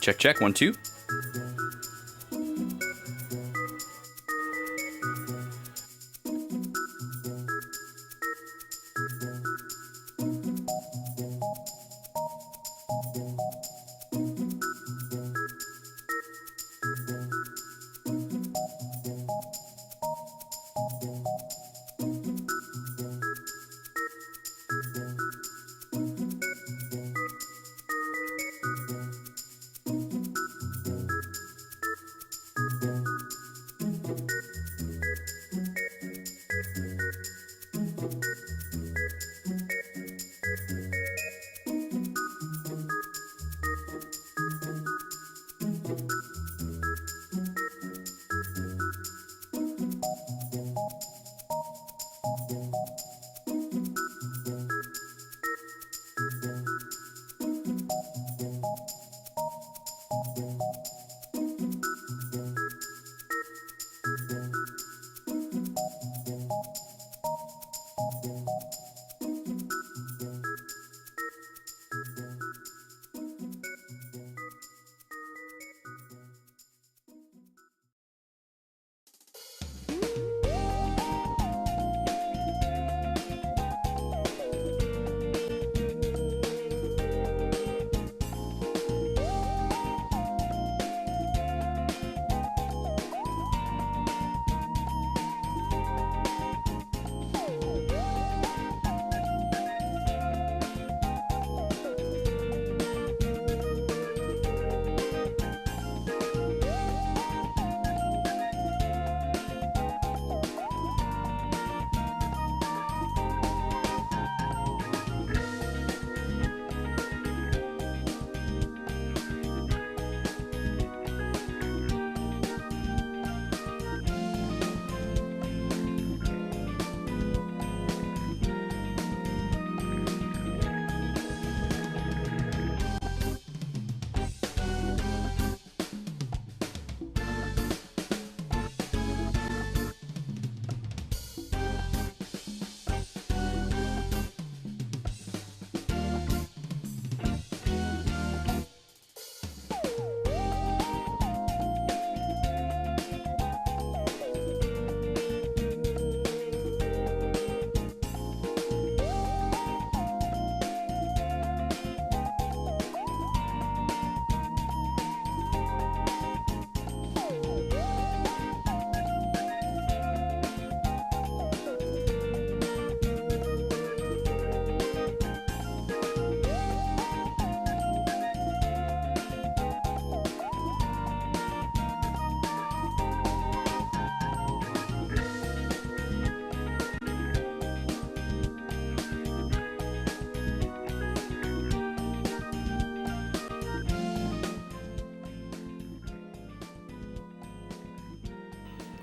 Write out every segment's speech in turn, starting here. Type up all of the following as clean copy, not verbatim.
Check, check, 1, 2.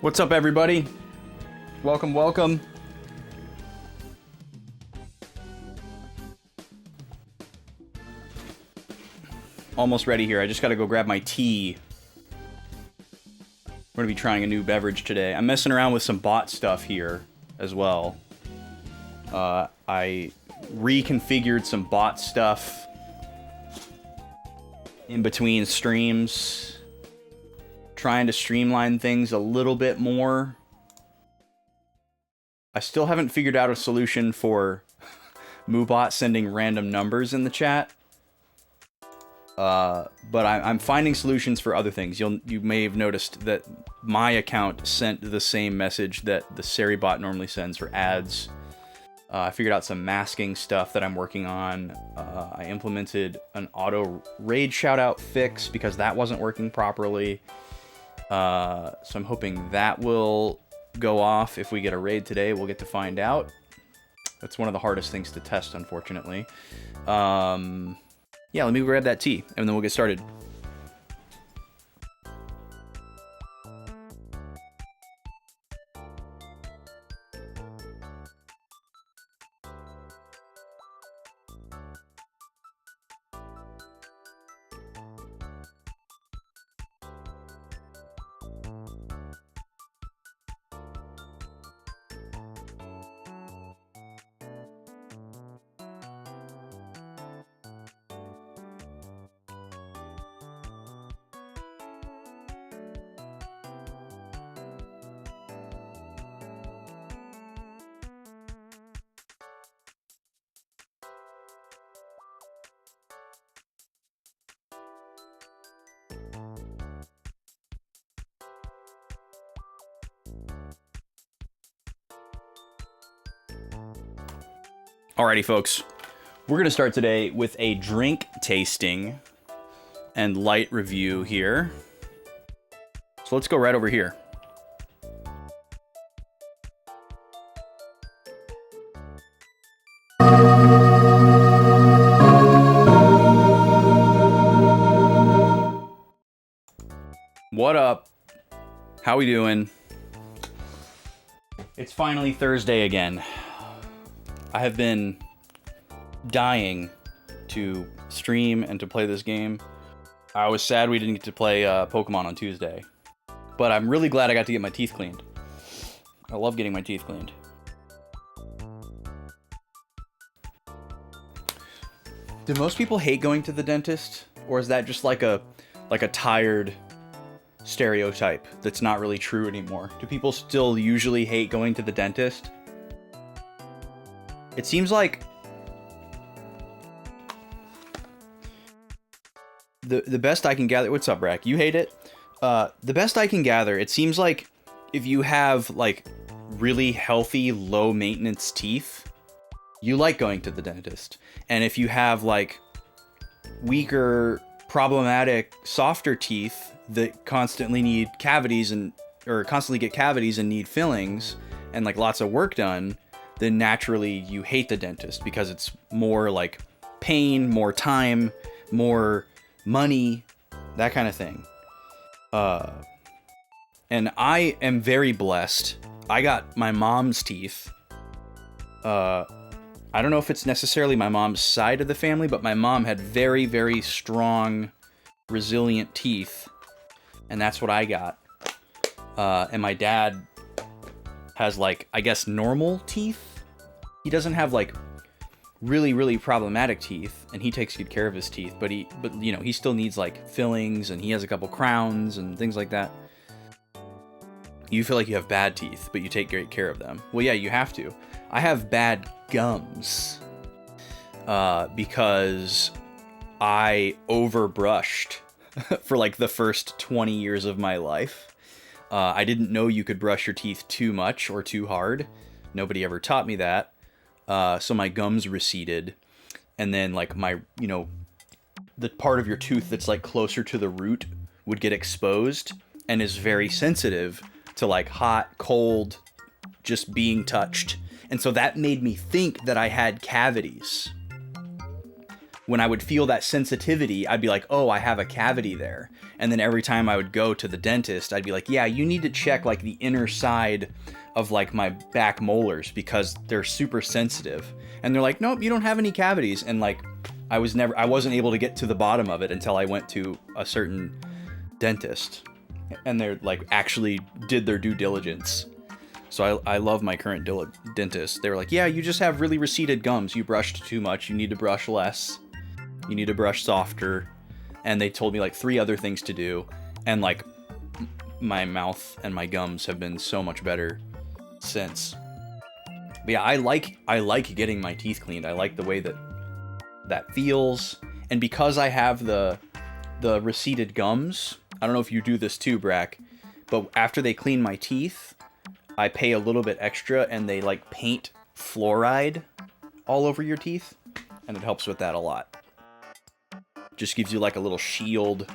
What's up, everybody? Welcome, welcome. Almost ready here. I just gotta go grab my tea. We're gonna be trying a new beverage today. I'm messing around with some bot stuff here as well. I reconfigured some bot stuff in between streams, trying to streamline things a little bit more. I still haven't figured out a solution for Moobot sending random numbers in the chat. But I'm finding solutions for other things. You may have noticed that my account sent the same message that the Seribot normally sends for ads. I figured out some masking stuff that I'm working on. I implemented an auto raid shoutout fix because that wasn't working properly. So I'm hoping that will go off if we get a raid today. We'll get to find out. That's one of the hardest things to test, unfortunately. Yeah, let me grab that tea, and then we'll get started. Alrighty, folks. We're going to start today with a drink tasting and light review here. So let's go right over here. What up? How we doing? It's finally Thursday again. I have been dying to stream and to play this game. I was sad we didn't get to play Pokemon on Tuesday. But I'm really glad I got to get my teeth cleaned. I love getting my teeth cleaned. Do most people hate going to the dentist? Or is that just like a tired stereotype that's not really true anymore? Do people still usually hate going to the dentist? It seems like the best I can gather... What's up, Brack? You hate it? The best I can gather, it seems like if you have, like, really healthy, low-maintenance teeth, you like going to the dentist. And if you have, like, weaker, problematic, softer teeth that constantly need cavities or constantly get cavities and need fillings and, like, lots of work done, then naturally you hate the dentist because it's more like pain, more time, more money, that kind of thing. And I am very blessed. I got my mom's teeth. I don't know if it's necessarily my mom's side of the family, but my mom had very, very strong, resilient teeth. And that's what I got. And my dad has, like, I guess normal teeth. He doesn't have, like, really, really problematic teeth, and he takes good care of his teeth, but you know, he still needs, like, fillings, and he has a couple crowns and things like that. You feel like you have bad teeth, but you take great care of them. Well, yeah, you have to. I have bad gums, because I overbrushed for, like, the first 20 years of my life. I didn't know you could brush your teeth too much or too hard. Nobody ever taught me that. So my gums receded, and then, like, my, you know, the part of your tooth that's, like, closer to the root would get exposed and is very sensitive to, like, hot, cold, just being touched. And so that made me think that I had cavities. When I would feel that sensitivity, I'd be like, oh, I have a cavity there. And then every time I would go to the dentist, I'd be like, yeah, you need to check, like, the inner side of, like, my back molars because they're super sensitive. And they're like, nope, you don't have any cavities. And, like, I wasn't able to get to the bottom of it until I went to a certain dentist. And they're, like, actually did their due diligence. So I love my current dentist. They were like, yeah, you just have really receded gums. You brushed too much. You need to brush less. You need to brush softer. And they told me like 3 other things to do. And like my mouth and my gums have been so much better since. But yeah, I like getting my teeth cleaned. I like the way that feels. And because I have the receded gums, I don't know if you do this too, Brack, but after they clean my teeth, I pay a little bit extra and they like paint fluoride all over your teeth, and it helps with that a lot. Just gives you like a little shield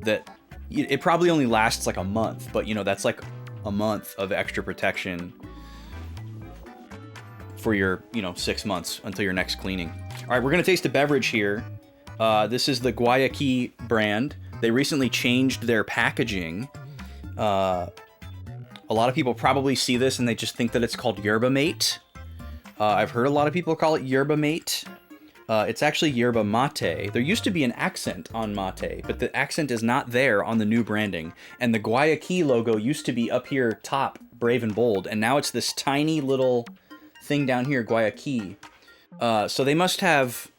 that it probably only lasts like a month, but you know, that's like a month of extra protection for your, 6 months until your next cleaning. All right, we're going to taste a beverage here. This is the Guayaquil brand. They recently changed their packaging. A lot of people probably see this and they just think that it's called Yerba Mate. I've heard a lot of people call it Yerba Mate. It's actually Yerba Mate. There used to be an accent on mate, but the accent is not there on the new branding. And the Guayaquil logo used to be up here top, brave and bold, and now it's this tiny little thing down here, Guayaquil. So they must have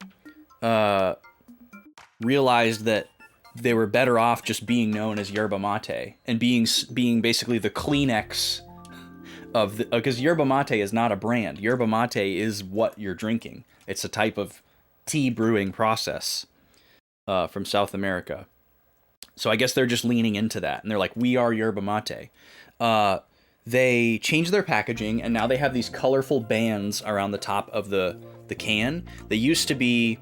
realized that they were better off just being known as Yerba Mate and being basically the Kleenex of the, because Yerba Mate is not a brand. Yerba Mate is what you're drinking. It's a type of tea brewing process from South America. So I guess they're just leaning into that, and they're like, we are Yerba Mate. They changed their packaging, and now they have these colorful bands around the top of the can. They used to be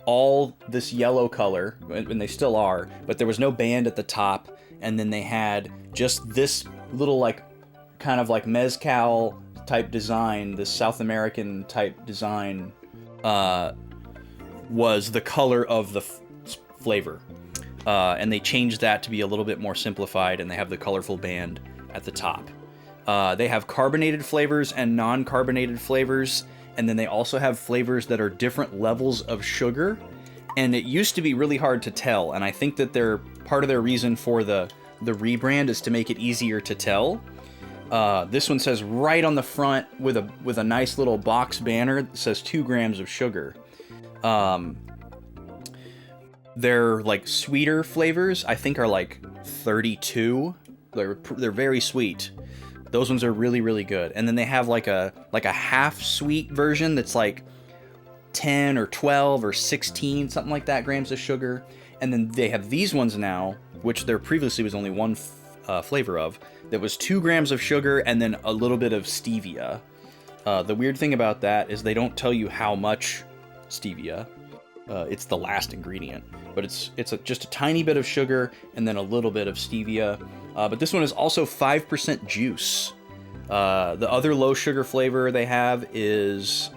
all this yellow color, and they still are, but there was no band at the top, and then they had just this little like kind of like mezcal type design, this South American type design was the color of the flavor, and they changed that to be a little bit more simplified, and they have the colorful band at the top. They have carbonated flavors and non-carbonated flavors, and then they also have flavors that are different levels of sugar, and it used to be really hard to tell, and I think that part of their reason for the rebrand is to make it easier to tell. This one says right on the front with a nice little box banner that says 2 grams of sugar. Their like sweeter flavors I think are like 32. They're very sweet. Those ones are really, really good. And then they have like a half sweet version that's like 10 or 12 or 16, something like that, grams of sugar. And then they have these ones now, which there previously was only one flavor of, that was 2 grams of sugar and then a little bit of stevia. The weird thing about that is they don't tell you how much stevia. It's the last ingredient, but it's just a tiny bit of sugar and then a little bit of stevia. But this one is also 5% juice. The other low sugar flavor they have is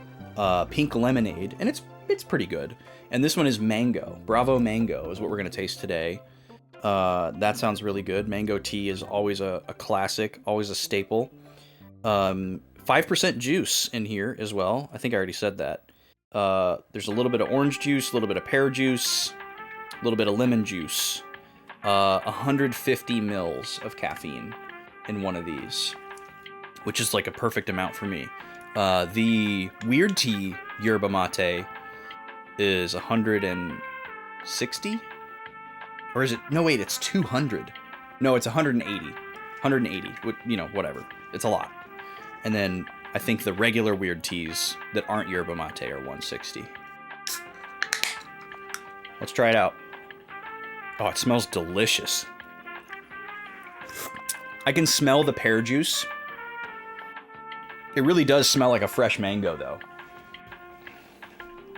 pink lemonade, and it's pretty good. And this one is mango. Bravo Mango is what we're gonna taste today. That sounds really good. Mango tea is always a classic, always a staple. 5% juice in here as well. I think I already said that. There's a little bit of orange juice, a little bit of pear juice, a little bit of lemon juice. 150 mils of caffeine in one of these, which is like a perfect amount for me. The weird tea yerba mate is 160? Or is it? No, wait, it's 200. No, it's 180. 180, whatever. It's a lot. And then I think the regular weird teas that aren't yerba mate are 160. Let's try it out. Oh, it smells delicious. I can smell the pear juice. It really does smell like a fresh mango, though.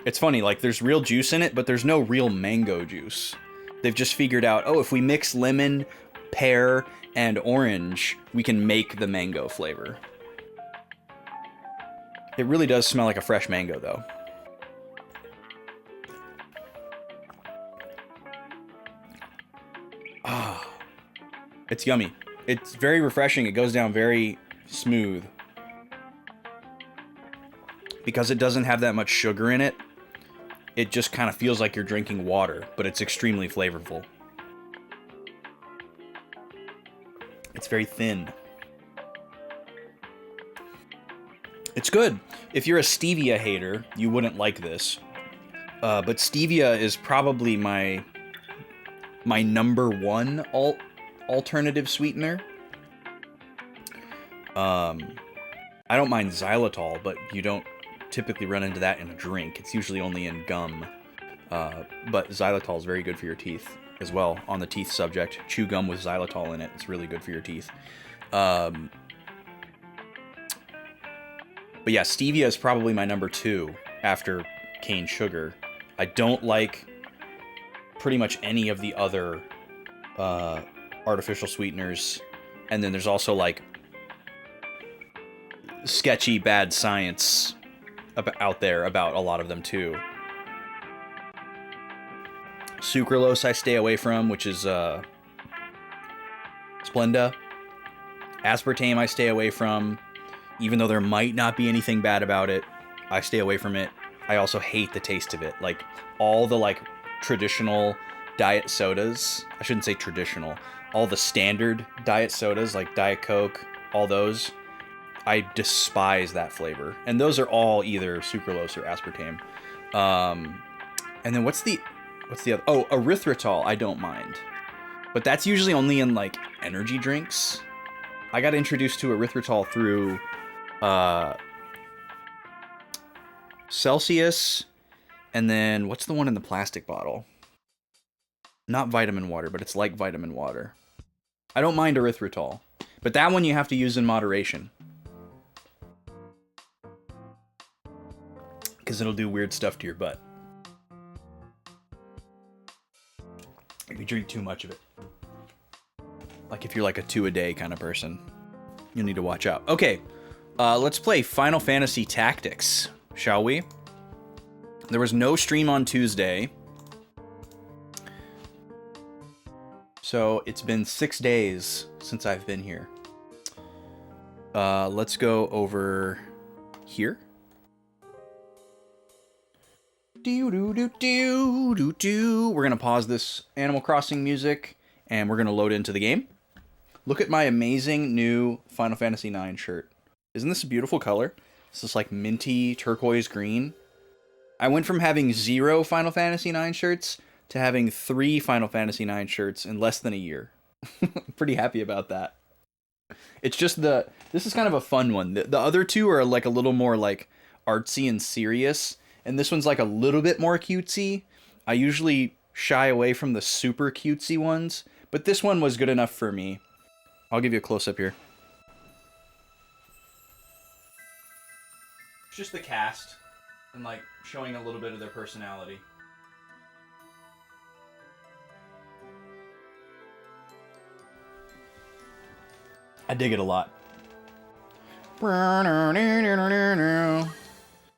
It's funny, like, there's real juice in it, but there's no real mango juice. They've just figured out, oh, if we mix lemon, pear, and orange, we can make the mango flavor. It really does smell like a fresh mango, though. Ah, it's yummy. It's very refreshing. It goes down very smooth. Because it doesn't have that much sugar in it, it just kind of feels like you're drinking water, but it's extremely flavorful. It's very thin. It's good. If you're a stevia hater, you wouldn't like this. But stevia is probably my number one alternative sweetener. I don't mind xylitol, but you don't typically run into that in a drink. It's usually only in gum. But xylitol is very good for your teeth as well. On the teeth subject, chew gum with xylitol in it. It's really good for your teeth. But yeah, stevia is probably my number 2 after cane sugar. I don't like pretty much any of the other artificial sweeteners. And then there's also like sketchy bad science out there about a lot of them too. Sucralose I stay away from, which is Splenda. Aspartame I stay away from, even though there might not be anything bad about it. I stay away from it. I also hate the taste of it. Like all the like traditional diet sodas, I shouldn't say traditional, all the standard diet sodas like Diet Coke, all those, I despise that flavor. And those are all either sucralose or aspartame. And then what's the other? Oh, erythritol I don't mind. But that's usually only in like energy drinks. I got introduced to erythritol through Celsius, and then what's the one in the plastic bottle? Not vitamin water, but it's like vitamin water. I don't mind erythritol, but that one you have to use in moderation. Because it'll do weird stuff to your butt. If you drink too much of it. Like if you're like a 2-a-day kind of person, you'll need to watch out. Okay, let's play Final Fantasy Tactics, shall we? There was no stream on Tuesday. So it's been 6 days since I've been here. Let's go over here. We're gonna pause this Animal Crossing music and we're gonna load into the game. Look at my amazing new Final Fantasy IX shirt. Isn't this a beautiful color? It's this like minty turquoise green. I went from having 0 Final Fantasy IX shirts to having 3 Final Fantasy IX shirts in less than a year. I'm pretty happy about that. It's just this is kind of a fun one. The other 2 are like a little more like artsy and serious. And this one's like a little bit more cutesy. I usually shy away from the super cutesy ones, but this one was good enough for me. I'll give you a close-up here. It's just the cast and like showing a little bit of their personality. I dig it a lot.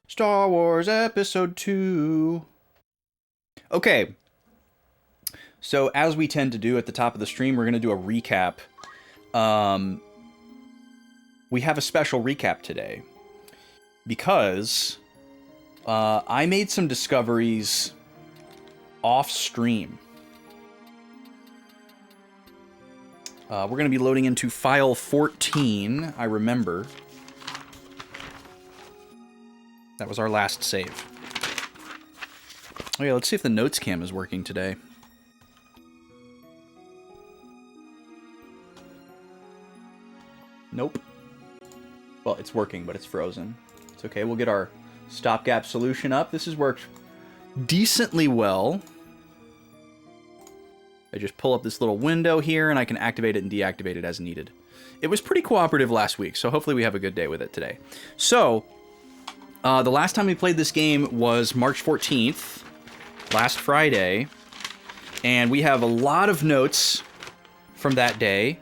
Star Wars Episode 2. Okay. So, as we tend to do at the top of the stream, we're going to do a recap. We have a special recap today. Because I made some discoveries off stream. We're going to be loading into file 14, I remember. That was our last save. Oh yeah, let's see if the notes cam is working today. Nope. Well, it's working, but it's frozen. It's okay, we'll get our stopgap solution up. This has worked decently well. I just pull up this little window here, and I can activate it and deactivate it as needed. It was pretty cooperative last week, so hopefully we have a good day with it today. So, the last time we played this game was March 14th, last Friday, and we have a lot of notes from that day.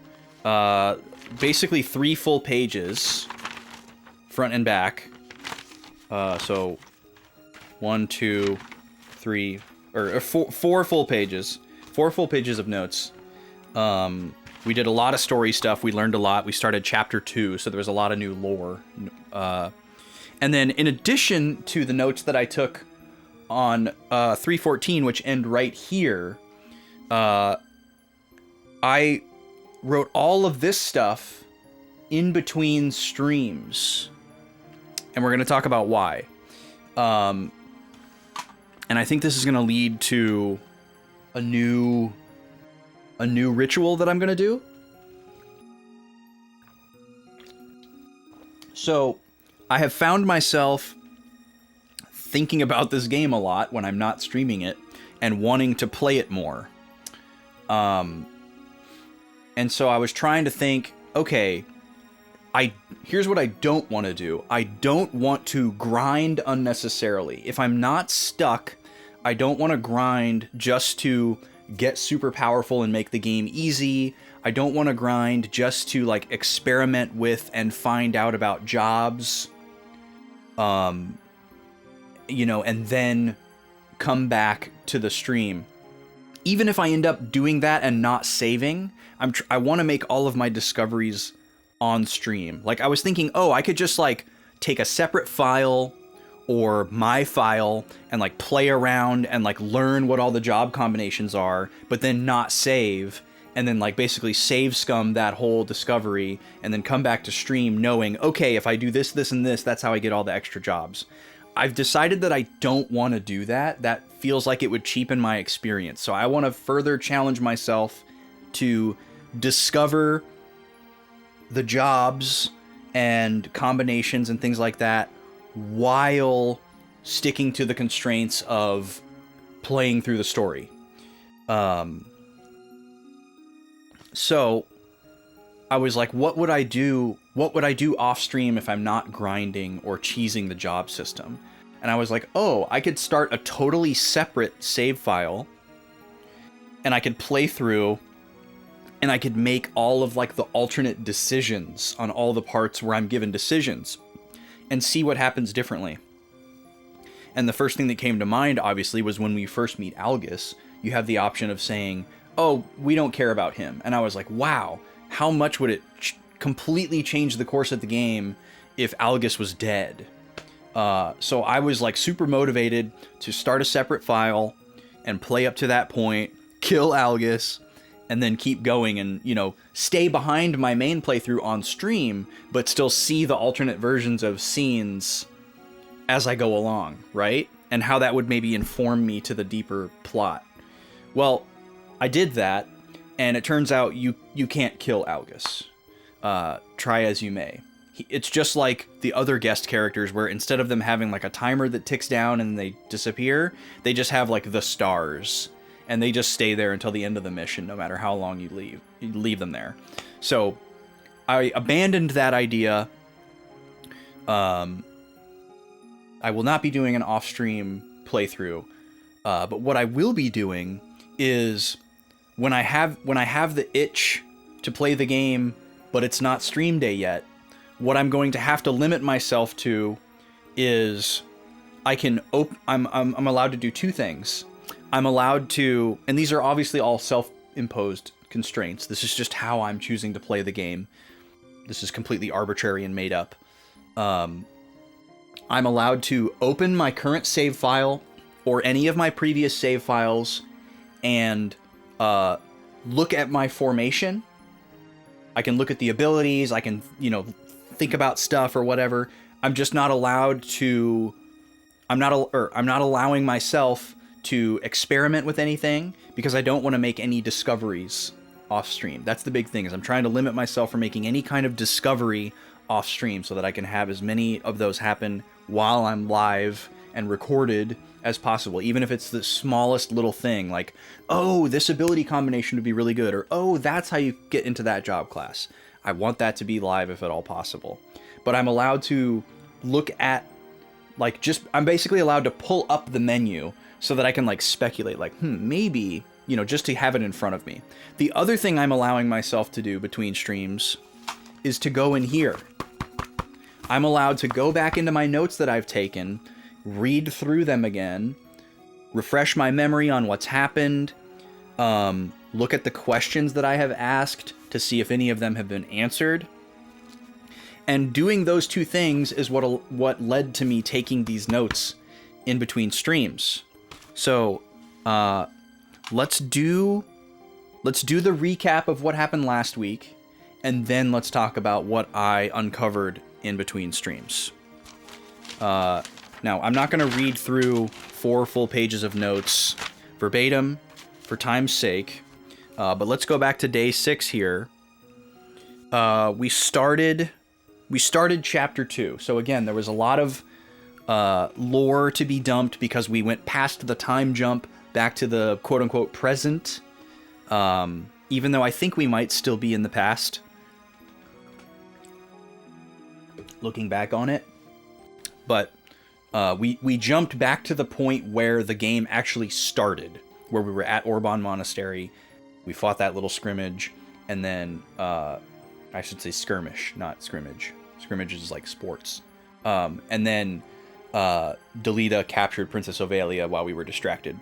Basically 3 full pages, front and back. So 1, 2, 3, or 4 full pages. 4 full pages of notes. We did a lot of story stuff. We learned a lot. We started chapter 2, so there was a lot of new lore. And then in addition to the notes that I took on 3:14, which end right here, I wrote all of this stuff in between streams. and we're going to talk about why. And I think this is going to lead to a new ritual that I'm going to do. So, I have found myself thinking about this game a lot when I'm not streaming it and wanting to play it more. And so I was trying to think, okay, here's what I don't want to do. I don't want to grind unnecessarily. If I'm not stuck, I don't want to grind just to get super powerful and make the game easy. I don't want to grind just to like experiment with and find out about jobs. You know, and then come back to the stream. Even if I end up doing that and not saving, I want to make all of my discoveries on stream. Like I was thinking, oh, I could just like take a separate file or my file and like play around and like learn what all the job combinations are, but then not save, and then like basically save scum that whole discovery and then come back to stream knowing, okay, if I do this, this, and this, that's how I get all the extra jobs. I've decided that I don't want to do that. That feels like it would cheapen my experience. So I want to further challenge myself to discover the jobs and combinations and things like that while sticking to the constraints of playing through the story. So I was like, what would I do? What would I do off stream if I'm not grinding or cheesing the job system? And I was like, oh, I could start a totally separate save file and I could play through and I could make all of like the alternate decisions on all the parts where I'm given decisions and see what happens differently. And the first thing that came to mind, obviously, was when we first meet Algus, you have the option of saying, oh, we don't care about him. And I was like, wow, how much would it completely change the course of the game if Algus was dead? So I was like super motivated to start a separate file and play up to that point, kill Algus, and then keep going and, you know, stay behind my main playthrough on stream, but still see the alternate versions of scenes as I go along, right? And how that would maybe inform me to the deeper plot. Well, I did that, and it turns out you can't kill Algus. Try as you may. It's just like the other guest characters where instead of them having like a timer that ticks down and they disappear, they just have like the stars. And they just stay there until the end of the mission, no matter how long you leave them there. So I abandoned that idea. I will not be doing an off-stream playthrough. But what I will be doing is when I have the itch to play the game, but it's not stream day yet, what I'm going to have to limit myself to is I'm allowed to do two things. I'm allowed to, and these are obviously all self-imposed constraints. This is just how I'm choosing to play the game. This is completely arbitrary and made up. I'm allowed to open my current save file or any of my previous save files and look at my formation. I can look at the abilities. I can, you know, think about stuff or whatever. I'm just not allowed to. I'm not allowing myself to experiment with anything because I don't want to make any discoveries off stream. That's the big thing, is I'm trying to limit myself from making any kind of discovery off stream so that I can have as many of those happen while I'm live and recorded as possible, even if it's the smallest little thing, like, oh, this ability combination would be really good, or oh, that's how you get into that job class. I want that to be live if at all possible. But I'm allowed to look at, like, I'm basically allowed to pull up the menu so that I can, like, speculate, like, maybe, you know, just to have it in front of me. The other thing I'm allowing myself to do between streams is to go in here. I'm allowed to go back into my notes that I've taken, read through them again, refresh my memory on what's happened, look at the questions that I have asked to see if any of them have been answered. And doing those two things is what led to me taking these notes in between streams. So, let's do the recap of what happened last week, and then let's talk about what I uncovered in between streams. Now, I'm not going to read through 4 full pages of notes verbatim for time's sake, but let's go back to day 6 here. We started chapter 2. So again, there was a lot of lore to be dumped because we went past the time jump back to the quote-unquote present, even though I think we might still be in the past, looking back on it. But we jumped back to the point where the game actually started, where we were at Orban Monastery. We fought that little scrimmage, and then I should say skirmish, not scrimmage. Scrimmage is like sports. And then Delita captured Princess Ovelia while we were distracted.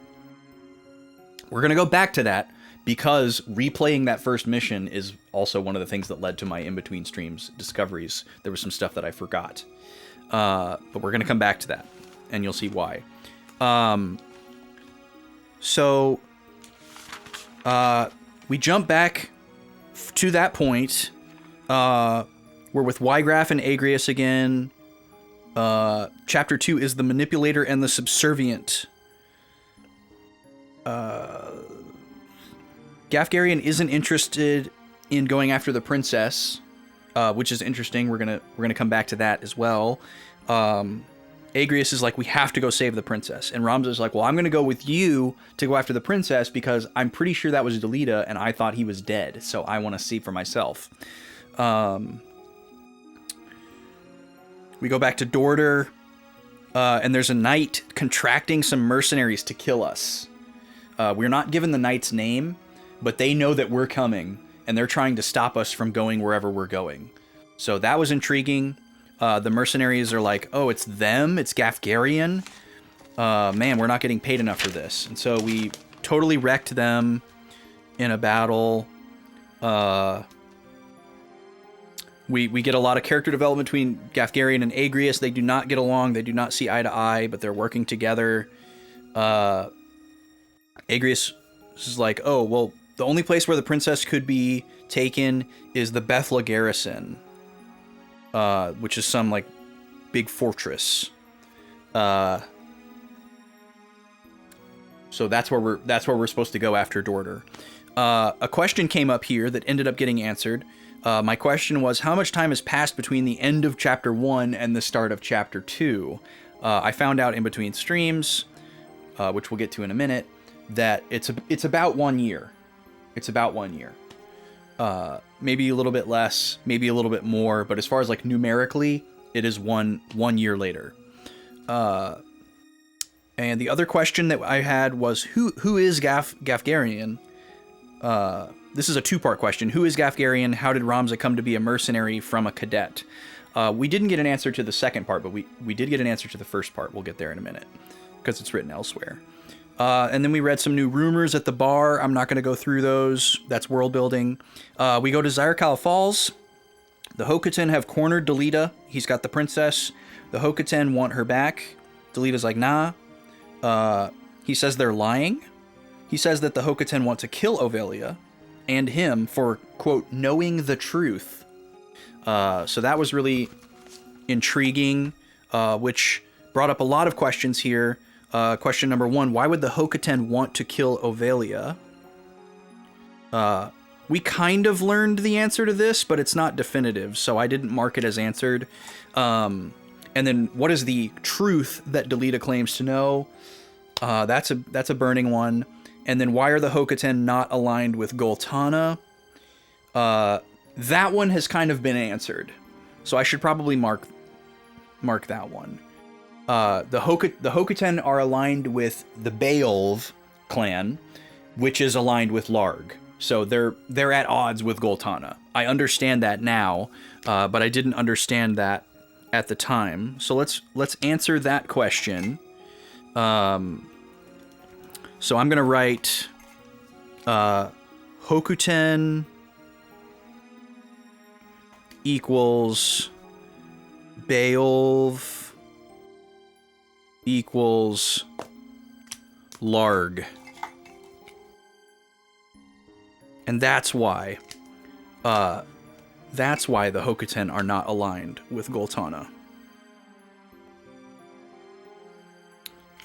We're going to go back to that because replaying that first mission is also one of the things that led to my in-between streams discoveries. There was some stuff that I forgot. But we're going to come back to that, and you'll see why. So we jump back to that point. We're with Ygraph and Agrias again. Chapter 2 is the manipulator and the subservient. Gafgarian isn't interested in going after the princess, which is interesting. We're gonna come back to that as well. Agrias is like, we have to go save the princess, and Ramza is like, well, I'm gonna go with you to go after the princess because I'm pretty sure that was Delita, and I thought he was dead, so I want to see for myself. We go back to Dorder, and there's a knight contracting some mercenaries to kill us. We're not given the knight's name, but they know that we're coming, and they're trying to stop us from going wherever we're going. So that was intriguing. The mercenaries are like, oh, it's them? It's Gafgarian? Man, we're not getting paid enough for this. And so we totally wrecked them in a battle. We get a lot of character development between Gafgarian and Agrias. They do not get along. They do not see eye to eye, but they're working together. Agrias is like, oh, well, the only place where the princess could be taken is the Bethla garrison, which is some, like, big fortress. So that's where we're supposed to go after Dorder. A question came up here that ended up getting answered. My question was, how much time has passed between the end of Chapter 1 and the start of Chapter 2? I found out in between streams, which we'll get to in a minute, that it's about 1 year. It's about 1 year. Maybe a little bit less, maybe a little bit more, but as far as like numerically, it is one year later. And the other question that I had was, who is Gafgarian? This is a 2-part question. Who is Gafgarian? How did Ramza come to be a mercenary from a cadet? We didn't get an answer to the second part, but we did get an answer to the first part. We'll get there in a minute, because it's written elsewhere. And then we read some new rumors at the bar. I'm not going to go through those. That's world building. We go to Zyrkal Falls. The Hokuten have cornered Delita. He's got the princess. The Hokuten want her back. Delita's like, nah. He says they're lying. He says that the Hokuten want to kill Ovelia and him for, quote, knowing the truth. So that was really intriguing, which brought up a lot of questions here. Question number 1, why would the Hokuten want to kill Ovelia? We kind of learned the answer to this, but it's not definitive, so I didn't mark it as answered. And then what is the truth that Delita claims to know? That's a burning one. And then why are the Hokuten not aligned with Goltana? That one has kind of been answered, so I should probably mark that one. The Hokuten are aligned with the Beowulf clan, which is aligned with Larg. So they're at odds with Goltana. I understand that now, but I didn't understand that at the time. So let's answer that question. So I'm gonna write Hokuten equals Beowulf equals Larg. And that's why the Hokuten are not aligned with Goltana.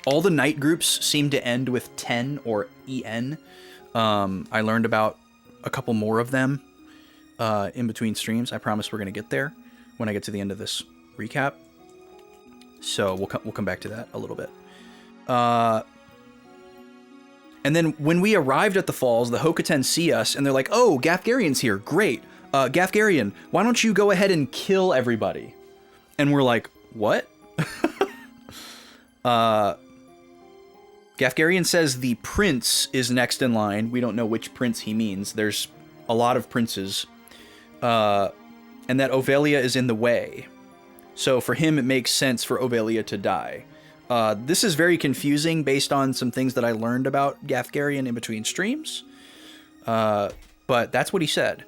all the night groups seem to end with 10 or EN. I learned about a couple more of them in between streams. I promise we're going to get there when I get to the end of this recap. So we'll come back to that a little bit. And then when we arrived at the falls, the Hokoten see us and they're like, "Oh, Gafgarian's here. Great. Gafgarian, why don't you go ahead and kill everybody?" And we're like, "What?" Gafgarian says the prince is next in line. We don't know which prince he means. There's a lot of princes. And that Ovelia is in the way. So for him, it makes sense for Ovelia to die. This is very confusing based on some things that I learned about Gafgarian in between streams. But that's what he said.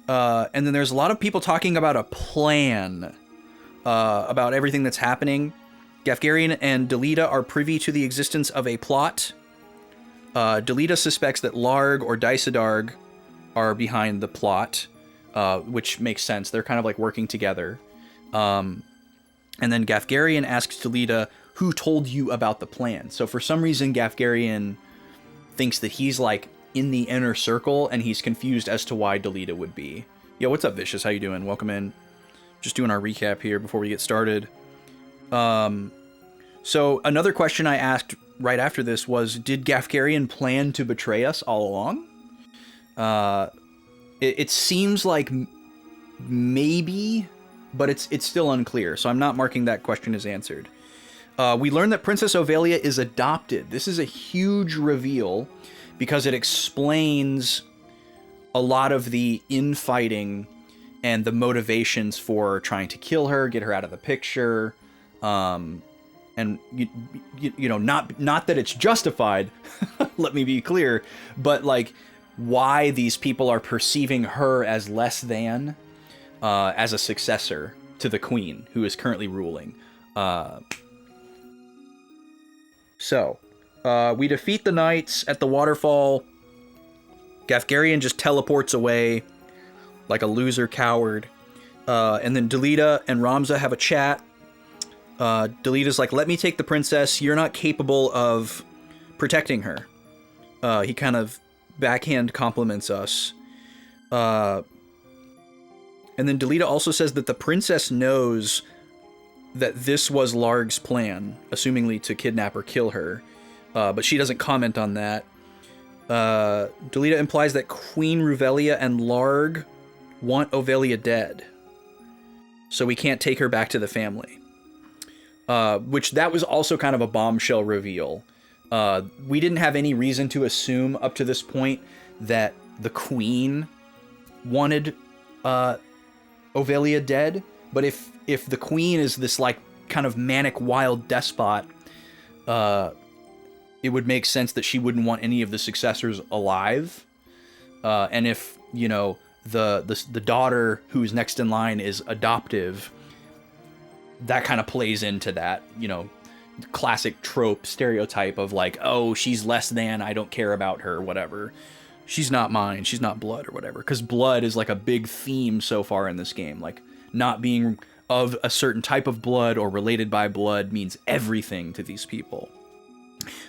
And then there's a lot of people talking about a plan about everything that's happening. Gafgarian and Delita are privy to the existence of a plot. Delita suspects that Larg or Dysadarg are behind the plot, which makes sense. They're kind of like working together. And then Gafgarian asks Delita, "Who told you about the plan?" So for some reason, Gafgarian thinks that he's like in the inner circle, and he's confused as to why Delita would be. Yo, what's up, Vicious? How you doing? Welcome in. Just doing our recap here before we get started. So another question I asked right after this was, did Gafgarian plan to betray us all along? It seems like maybe, but it's still unclear. So I'm not marking that question as answered. We learned that Princess Ovelia is adopted. This is a huge reveal because it explains a lot of the infighting and the motivations for trying to kill her, get her out of the picture. And you know, not that it's justified, let me be clear, but like why these people are perceiving her as less than, as a successor to the queen who is currently ruling. So we defeat the knights at the waterfall. Gafgarian just teleports away like a loser coward. And then Delita and Ramza have a chat. Delita's like, "Let me take the princess. You're not capable of protecting her." He kind of backhand compliments us. And then Delita also says that the princess knows that this was Larg's plan, assumingly to kidnap or kill her. But she doesn't comment on that. Delita implies that Queen Ruvelia and Larg want Ovelia dead. So we can't take her back to the family. Which that was also kind of a bombshell reveal. We didn't have any reason to assume up to this point that the queen wanted Ovelia dead. But if the queen is this like kind of manic wild despot, it would make sense that she wouldn't want any of the successors alive. And if, you know, the daughter who's next in line is adoptive, that kind of plays into that, you know, classic trope stereotype of like, oh, she's less than, I don't care about her, whatever. She's not mine, she's not blood or whatever. Because blood is like a big theme so far in this game. Like, not being of a certain type of blood or related by blood means everything to these people.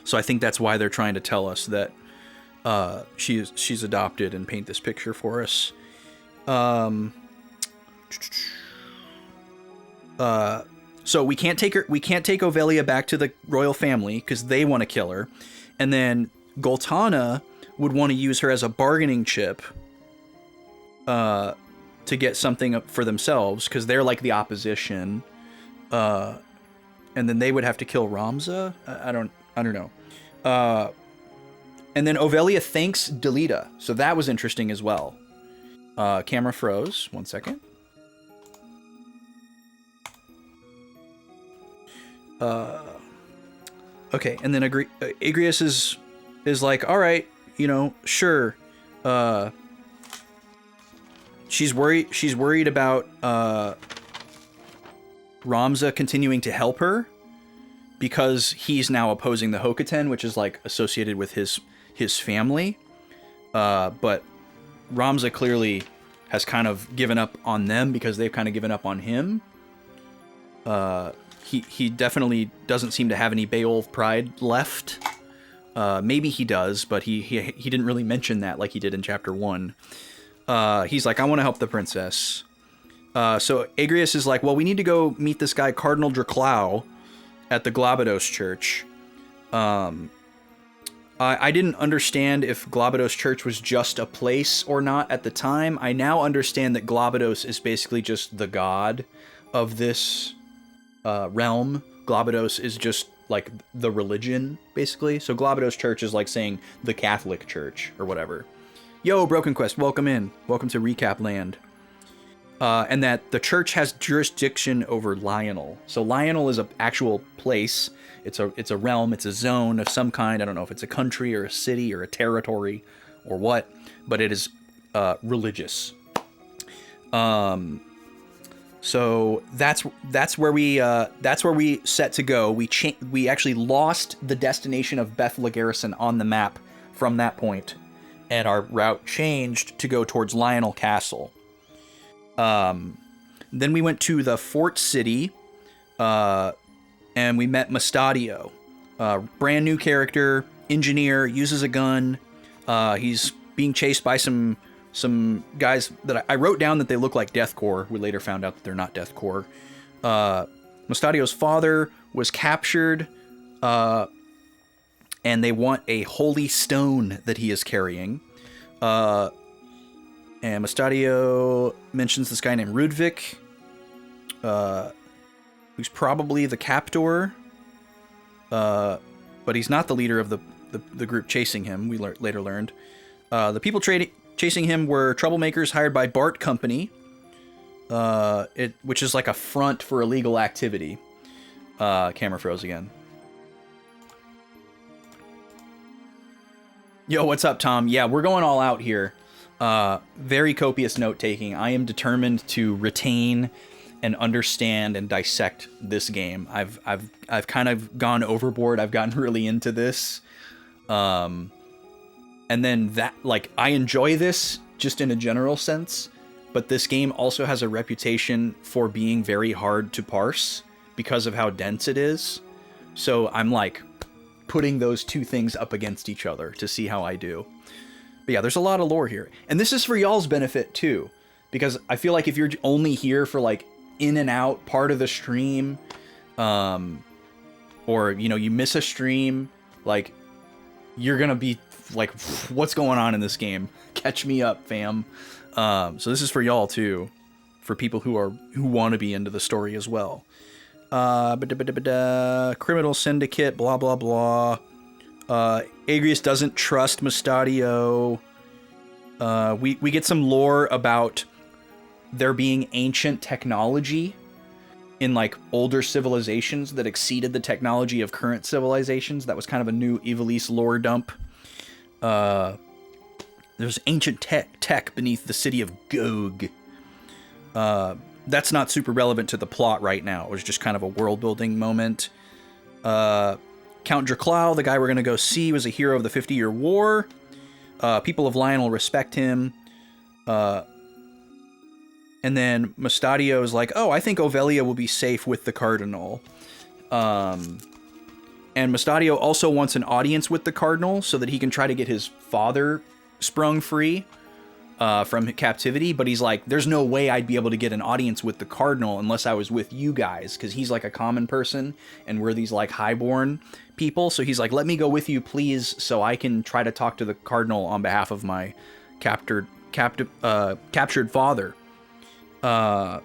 So I think that's why they're trying to tell us that she's adopted and paint this picture for us. So we can't take Ovelia back to the royal family because they want to kill her. And then Goltana would want to use her as a bargaining chip to get something up for themselves because they're like the opposition. And then they would have to kill Ramza. I don't know. And then Ovelia thanks Delita. So that was interesting as well. Camera froze. 1 second. Okay, and then Agrius is like, all right, you know, sure. She's worried about Ramza continuing to help her because he's now opposing the Hokoten, which is like associated with his family. But Ramza clearly has kind of given up on them because they've kind of given up on him. he definitely doesn't seem to have any Beowulf pride left. Maybe he does, but he didn't really mention that like he did in chapter 1. He's like, I want to help the princess. So Agrias is like, well, we need to go meet this guy Cardinal Draclau at the Globados Church. I didn't understand if Globados Church was just a place or not at the time. I now understand that Globados is basically just the god of this realm. Globados is just like the religion, basically. So Globados Church is like saying the Catholic Church or whatever. Yo, Broken Quest, welcome in. Welcome to Recap Land. And that the church has jurisdiction over Lionel. So Lionel is an actual place. It's a realm. It's a zone of some kind. I don't know if it's a country or a city or a territory or what, but it is religious. So that's where we set to go. We actually lost the destination of Bethla Garrison on the map from that point, and our route changed to go towards Lionel Castle. Then we went to the fort city, and we met Mustadio, brand new character, engineer, uses a gun. He's being chased by some guys that I wrote down that they look like Deathcore. We later found out that they're not Deathcore. Mustadio's father was captured, and they want a holy stone that he is carrying. And Mustadio mentions this guy named Rudvik, who's probably the captor, but he's not the leader of the group chasing him, we later learned. The people chasing him were troublemakers hired by Bart Company, which is like a front for illegal activity. Camera froze again. Yo, what's up, Tom? Yeah, we're going all out here. Very copious note-taking. I am determined to retain and understand and dissect this game. I've kind of gone overboard. I've gotten really into this. And then that, like, I enjoy this just in a general sense, but this game also has a reputation for being very hard to parse because of how dense it is. So I'm like putting those two things up against each other to see how I do. But yeah, there's a lot of lore here. And this is for y'all's benefit too, because I feel like if you're only here for like in and out part of the stream, or, you know, you miss a stream, like you're going to be like, what's going on in this game? Catch me up, fam. So this is for y'all too, for people who want to be into the story as well. Criminal syndicate, blah, blah, blah. Agrias doesn't trust Mustadio. We get some lore about there being ancient technology in like older civilizations that exceeded the technology of current civilizations. That was kind of a new Ivalice lore dump. There's ancient tech beneath the city of Gog. That's not super relevant to the plot right now. It was just kind of a world-building moment. Count Draclau, the guy we're going to go see, was a hero of the 50-Year War. People of Lionel respect him. And then Mustadio is like, oh, I think Ovelia will be safe with the Cardinal. And Mustadio also wants an audience with the Cardinal so that he can try to get his father sprung free from captivity. But he's like, there's no way I'd be able to get an audience with the Cardinal unless I was with you guys, because he's like a common person and we're these like highborn people. So he's like, let me go with you, please, so I can try to talk to the Cardinal on behalf of my captured father. So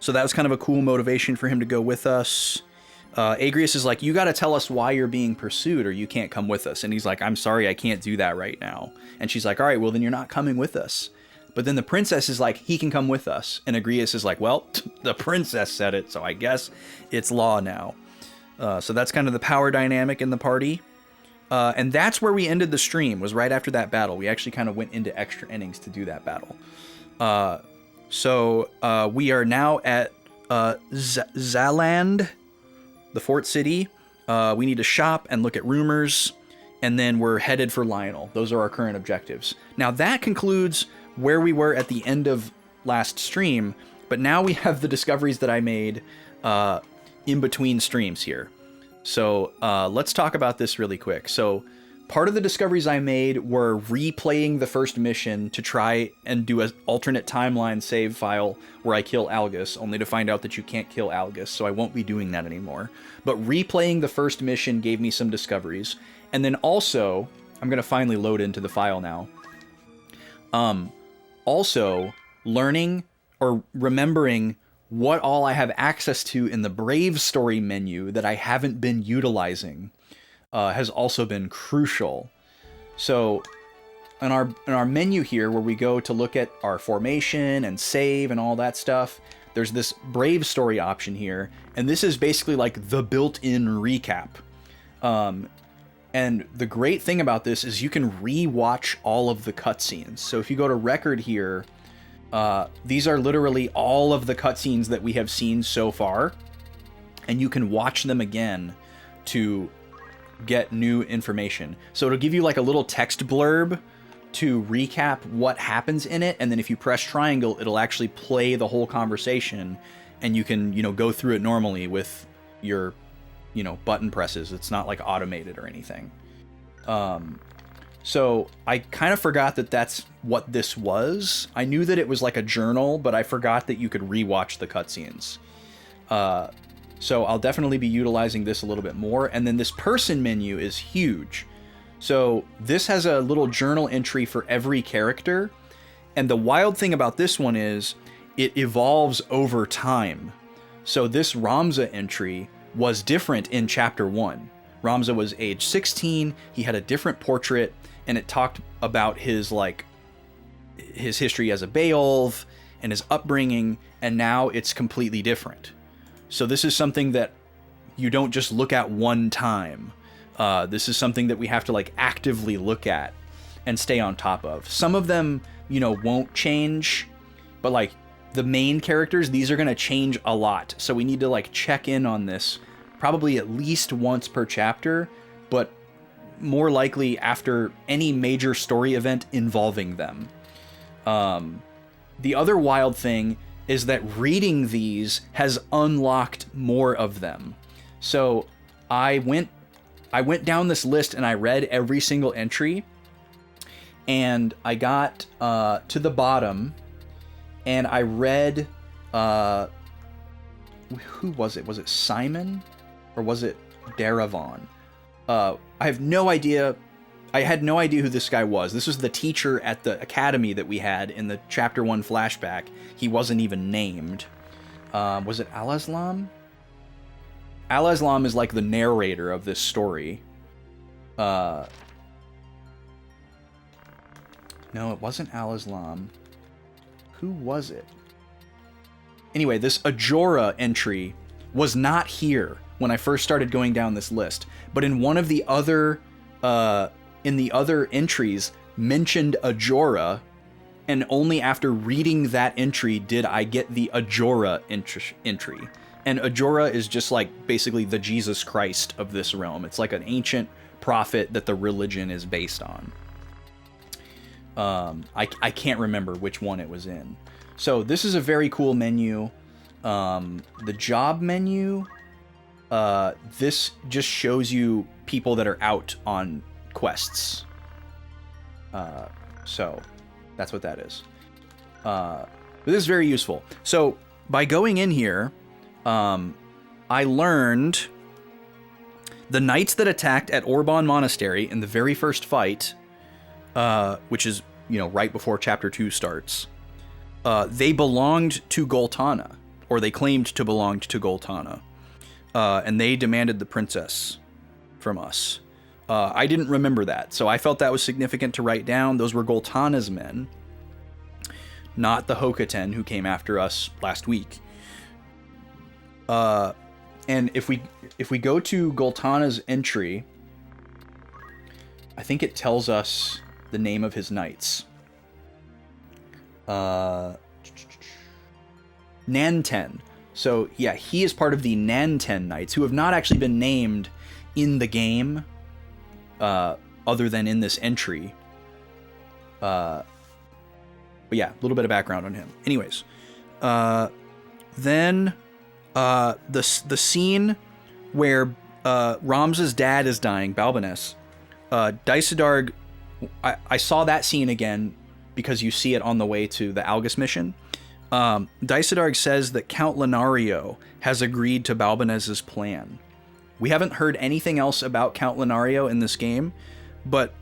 that was kind of a cool motivation for him to go with us. Agrias is like, you got to tell us why you're being pursued or you can't come with us. And he's like, I'm sorry, I can't do that right now. And she's like, all right, well, then you're not coming with us. But then the princess is like, he can come with us. And Agrias is like, well, the princess said it, so I guess it's law now. So that's kind of the power dynamic in the party. And that's where we ended the stream, was right after that battle. We actually kind of went into extra innings to do that battle. So we are now at Zaland, the fort city. We need to shop and look at rumors, and then we're headed for Lionel. Those are our current objectives. Now that concludes where we were at the end of last stream, But now we have the discoveries that I made in between streams here. So let's talk about this really quick. So part of the discoveries I made were replaying the first mission to try and do an alternate timeline save file where I kill Algus, only to find out that you can't kill Algus, so I won't be doing that anymore. But replaying the first mission gave me some discoveries. And then also, I'm going to finally load into the file now. Also, learning or remembering what all I have access to in the Brave Story menu that I haven't been utilizing has also been crucial. So in our menu here, where we go to look at our formation and save and all that stuff, there's this Brave Story option here, and this is basically like the built-in recap. And the great thing about this is you can re-watch all of the cutscenes. So if you go to record here, these are literally all of the cutscenes that we have seen so far, and you can watch them again to get new information. So it'll give you like a little text blurb to recap what happens in it, and then if you press triangle, it'll actually play the whole conversation, and you can, go through it normally with your, button presses. It's not like automated or anything. So I kind of forgot that that's what this was. I knew that it was like a journal, but I forgot that you could rewatch the cutscenes. So I'll definitely be utilizing this a little bit more. And then this person menu is huge. So this has a little journal entry for every character. And the wild thing about this one is it evolves over time. So this Ramza entry was different in chapter 1. Ramza was age 16, he had a different portrait, and it talked about his history as a Beowulf and his upbringing, and now it's completely different. So this is something that you don't just look at one time. This is something that we have to actively look at and stay on top of. Some of them, won't change, but the main characters, these are going to change a lot. So we need to check in on this probably at least once per chapter, but more likely after any major story event involving them. The other wild thing is that reading these has unlocked more of them. So I went down this list and I read every single entry, and I got to the bottom, and I read who was it? Was it Simon or was it Daravon? I have no idea. I had no idea who this guy was. This was the teacher at the academy that we had in the chapter 1 flashback. He wasn't even named. Was it Al-Aslam? Al-Aslam is like the narrator of this story. No, it wasn't Al-Aslam. Who was it? Anyway, this Ajora entry was not here when I first started going down this list, but in one of the other entries mentioned Ajora, and only after reading that entry did I get the Ajora entry. And Ajora is just basically the Jesus Christ of this realm. It's like an ancient prophet that the religion is based on. I can't remember which one it was in. So this is a very cool menu. The job menu, this just shows you people that are out on quests. So that's what that is. But this is very useful. So by going in here, I learned the knights that attacked at Orban Monastery in the very first fight, which is, right before chapter 2 starts. They belonged to Goltana, or they claimed to belong to Goltana, and they demanded the princess from us. I didn't remember that, so I felt that was significant to write down. Those were Goltana's men, not the Hokaten who came after us last week. And if we go to Goltana's entry, I think it tells us the name of his knights. Nanten. So yeah, he is part of the Nanten Knights, who have not actually been named in the game, other than in this entry. But yeah, a little bit of background on him. Anyways, Then the scene where Ramza's dad is dying, Balbanes. Dysadarg, I saw that scene again because you see it on the way to the Algus mission. Dysadarg says that Count Lenario has agreed to Balbanes's plan. We haven't heard anything else about Count Lenario in this game, but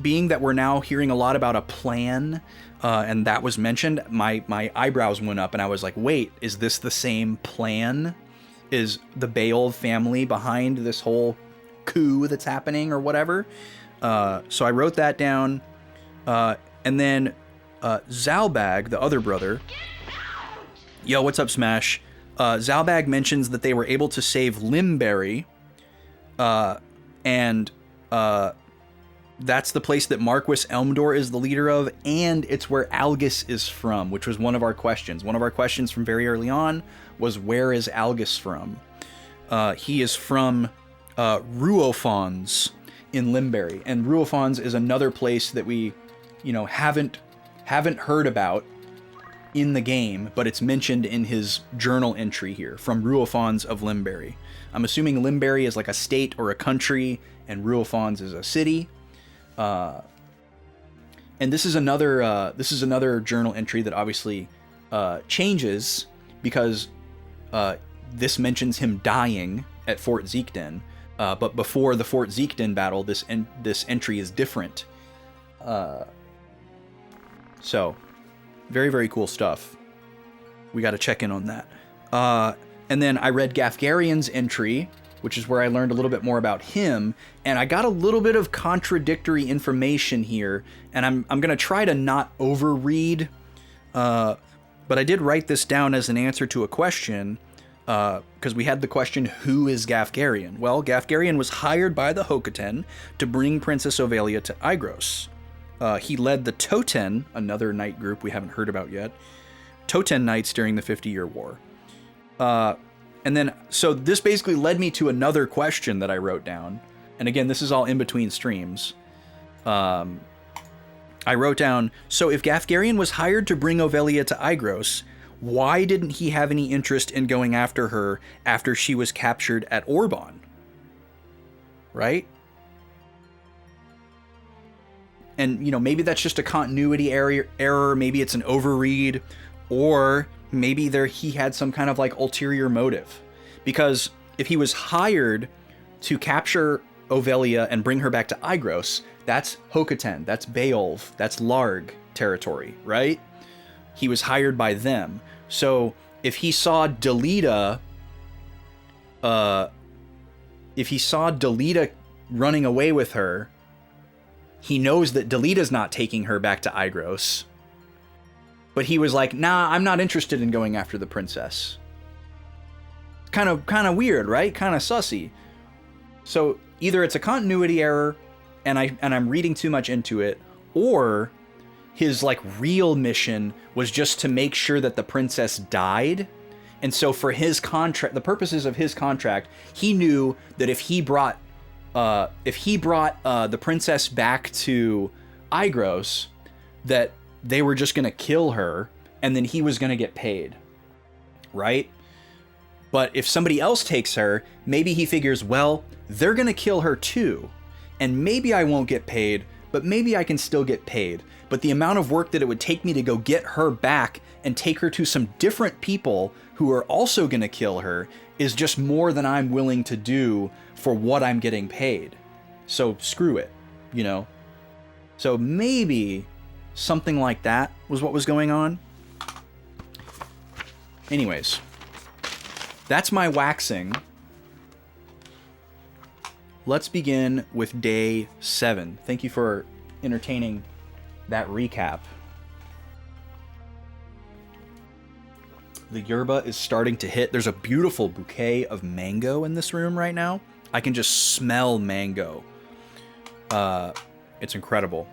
being that we're now hearing a lot about a plan, and that was mentioned, my eyebrows went up and I was like, wait, is this the same plan? Is the Beowulf family behind this whole coup that's happening or whatever? So I wrote that down. And then Zalbag, the other brother. Yo, what's up, Smash? Zalbag mentions that they were able to save Limberry. And that's the place that Marquis Elmdor is the leader of, and it's where Algus is from, which was one of our questions. One of our questions from very early on was, where is Algus from? He is from Ruofons in Limberry, and Ruofons is another place that we, haven't heard about in the game, but it's mentioned in his journal entry here, from Ruofons of Limberry. I'm assuming Limberry is like a state or a country, and Ruofons is a city. And this is another journal entry that obviously changes because this mentions him dying at Fort Zeekden, but before the Fort Zeekden battle, this entry is different. So, very, very cool stuff. We got to check in on that. And then I read Gafgarian's entry, which is where I learned a little bit more about him, and I got a little bit of contradictory information here, and I'm going to try to not overread, but I did write this down as an answer to a question, because we had the question, who is Gafgarian? Well, Gafgarian was hired by the Hokoten to bring Princess Ovelia to Igros. He led the Toten, another knight group we haven't heard about yet, Toten Knights during the 50-Year War. And then, so this basically led me to another question that I wrote down. And again, this is all in between streams. I wrote down, so if Gafgarian was hired to bring Ovelia to Igros, why didn't he have any interest in going after her after she was captured at Orban? Right? And, maybe that's just a continuity error, maybe it's an overread, or maybe he had some kind of like ulterior motive. Because if he was hired to capture Ovelia and bring her back to Igros, that's Hokoten, that's Beowulf, that's Larg territory, right? He was hired by them. So if he saw Delita running away with her, he knows that Delita's not taking her back to Igros. But he was like, nah, I'm not interested in going after the princess. Kind of weird, right? Kind of sussy. So either it's a continuity error and I'm reading too much into it, or his like real mission was just to make sure that the princess died. And so for his contract, the purposes of his contract, he knew that if he brought the princess back to Igros, that they were just going to kill her, and then he was going to get paid, right? But if somebody else takes her, maybe he figures, well, they're going to kill her too, and maybe I won't get paid, but maybe I can still get paid. But the amount of work that it would take me to go get her back and take her to some different people who are also going to kill her is just more than I'm willing to do for what I'm getting paid. So screw it, So maybe something like that was what was going on. Anyways, that's my waxing. Let's begin with day 7. Thank you for entertaining that recap. The yerba is starting to hit. There's a beautiful bouquet of mango in this room right now. I can just smell mango. It's incredible.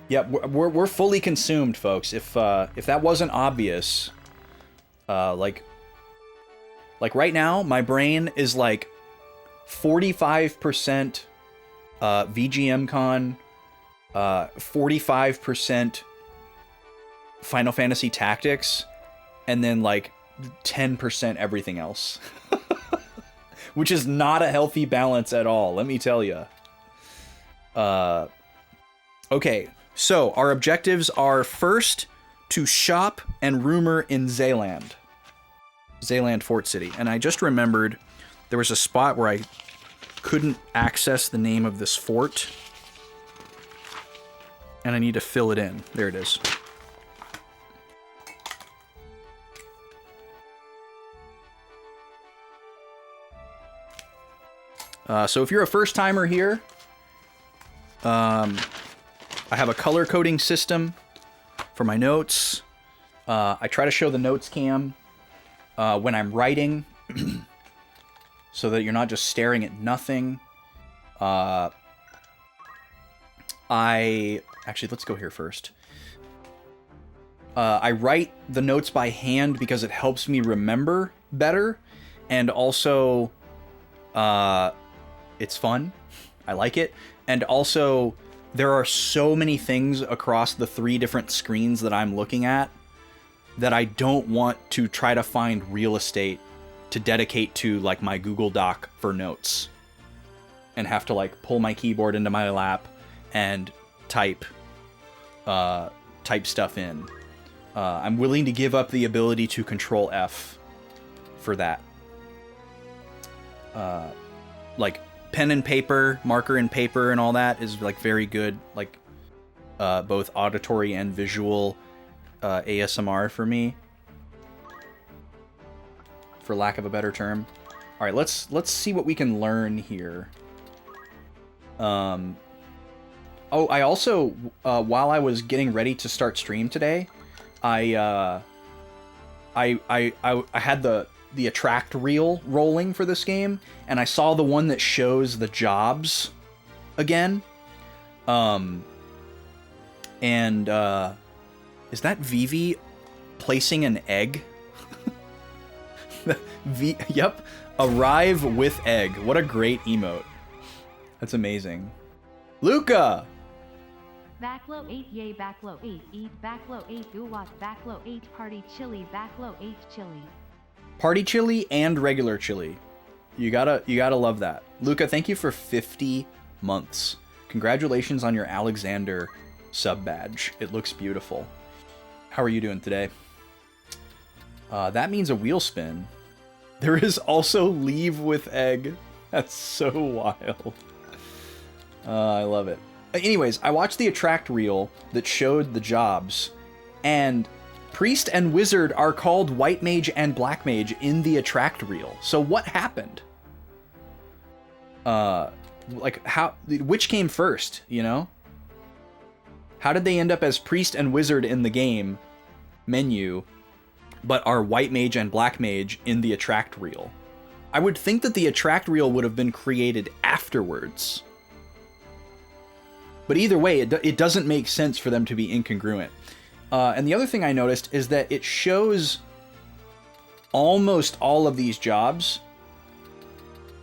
Yeah, we're fully consumed, folks. If that wasn't obvious, like right now, my brain is like 45% VGM Con, 45% Final Fantasy Tactics, and then like 10% everything else. Which is not a healthy balance at all, let me tell you. Okay, so our objectives are first to shop and rumor in Zealand Fort City. And I just remembered there was a spot where I couldn't access the name of this fort. And I need to fill it in. There it is. So if you're a first timer here, I have a color coding system for my notes. I try to show the notes cam when I'm writing so that you're not just staring at nothing. Actually, let's go here first. I write the notes by hand because it helps me remember better, and also it's fun. I like it. And also, there are so many things across the 3 different screens that I'm looking at that I don't want to try to find real estate to dedicate to like my Google Doc for notes and have to like pull my keyboard into my lap and type stuff in. I'm willing to give up the ability to Control F for that. Like pen and paper, marker and paper and all that is like very good, like both auditory and visual ASMR for me, for lack of a better term. All right, let's see what we can learn here. Oh, I also while I was getting ready to start stream today, I had the attract reel rolling for this game, and I saw the one that shows the jobs again. Is that Vivi placing an egg? Yep, arrive with egg. What a great emote. That's amazing. Luca! Backlow 8 yay, backlow 8 eat, backlow 8 uwat, backlow 8 party chili, backlow 8 chili. Party chili and regular chili. You gotta love that. Luca, thank you for 50 months. Congratulations on your Alexander sub badge. It looks beautiful. How are you doing today? That means a wheel spin. There is also leave with egg. That's so wild. I love it. Anyways, I watched the attract reel that showed the jobs, and Priest and Wizard are called White Mage and Black Mage in the attract reel. So what happened? Like which came first, you know? How did they end up as Priest and Wizard in the game menu, but are White Mage and Black Mage in the attract reel? I would think that the attract reel would have been created afterwards. But either way, it doesn't make sense for them to be incongruent. And the other thing I noticed is that it shows almost all of these jobs,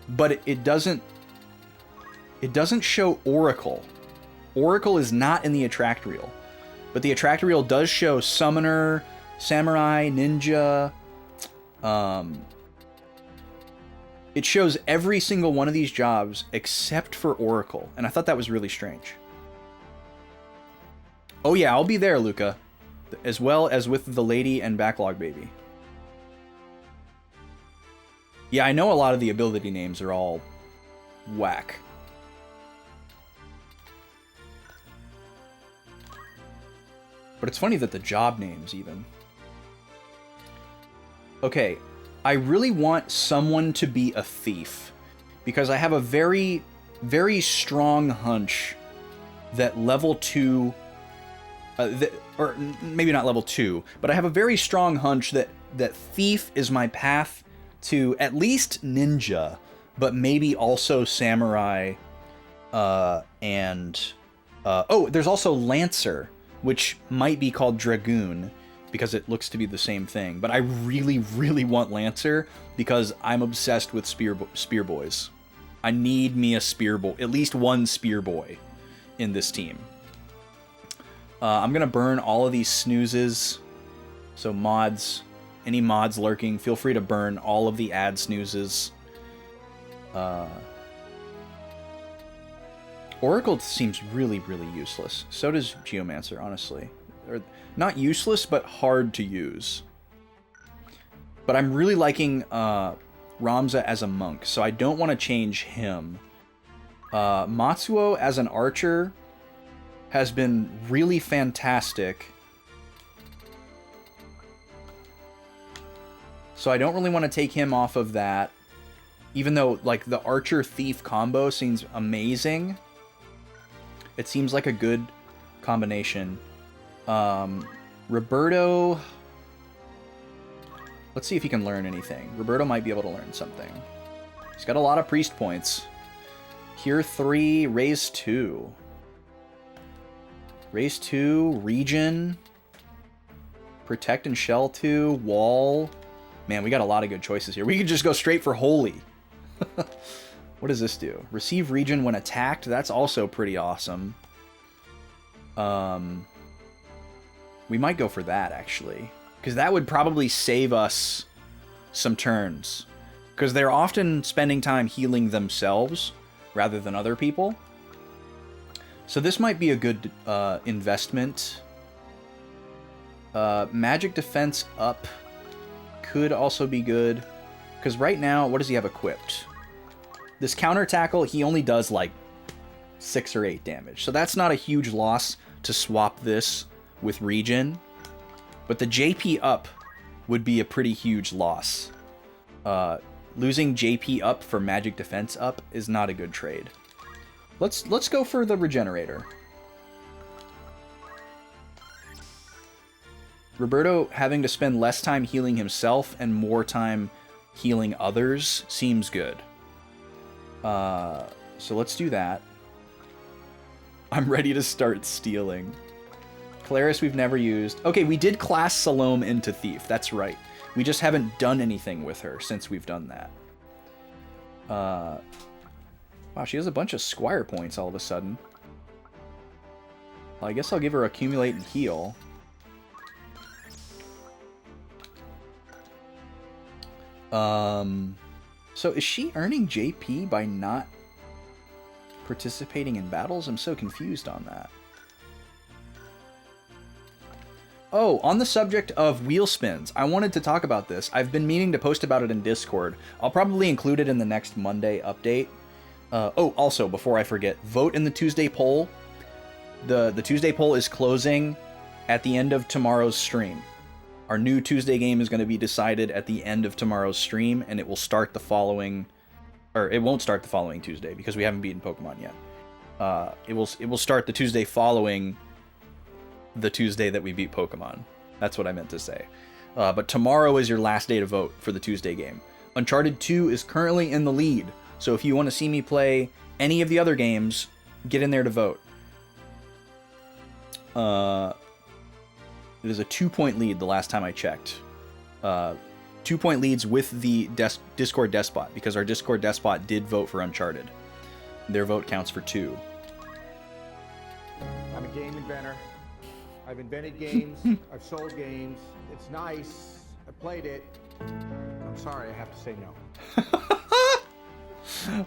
but it doesn't show Oracle. Oracle is not in the attract reel, but the attract reel does show Summoner, Samurai, Ninja. It shows every single one of these jobs except for Oracle, and I thought that was really strange. Oh yeah, I'll be there, Luca, as well as with the lady and Backlog baby. Yeah, I know a lot of the ability names are all whack. But it's funny that the job names even. Okay, I really want someone to be a thief, because I have a very, very strong hunch that level 2... or maybe not level 2, but I have a very strong hunch that Thief is my path to at least Ninja, but maybe also Samurai, and... oh, there's also Lancer, which might be called Dragoon, because it looks to be the same thing. But I really, really want Lancer, because I'm obsessed with spear boys. I need me a spear boy, at least one spear boy in this team. I'm going to burn all of these snoozes. So mods, any mods lurking, feel free to burn all of the ad snoozes. Oracle seems really, really useless. So does Geomancer, honestly. Or, not useless, but hard to use. But I'm really liking Ramza as a monk, so I don't want to change him. Matsuo as an archer has been really fantastic. So I don't really want to take him off of that. Even though, like, the archer-thief combo seems amazing. It seems like a good combination. Roberto... Let's see if he can learn anything. Roberto might be able to learn something. He's got a lot of priest points. Cure 3, raise 2. Raise 2, regen. Protect and shell 2, wall. Man, we got a lot of good choices here. We could just go straight for holy. What does this do? Receive regen when attacked. That's also pretty awesome. We might go for that, actually. Because that would probably save us some turns. Because they're often spending time healing themselves rather than other people. So this might be a good investment. Magic defense up could also be good. Because right now, what does he have equipped? This counter tackle, he only does like 6 or 8 damage. So that's not a huge loss to swap this with regen. But the JP up would be a pretty huge loss. Losing JP up for magic defense up is not a good trade. Let's go for the regenerator. Roberto having to spend less time healing himself and more time healing others seems good. So let's do that. I'm ready to start stealing. Claris we've never used. Okay, we did class Salome into Thief. That's right. We just haven't done anything with her since we've done that. Wow, she has a bunch of Squire points all of a sudden. Well, I guess I'll give her Accumulate and Heal. So is she earning JP by not participating in battles? I'm so confused on that. Oh, on the subject of wheel spins, I wanted to talk about this. I've been meaning to post about it in Discord. I'll probably include it in the next Monday update. Oh, also, before I forget, vote in the Tuesday poll. The Tuesday poll is closing at the end of tomorrow's stream. Our new Tuesday game is going to be decided at the end of tomorrow's stream, and it will start the following... Or, it won't start the following Tuesday, because we haven't beaten Pokemon yet. It will start the Tuesday following the Tuesday that we beat Pokemon. That's what I meant to say. But tomorrow is your last day to vote for the Tuesday game. Uncharted 2 is currently in the lead, so if you want to see me play any of the other games, get in there to vote. It is a 2-point lead the last time I checked. 2-point leads with the Discord Despot, because our Discord Despot did vote for Uncharted. Their vote counts for 2. I'm a game inventor. I've invented games. I've sold games. It's nice. I played it. I'm sorry, I have to say no.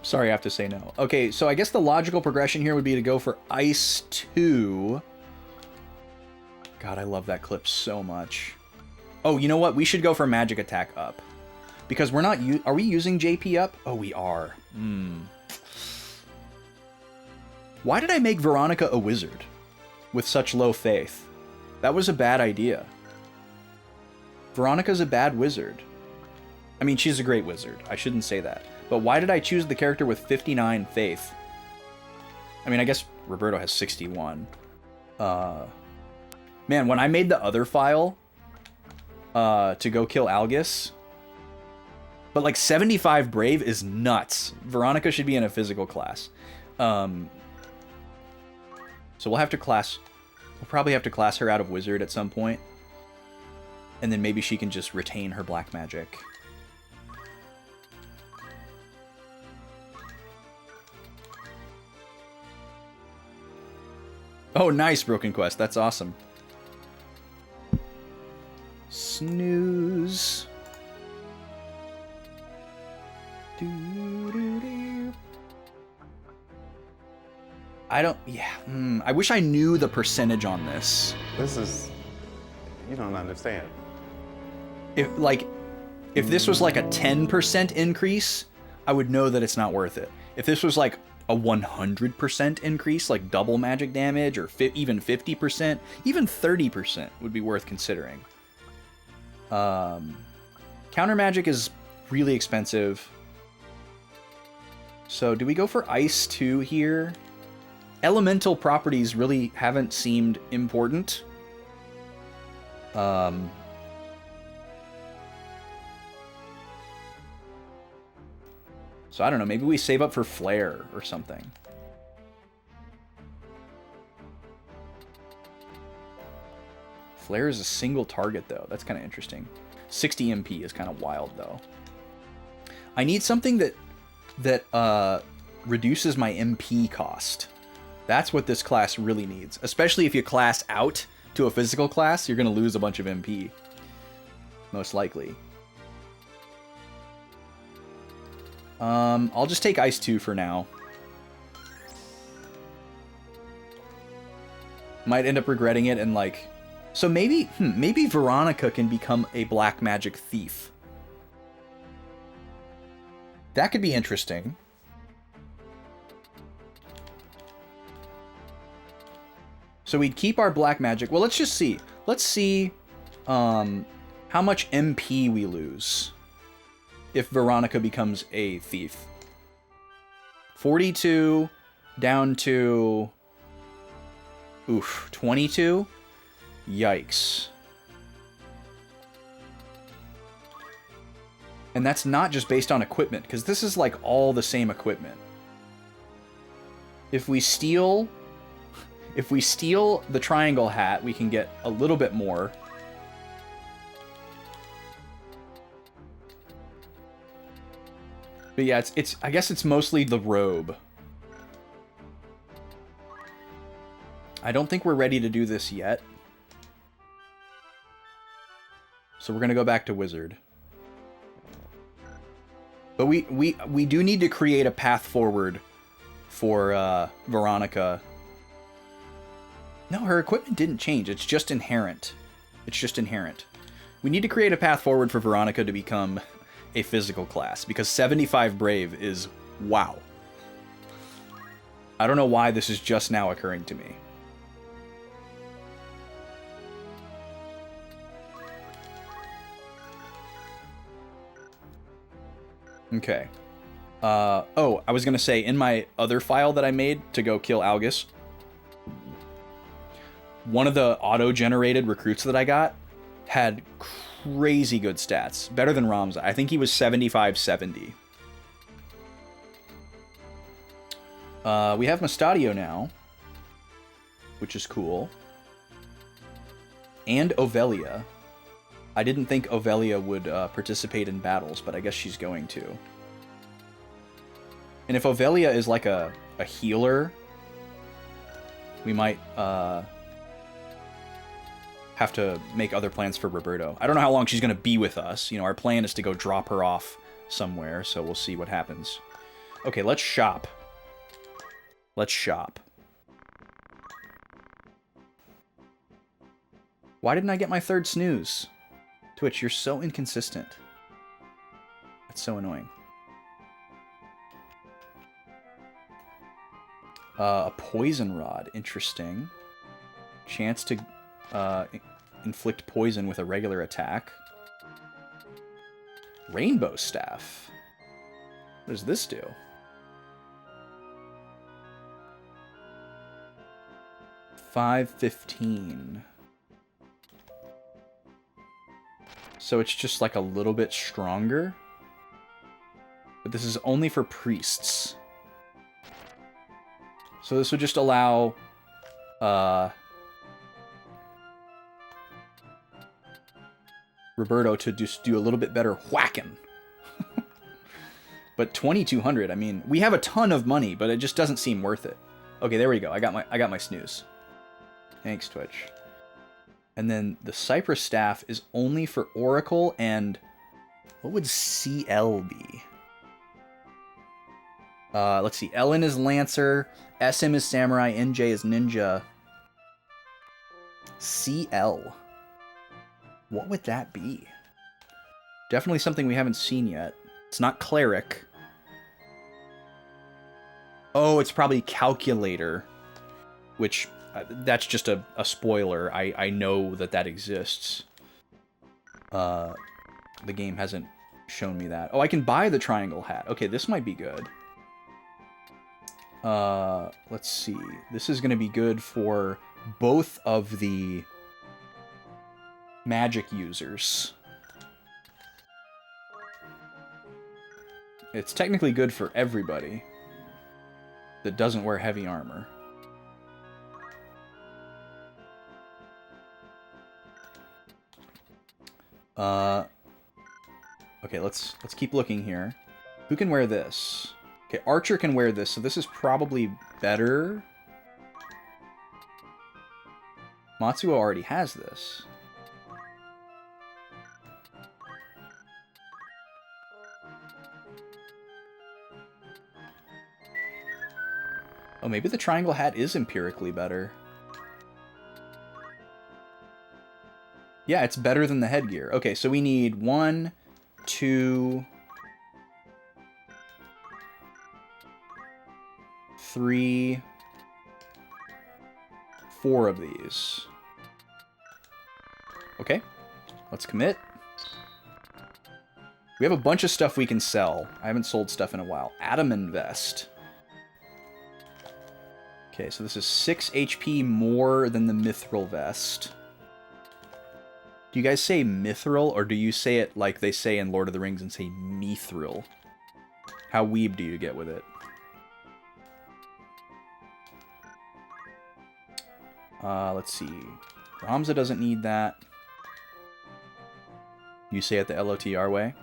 Sorry, I have to say no. Okay, so I guess the logical progression here would be to go for Ice 2. God, I love that clip so much. Oh, you know what? We should go for Magic Attack up. Because we're not... Are we using JP up? Oh, we are. Why did I make Veronica a wizard with such low faith? That was a bad idea. Veronica's a bad wizard. I mean, she's a great wizard. I shouldn't say that. But why did I choose the character with 59 faith? I mean, I guess Roberto has 61. Man, when I made the other file to go kill Algus, but like 75 brave is nuts. Veronica should be in a physical class. So we'll probably have to class her out of wizard at some point. And then maybe she can just retain her black magic. Oh, nice, Broken Quest. That's awesome. Snooze. I don't... Yeah. I wish I knew the percentage on this. This is... You don't understand. If this was like a 10% increase, I would know that it's not worth it. If this was like a 100% increase, like double magic damage, or even 50%, even 30% would be worth considering. Counter magic is really expensive. So do we go for ice 2 here? Elemental properties really haven't seemed important. So I don't know, maybe we save up for Flare or something. Flare is a single target, though. That's kind of interesting. 60 MP is kind of wild, though. I need something that reduces my MP cost. That's what this class really needs. Especially if you class out to a physical class, you're going to lose a bunch of MP. Most likely. I'll just take Ice 2 for now. Might end up regretting it and like... So maybe Veronica can become a black magic thief. That could be interesting. So we'd keep our black magic. Well, let's just see. Let's see how much MP we lose if Veronica becomes a thief. 42 down to... Oof, 22? Yikes. And that's not just based on equipment, because this is like all the same equipment. If we steal the triangle hat, we can get a little bit more. But yeah, I guess it's mostly the robe. I don't think we're ready to do this yet. So we're going to go back to Wizard. But we do need to create a path forward for Veronica. No, her equipment didn't change. It's just inherent. It's just inherent. We need to create a path forward for Veronica to become a physical class, because 75 Brave is wow. I don't know why this is just now occurring to me. Okay. Oh, I was going to say, in my other file that I made to go kill Algus, one of the auto-generated recruits that I got had crazy good stats. Better than Ramza. I think he was 75-70. We have Mustadio now, which is cool. And Ovelia. I didn't think Ovelia would participate in battles, but I guess she's going to. And if Ovelia is like a healer, we might have to make other plans for Roberto. I don't know how long she's going to be with us. You know, our plan is to go drop her off somewhere, so we'll see what happens. Okay, let's shop. Let's shop. Why didn't I get my third snooze? Twitch, you're so inconsistent. That's so annoying. A poison rod, interesting. Chance to inflict poison with a regular attack. Rainbow staff. What does this do? $5.15. So it's just like a little bit stronger. But this is only for priests. So this would just allow Roberto to just do a little bit better whacking. But 2,200, I mean, we have a ton of money, but it just doesn't seem worth it. Okay, there we go. I got my snooze. Thanks, Twitch. And then the Cypress Staff is only for Oracle, and what would CL be? Let's see. LN is Lancer, SM is Samurai, NJ is Ninja. CL. What would that be? Definitely something we haven't seen yet. It's not Cleric. Oh, it's probably Calculator, which that's just a spoiler. I know that exists. The game hasn't shown me that. Oh, I can buy the triangle hat. Okay, this might be good. Let's see. This is going to be good for both of the magic users. It's technically good for everybody that doesn't wear heavy armor. Okay, let's keep looking here. Who can wear this? Okay, Archer can wear this, so this is probably better. Matsuo already has this. Oh, maybe the triangle hat is empirically better. Yeah, it's better than the headgear. Okay, so we need 1, 2, 3, 4 of these. Okay, let's commit. We have a bunch of stuff we can sell. I haven't sold stuff in a while. Ataman Vest. Okay, so this is 6 HP more than the Mithril Vest. Do you guys say Mithril, or do you say it like they say in Lord of the Rings and say Mithril? How weeb do you get with it? Let's see. Ramza doesn't need that. You say it the LOTR way.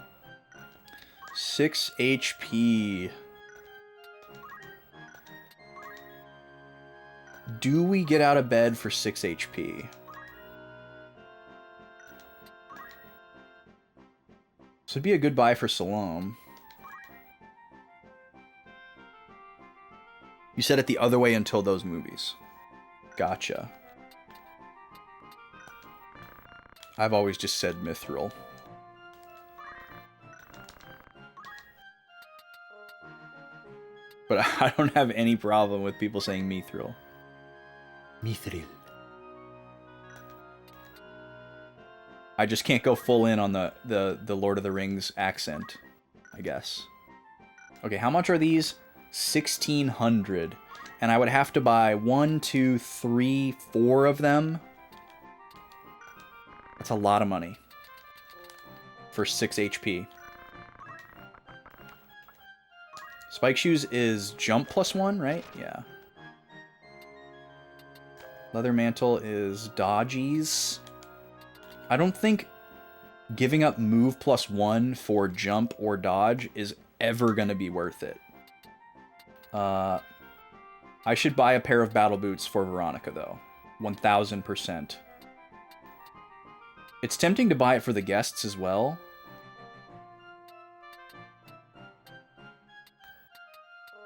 6 HP. Do we get out of bed for 6 HP? This would be a good buy for Salome. You said it the other way until those movies. Gotcha. I've always just said Mithril. But I don't have any problem with people saying Mithril. Mithril. I just can't go full in on the Lord of the Rings accent, I guess. Okay, how much are these? 1,600. And I would have to buy 1, 2, 3, 4 of them. That's a lot of money. For 6 HP. Spike Shoes is jump +1, right? Yeah. Leather Mantle is dodgies. I don't think giving up move +1 for jump or dodge is ever going to be worth it. I should buy a pair of battle boots for Veronica, though. 1000%. It's tempting to buy it for the guests as well.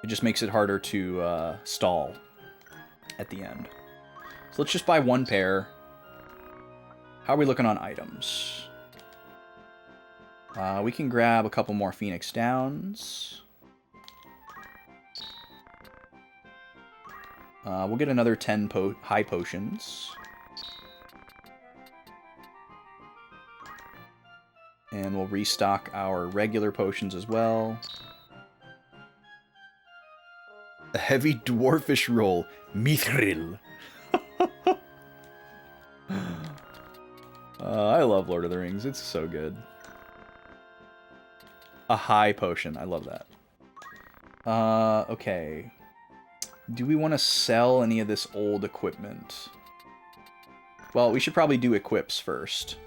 It just makes it harder to stall at the end. So let's just buy 1 pair. How are we looking on items? We can grab a couple more Phoenix Downs. We'll get another 10 high potions. And we'll restock our regular potions as well. A heavy dwarfish roll. Mithril. I love Lord of the Rings. It's so good. A high potion. I love that. Okay. Do we want to sell any of this old equipment? Well, we should probably do equips first.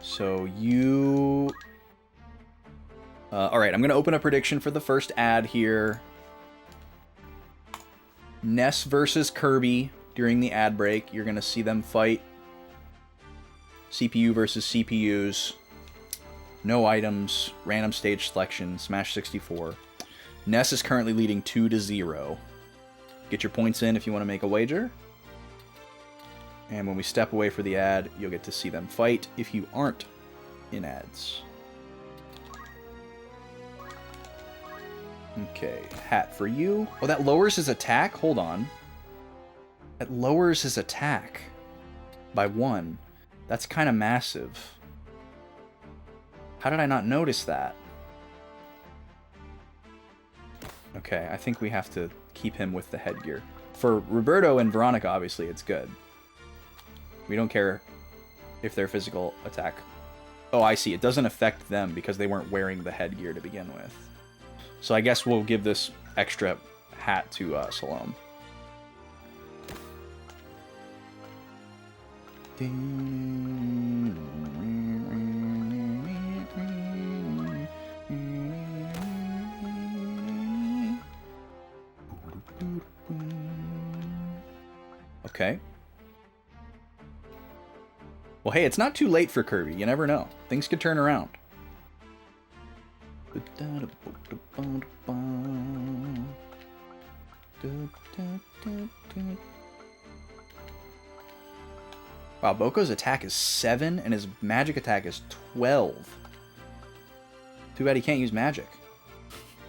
So you... All right, I'm going to open a prediction for the first ad here. Ness versus Kirby during the ad break. You're going to see them fight. CPU versus CPUs. No items. Random stage selection. Smash 64. Ness is currently leading 2-0. Get your points in if you want to make a wager. And when we step away for the ad, you'll get to see them fight if you aren't in ads. Okay, hat for you. Oh, that lowers his attack? Hold on. That lowers his attack by 1. That's kind of massive. How did I not notice that? Okay, I think we have to keep him with the headgear. For Roberto and Veronica, obviously, it's good. We don't care if their physical attack... Oh, I see. It doesn't affect them because they weren't wearing the headgear to begin with. So I guess we'll give this extra hat to Salome. Okay. Well, hey, it's not too late for Kirby. You never know. Things could turn around. Wow, Boko's attack is 7 and his magic attack is 12. Too bad he can't use magic.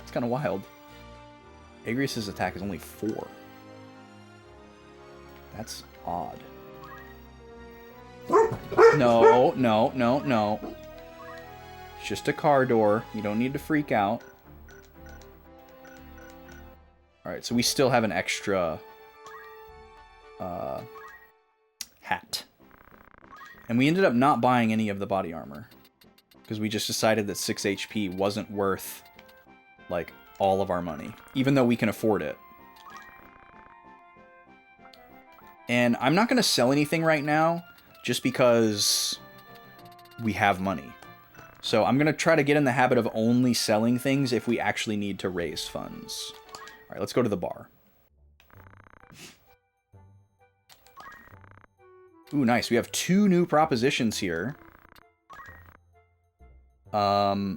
It's kind of wild. Agrius's attack is only 4. That's odd. No, no, no, no. It's just a car door. You don't need to freak out. Alright, so we still have an extra hat. And we ended up not buying any of the body armor. Because we just decided that 6 HP wasn't worth, like, all of our money. Even though we can afford it. And I'm not going to sell anything right now, just because we have money. So I'm going to try to get in the habit of only selling things if we actually need to raise funds. All right, let's go to the bar. Ooh, nice. We have 2 new propositions here. I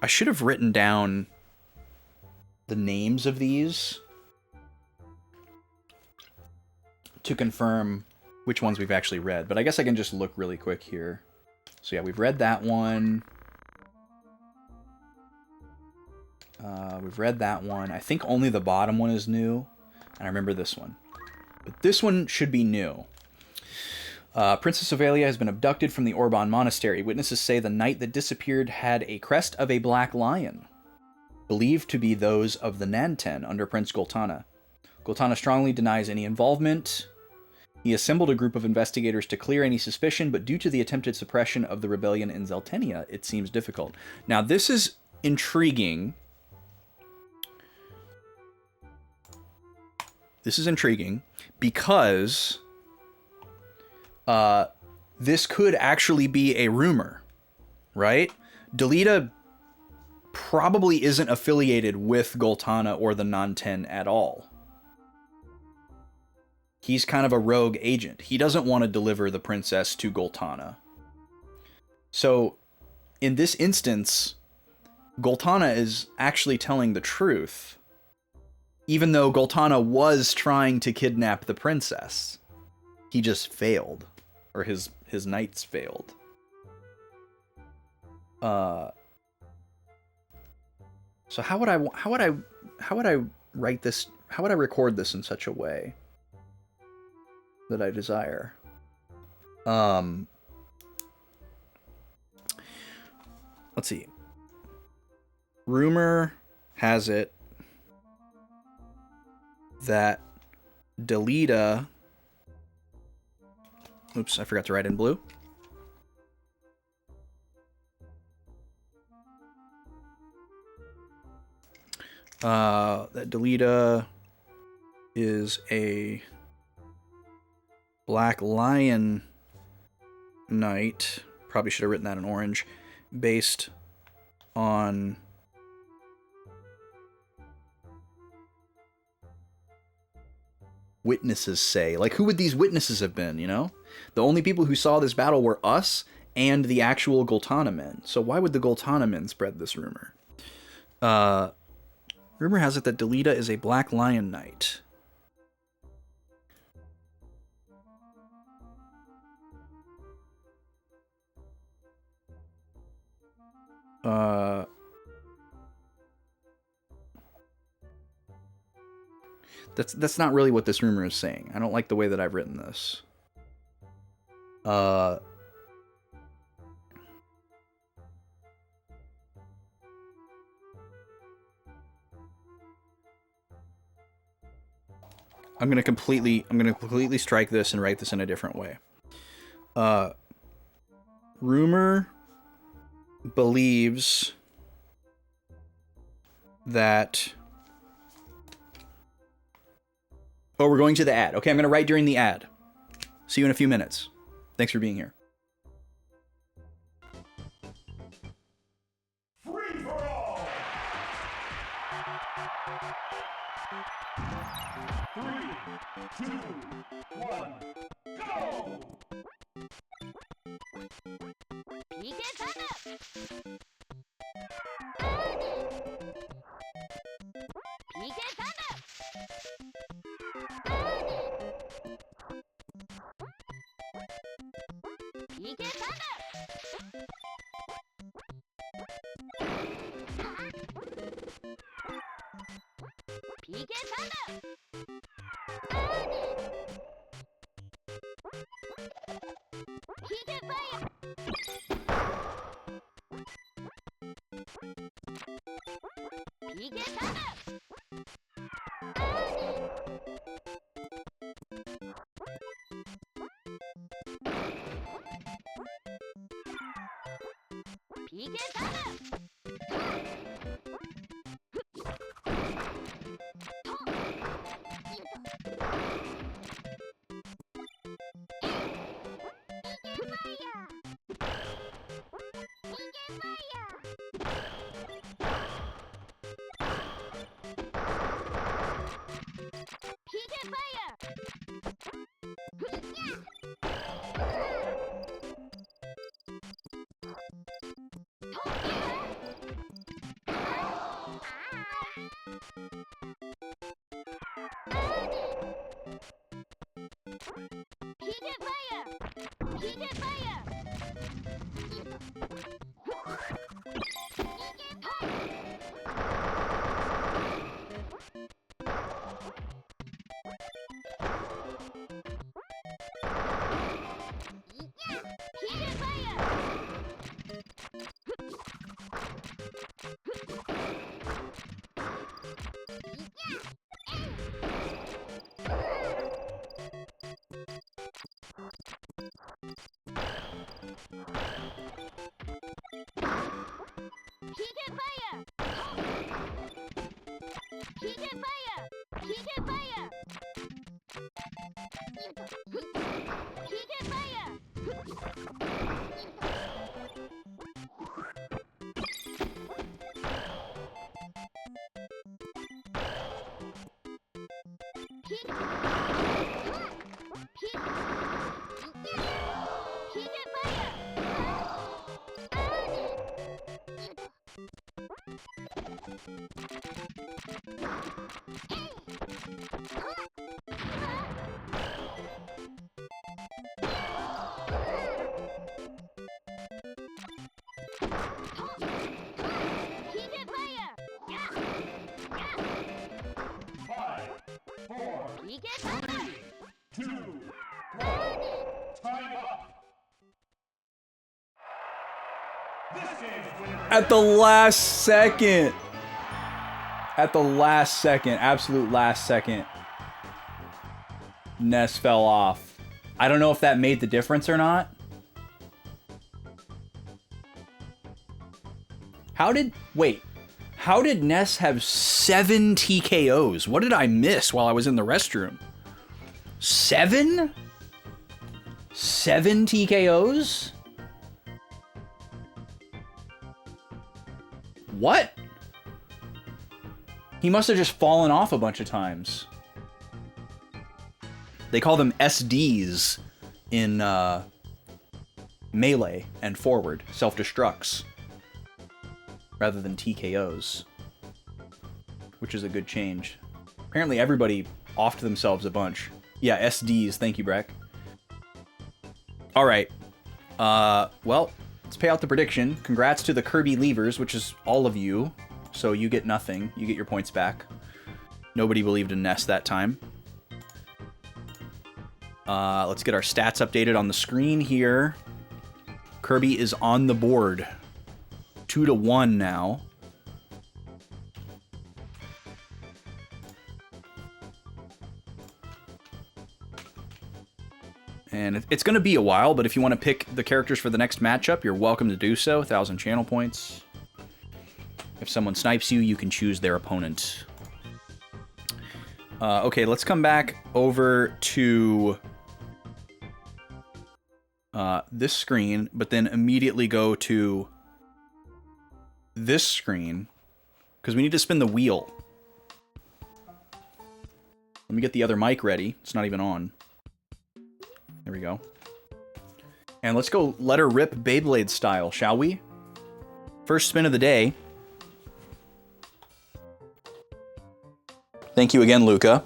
should have written down the names of these to confirm which ones we've actually read, but I guess I can just look really quick here. So yeah, we've read that one. We've read that one. I think only the bottom one is new, and I remember this one. But this one should be new. Princess Ovelia has been abducted from the Orban Monastery. Witnesses say the knight that disappeared had a crest of a black lion, believed to be those of the Nanten under Prince Goltana. Goltana strongly denies any involvement. He assembled a group of investigators to clear any suspicion, but due to the attempted suppression of the rebellion in Zeltenia, it seems difficult. Now, this is intriguing. This is intriguing because this could actually be a rumor, right? Delita probably isn't affiliated with Goltana or the Nanten at all. He's kind of a rogue agent. He doesn't want to deliver the princess to Goltana. So, in this instance, Goltana is actually telling the truth, even though Goltana was trying to kidnap the princess. He just failed, or his knights failed. So how would I write this? How would I record this in such a way that I desire? Let's see. Rumor has it that Delita... Oops, I forgot to write in blue. That Delita is a Black Lion Knight. Probably should have written that in orange. based on witnesses say. Like, who would these witnesses have been, you know? The only people who saw this battle were us and the actual Gultana men. So why would the Gultana men spread this rumor? Rumor has it that Delita is a Black Lion Knight. That's not really what this rumor is saying. I don't like the way that I've written this. I'm gonna completely strike this and write this in a different way. Rumor believes that... Oh, we're going to the ad. Okay, I'm going to write during the ad. See you in a few minutes. Thanks for being here. Free for all! 3, 2, 1, go! At the last second. At the last second. Absolute last second. Ness fell off. I don't know if that made the difference or not. Wait. How did Ness have 7 TKOs? What did I miss while I was in the restroom? 7? 7 TKOs? What? He must have just fallen off a bunch of times. They call them SDs in Melee and Forward, self-destructs, rather than TKOs, which is a good change. Apparently everybody offed themselves a bunch. Yeah, SDs, thank you, Breck. Alright, well, let's pay out the prediction. Congrats to the Kirby Leavers, which is all of you, so you get nothing. You get your points back. Nobody believed in Ness that time. Let's get our stats updated on the screen here. Kirby is on the board. 2-1 now. And it's going to be a while, but if you want to pick the characters for the next matchup, you're welcome to do so. 1,000 channel points. If someone snipes you, you can choose their opponent. Okay, let's come back over to this screen, but then immediately go to this screen, because we need to spin the wheel. Let me get the other mic ready. It's not even on. There we go. And let's go let her rip Beyblade style, shall we? First spin of the day. Thank you again, Luca,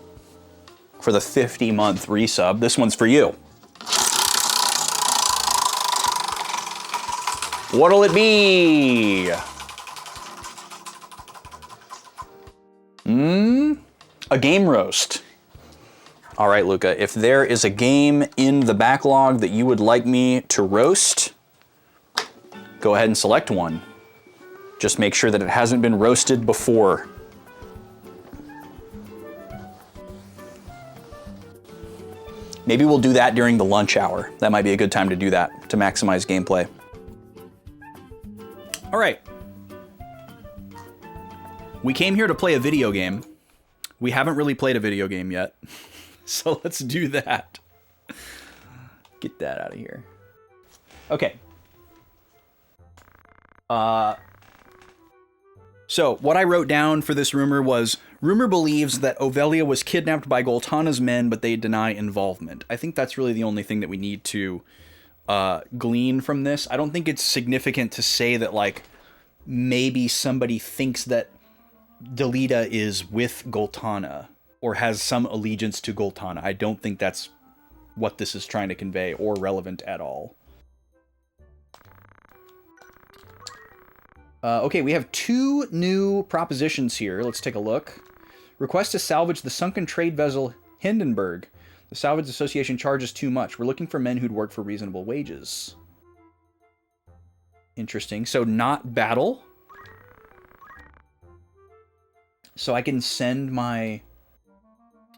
for the 50-month resub. This one's for you. What'll it be? A game roast. All right, Luca, if there is a game in the backlog that you would like me to roast, go ahead and select one. Just make sure that it hasn't been roasted before. Maybe we'll do that during the lunch hour. That might be a good time to do that, to maximize gameplay. All right. We came here to play a video game. We haven't really played a video game yet. So let's do that. Get that out of here. Okay. So what I wrote down for this rumor was, rumor believes that Ovelia was kidnapped by Goltana's men, but they deny involvement. I think that's really the only thing that we need to glean from this. I don't think it's significant to say that, like, maybe somebody thinks that Delita is with Goltana or has some allegiance to Goltana. I don't think that's what this is trying to convey or relevant at all. Okay, we have 2 new propositions here. Let's take a look. Request to salvage the sunken trade vessel Hindenburg. The Salvage Association charges too much. We're looking for men who'd work for reasonable wages. Interesting. So not battle. So I can send my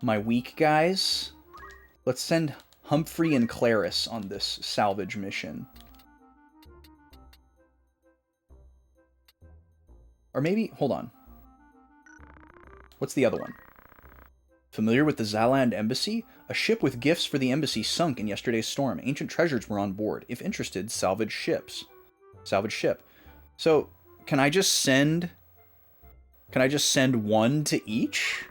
weak guys. Let's send Humphrey and Clarice on this salvage mission. Or maybe, hold on. What's the other one? Familiar with the Zaland Embassy? A ship with gifts for the embassy sunk in yesterday's storm. Ancient treasures were on board. If interested, salvage ships. Salvage ship. So, can I just send one to each?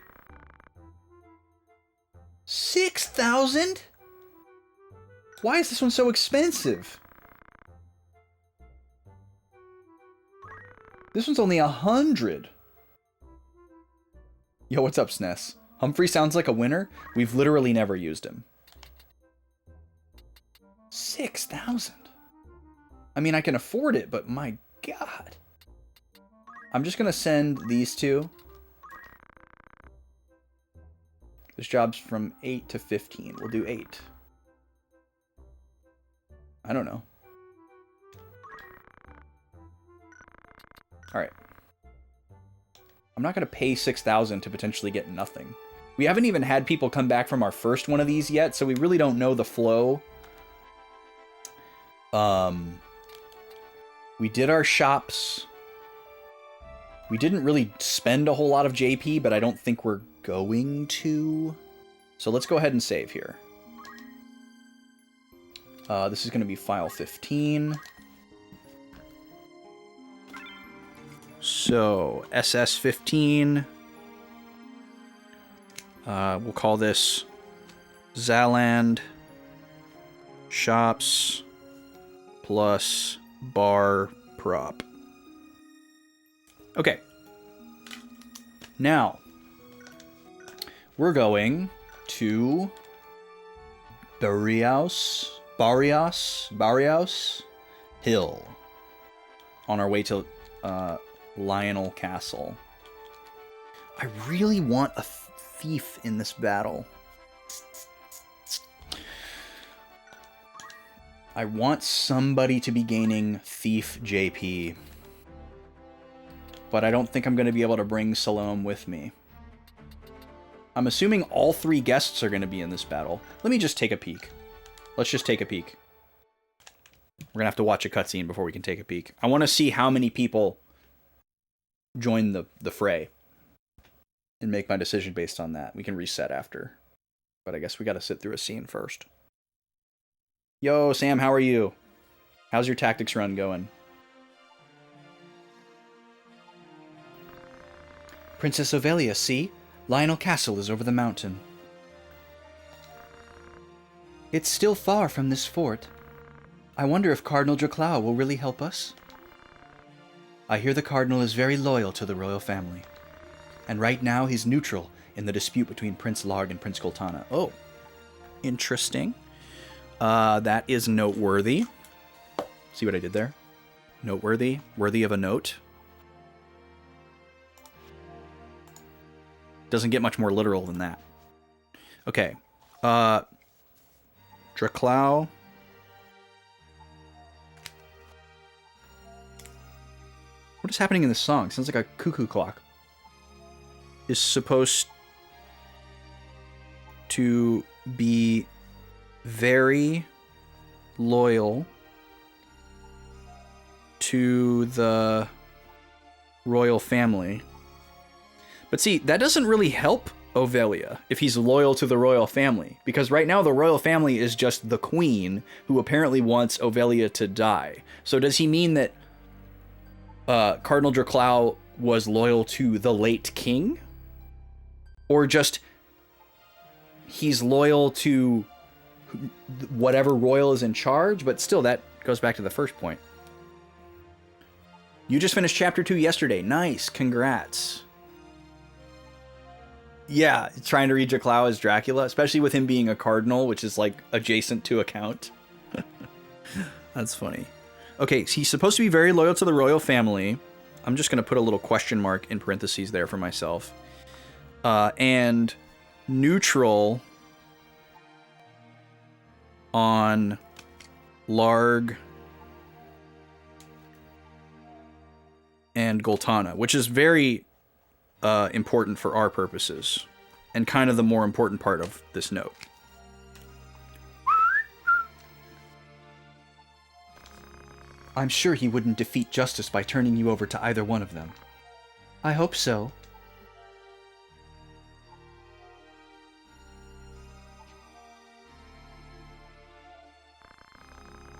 6,000? Why is this one so expensive? This one's only 100. Yo, what's up, SNES? Humphrey sounds like a winner. We've literally never used him. 6,000. I mean, I can afford it, but my God. I'm just gonna send these 2. This job's from 8 to 15. We'll do 8. I don't know. Alright. I'm not going to pay 6,000 to potentially get nothing. We haven't even had people come back from our first one of these yet, so we really don't know the flow. We did our shops. We didn't really spend a whole lot of JP, but I don't think we're going to. So let's go ahead and save here. This is going to be file 15. So, SS-15. We'll call this Zaland Shops plus Bar Prop. Okay. Now, we're going to Barrios Hill on our way to Lionel Castle. I really want a thief in this battle. I want somebody to be gaining Thief JP. But I don't think I'm going to be able to bring Salome with me. I'm assuming all 3 guests are going to be in this battle. Let me just take a peek. Let's just take a peek. We're going to have to watch a cutscene before we can take a peek. I want to see how many people join the fray. And make my decision based on that. We can reset after. But I guess we got to sit through a scene first. Yo, Sam, how are you? How's your tactics run going? Princess Ovelia, see? Lionel Castle is over the mountain. It's still far from this fort. I wonder if Cardinal Draclau will really help us. I hear the Cardinal is very loyal to the royal family. And right now he's neutral in the dispute between Prince Larg and Prince Goltana. Oh, interesting. That is noteworthy. See what I did there? Noteworthy. Worthy of a note. Doesn't get much more literal than that. Okay. Draclau. What is happening in this song? Sounds like a cuckoo clock. Is supposed to be very loyal to the royal family. But see, that doesn't really help Ovelia if he's loyal to the royal family. Because right now the royal family is just the queen who apparently wants Ovelia to die. So does he mean that Cardinal Draclau was loyal to the late king? Or just he's loyal to whatever royal is in charge? But still, that goes back to the first point. You just finished chapter 2 yesterday. Nice. Congrats. Yeah, trying to read Draclau as Dracula, especially with him being a cardinal, which is like adjacent to a count. That's funny. Okay, so he's supposed to be very loyal to the royal family. I'm just going to put a little question mark in parentheses there for myself. And neutral on Larg and Goltana, which is very important for our purposes, and kind of the more important part of this note. I'm sure he wouldn't defeat justice by turning you over to either one of them. I hope so.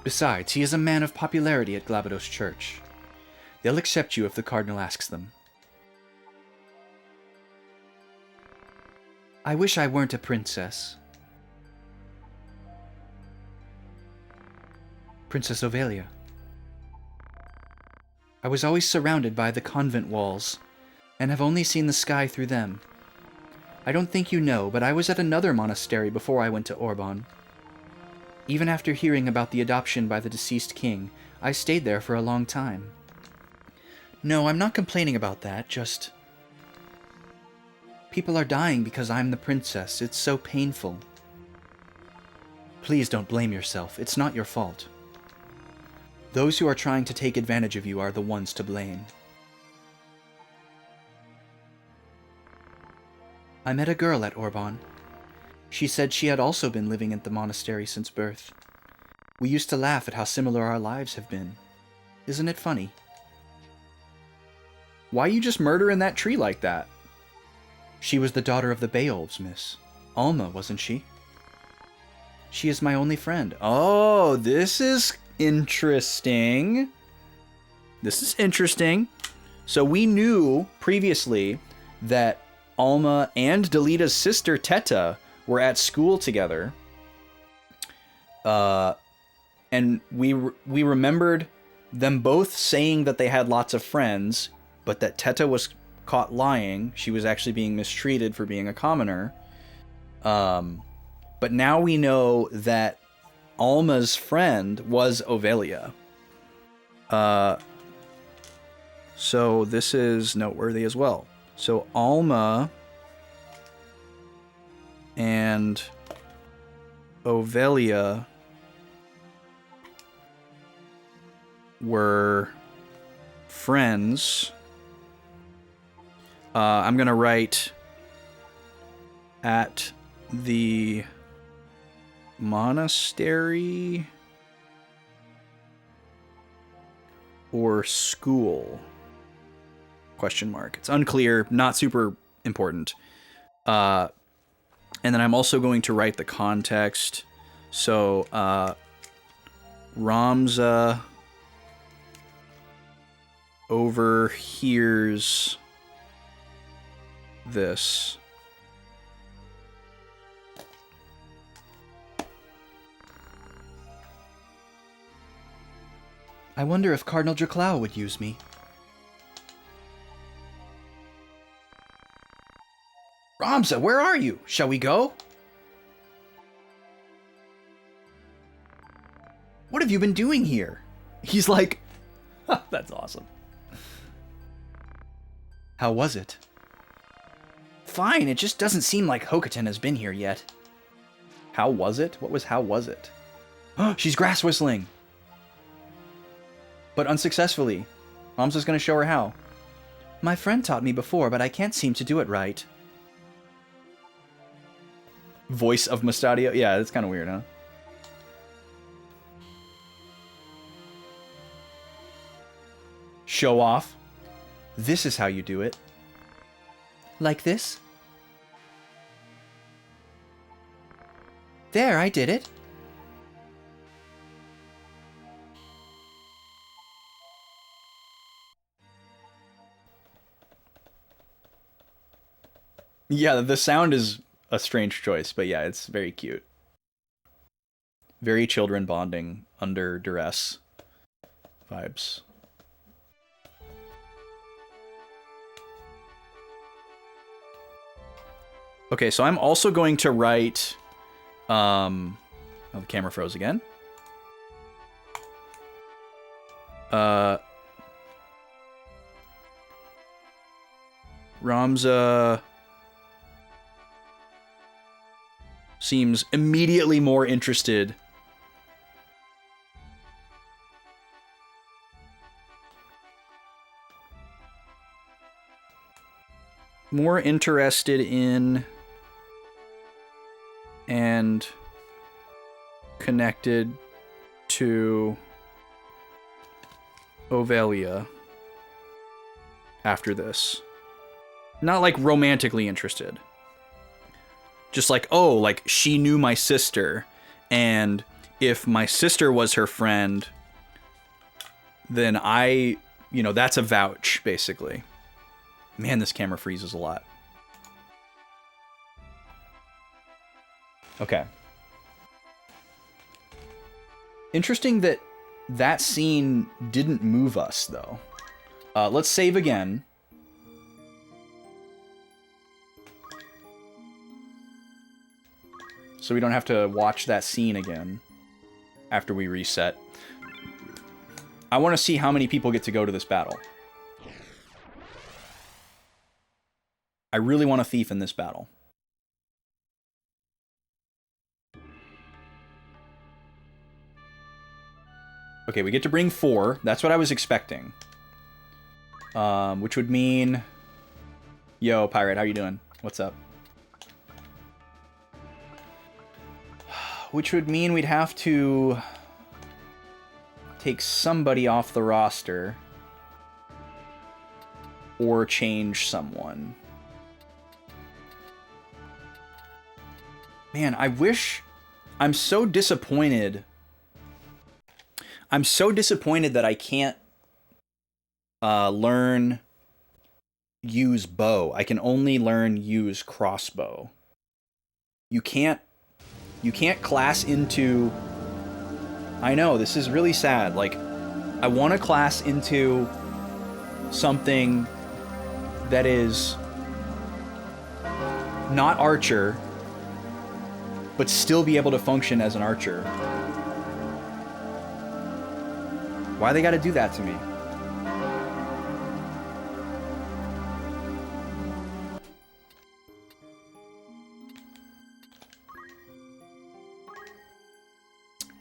Besides, he is a man of popularity at Glabados Church. They'll accept you if the Cardinal asks them. I wish I weren't a princess. Princess Ovelia. I was always surrounded by the convent walls, and have only seen the sky through them. I don't think you know, but I was at another monastery before I went to Orban. Even after hearing about the adoption by the deceased king, I stayed there for a long time. No, I'm not complaining about that, just... People are dying because I'm the princess. It's so painful. Please don't blame yourself. It's not your fault. Those who are trying to take advantage of you are the ones to blame. I met a girl at Orban. She said she had also been living at the monastery since birth. We used to laugh at how similar our lives have been. Isn't it funny? Why you just murdering that tree like that? She was the daughter of the Beowulfs, miss. Alma, wasn't she? She is my only friend. Oh, this is interesting. This is interesting. So we knew previously that Alma and Delita's sister Teta were at school together. And we remembered them both saying that they had lots of friends, but that Teta was caught lying. She was actually being mistreated for being a commoner. But now we know that Alma's friend was Ovelia. So this is noteworthy as well. So Alma and Ovelia were friends. I'm going to write at the monastery or school? Question mark. It's unclear, not super important. And then I'm also going to write the context. So, Ramza overhears this. I wonder if Cardinal Draclau would use me. Ramza, where are you? Shall we go? What have you been doing here? He's like, that's awesome. How was it? Fine, it just doesn't seem like Hokoten has been here yet. How was it? What was how was it? She's grass whistling. But unsuccessfully. Ramza's gonna show her how. My friend taught me before, but I can't seem to do it right. Voice of Mustadio? Yeah, that's kind of weird, huh? Show off. This is how you do it. Like this? There, I did it. Yeah, the sound is a strange choice, but yeah, it's very cute. Very children bonding under duress vibes. Okay, so I'm also going to write... oh, the camera froze again. Ramza seems immediately more interested. More interested in and connected to Ovelia after this. Not like romantically interested. Just like, oh, like she knew my sister, and if my sister was her friend, then I, you know, that's a vouch, basically. Man, this camera freezes a lot. Okay. Interesting that that scene didn't move us, though. Let's save again. So we don't have to watch that scene again after we reset. I want to see how many people get to go to this battle. I really want a thief in this battle. Okay, we get to bring 4. That's what I was expecting. Which would mean... Yo, Pirate, how you doing? What's up? Which would mean we'd have to take somebody off the roster or change someone. Man, I wish... I'm so disappointed. I'm so disappointed that I can't learn use bow. I can only learn use crossbow. You can't class into... I know, this is really sad. Like, I want to class into something that is not archer, but still be able to function as an archer. Why they gotta do that to me?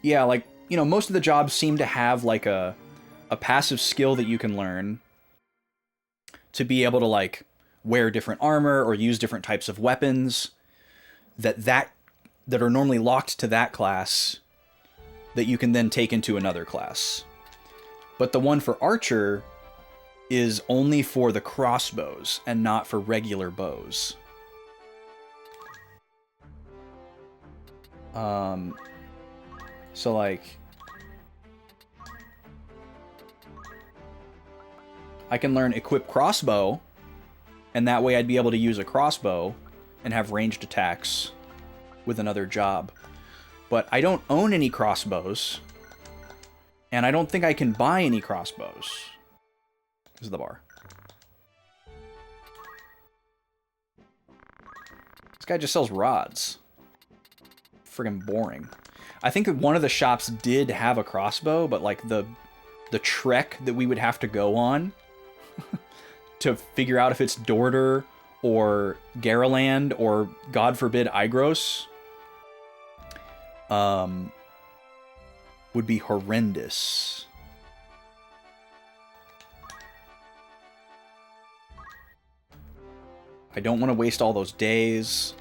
Yeah, like, you know, most of the jobs seem to have like a passive skill that you can learn to be able to like wear different armor or use different types of weapons that are normally locked to that class that you can then take into another class. But the one for archer is only for the crossbows and not for regular bows. So like I can learn equip crossbow, and that way I'd be able to use a crossbow and have ranged attacks with another job. But I don't own any crossbows, and I don't think I can buy any crossbows. This is the bar. This guy just sells rods. Friggin' boring. I think that one of the shops did have a crossbow, but like the trek that we would have to go on to figure out if it's Dorter or Garaland or, God forbid, Igros would be horrendous. I don't want to waste all those days.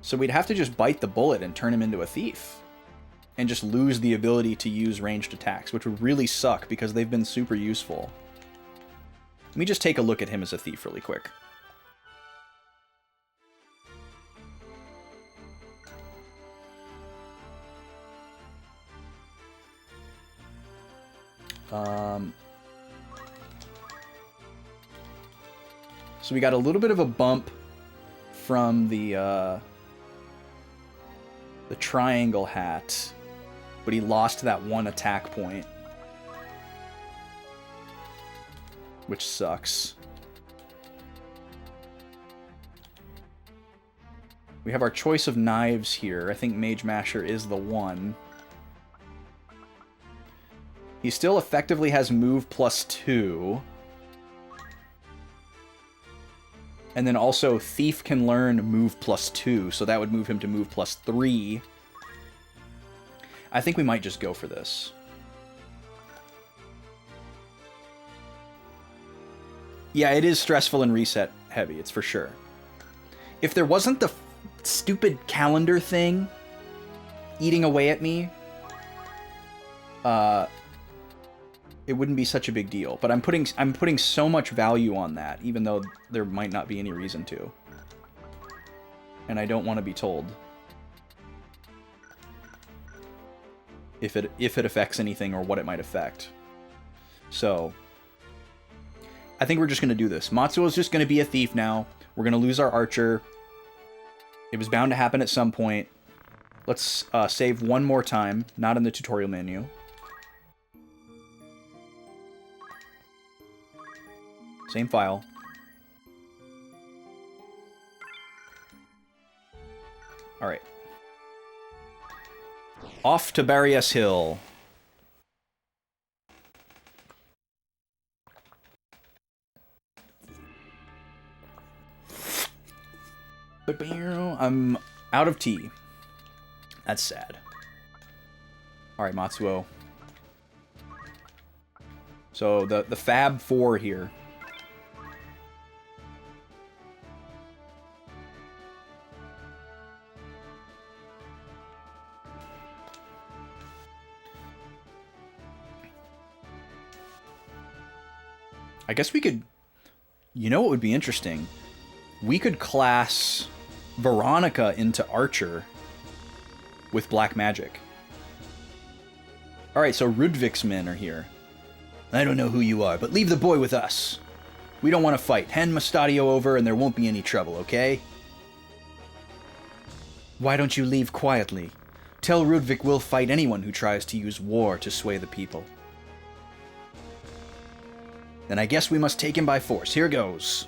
So we'd have to just bite the bullet and turn him into a thief. And just lose the ability to use ranged attacks, which would really suck because they've been super useful. Let me just take a look at him as a thief really quick. So we got a little bit of a bump from the triangle hat, but he lost that one attack point, which sucks. We have our choice of knives here. I think Mage Masher is the one. He still effectively has move +2. And then also Thief can learn move +2, so that would move him to move +3. I think we might just go for this. Yeah, it is stressful and reset heavy, it's for sure. If there wasn't the stupid calendar thing eating away at me, it wouldn't be such a big deal. But I'm putting so much value on that, even though there might not be any reason to. And I don't want to be told if it affects anything or what it might affect. So I think we're just going to do this. Matsuo is just going to be a thief now. We're going to lose our archer. It was bound to happen at some point. Let's save one more time, not in the tutorial menu. Same file. Alright. Off to Barrios Hill. I'm out of tea. That's sad. Alright, Matsuo. So, the Fab 4 here. I guess we could... You know what would be interesting? We could class Veronica into Archer with Black Magic. Alright, so Rudvik's men are here. I don't know who you are, but leave the boy with us. We don't want to fight. Hand Mustadio over and there won't be any trouble, okay? Why don't you leave quietly? Tell Rudvik we'll fight anyone who tries to use war to sway the people. Then I guess we must take him by force. Here goes.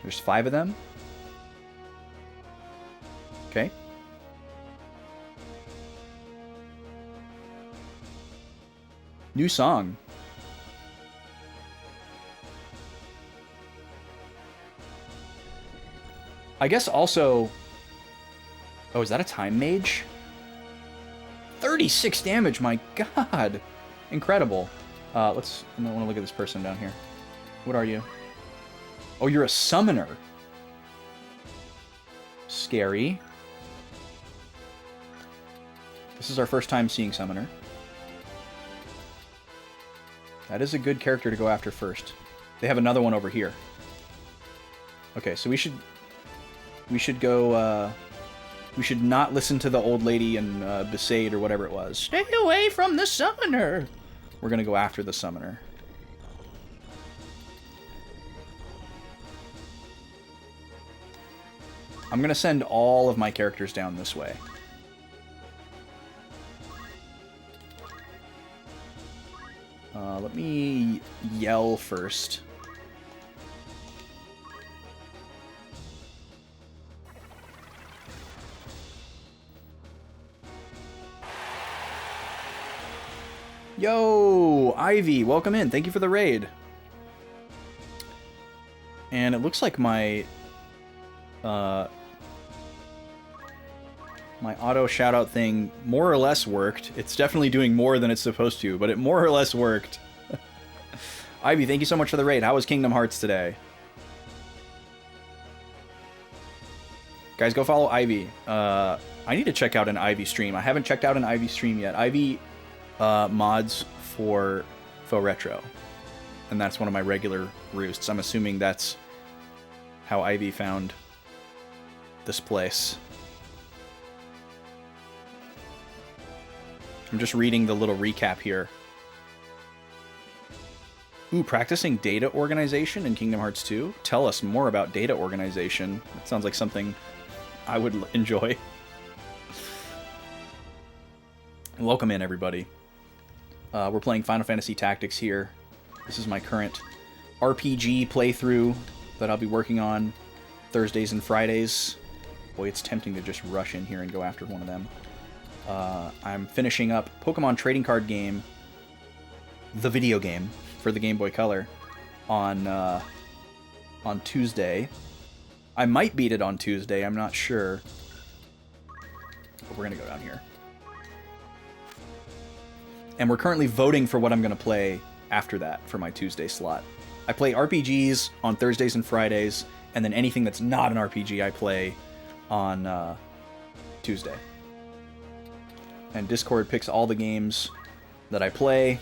There's 5 of them. Okay. New song. I guess also... Oh, is that a time mage? 36 damage, my god! Incredible. I want to look at this person down here. What are you? Oh, you're a summoner. Scary. This is our first time seeing summoner. That is a good character to go after first. They have another one over here. Okay, so we should go, we should not listen to the old lady and Besaid or whatever it was. Stay away from the summoner! We're gonna go after the summoner. I'm gonna send all of my characters down this way. Let me yell first. Yo, Ivy, welcome in. Thank you for the raid. And it looks like my auto shoutout thing more or less worked. It's definitely doing more than it's supposed to, but it more or less worked. Ivy, thank you so much for the raid. How was Kingdom Hearts today? Guys, go follow Ivy. I need to check out an Ivy stream. I haven't checked out an Ivy stream yet. Ivy mods for Faux Retro. And that's one of my regular roosts. I'm assuming that's how Ivy found this place. I'm just reading the little recap here. Ooh, practicing data organization in Kingdom Hearts 2? Tell us more about data organization. That sounds like something I would enjoy. Welcome in, everybody. We're playing Final Fantasy Tactics here. This is my current RPG playthrough that I'll be working on Thursdays and Fridays. Boy, it's tempting to just rush in here and go after one of them. I'm finishing up Pokemon Trading Card Game, the video game for the Game Boy Color, on Tuesday. I might beat it on Tuesday, I'm not sure. But we're gonna go down here. And we're currently voting for what I'm gonna play after that for my Tuesday slot. I play RPGs on Thursdays and Fridays, and then anything that's not an RPG I play on Tuesday. And Discord picks all the games that I play.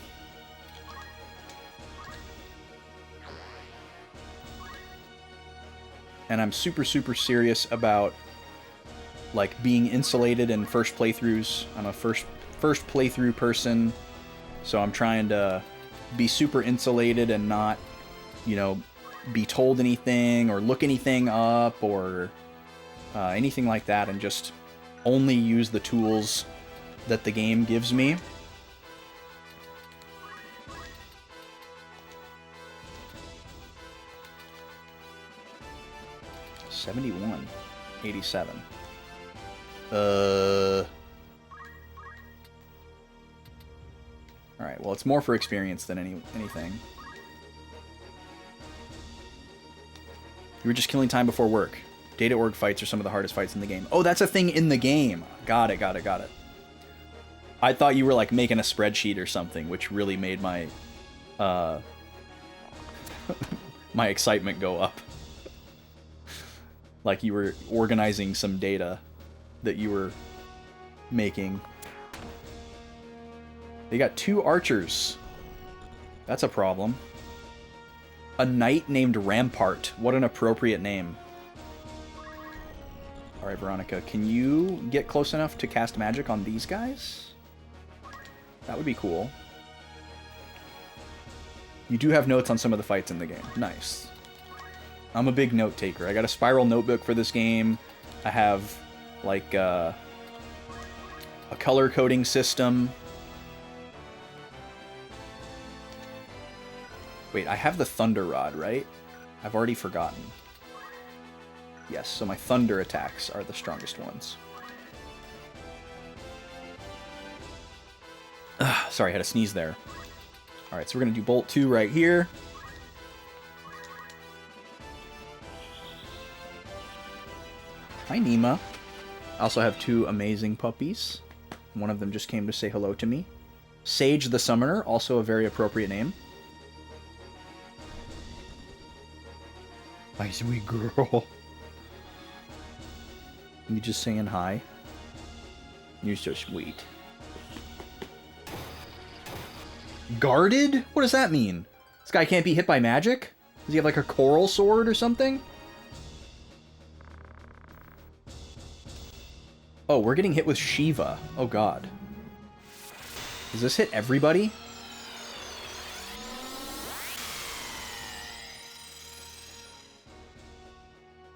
And I'm super, super serious about, like, being insulated in first playthroughs. I'm a first playthrough person, so I'm trying to be super insulated and not, you know, be told anything or look anything up or anything like that, and just only use the tools that the game gives me. $71. $87. Alright, well, it's more for experience than anything. You were just killing time before work. Data org fights are some of the hardest fights in the game. Oh, that's a thing in the game. Got it. I thought you were, like, making a spreadsheet or something, which really made my my excitement go up. Like you were organizing some data that you were making. They got 2 archers. That's a problem. A knight named Rampart. What an appropriate name. Alright, Veronica, can you get close enough to cast magic on these guys? That would be cool. You do have notes on some of the fights in the game. Nice. I'm a big note taker. I got a spiral notebook for this game. I have, like, a color coding system. Wait, I have the Thunder Rod, right? I've already forgotten. Yes, so my thunder attacks are the strongest ones. Ugh, sorry, I had a sneeze there. Alright, so we're going to do Bolt 2 right here. Hi, Nima. I also have 2 amazing puppies. One of them just came to say hello to me. Sage the Summoner, also a very appropriate name. My sweet girl. You just saying hi. You're so sweet. Guarded? What does that mean? This guy can't be hit by magic? Does he have like a coral sword or something? Oh, we're getting hit with Shiva. Oh god. Does this hit everybody?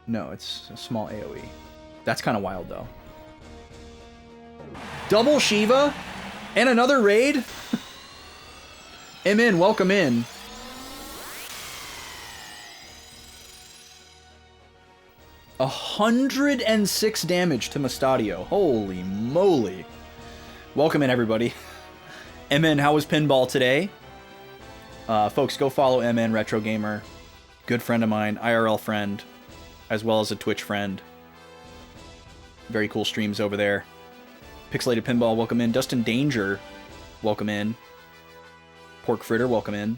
No, it's a small AoE. That's kind of wild, though. Double Shiva? And another raid? In, welcome in. A 106 damage to Mustadio. Holy moly. Welcome in, everybody. MN, how was pinball today? Folks, go follow MN Retro Gamer. Good friend of mine, IRL friend, as well as a Twitch friend. Very cool streams over there. Pixelated Pinball, welcome in. Dustin Danger, welcome in. Pork Fritter, welcome in.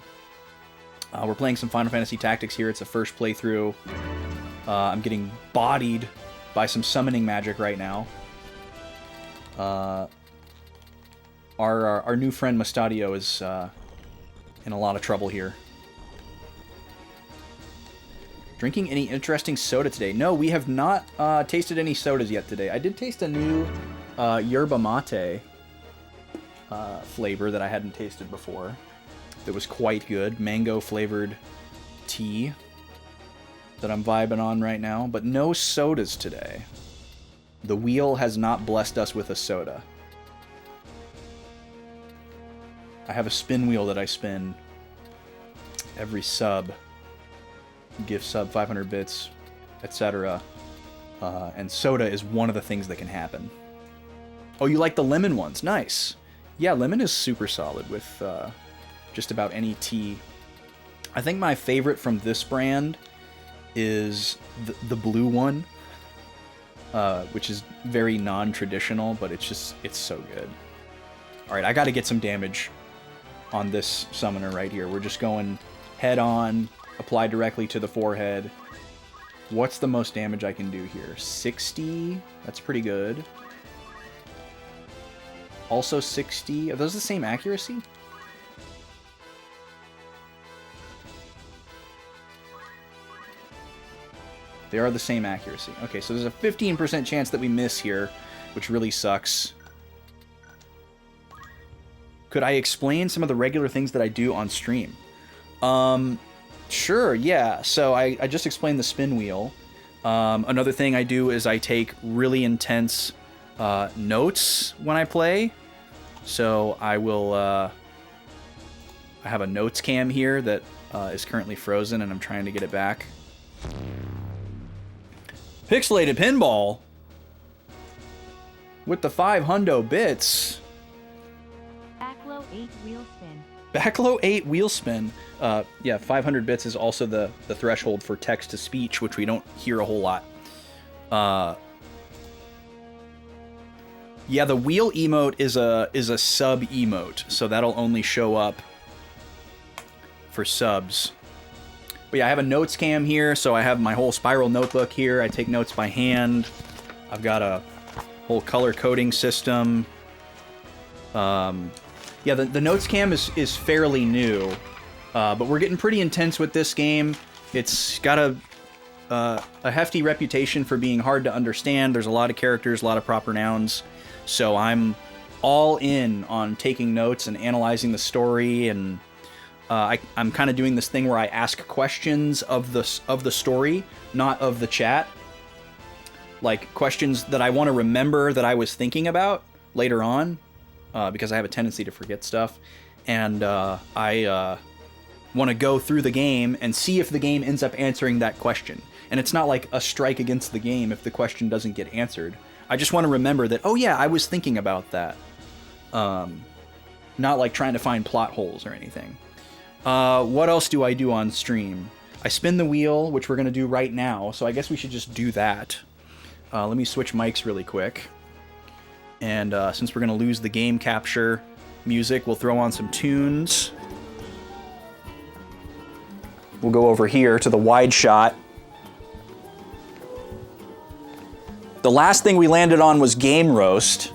We're playing some Final Fantasy Tactics here. It's a first playthrough. I'm getting bodied by some summoning magic right now. Our new friend Mustadio is in a lot of trouble here. Drinking any interesting soda today? No, we have not tasted any sodas yet today. I did taste a new yerba mate flavor that I hadn't tasted before. That was quite good. Mango flavored tea that I'm vibing on right now. But no sodas today. The wheel has not blessed us with a soda. I have a spin wheel that I spin every sub. Gift sub, 500 bits, etc. And soda is one of the things that can happen. Oh, you like the lemon ones? Nice. Yeah, lemon is super solid with just about any tea. I think my favorite from this brand is the blue one, which is very non-traditional, but it's so good. All right, I got to get some damage on this summoner right here. We're just going head on. Apply directly to the forehead. What's the most damage I can do here? 60? That's pretty good. Also 60. Are those the same accuracy? They are the same accuracy. Okay, so there's a 15% chance that we miss here, which really sucks. Could I explain some of the regular things that I do on stream? Sure, yeah. So I just explained the spin wheel. Another thing I do is I take really intense notes when I play. So I will... I have a notes cam here that is currently frozen, and I'm trying to get it back. Pixelated Pinball! With the 500 bits. Backlow 8 wheel spin. Backlow 8 wheel spin. Yeah, 500 bits is also the threshold for text-to-speech, which we don't hear a whole lot. Yeah, the wheel emote is a sub emote, so that'll only show up for subs. But yeah, I have a notes cam here, so I have my whole spiral notebook here. I take notes by hand. I've got a whole color coding system. Yeah, the notes cam is fairly new, but we're getting pretty intense with this game. It's got a hefty reputation for being hard to understand. There's a lot of characters, a lot of proper nouns, so I'm all in on taking notes and analyzing the story and I'm kind of doing this thing where I ask questions of the story, not of the chat. Like questions that I want to remember that I was thinking about later on, because I have a tendency to forget stuff, and I want to go through the game and see if the game ends up answering that question. And it's not like a strike against the game if the question doesn't get answered. I just want to remember that, oh yeah, I was thinking about that. Not like trying to find plot holes or anything. What else do I do on stream? I spin the wheel, which we're going to do right now, so I guess we should just do that. Let me switch mics really quick. And since we're going to lose the game capture music, we'll throw on some tunes. We'll go over here to the wide shot. The last thing we landed on was Game Roast.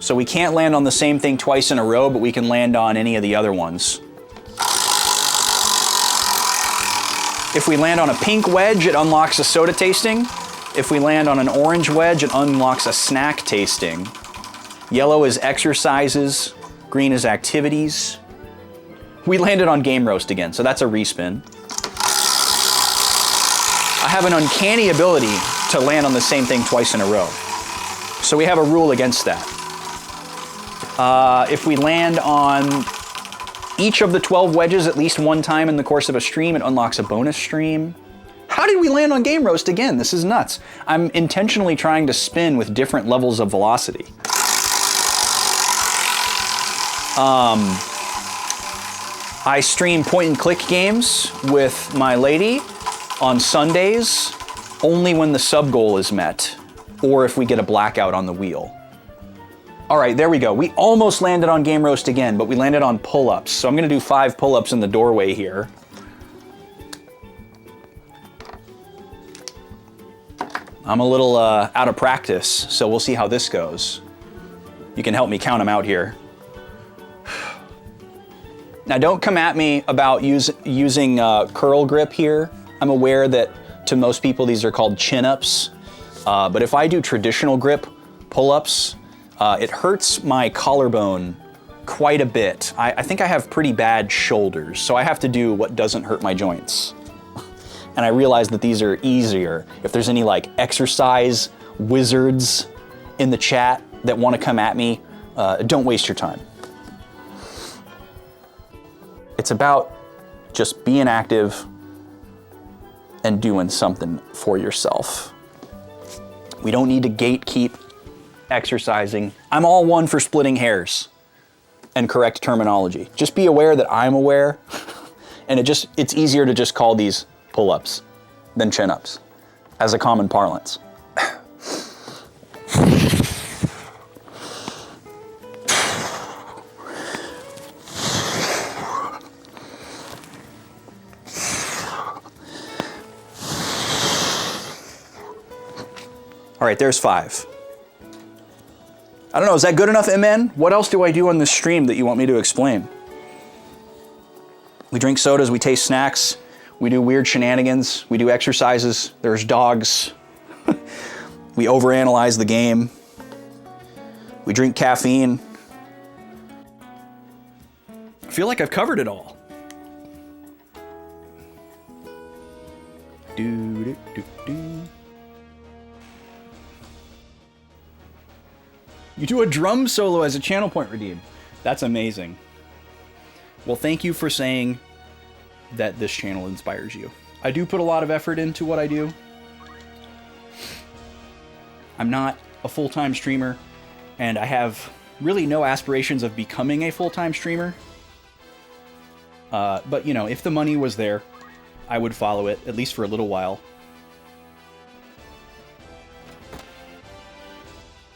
So we can't land on the same thing twice in a row, but we can land on any of the other ones. If we land on a pink wedge, it unlocks a soda tasting. If we land on an orange wedge, it unlocks a snack tasting. Yellow is exercises. Green is activities. We landed on Game Roast again, so that's a respin. I have an uncanny ability to land on the same thing twice in a row. So we have a rule against that. If we land on each of the 12 wedges at least one time in the course of a stream, it unlocks a bonus stream. How did we land on Game Roast again? This is nuts. I'm intentionally trying to spin with different levels of velocity. I stream point and click games with my lady on Sundays, only when the sub goal is met, or if we get a blackout on the wheel. All right, there we go. We almost landed on Game Roast again, but we landed on pull-ups. So I'm gonna do 5 pull-ups in the doorway here. I'm a little out of practice, so we'll see how this goes. You can help me count them out here. Now don't come at me about using curl grip here. I'm aware that to most people these are called chin-ups, but if I do traditional grip pull-ups, it hurts my collarbone quite a bit. I think I have pretty bad shoulders, so I have to do what doesn't hurt my joints. And I realize that these are easier. If there's any like exercise wizards in the chat that want to come at me, don't waste your time. It's about just being active and doing something for yourself. We don't need to gatekeep exercising. I'm all one for splitting hairs and correct terminology. Just be aware that I'm aware, and it's easier to just call these pull-ups than chin-ups as a common parlance. All right, there's 5. I don't know, is that good enough, MN? What else do I do on this stream that you want me to explain? We drink sodas, we taste snacks, we do weird shenanigans, we do exercises, there's dogs, we overanalyze the game, we drink caffeine. I feel like I've covered it all. You do a drum solo as a channel point redeem. That's amazing. Well, thank you for saying that this channel inspires you. I do put a lot of effort into what I do. I'm not a full-time streamer, and I have really no aspirations of becoming a full-time streamer. But, you know, if the money was there, I would follow it, at least for a little while.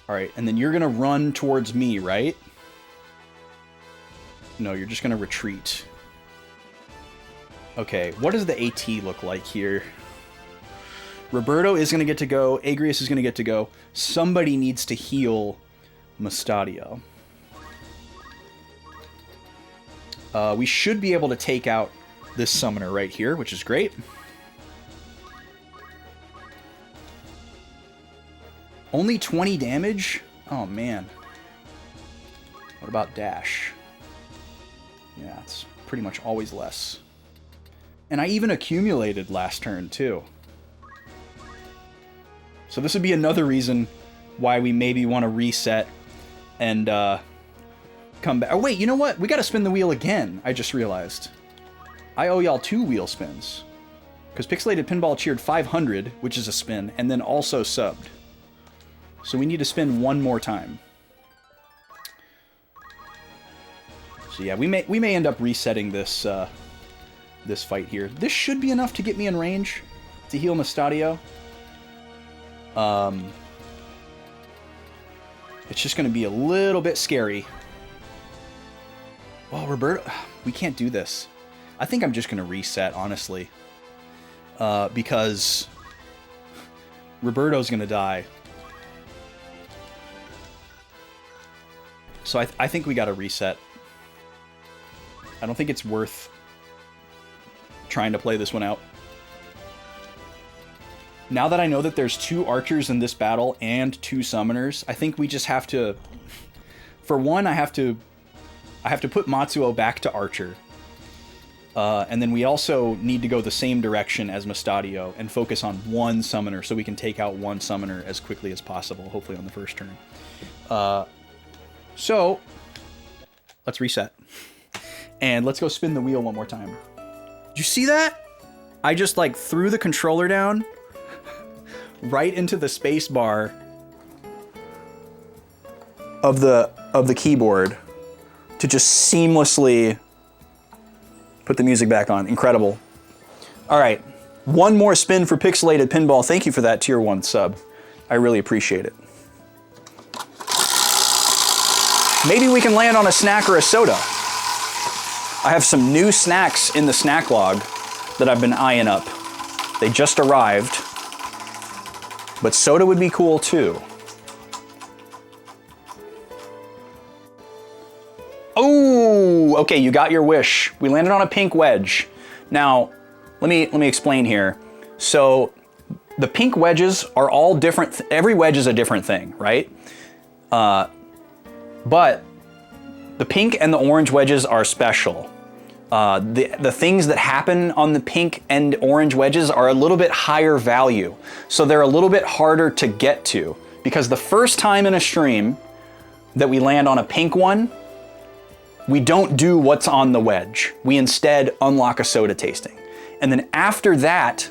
All right, and then you're gonna run towards me, right? No, you're just gonna retreat. Okay, what does the AT look like here? Roberto is gonna get to go, Agrius is gonna get to go. Somebody needs to heal Mustadio. We should be able to take out this summoner right here, which is great. Only 20 damage? Oh, man. What about dash? Yeah, it's pretty much always less. And I even accumulated last turn, too. So this would be another reason why we maybe want to reset and come back. Oh, wait, you know what? We got to spin the wheel again, I just realized. I owe y'all 2 wheel spins. Because Pixelated Pinball cheered 500, which is a spin, and then also subbed. So we need to spin one more time. So yeah, we may end up resetting this this fight here. This should be enough to get me in range to heal Mustadio. It's just going to be a little bit scary. Well, Roberto, we can't do this. I think I'm just going to reset, honestly. Because Roberto's going to die. So I think we got to reset. I don't think it's worth trying to play this one out. Now that I know that there's 2 archers in this battle and 2 summoners, I think we just have to... For one, I have to put Matsuo back to archer. And then we also need to go the same direction as Mustadio and focus on 1 summoner so we can take out 1 summoner as quickly as possible, hopefully on the first turn. So, let's reset. And let's go spin the wheel one more time. Did you see that? I just like threw the controller down right into the space bar of the keyboard to just seamlessly put the music back on. Incredible. All right, one more spin for Pixelated Pinball. Thank you for that tier 1 sub. I really appreciate it. Maybe we can land on a snack or a soda. I have some new snacks in the snack log that I've been eyeing up. They just arrived. But soda would be cool too. Oh, okay, you got your wish. We landed on a pink wedge. Now, let me explain here. So, the pink wedges are all different. Every wedge is a different thing, right? But the pink and the orange wedges are special. The things that happen on the pink and orange wedges are a little bit higher value. So they're a little bit harder to get to. Because the first time in a stream that we land on a pink one, we don't do what's on the wedge. We instead unlock a soda tasting. And then after that,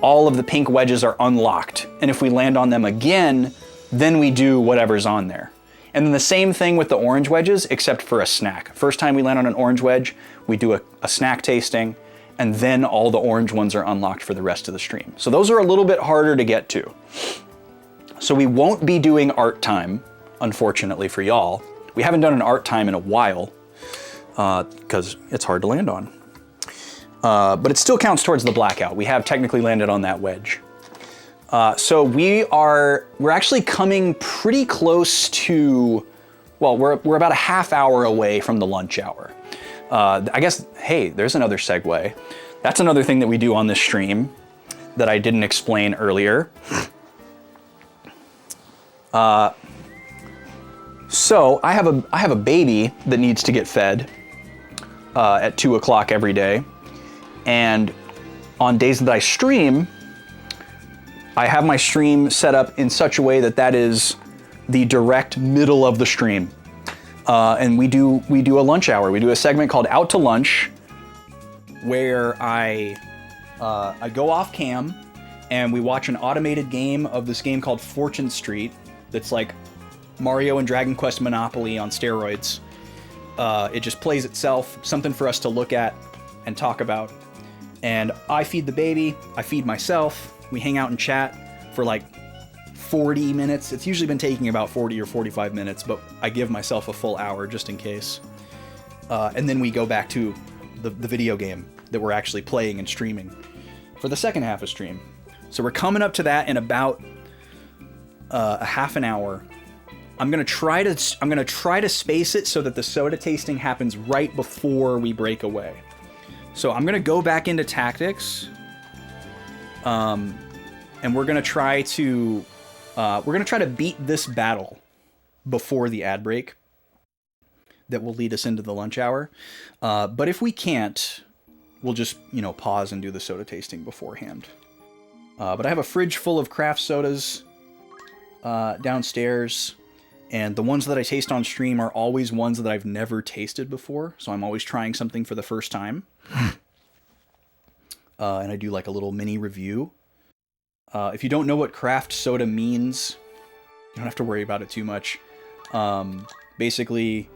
all of the pink wedges are unlocked. And if we land on them again, then we do whatever's on there. And then the same thing with the orange wedges, except for a snack. First time we land on an orange wedge, we do a snack tasting, and then all the orange ones are unlocked for the rest of the stream. So those are a little bit harder to get to. So we won't be doing art time, unfortunately for y'all. We haven't done an art time in a while, because it's hard to land on. But it still counts towards the blackout. We have technically landed on that wedge. So we're actually coming pretty close to, well, we're about a half hour away from the lunch hour. I guess, hey, there's another segue. That's another thing that we do on this stream that I didn't explain earlier. So I have a baby that needs to get fed at 2 o'clock every day. And on days that I stream, I have my stream set up in such a way that that is the direct middle of the stream. And we do a lunch hour. We do a segment called Out to Lunch, where I go off cam and we watch an automated game of this game called Fortune Street. That's like Mario and Dragon Quest Monopoly on steroids. It just plays itself, something for us to look at and talk about. And I feed the baby, I feed myself, we hang out and chat for like 40 minutes. It's usually been taking about 40 or 45 minutes, but I give myself a full hour just in case. And then we go back to the video game that we're actually playing and streaming for the second half of stream. So we're coming up to that in about a half an hour. I'm gonna try to space it so that the soda tasting happens right before we break away. So I'm gonna go back into tactics, and we're gonna try to beat this battle before the ad break. that will lead us into the lunch hour. But if we can't, we'll just, pause and do the soda tasting beforehand. But I have a fridge full of craft sodas downstairs, and the ones that I taste on stream are always ones that I've never tasted before, so I'm always trying something for the first time. And I do like a little mini review. If you don't know what craft soda means, you don't have to worry about it too much. Basically,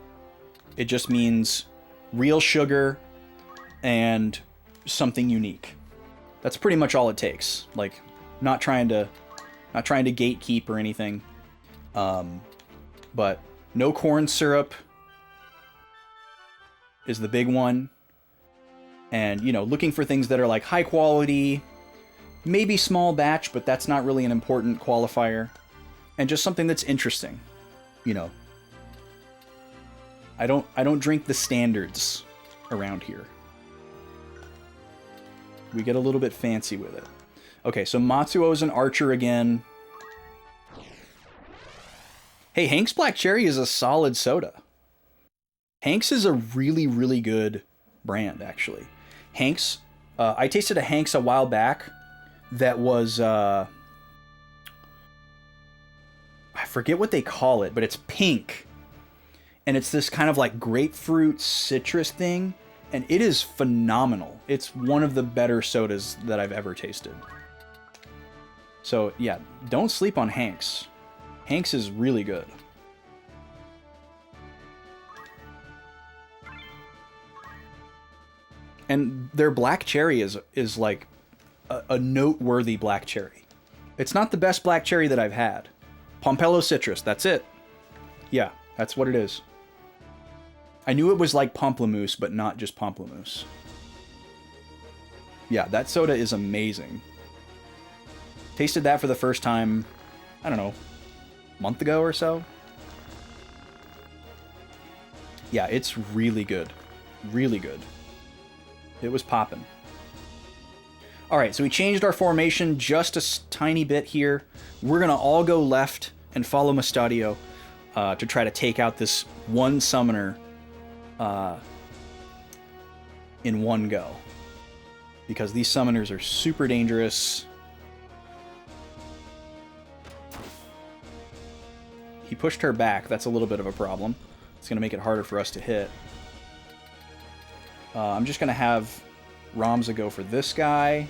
it just means real sugar and something unique. That's pretty much all it takes. Like, not trying to gatekeep or anything. But no corn syrup is the big one. And, looking for things that are like high quality, maybe small batch, but that's not really an important qualifier. And just something that's interesting. I don't drink the standards around here. We get a little bit fancy with it. Okay, so Matsuo's an archer again. Hey, Hank's Black Cherry is a solid soda. Hank's is a really, really good brand, actually. Hank's, I tasted a Hank's a while back that was, I forget what they call it, but it's pink. And it's this kind of like grapefruit citrus thing. And it is phenomenal. It's one of the better sodas that I've ever tasted. So yeah, don't sleep on Hank's. Hank's is really good. And their black cherry is like a noteworthy black cherry. It's not the best black cherry that I've had. Pompello citrus, that's it. Yeah, that's what it is. I knew it was like pamplemousse, but not just pamplemousse. Yeah, that soda is amazing. Tasted that for the first time, I don't know, a month ago or so. Yeah, it's really good. Really good. It was poppin'. Alright, so we changed our formation just a tiny bit here. We're gonna all go left and follow Mustadio to try to take out this one summoner in one go. Because these summoners are super dangerous. He pushed her back. That's a little bit of a problem. It's going to make it harder for us to hit. I'm just going to have Ramza go for this guy.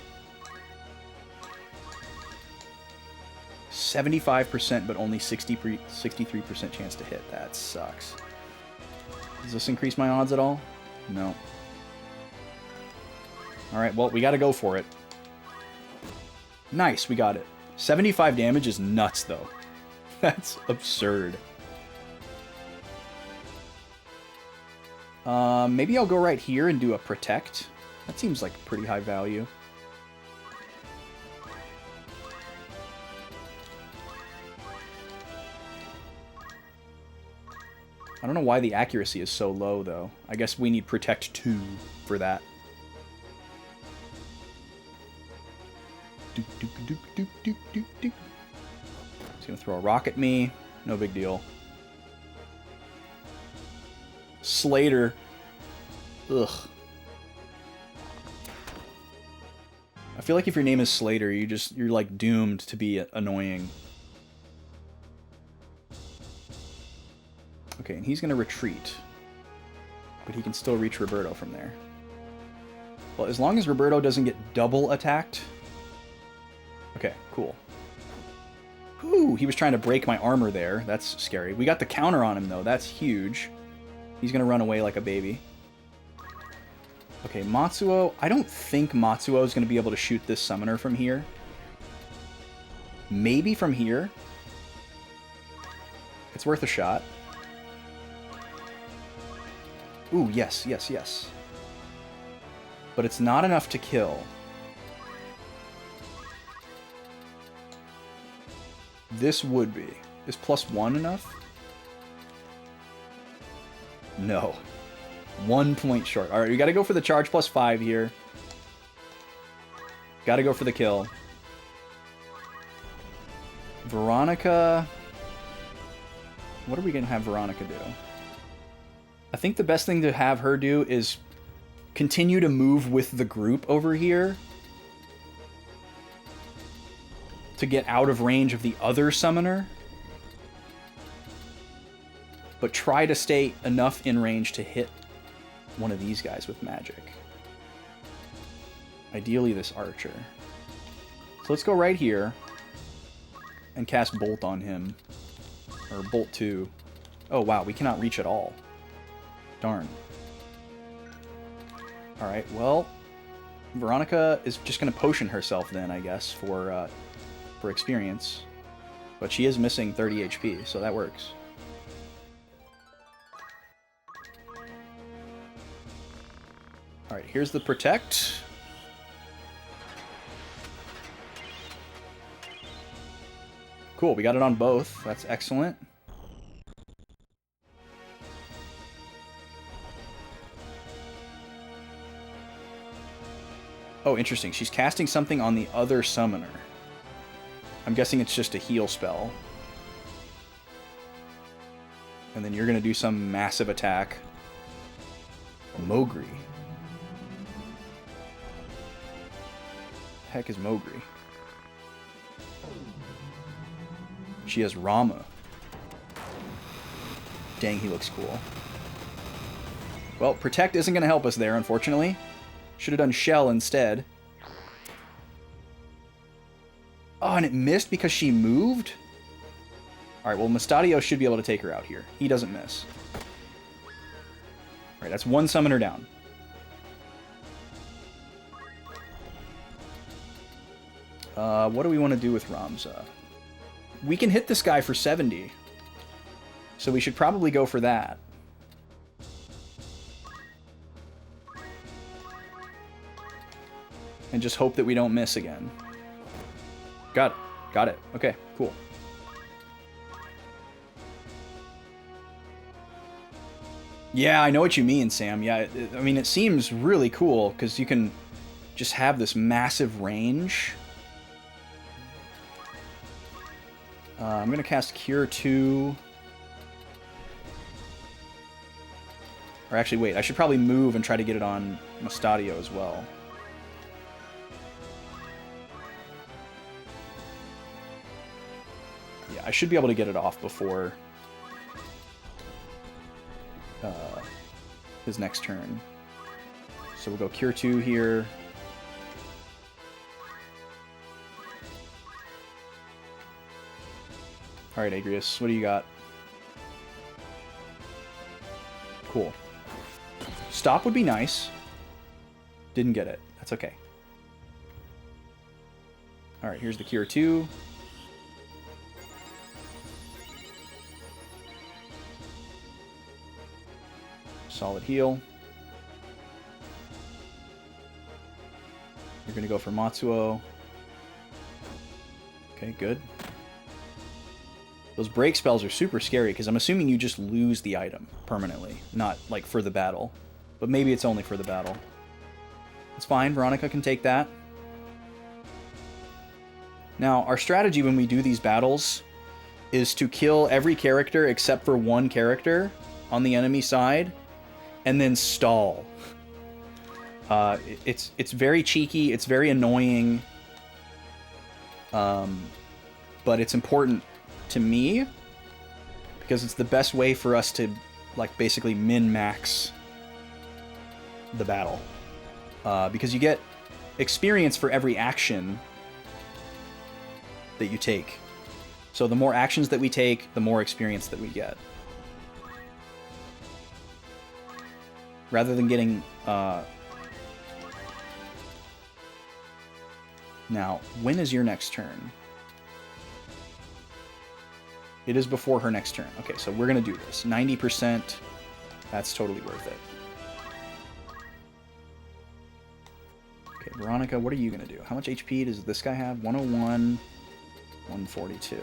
75%, but only 63% chance to hit. That sucks. Does this increase my odds at all? No. Alright, well, we gotta go for it. Nice, we got it. 75 damage is nuts, though. That's absurd. Maybe I'll go right here and do a protect. That seems like pretty high value. I don't know why the accuracy is so low, though. I guess we need Protect 2 for that. He's gonna throw a rock at me. No big deal. Slater. Ugh. I feel like if your name is Slater, you're like doomed to be annoying. Okay, and he's gonna retreat. But he can still reach Roberto from there. Well, as long as Roberto doesn't get double attacked. Okay, cool. Whew, he was trying to break my armor there. That's scary. We got the counter on him, though. That's huge. He's gonna run away like a baby. Okay, Matsuo. I don't think Matsuo is gonna be able to shoot this summoner from here. Maybe from here. It's worth a shot. Ooh, yes, yes, yes. But it's not enough to kill. This would be. Is +1 enough? No. 1 point short. Alright, we gotta go for the charge +5 here. Gotta go for the kill. Veronica... What are we gonna have Veronica do? I think the best thing to have her do is continue to move with the group over here to get out of range of the other summoner, but try to stay enough in range to hit one of these guys with magic. Ideally this archer. So let's go right here and cast Bolt on him. Or Bolt 2. Oh wow, we cannot reach at all. Darn. Alright, well, Veronica is just going to potion herself then, I guess, for experience. But she is missing 30 HP, so that works. Alright, here's the Protect. Cool, we got it on both. That's excellent. Oh, interesting. She's casting something on the other summoner. I'm guessing it's just a heal spell. And then you're going to do some massive attack. Mowgri. Heck is Mowgri? She has Rama. Dang, he looks cool. Well, Protect isn't going to help us there, unfortunately. Should have done Shell instead. Oh, and it missed because she moved? Alright, well, Mustadio should be able to take her out here. He doesn't miss. Alright, that's one summoner down. What do we want to do with Ramza? We can hit this guy for 70. So we should probably go for that. And just hope that we don't miss again. Got it. Got it. Okay, cool. Yeah, I know what you mean, Sam. Yeah, I mean, it seems really cool because you can just have this massive range. I'm going to cast Cure 2. Or actually, wait, I should probably move and try to get it on Mustadio as well. Yeah, I should be able to get it off before his next turn. So we'll go Cure 2 here. Alright, Agrius, what do you got? Cool. Stop would be nice. Didn't get it. That's okay. Alright, here's the Cure 2. Solid heal. You're gonna go for Matsuo. Okay, good. Those break spells are super scary because I'm assuming you just lose the item permanently, not like for the battle. But maybe it's only for the battle. It's fine, Veronica can take that. Now, our strategy when we do these battles is to kill every character except for one character on the enemy side, and then stall. It's very cheeky, it's very annoying, but it's important to me because it's the best way for us to like basically min-max the battle. Because you get experience for every action that you take. So the more actions that we take, the more experience that we get. Rather than getting... Now, when is your next turn? It is before her next turn. Okay, so we're going to do this. 90%. That's totally worth it. Okay, Veronica, what are you going to do? How much HP does this guy have? 101, 142.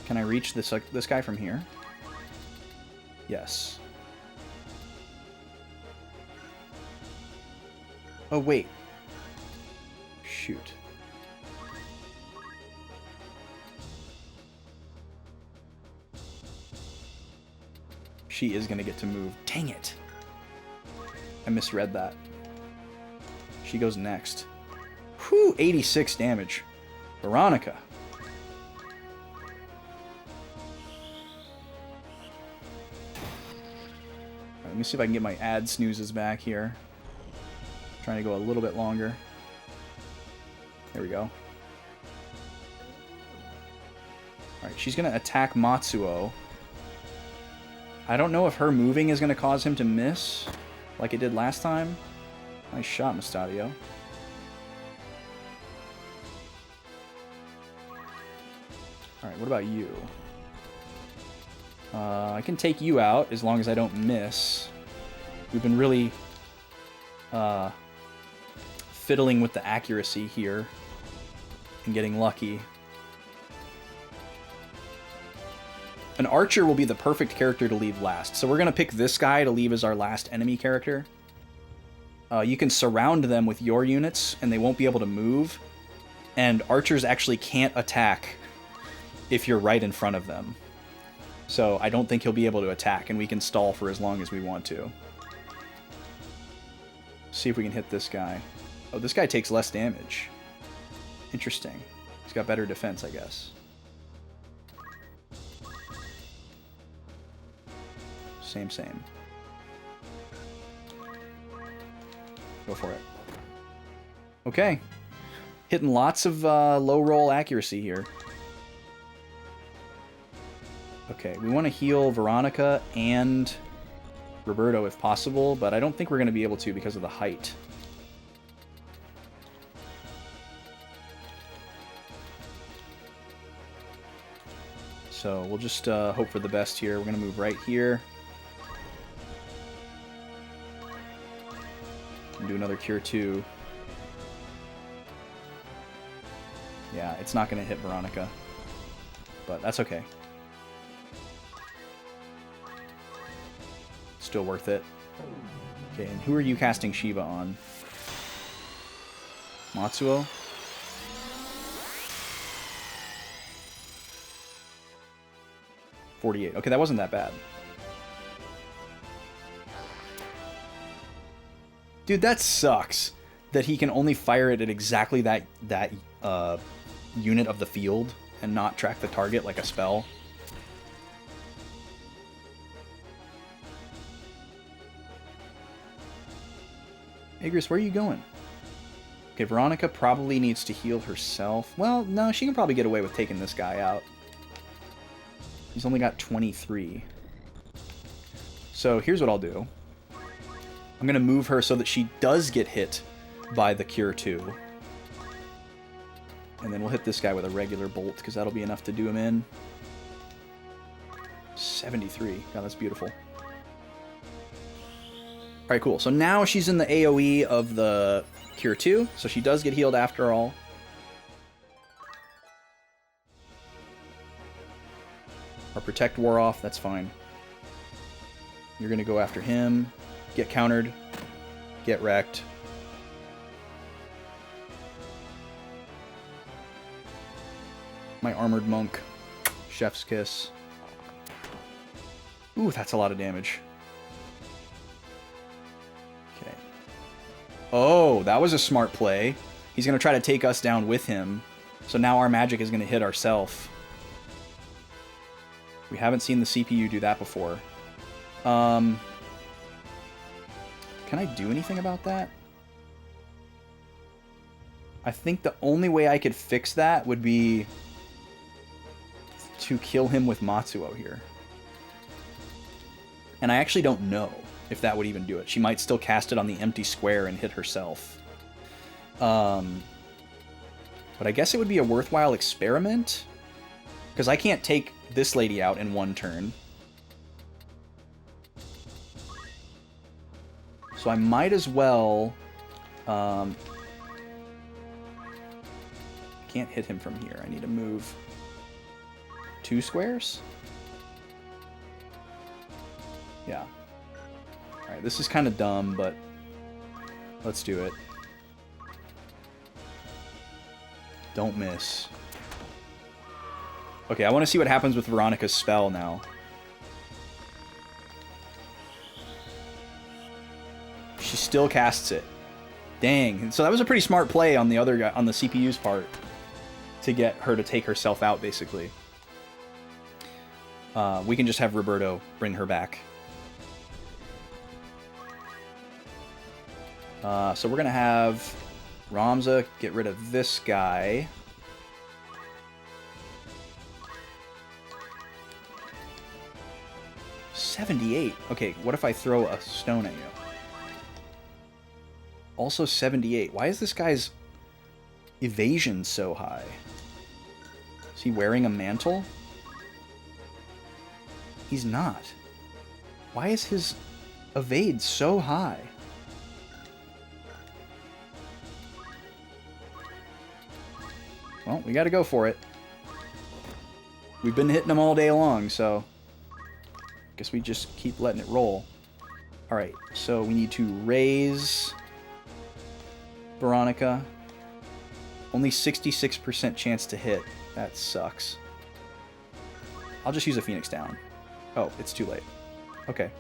Can I reach this guy from here? Yes. Oh, wait. Shoot. She is going to get to move. Dang it. I misread that. She goes next. Whew, 86 damage. Veronica. Let me see if I can get my ad snoozes back here. Trying to go a little bit longer. There we go. Alright, she's going to attack Matsuo. I don't know if her moving is going to cause him to miss, like it did last time. Nice shot, Mustadio. Alright, what about you? I can take you out as long as I don't miss. We've been really fiddling with the accuracy here and getting lucky. An archer will be the perfect character to leave last. So we're going to pick this guy to leave as our last enemy character. You can surround them with your units and they won't be able to move. And archers actually can't attack if you're right in front of them. So I don't think he'll be able to attack, and we can stall for as long as we want to. See if we can hit this guy. Oh, this guy takes less damage. Interesting. He's got better defense, I guess. Same. Go for it. Okay. Hitting lots of low roll accuracy here. Okay, we want to heal Veronica and Roberto if possible, but I don't think we're going to be able to because of the height. So we'll just hope for the best here. We're going to move right here. And do another Cure 2. Yeah, it's not going to hit Veronica, but that's okay. Still worth it. Okay, and who are you casting Shiva on? Matsuo? $48. Okay, that wasn't that bad. Dude, that sucks. That he can only fire it at exactly that unit of the field and not track the target like a spell. Igris, where are you going? Okay, Veronica probably needs to heal herself. Well, no, she can probably get away with taking this guy out. He's only got 23. So here's what I'll do. I'm going to move her so that she does get hit by the Cure 2. And then we'll hit this guy with a regular bolt, because that'll be enough to do him in. 73. God, that's beautiful. Alright, cool. So now she's in the AoE of the Cure 2, so she does get healed after all. Our Protect wore off, that's fine. You're going to go after him, get countered, get wrecked. My Armored Monk, Chef's Kiss. Ooh, that's a lot of damage. Okay. Oh, that was a smart play. He's going to try to take us down with him. So now our magic is going to hit ourselves. We haven't seen the CPU do that before. Can I do anything about that? I think the only way I could fix that would be to kill him with Matsuo here. And I actually don't know if that would even do it. She might still cast it on the empty square and hit herself. But I guess it would be a worthwhile experiment. Because I can't take this lady out in one turn. So I might as well... can't hit him from here. I need to move 2 squares? Yeah. Alright, this is kind of dumb, but let's do it. Don't miss. Okay, I want to see what happens with Veronica's spell now. She still casts it. Dang. So that was a pretty smart play on the other guy, on the CPU's part, to get her to take herself out, basically. We can just have Roberto bring her back. So we're going to have Ramza get rid of this guy. $78. Okay, what if I throw a stone at you? Also 78. Why is this guy's evasion so high? Is he wearing a mantle? He's not. Why is his evade so high? Well, we gotta go for it. We've been hitting them all day long, so guess we just keep letting it roll. Alright, so we need to raise Veronica. Only 66% chance to hit. That sucks. I'll just use a Phoenix down. Oh, it's too late. Okay.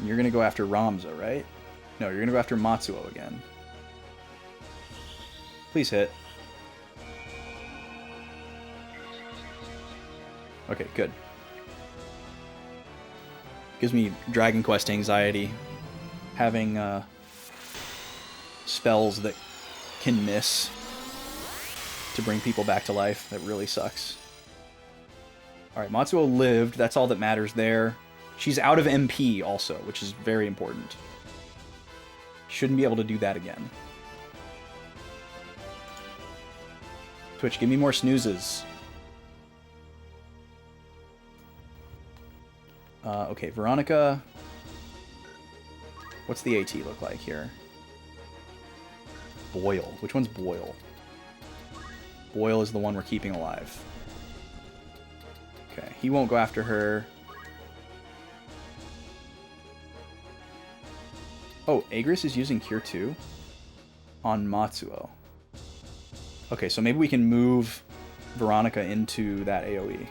You're gonna go after Ramza, right? No, you're gonna go after Matsuo again. Please hit. Okay, good. Gives me Dragon Quest anxiety. Having spells that can miss to bring people back to life. That really sucks. Alright, Matsuo lived. That's all that matters there. She's out of MP also, which is very important. Shouldn't be able to do that again. Twitch, give me more snoozes. Okay, Veronica. What's the AT look like here? Boyle. Which one's Boyle? Boyle is the one we're keeping alive. Okay, he won't go after her. Oh, Agris is using Cure 2 on Matsuo. Okay, so maybe we can move Veronica into that AoE.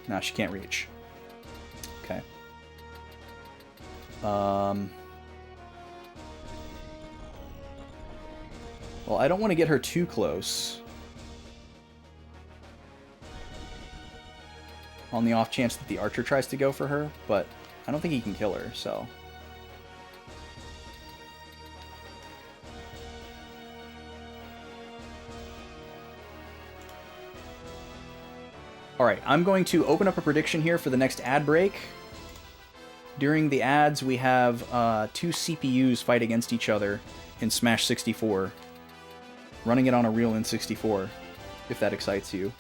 No, she can't reach. Okay. Well, I don't want to get her too close. On the off chance that the archer tries to go for her, but I don't think he can kill her, so... Alright, I'm going to open up a prediction here for the next ad break. During the ads, we have two CPUs fight against each other in Smash 64. Running it on a real N64, if that excites you.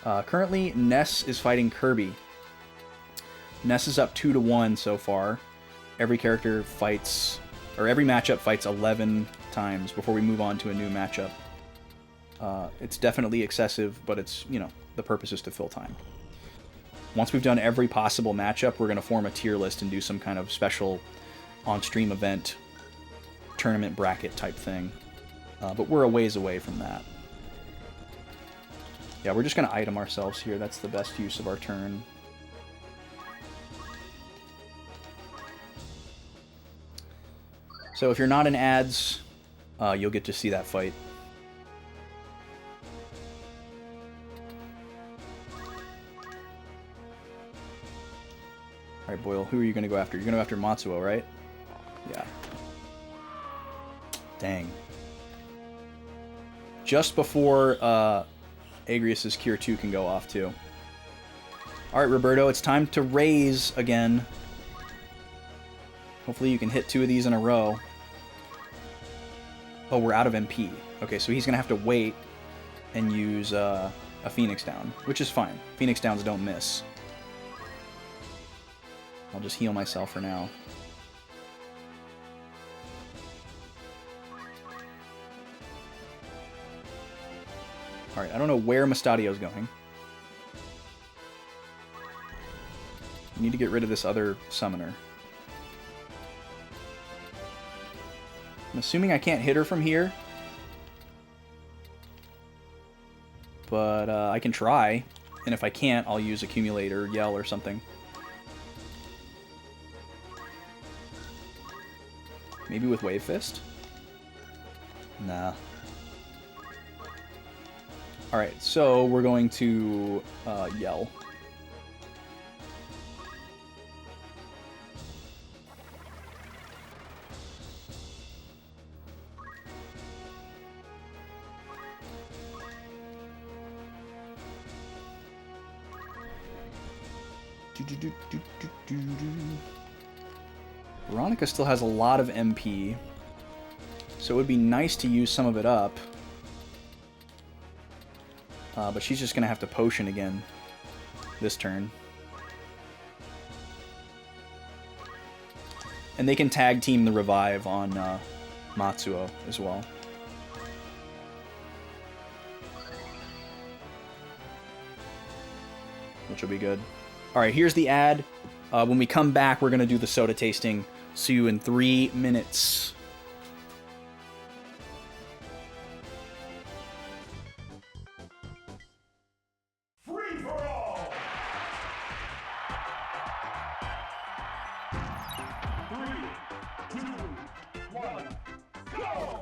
Currently, Ness is fighting Kirby. Ness is up 2-1 so far. Every character fights, or every matchup fights 11 times before we move on to a new matchup. It's definitely excessive, but it's, you know, the purpose is to fill time. Once we've done every possible matchup, we're going to form a tier list and do some kind of special on-stream event, tournament bracket type thing. But we're a ways away from that. Yeah, we're just going to item ourselves here. That's the best use of our turn. So if you're not in ads, you'll get to see that fight. Alright, Boyle, who are you going to go after? You're going to go after Matsuo, right? Yeah. Dang. Just before Agrius's Cure 2 can go off, too. Alright, Roberto, it's time to raise again. Hopefully you can hit 2 of these in a row. Oh, we're out of MP. Okay, so he's going to have to wait and use a Phoenix down, which is fine. Phoenix downs don't miss. I'll just heal myself for now. Alright, I don't know where Mustadio's going. I need to get rid of this other summoner. I'm assuming I can't hit her from here. but I can try. And if I can't, I'll use Accumulate or Yell or something. Maybe with Wave Fist? Nah. Alright, so we're going to Yell. Veronica still has a lot of MP, so it would be nice to use some of it up. But she's just going to have to potion again this turn. And they can tag team the revive on Matsuo as well. Which will be good. Alright, here's the ad. When we come back, we're going to do the soda tasting. See you in 3 minutes. Free for all. 3, 2, 1, go!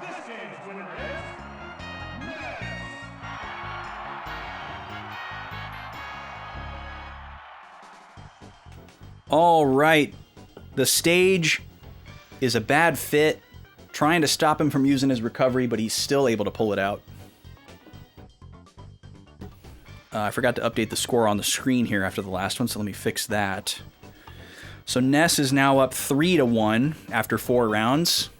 This game's winner is Ness. All right. The stage is a bad fit, trying to stop him from using his recovery, but he's still able to pull it out. I forgot to update the score on the screen here after the last one, so let me fix that. So Ness is now up 3-1 after 4 rounds.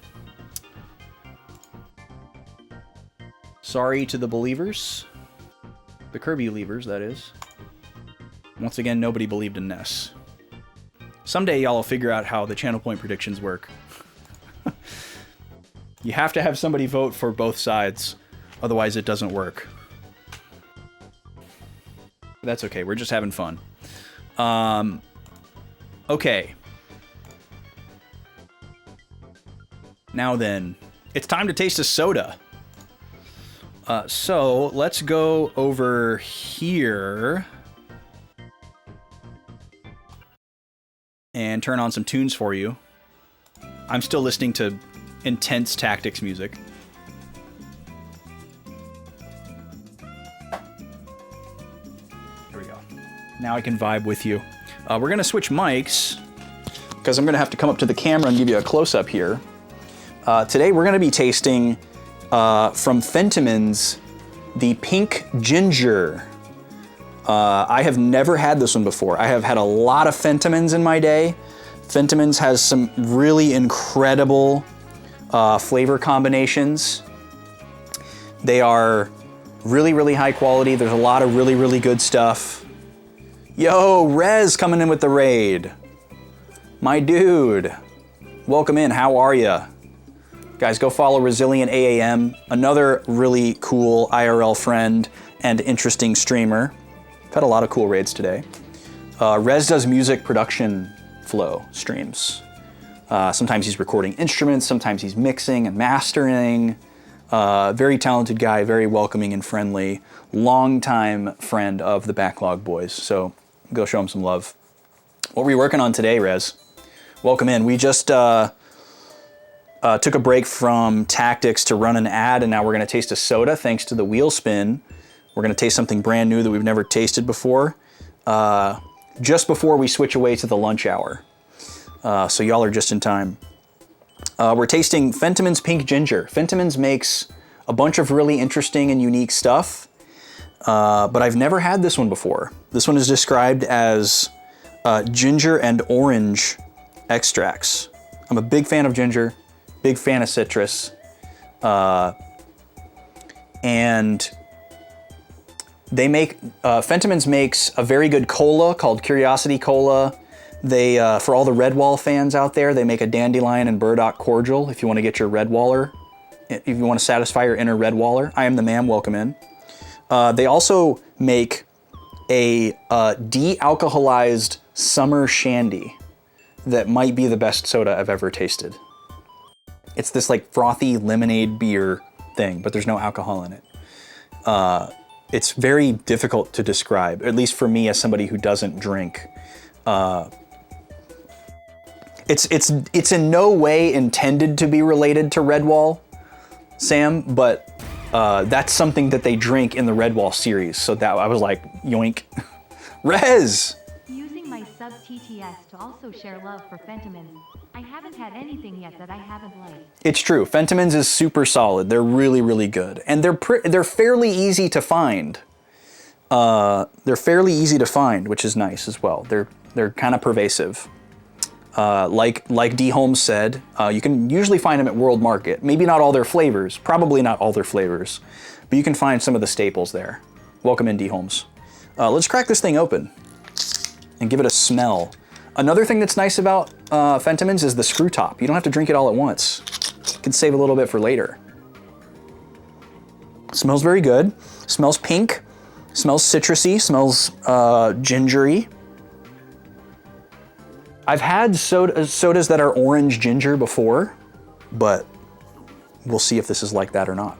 Sorry to the believers. The Kirby believers, that is. Once again, nobody believed in Ness. Someday y'all will figure out how the channel point predictions work. You have to have somebody vote for both sides, otherwise it doesn't work. That's okay, we're just having fun. Okay. Now then, it's time to taste a soda. So let's go over here and turn on some tunes for you. I'm still listening to intense tactics music. There we go. Now I can vibe with you. We're gonna switch mics because I'm gonna have to come up to the camera and give you a close-up here. Today we're gonna be tasting from Fentiman's the Pink Ginger. I have never had this one before. I have had a lot of Fentimans in my day. Fentimans has some really incredible flavor combinations. They are really, really high quality. There's a lot of really, really good stuff. Yo, Rez coming in with the raid. My dude. Welcome in, how are ya? Guys, go follow Resilient AAM, another really cool IRL friend and interesting streamer. I've had a lot of cool raids today. Rez does music production flow streams. Sometimes he's recording instruments, sometimes he's mixing and mastering. Very talented guy, very welcoming and friendly. Longtime friend of the Backlog boys, so go show him some love. What were you working on today, Rez? Welcome in. We just took a break from tactics to run an ad, and now we're gonna taste a soda thanks to the wheel spin. We're gonna taste something brand new that we've never tasted before, just before we switch away to the lunch hour. So y'all are just in time. We're tasting Fentiman's Pink Ginger. Fentiman's makes a bunch of really interesting and unique stuff, but I've never had this one before. This one is described as ginger and orange extracts. I'm a big fan of ginger, big fan of citrus, and they make, Fentiman's makes a very good cola called Curiosity Cola. They, for all the Redwall fans out there, they make a dandelion and burdock cordial if you want to get your Redwaller, if you want to satisfy your inner Redwaller. I am the man, welcome in. They also make a de-alcoholized summer shandy that might be the best soda I've ever tasted. It's this like frothy lemonade beer thing, but there's no alcohol in it. It's very difficult to describe, at least for me as somebody who doesn't drink. It's in no way intended to be related to Redwall, Sam, but that's something that they drink in the Redwall series. So that I was like, yoink. Rez! Using my sub TTS to also share love for Fentimans. I haven't had anything yet that I haven't liked. It's true. Fentimans is super solid. They're really, really good, and they're fairly easy to find. They're fairly easy to find, which is nice as well. They're kind of pervasive. Like D. Holmes said, you can usually find them at World Market. Maybe not all their flavors, probably not all their flavors, but you can find some of the staples there. Welcome in, D. Holmes. Let's crack this thing open and give it a smell. Another thing that's nice about Fentimans is the screw top. You don't have to drink it all at once. You can save a little bit for later. Smells very good. Smells pink. Smells citrusy. Smells gingery. I've had sodas that are orange ginger before, but we'll see if this is like that or not.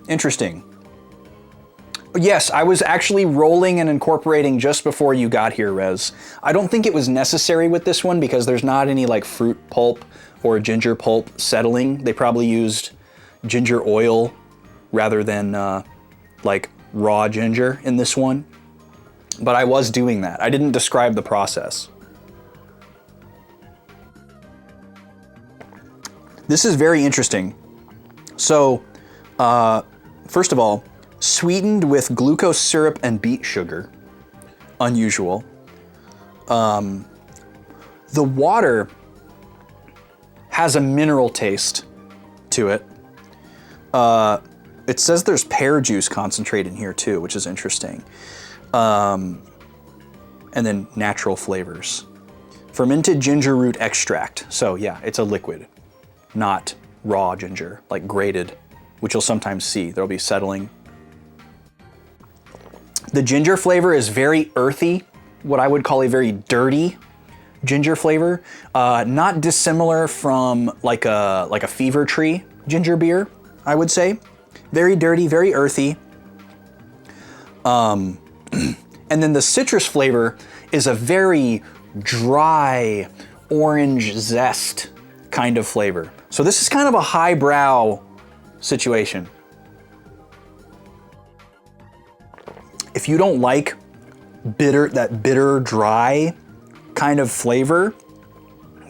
Interesting. Yes, I was actually rolling and incorporating just before you got here, Rez. I don't think it was necessary with this one because there's not any like fruit pulp or ginger pulp settling. They probably used ginger oil rather than like raw ginger in this one. But I was doing that. I didn't describe the process. This is very interesting. So, first of all, sweetened with glucose syrup and beet sugar. Unusual. The water has a mineral taste to it. It says there's pear juice concentrate in here too, which is interesting. And then natural flavors. Fermented ginger root extract. So yeah, it's a liquid, not raw ginger, like grated, which you'll sometimes see. There'll be settling. The ginger flavor is very earthy, what I would call a very dirty ginger flavor. Not dissimilar from like a Fever Tree ginger beer, I would say. Very dirty, very earthy. And then the citrus flavor is a very dry orange zest kind of flavor. So this is kind of a highbrow situation. If you don't like that bitter, dry kind of flavor,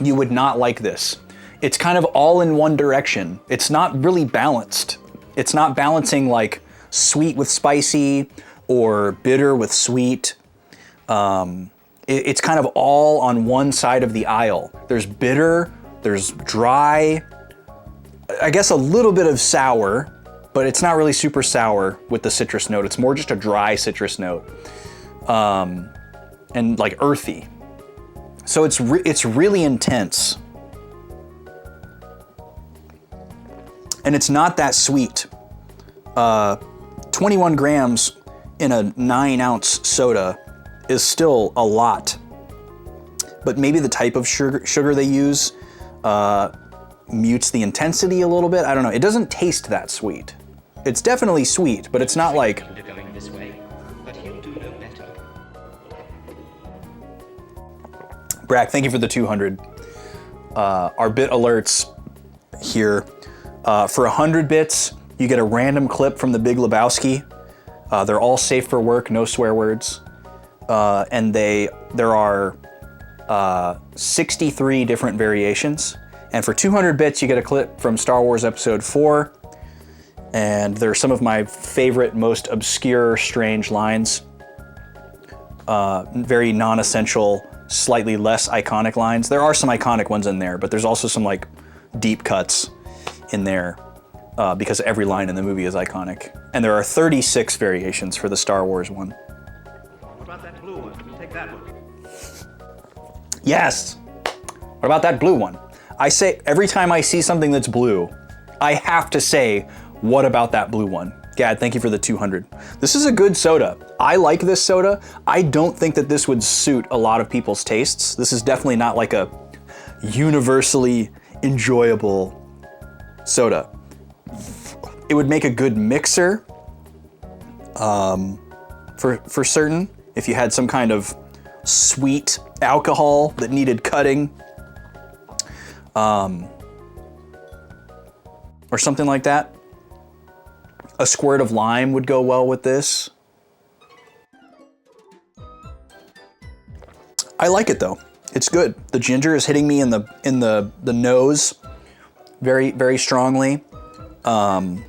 you would not like this. It's kind of all in one direction. It's not really balanced. It's not balancing like sweet with spicy or bitter with sweet. It's kind of all on one side of the aisle. There's bitter, there's dry, I guess a little bit of sour, but it's not really super sour with the citrus note. It's more just a dry citrus note, and like earthy. So it's really intense. And it's not that sweet. 21 grams in a 9-ounce soda is still a lot. But maybe the type of sugar they use mutes the intensity a little bit. I don't know. It doesn't taste that sweet. It's definitely sweet, but it's not like... Undergoing this way, but he'll do no better. Brack, thank you for the 200. Our bit alerts here. For 100 bits, you get a random clip from The Big Lebowski. They're all safe for work, no swear words. And there are 63 different variations. And for 200 bits, you get a clip from Star Wars Episode 4. And they're some of my favorite, most obscure, strange lines. Very non-essential, slightly less iconic lines. There are some iconic ones in there, but there's also some like deep cuts in there because every line in the movie is iconic. And there are 36 variations for the Star Wars one. What about that blue one? Take that one. Yes! What about that blue one? I say, every time I see something that's blue, I have to say, what about that blue one? Gad, thank you for the 200. This is a good soda. I like this soda. I don't think that this would suit a lot of people's tastes. This is definitely not like a universally enjoyable soda. It would make a good mixer for certain. If you had some kind of sweet alcohol that needed cutting, or something like that. A squirt of lime would go well with this. I like it though. It's good. The ginger is hitting me in the nose very, very strongly. But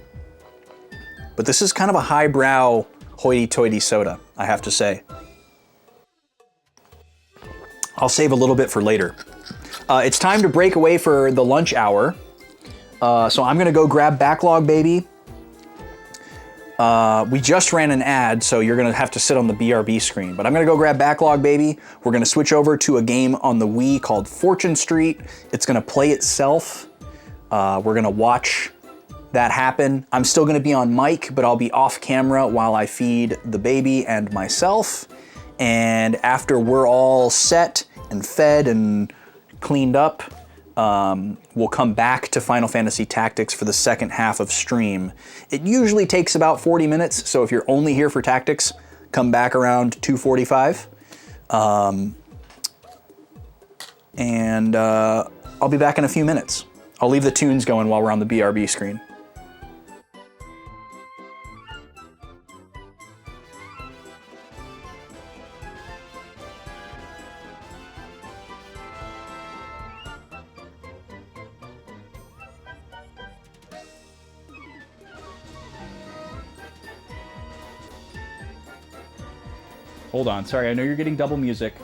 this is kind of a highbrow hoity-toity soda, I have to say. I'll save a little bit for later. It's time to break away for the lunch hour. So I'm gonna go grab Backlog, baby. We just ran an ad, so you're gonna have to sit on the BRB screen. But I'm gonna go grab Backlog, baby. We're gonna switch over to a game on the Wii called Fortune Street. It's gonna play itself. We're gonna watch that happen. I'm still gonna be on mic, but I'll be off camera while I feed the baby and myself. And after we're all set and fed and cleaned up, we'll come back to Final Fantasy Tactics for the second half of stream. It usually takes about 40 minutes, so if you're only here for Tactics, come back around 2:45. I'll be back in a few minutes. I'll leave the tunes going while we're on the BRB screen. Hold on, sorry, I know you're getting double music.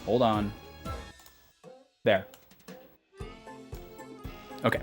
Hold on. There. Okay.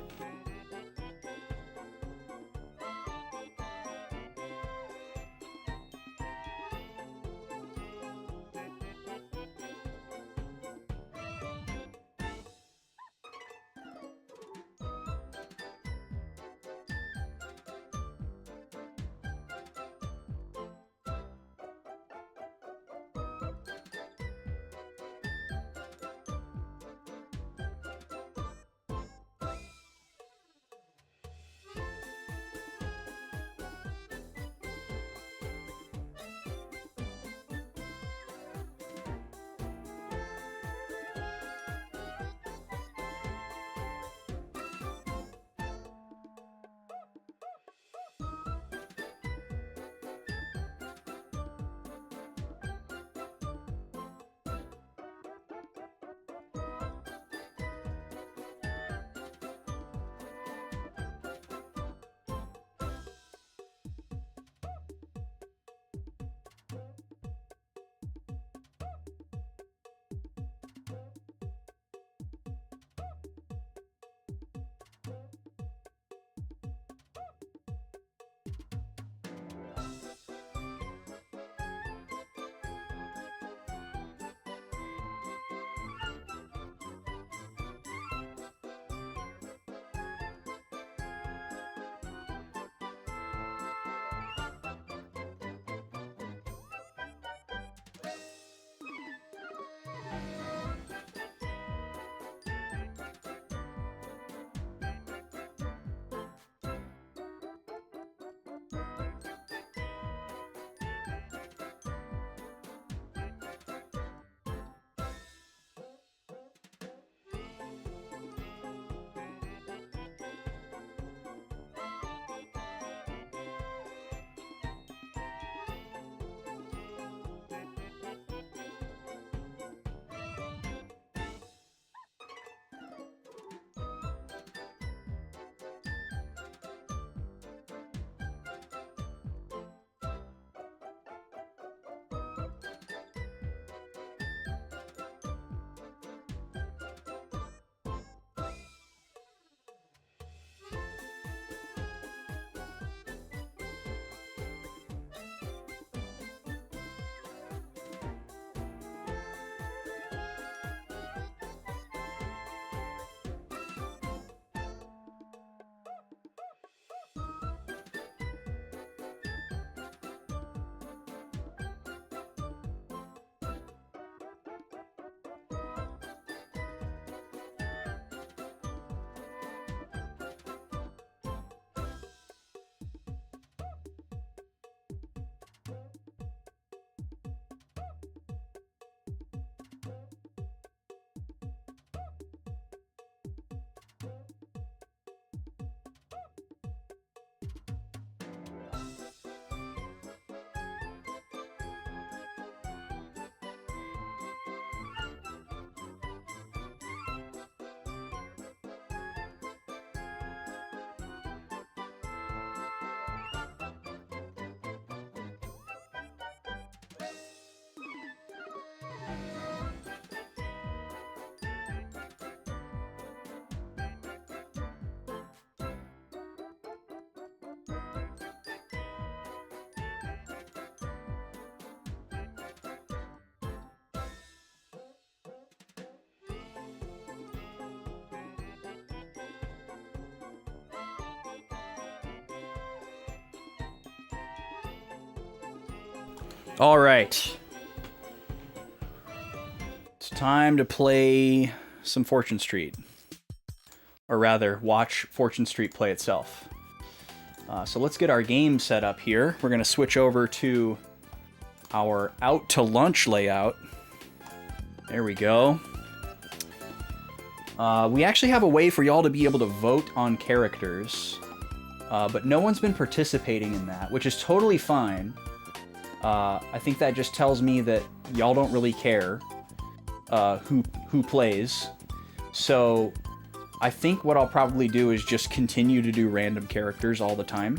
All right. It's time to play some Fortune Street. Or rather, watch Fortune Street play itself. So let's get our game set up here. We're going to switch over to our out to lunch layout. There we go. We actually have a way for y'all to be able to vote on characters. But no one's been participating in that, which is totally fine. I think that just tells me that y'all don't really care who plays. So I think what I'll probably do is just continue to do random characters all the time.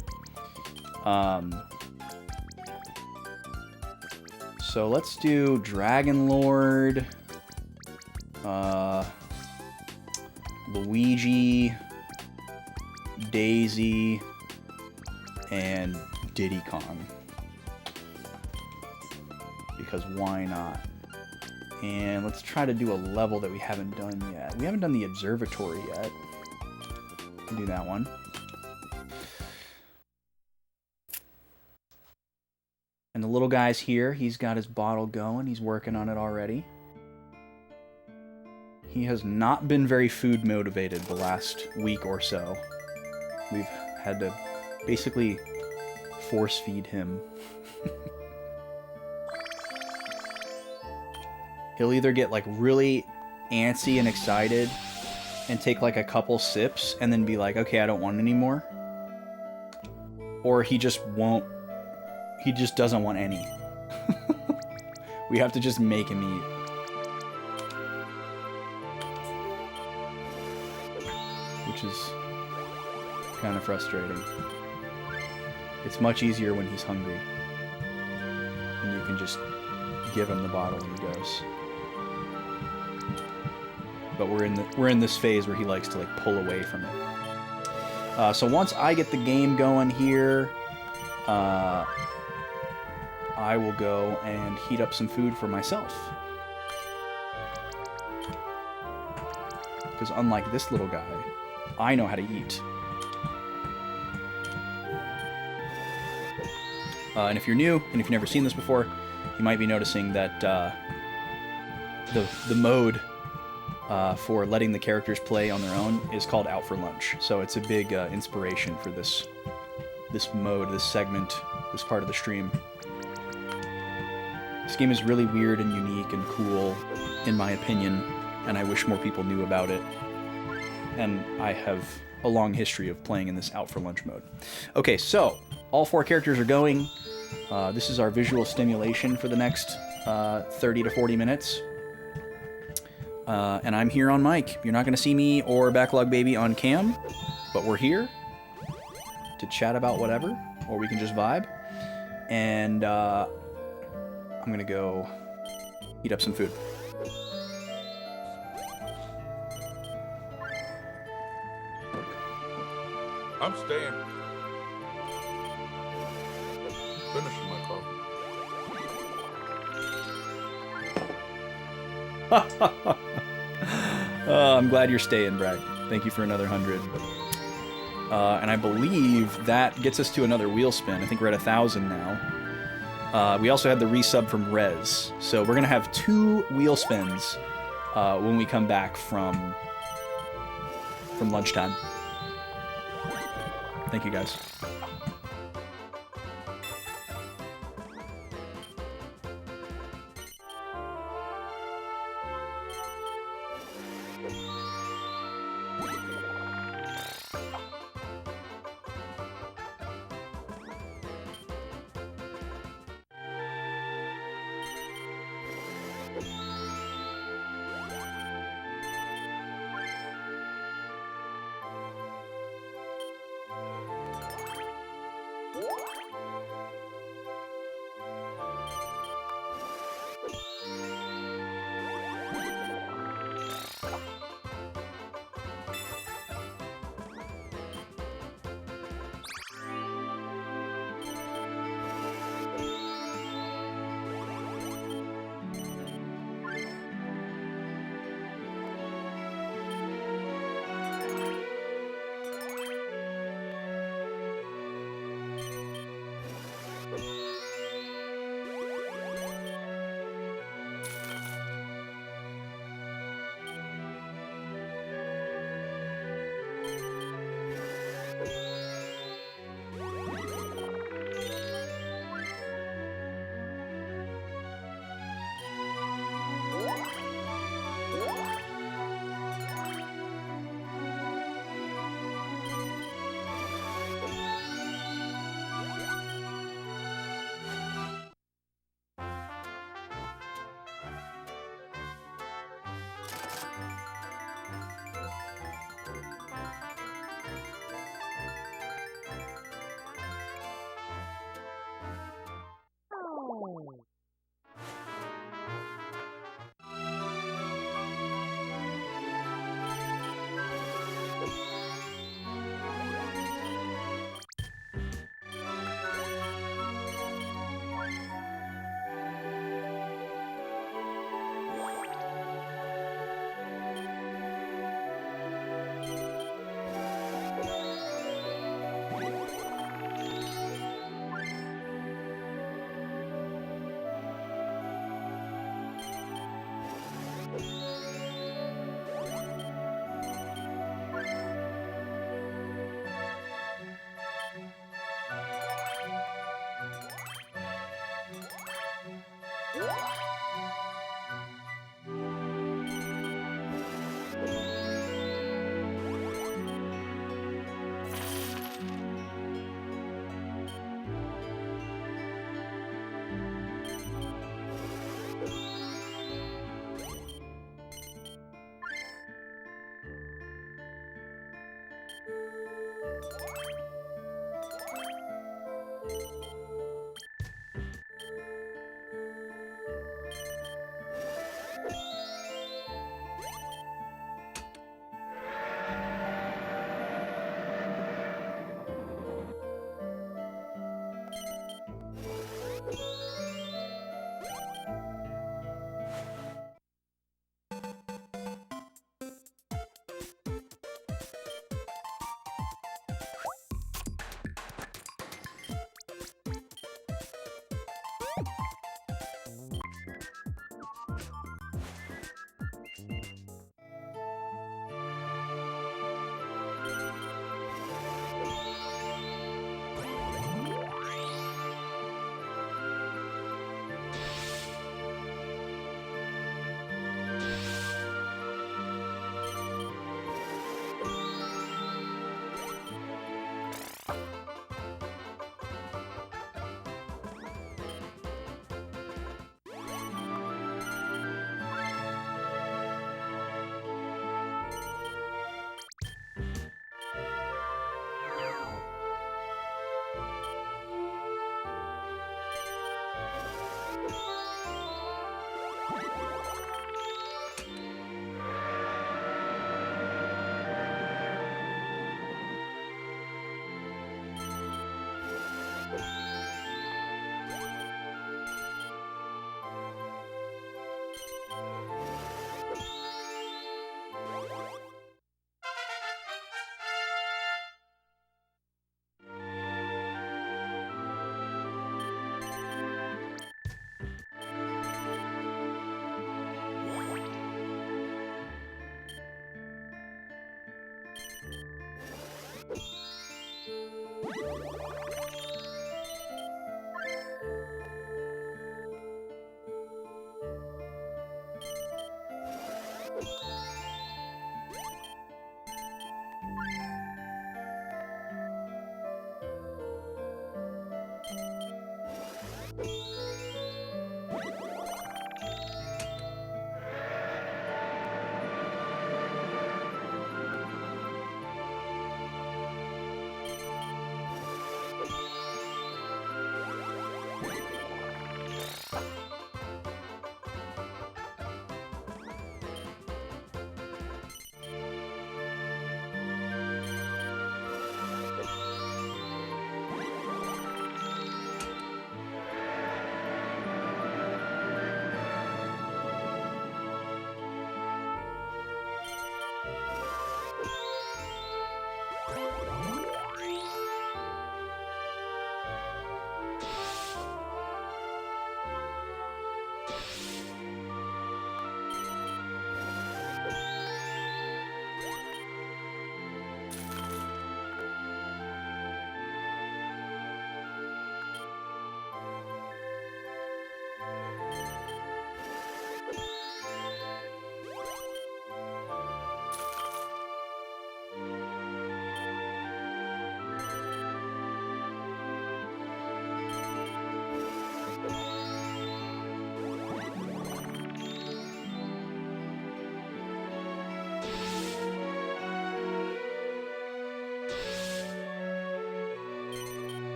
So let's do Dragon Lord. Luigi, Daisy, and Diddy Kong. Because why not? And let's try to do a level that we haven't done yet. We haven't done the observatory yet. We'll do that one. And the little guy's here. He's got his bottle going. He's working on it already. He has not been very food motivated the last week or so. We've had to basically force feed him. He'll either get like really antsy and excited and take like a couple sips and then be like, okay, I don't want any more. Or he just won't. He just doesn't want any. We have to just make him eat. Which is kind of frustrating. It's much easier when he's hungry. And you can just give him the bottle and he goes. But we're in this phase where he likes to like pull away from it. So once I get the game going here, I will go and heat up some food for myself. Because unlike this little guy, I know how to eat. And if you're new, and if you've never seen this before, you might be noticing that the mode for letting the characters play on their own is called Out for Lunch. So it's a big inspiration for this mode, this segment, this part of the stream. This game is really weird and unique and cool, in my opinion, and I wish more people knew about it. And I have a long history of playing in this Out for Lunch mode. Okay, so all 4 characters are going. This is our visual stimulation for the next 30 to 40 minutes. And I'm here on mic. You're not going to see me or Backlog Baby on cam, but we're here to chat about whatever, or we can just vibe. And I'm going to go heat up some food. I'm staying. Finishing my coffee. I'm glad you're staying, Brad. Thank you for another 100. And I believe that gets us to another wheel spin. I think we're at 1,000 now. We also had the resub from Rez. So we're going to have 2 wheel spins when we come back from lunchtime. Thank you, guys.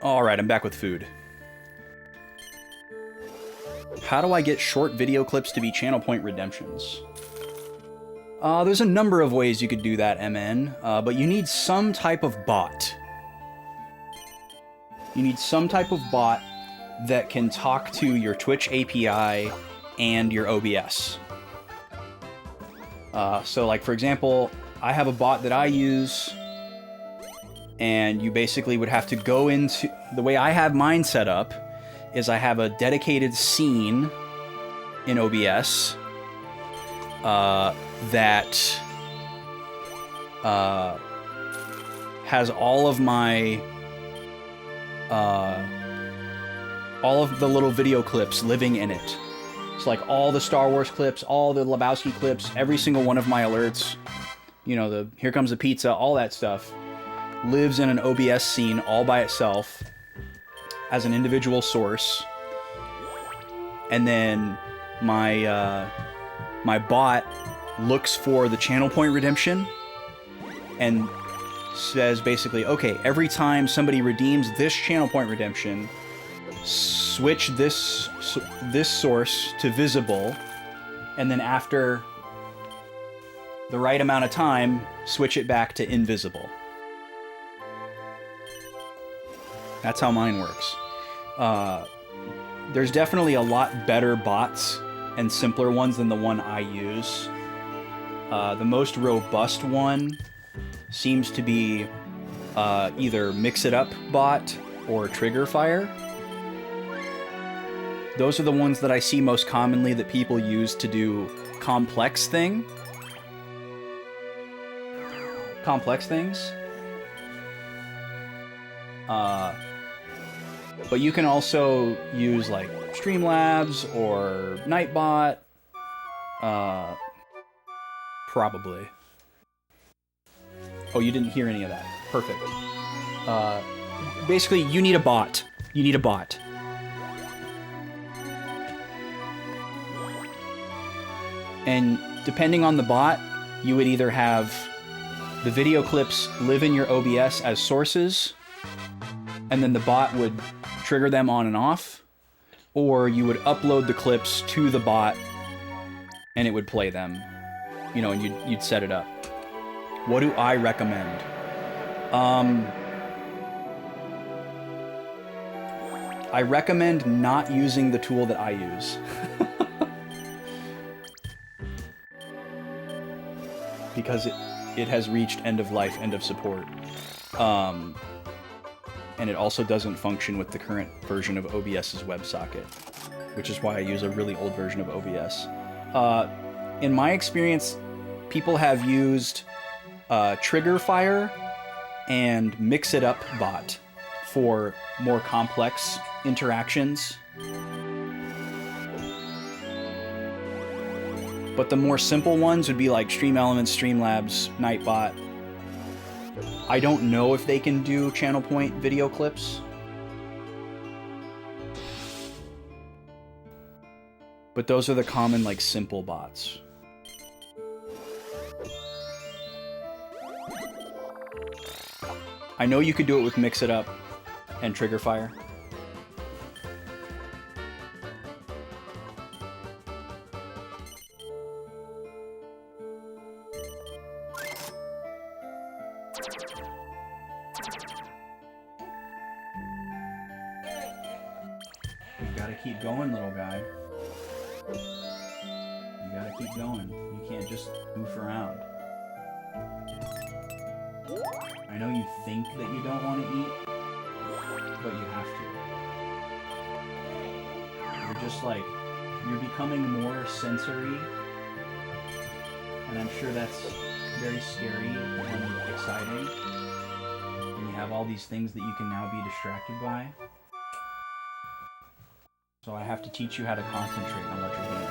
Alright, I'm back with food. How do I get short video clips to be channel point redemptions? There's a number of ways you could do that, MN, but you need some type of bot. You need some type of bot that can talk to your Twitch API and your OBS. So, like, for example, I have a bot that I use, and you basically would have to go into... The way I have mine set up is I have a dedicated scene in OBS that has all of my all of the little video clips living in it. It's like all the Star Wars clips, all the Lebowski clips, every single one of my alerts, you know, the Here Comes the Pizza, all that stuff lives in an OBS scene all by itself as an individual source. And then my my bot looks for the channel point redemption and says basically, okay, every time somebody redeems this channel point redemption, switch this source to visible, and then after the right amount of time, switch it back to invisible. That's how mine works. There's definitely a lot better bots and simpler ones than the one I use. The most robust one seems to be either Mix It Up bot or Trigger Fire. Those are the ones that I see most commonly that people use to do complex things. But you can also use like Streamlabs or Nightbot. Probably. Oh, you didn't hear any of that. Perfect. Basically, you need a bot. You need a bot. And depending on the bot, you would either have the video clips live in your OBS as sources, and then the bot would trigger them on and off, or you would upload the clips to the bot, and it would play them. You know, and you'd set it up. What do I recommend? I recommend not using the tool that I use. Because it has reached end of life, end of support. And it also doesn't function with the current version of OBS's WebSocket, which is why I use a really old version of OBS. In my experience, people have used Trigger Fire and Mix It Up bot for more complex interactions. But the more simple ones would be like Stream Elements, Streamlabs, Nightbot. I don't know if they can do channel point video clips. But those are the common, like, simple bots. I know you could do it with Mix It Up and Trigger Fire. You gotta keep going, little guy. You gotta keep going. You can't just goof around. I know you think that you don't want to eat, but you have to. You're just like, you're becoming more sensory, and I'm sure that's very scary and exciting. And you have all these things that you can now be distracted by. So I have to teach you how to concentrate on what you're doing.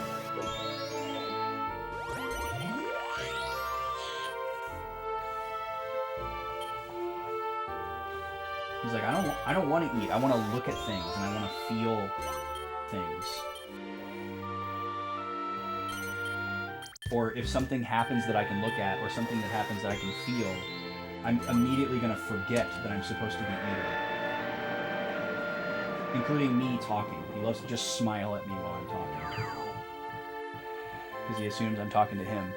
He's like, I don't want to eat. I want to look at things and I want to feel things. Or if something happens that I can look at, or something that happens that I can feel, I'm immediately going to forget that I'm supposed to be eating. Including me talking. He loves to just smile at me while I'm talking. Because he assumes I'm talking to him.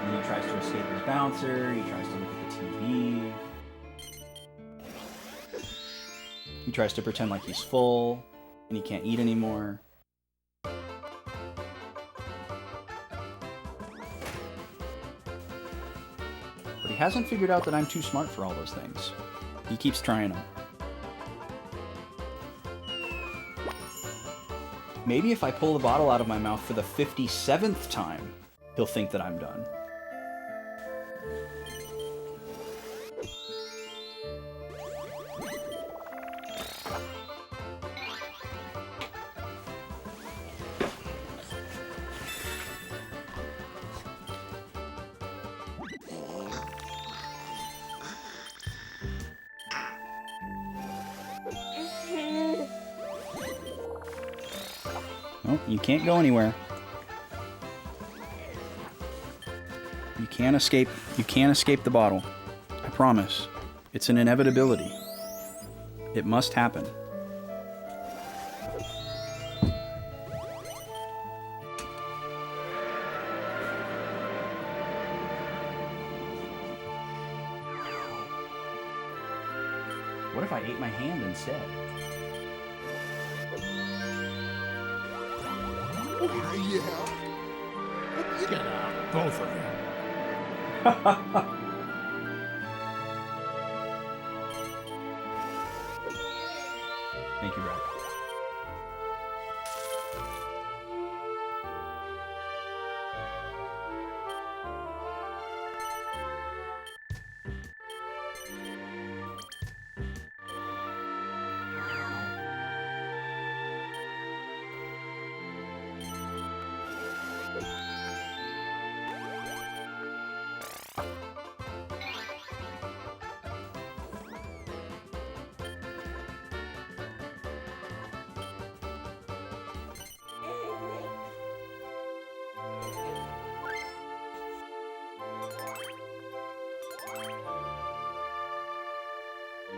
And he tries to escape his bouncer, he tries to look at the TV. He tries to pretend like he's full, and he can't eat anymore. But he hasn't figured out that I'm too smart for all those things. He keeps trying them. Maybe if I pull the bottle out of my mouth for the 57th time, he'll think that I'm done. Well, you can't go anywhere. You can't escape the bottle. I promise. It's an inevitability. It must happen. What if I ate my hand instead? Yeah. Get out, both of you. Thank you, Brad.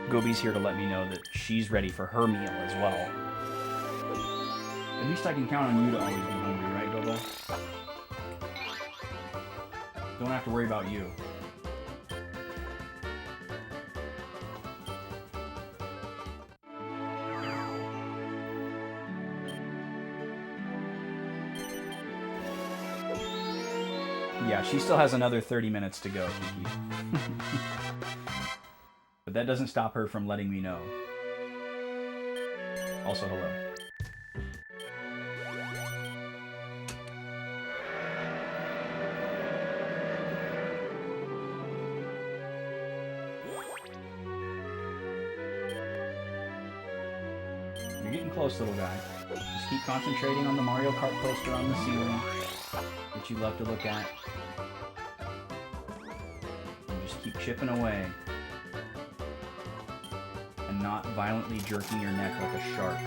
Gobi's here to let me know that she's ready for her meal as well. At least I can count on you to always be hungry, right, Gobo? Don't have to worry about you. Yeah, she still has another 30 minutes to go, Kiki. But that doesn't stop her from letting me know. Also, hello. You're getting close, little guy. Just keep concentrating on the Mario Kart poster on the ceiling that you love to look at. And just keep chipping away. And not violently jerking your neck like a shark.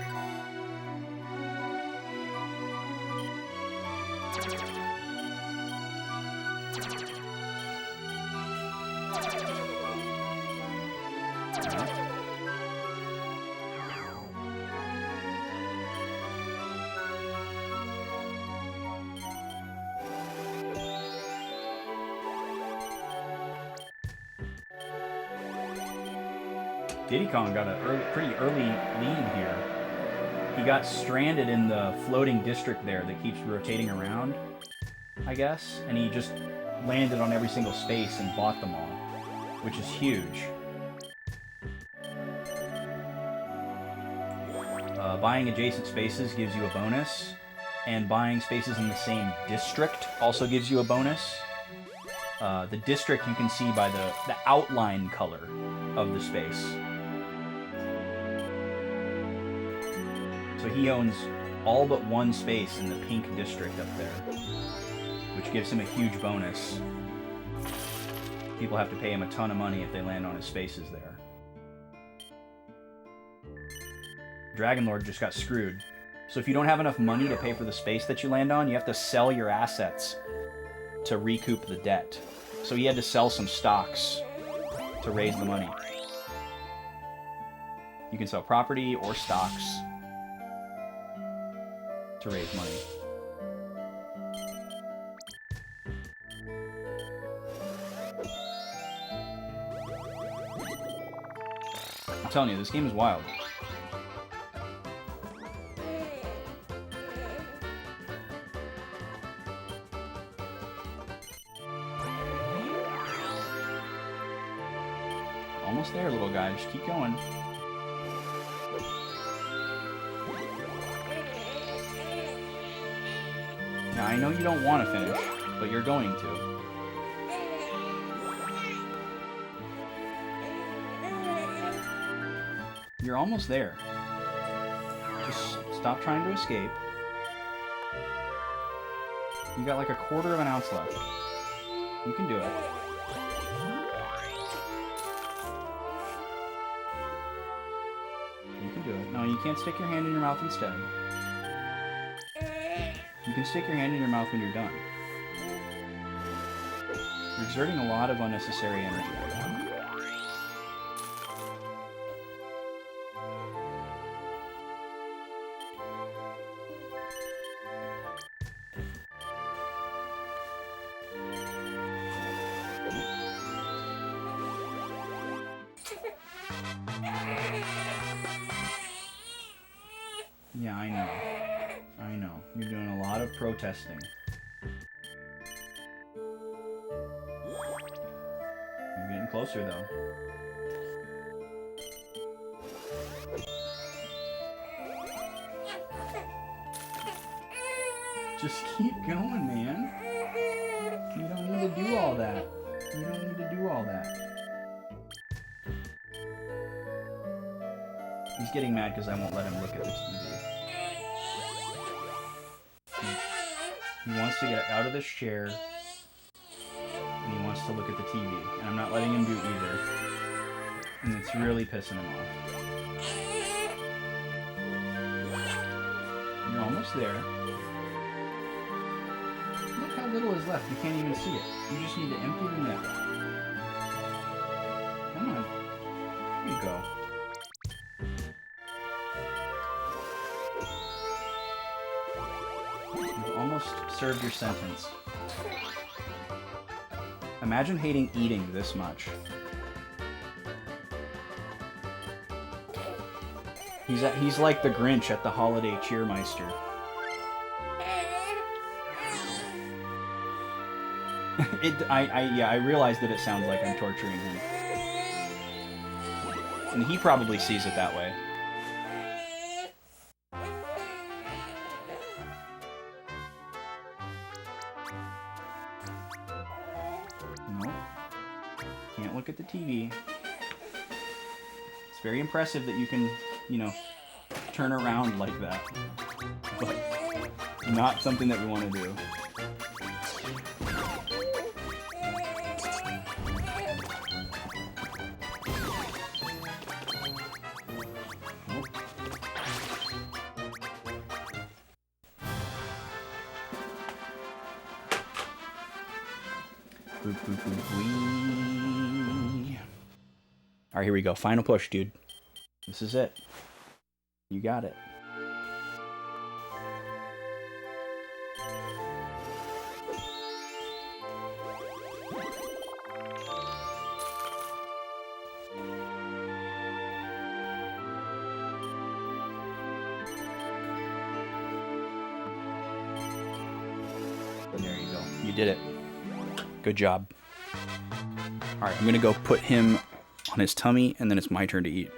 Diddy Kong got a pretty early lead here. He got stranded in the floating district there that keeps rotating around, I guess, and he just landed on every single space and bought them all, which is huge. Buying adjacent spaces gives you a bonus, and buying spaces in the same district also gives you a bonus. The district you can see by the outline color of the space. So he owns all but one space in the pink district up there, which gives him a huge bonus. People have to pay him a ton of money if they land on his spaces there. Dragon Lord just got screwed. So if you don't have enough money to pay for the space that you land on, you have to sell your assets to recoup the debt. So he had to sell some stocks to raise the money. You can sell property or stocks to raise money. I'm telling you, this game is wild. Almost there, little guy. Just keep going. Now, I know you don't want to finish, but you're going to. You're almost there. Just stop trying to escape. You got like a quarter of an ounce left. You can do it. You can do it. No, you can't stick your hand in your mouth instead. You can stick your hand in your mouth when you're done. You're exerting a lot of unnecessary energy right now. Yeah, I know. I know. You're doing a lot of protesting. You're getting closer, though. Just keep going, man. You don't need to do all that. You don't need to do all that. He's getting mad because I won't let him look at the TV. He wants to get out of this chair, and he wants to look at the TV, and I'm not letting him do either, and it's really pissing him off. You're almost there. Look how little is left. You can't even see it. You just need to empty the net. Come on. There you go. You've almost served your sentence. Imagine hating eating this much. He's like the Grinch at the holiday cheermeister. I realize that it sounds like I'm torturing him. And he probably sees it that way. Nope. Can't look at the TV. It's very impressive that you can, you know, turn around like that. But not something that we want to do. Alright, here we go. Final push, dude. This is it. You got it. There you go. You did it. Good job. Alright, I'm gonna go put him on his tummy, and then it's my turn to eat.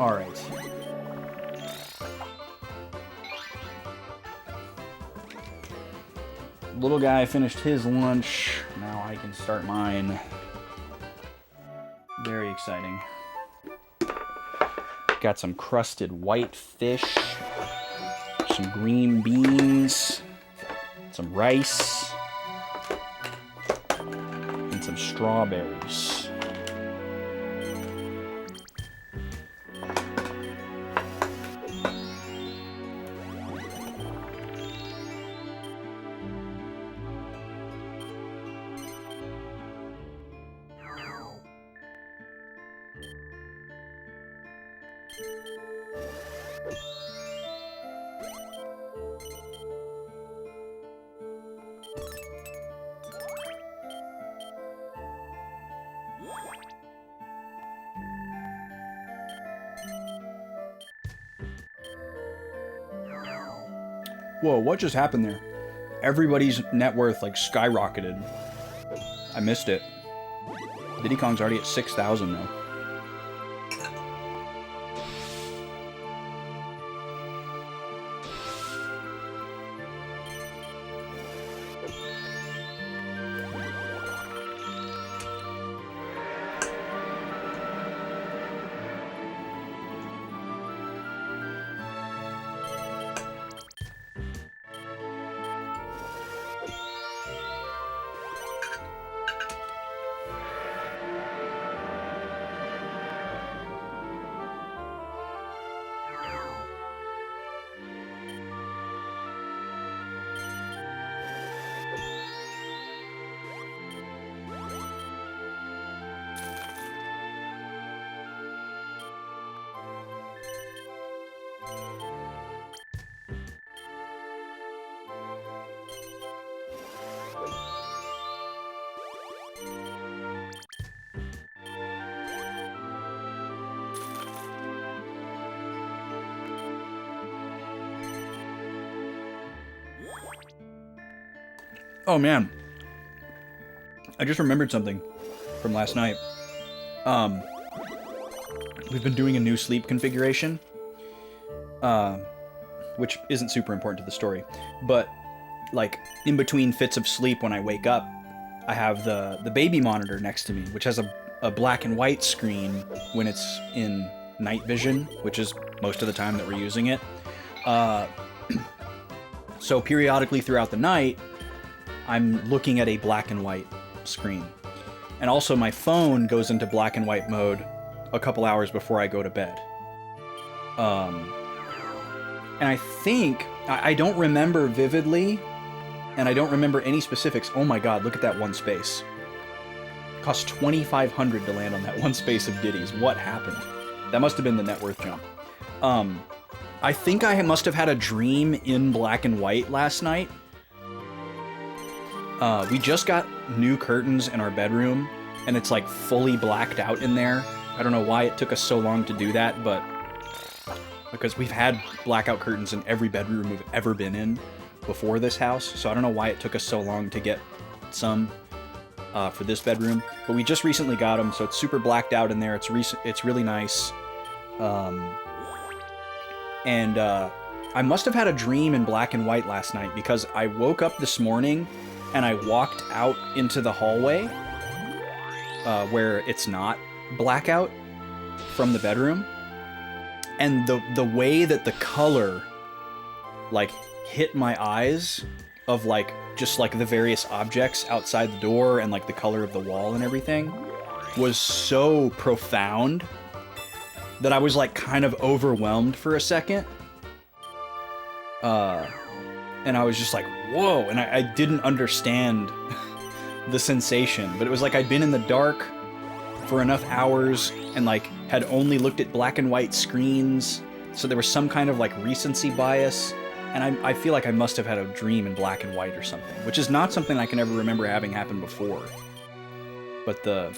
All right. Little guy finished his lunch. Now I can start mine. Very exciting. Got some crusted white fish, some green beans, some rice, and some strawberries. Whoa, what just happened there? Everybody's net worth, like, skyrocketed. I missed it. Diddy Kong's already at 6,000, though. Oh man, I just remembered something from last night. We've been doing a new sleep configuration, which isn't super important to the story, but like in between fits of sleep when I wake up, I have the baby monitor next to me, which has a black and white screen when it's in night vision, which is most of the time that we're using it. So periodically throughout the night, I'm looking at a black and white screen. And also my phone goes into black and white mode a couple hours before I go to bed. And I think, I don't remember vividly, and I don't remember any specifics. Oh my god, look at that one space. It cost $2,500 to land on that one space of Diddy's. What happened? That must have been the net worth jump. I think I must have had a dream in black and white last night. We just got new curtains in our bedroom, and it's like fully blacked out in there. I don't know why it took us so long to do that, but because we've had blackout curtains in every bedroom we've ever been in before this house, so I don't know why it took us so long to get some for this bedroom. But we just recently got them, so it's super blacked out in there. It's really nice. I must have had a dream in black and white last night, because I woke up this morning and I walked out into the hallway where it's not blackout from the bedroom, and the way that the color like hit my eyes of like just like the various objects outside the door and like the color of the wall and everything was so profound that I was like kind of overwhelmed for a second. And I was just like, whoa, and I didn't understand the sensation, but it was like I'd been in the dark for enough hours and like had only looked at black and white screens, so there was some kind of like recency bias, and I feel like I must have had a dream in black and white or something, which is not something I can ever remember having happened before. But the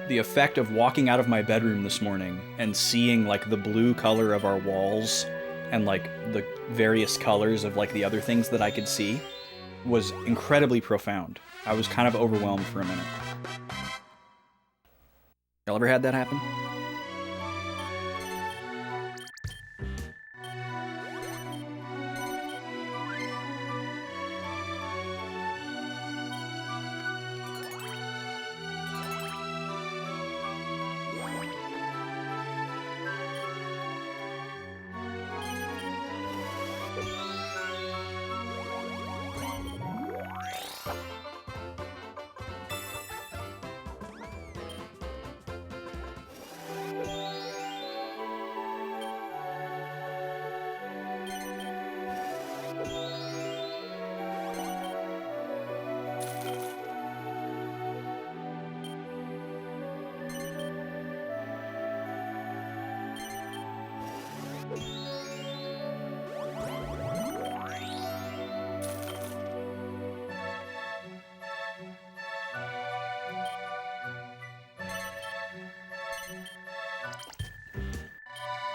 effect of walking out of my bedroom this morning and seeing like the blue color of our walls and like the various colors of like the other things that I could see was incredibly profound. I was kind of overwhelmed for a minute. Y'all ever had that happen?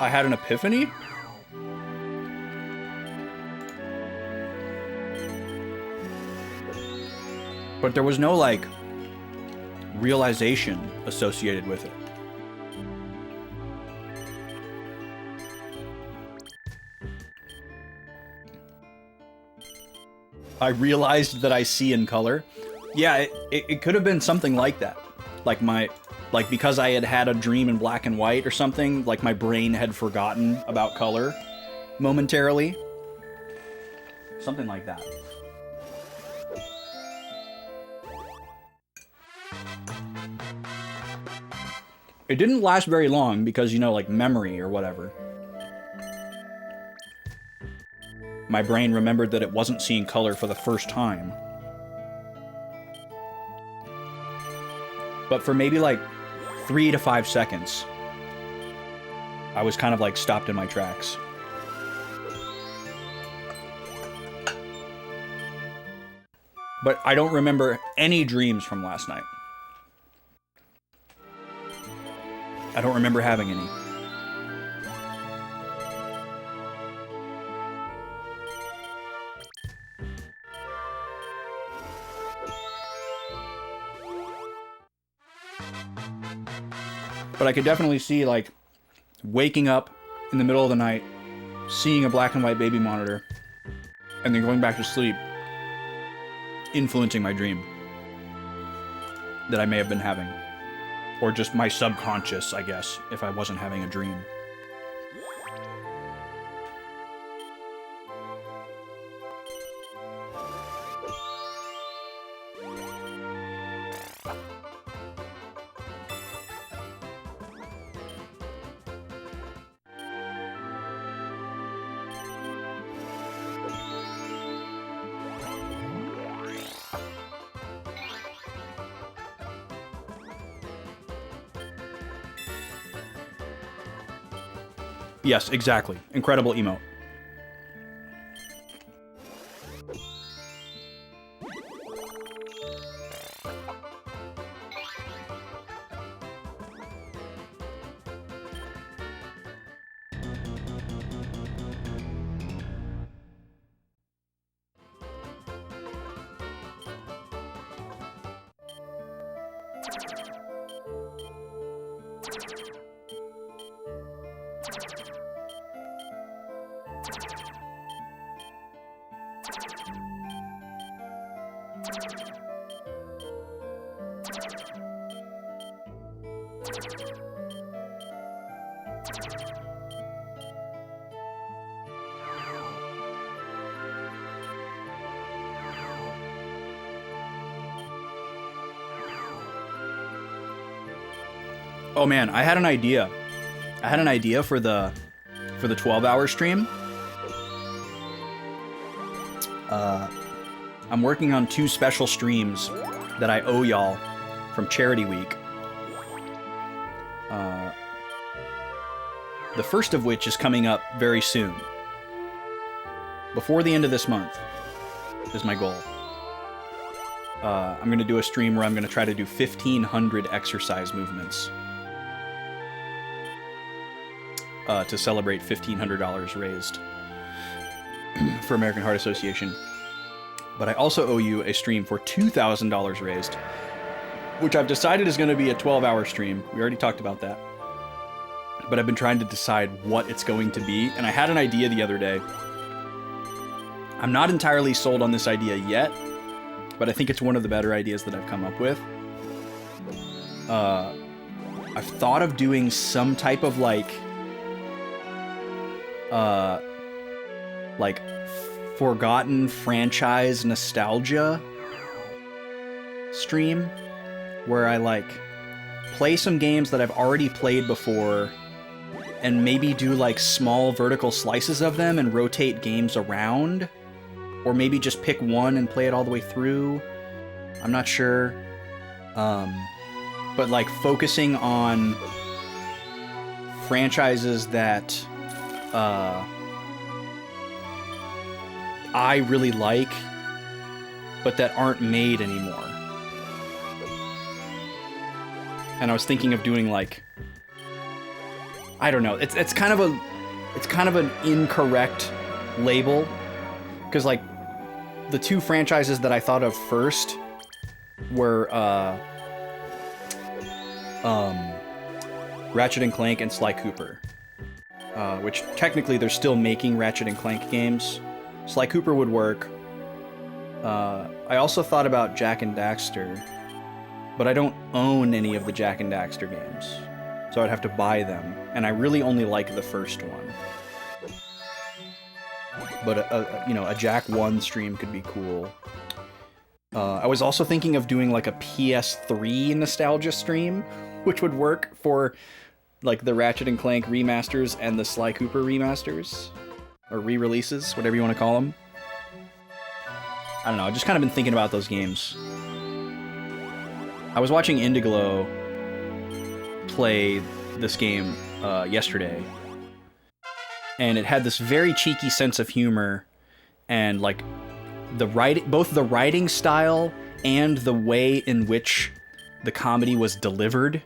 I had an epiphany? But there was no, like, realization associated with it. I realized that I see in color. Yeah, it could have been something like that. Like because I had had a dream in black and white or something, like my brain had forgotten about color momentarily. Something like that. It didn't last very long because, you know, like memory or whatever. My brain remembered that it wasn't seeing color for the first time. But for maybe like 3 to 5 seconds, I was kind of like stopped in my tracks. But I don't remember any dreams from last night. I don't remember having any. But I could definitely see, like, waking up in the middle of the night, seeing a black and white baby monitor, and then going back to sleep, influencing my dream that I may have been having. Or just my subconscious, I guess, if I wasn't having a dream. Yes, exactly. Incredible emote. Oh man, I had an idea. I had an idea for the 12-hour stream. I'm working on 2 special streams that I owe y'all from Charity Week. The first of which is coming up very soon. Before the end of this month is my goal. I'm going to do a stream where I'm going to try to do 1,500 exercise movements to celebrate $1,500 raised for American Heart Association. But I also owe you a stream for $2,000 raised, which I've decided is going to be a 12-hour stream. We already talked about that. But I've been trying to decide what it's going to be, and I had an idea the other day. I'm not entirely sold on this idea yet, but I think it's one of the better ideas that I've come up with. I've thought of doing some type of like forgotten franchise nostalgia stream where I like play some games that I've already played before and maybe do like small vertical slices of them and rotate games around, or maybe just pick one and play it all the way through. I'm not sure. But like focusing on franchises that I really like, but that aren't made anymore. And I was thinking of doing like I don't know. It's kind of an incorrect label, because like the two franchises that I thought of first were Ratchet and Clank and Sly Cooper, which technically they're still making Ratchet and Clank games. Sly Cooper would work. I also thought about Jak and Daxter, but I don't own any of the Jak and Daxter games, so I'd have to buy them, and I really only like the first one. But a Jak 1 stream could be cool. I was also thinking of doing like a PS3 nostalgia stream, which would work for like the Ratchet and Clank remasters and the Sly Cooper remasters, or re-releases, whatever you want to call them. I don't know, I've just kind of been thinking about those games. I was watching Indiglo play this game yesterday, and it had this very cheeky sense of humor, and like both the writing style and the way in which the comedy was delivered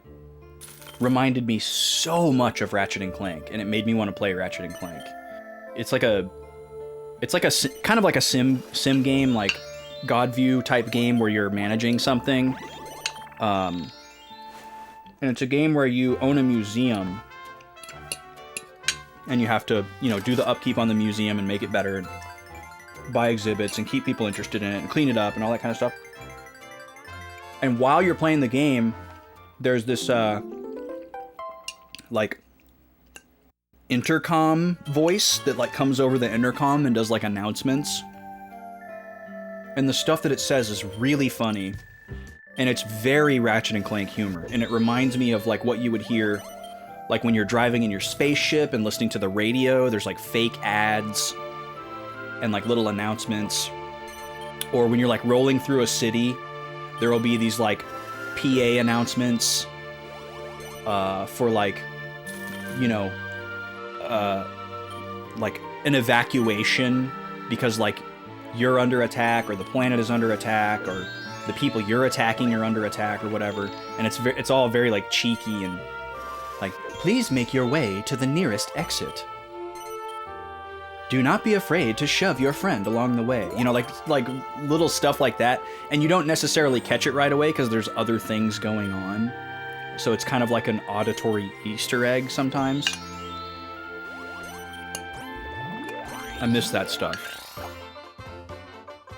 reminded me so much of Ratchet and Clank, and it made me want to play Ratchet and Clank. It's like a kind of like a sim game, like God View type game where you're managing something. And it's a game where you own a museum, and you have to, do the upkeep on the museum and make it better, and buy exhibits and keep people interested in it and clean it up and all that kind of stuff. And while you're playing the game, there's this like intercom voice that like comes over the intercom and does like announcements. And the stuff that it says is really funny. And it's very Ratchet and Clank humor. And it reminds me of like what you would hear like when you're driving in your spaceship and listening to the radio. There's like fake ads and like little announcements. Or when you're like rolling through a city, there will be these like PA announcements for like, like an evacuation because like you're under attack, or the planet is under attack, or the people you're attacking are under attack, or whatever. And it's all very like cheeky and like, please make your way to the nearest exit. Do not be afraid to shove your friend along the way. Like little stuff like that. And you don't necessarily catch it right away because there's other things going on. So it's kind of like an auditory Easter egg sometimes. I miss that stuff.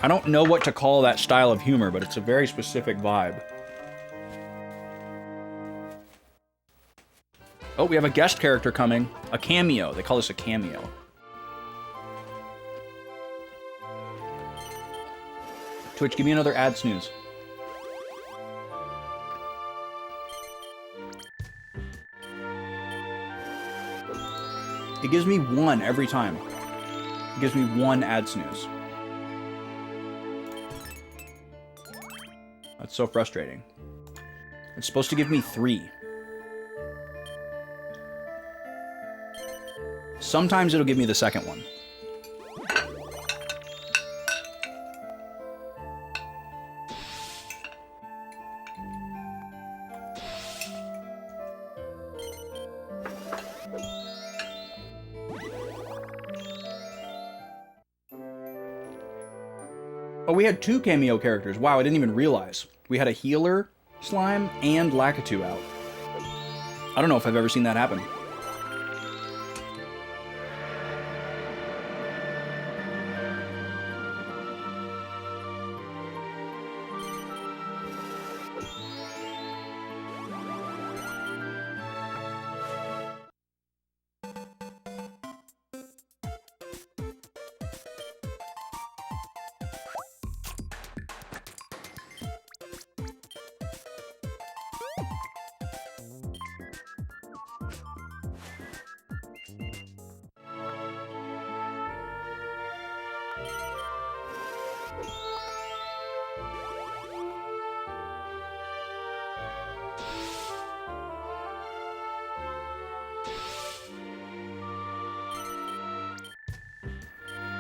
I don't know what to call that style of humor, but it's a very specific vibe. Oh, we have a guest character coming. A cameo. They call this a cameo. Twitch, give me another ad snooze. It gives me one every time. It gives me one ad snooze. That's so frustrating. It's supposed to give me 3. Sometimes it'll give me the second one. Oh, we had 2 cameo characters. Wow, I didn't even realize. We had a healer slime and Lakitu out. I don't know if I've ever seen that happen.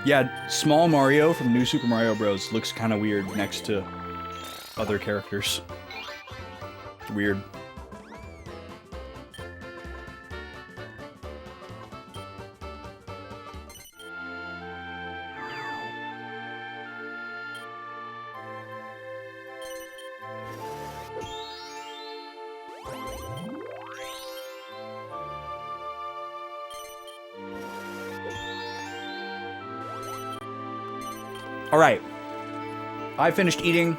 Yeah, small Mario from New Super Mario Bros. Looks kind of weird next to other characters. Weird. All right. I finished eating.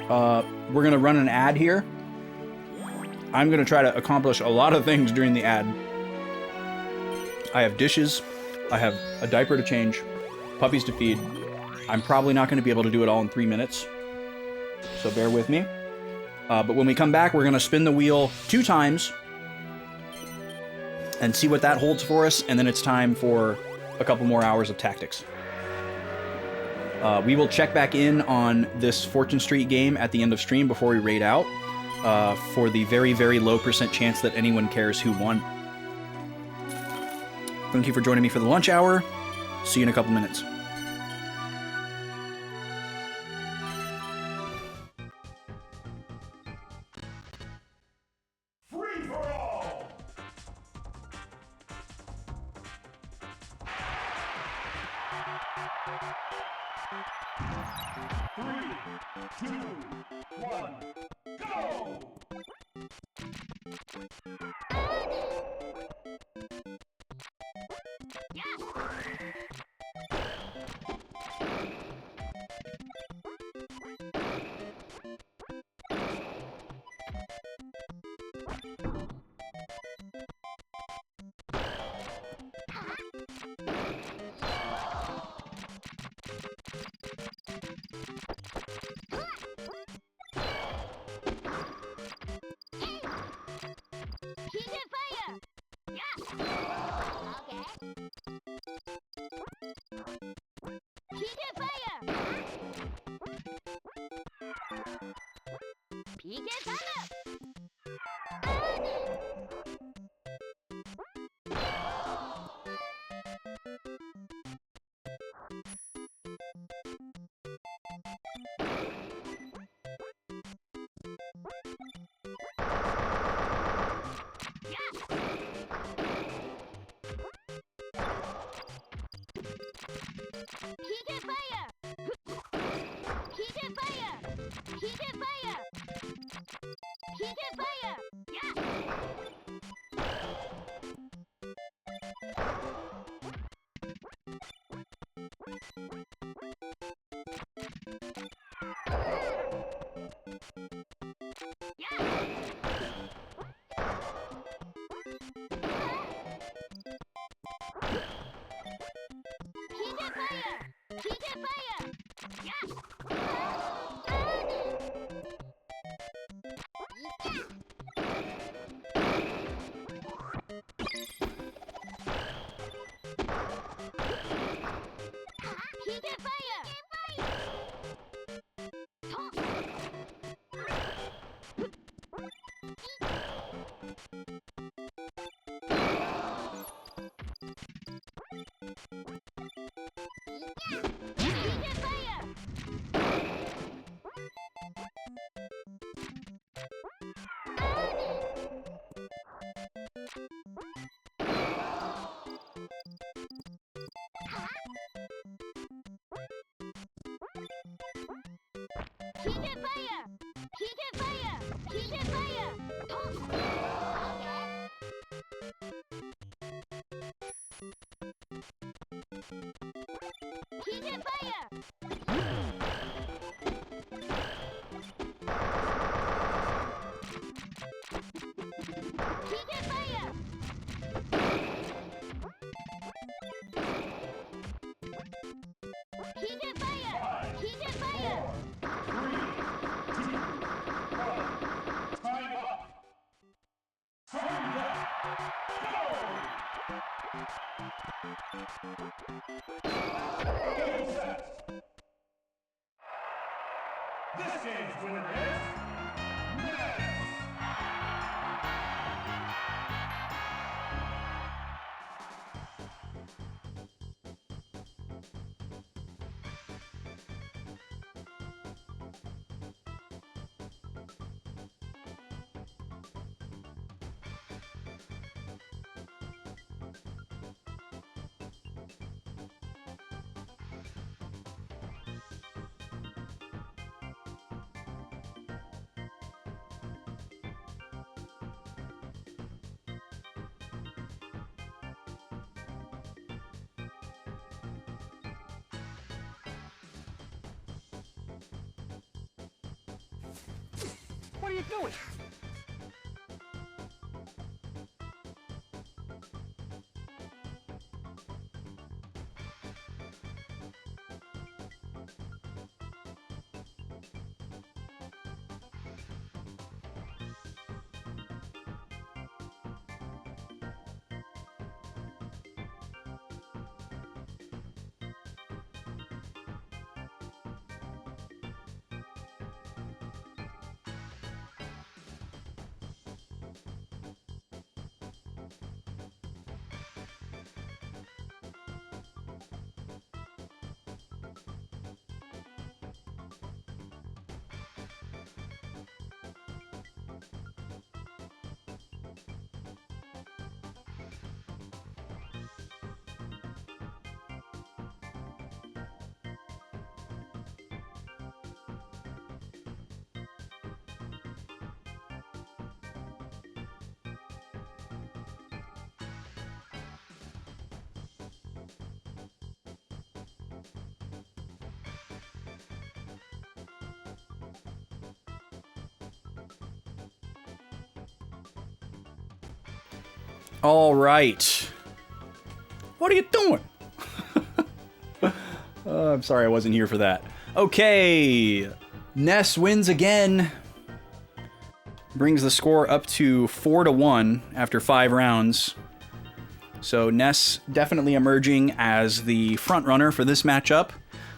We're going to run an ad here. I'm going to try to accomplish a lot of things during the ad. I have dishes. I have a diaper to change. Puppies to feed. I'm probably not going to be able to do it all in 3 minutes. So bear with me. But when we come back, we're going to spin the wheel 2 times. And see what that holds for us. And then it's time for a couple more hours of tactics. We will check back in on this Fortune Street game at the end of stream before we raid out, for the very, very low % chance that anyone cares who won. Thank you for joining me for the lunch hour. See you in a couple minutes. Free for all! 3, 2, 1, go! This game's winner is Ness! What are you doing? All right. What are you doing? I'm sorry I wasn't here for that. Okay. Ness wins again. Brings the score up to 4-1 after 5 rounds. So Ness definitely emerging as the front runner for this matchup.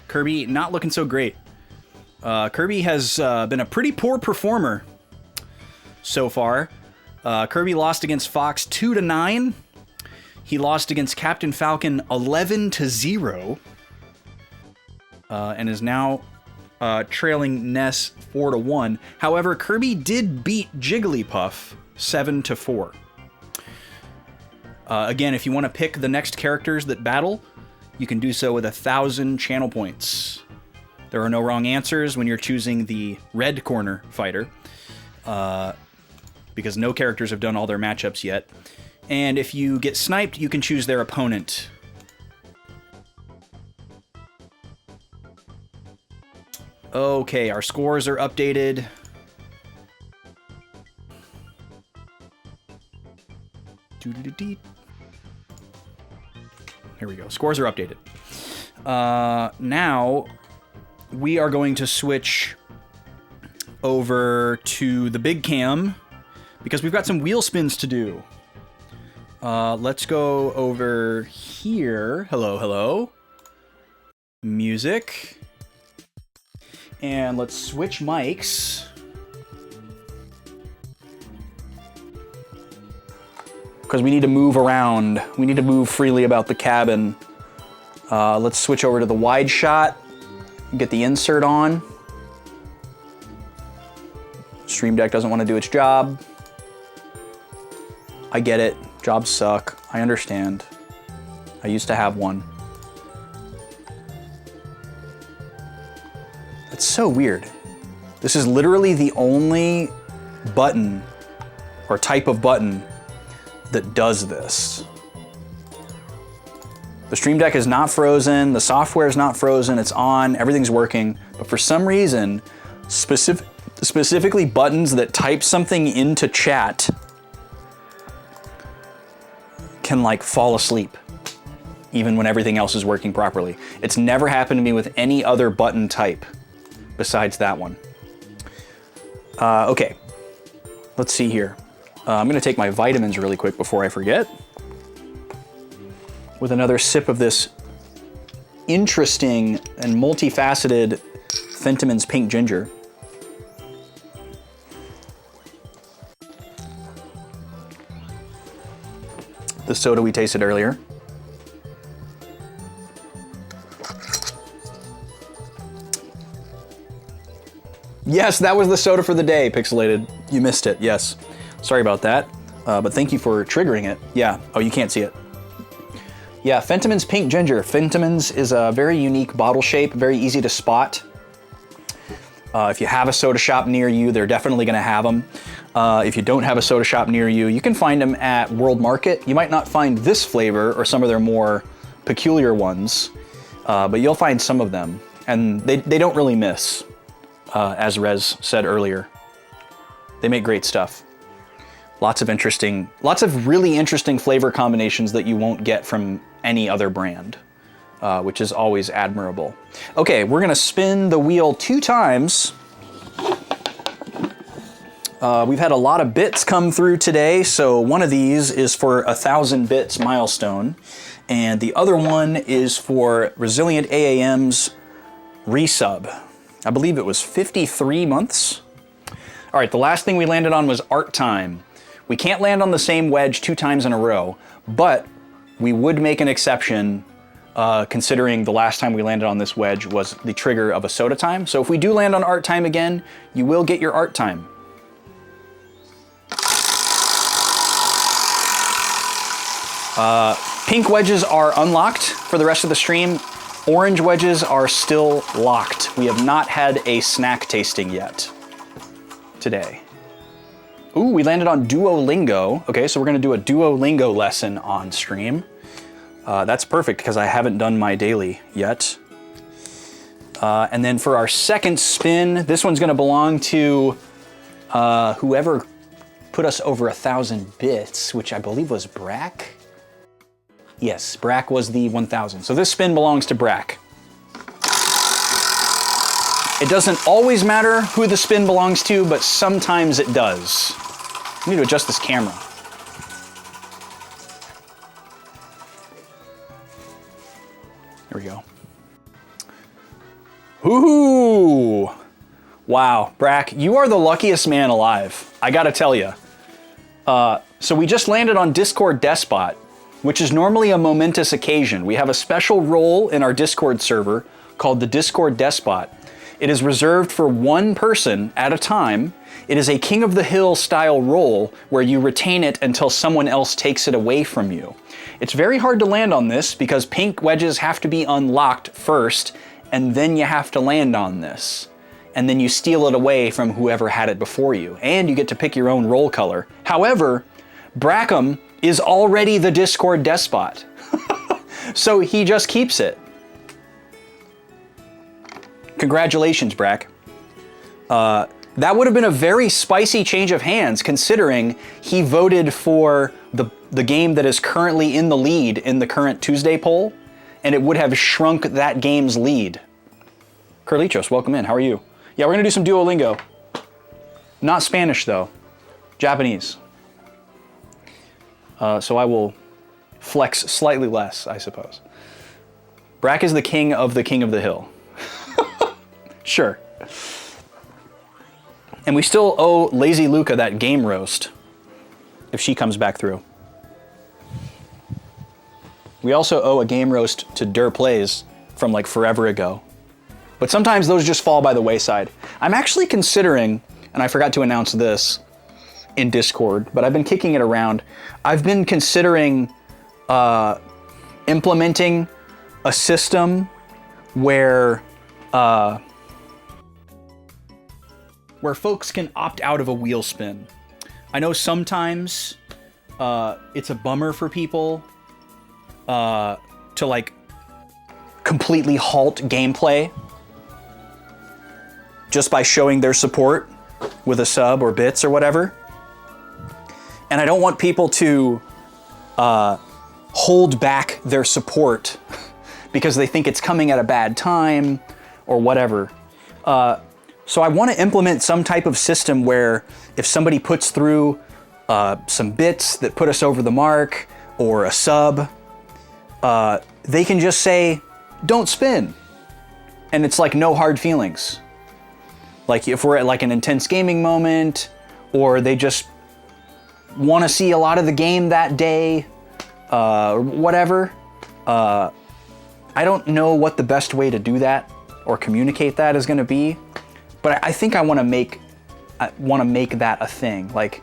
Kirby not looking so great. Kirby has been a pretty poor performer so far. Kirby lost against Fox 2-9. He lost against Captain Falcon 11-0. And is now trailing Ness 4-1. However, Kirby did beat Jigglypuff 7-4. Again, if you want to pick the next characters that battle, you can do so with 1,000 channel points. There are no wrong answers when you're choosing the red corner fighter, because no characters have done all their matchups yet. And if you get sniped, you can choose their opponent. Okay, our scores are updated. Here we go. Scores are updated. Now, we are going to switch over to the big cam because we've got some wheel spins to do. Let's go over here. Hello, hello. Music. And let's switch mics. Because we need to move around. We need to move freely about the cabin. Let's switch over to the wide shot. Get the insert on. Stream Deck doesn't want to do its job. I get it. Jobs suck. I understand. I used to have one. It's so weird. This is literally the only button or type of button that does this. The Stream Deck is not frozen, the software is not frozen, it's on, everything's working, but for some reason, specifically buttons that type something into chat can like fall asleep, even when everything else is working properly. It's never happened to me with any other button type besides that one. Okay, let's see here. I'm gonna take my vitamins really quick before I forget. With another sip of this interesting and multifaceted Fentiman's Pink Ginger. The soda we tasted earlier. Yes, that was the soda for the day, Pixelated. You missed it, yes. Sorry about that, but thank you for triggering it. Yeah, oh, you can't see it. Yeah, Fentiman's Pink Ginger. Fentiman's is a very unique bottle shape, very easy to spot. If you have a soda shop near you, they're definitely gonna have them. If you don't have a soda shop near you, you can find them at World Market. You might not find this flavor or some of their more peculiar ones, but you'll find some of them. And they don't really miss, as Rez said earlier. They make great stuff. Lots of really interesting flavor combinations that you won't get from any other brand, which is always admirable. Okay, we're gonna spin the wheel 2 times. We've had a lot of bits come through today, so one of these is for 1,000 bits milestone, and the other one is for Resilient AAM's resub. I believe it was 53 months. All right, the last thing we landed on was art time. We can't land on the same wedge 2 times in a row, but we would make an exception considering the last time we landed on this wedge was the trigger of a soda time. So if we do land on art time again, you will get your art time. Pink wedges are unlocked for the rest of the stream. Orange wedges are still locked. We have not had a snack tasting yet today. Ooh, we landed on Duolingo. Okay, so we're gonna do a Duolingo lesson on stream. That's perfect because I haven't done my daily yet. And then for our second spin, this one's gonna belong to whoever put us over 1,000 bits, which I believe was Brack. Yes, Brack was the 1,000. So this spin belongs to Brack. It doesn't always matter who the spin belongs to, but sometimes it does. I need to adjust this camera. There we go. Ooh! Wow, Brack, you are the luckiest man alive. I gotta tell you. So we just landed on Discord Despot, which is normally a momentous occasion. We have a special role in our Discord server called the Discord Despot. It is reserved for one person at a time. It is a King of the Hill style role where you retain it until someone else takes it away from you. It's very hard to land on this because pink wedges have to be unlocked first, and then you have to land on this. And then you steal it away from whoever had it before you, and you get to pick your own role color. However, Brackham is already the Discord Despot. So he just keeps it. Congratulations, Brack. That would have been a very spicy change of hands considering he voted for the game that is currently in the lead in the current Tuesday poll, and it would have shrunk that game's lead. Carlitos, welcome in. How are you? Yeah, we're gonna do some Duolingo. Not Spanish though, Japanese. So I will flex slightly less, I suppose. Brack is the king of the hill. Sure. And we still owe Lazy Luca that game roast if she comes back through. We also owe a game roast to Dur Plays from like forever ago. But sometimes those just fall by the wayside. I'm actually considering, and I forgot to announce this in Discord, but I've been kicking it around. I've been considering implementing a system where folks can opt out of a wheel spin. I know sometimes it's a bummer for people to like completely halt gameplay just by showing their support with a sub or bits or whatever. And I don't want people to hold back their support because they think it's coming at a bad time or whatever. So I want to implement some type of system where if somebody puts through some bits that put us over the mark or a sub, they can just say, don't spin. And it's like no hard feelings. Like if we're at like an intense gaming moment or they just want to see a lot of the game that day, or whatever. I don't know what the best way to do that or communicate that is going to be, but I think I want to make that a thing. Like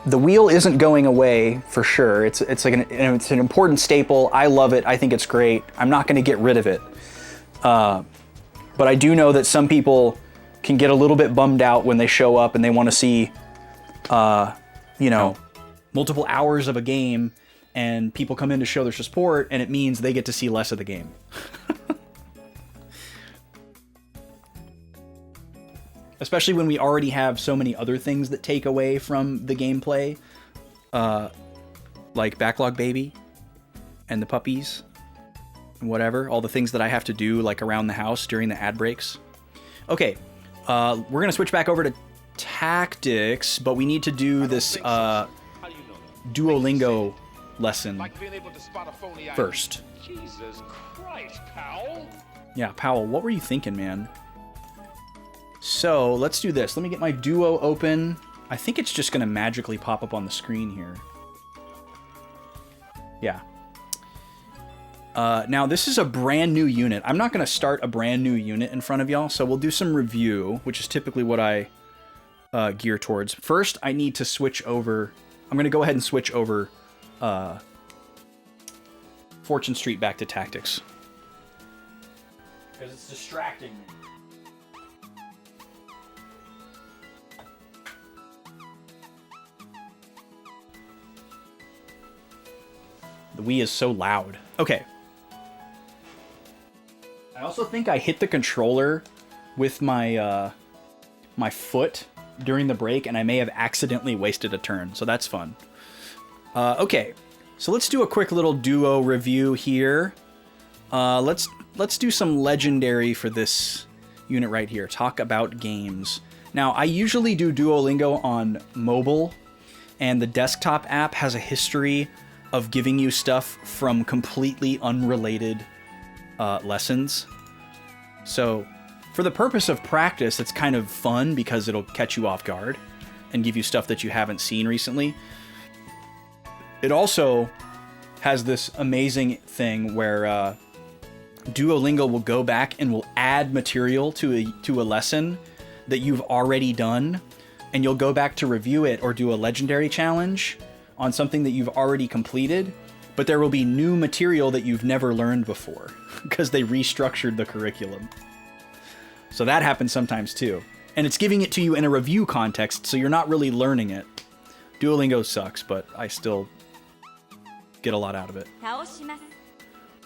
the wheel isn't going away for sure. It's like it's an important staple. I love it. I think it's great. I'm not going to get rid of it. But I do know that some people can get a little bit bummed out when they show up and they want to see, you know, multiple hours of a game and people come in to show their support and it means they get to see less of the game. especially when we already have so many other things that take away from the gameplay, like Backlog Baby and the puppies and whatever, all the things that I have to do like around the house during the ad breaks. Okay, we're gonna switch back over to tactics, but we need to do this Duolingo lesson first. Jesus Christ, Powell. Yeah, Powell, what were you thinking, man? So let's do this. Let me get my Duo open. I think it's just gonna magically pop up on the screen here. Yeah. Now this is a brand new unit. I'm not gonna start a brand new unit in front of y'all, so we'll do some review, which is typically what I gear towards. First, I need to switch over. I'm gonna go ahead and switch over Fortune Street back to tactics. Because it's distracting me. The Wii is so loud. Okay. I also think I hit the controller with my my foot during the break, and I may have accidentally wasted a turn, so that's fun. Okay, so let's do a quick little Duo review here. Let's do some legendary for this unit right here. Talk about games. Now, I usually do Duolingo on mobile, and the desktop app has a history of giving you stuff from completely unrelated lessons. So, for the purpose of practice, it's kind of fun because it'll catch you off guard and give you stuff that you haven't seen recently. It also has this amazing thing where Duolingo will go back and will add material to a lesson that you've already done, and you'll go back to review it or do a legendary challenge on something that you've already completed, but there will be new material that you've never learned before because they restructured the curriculum. So that happens sometimes too. And it's giving it to you in a review context, so you're not really learning it. Duolingo sucks, but I still get a lot out of it.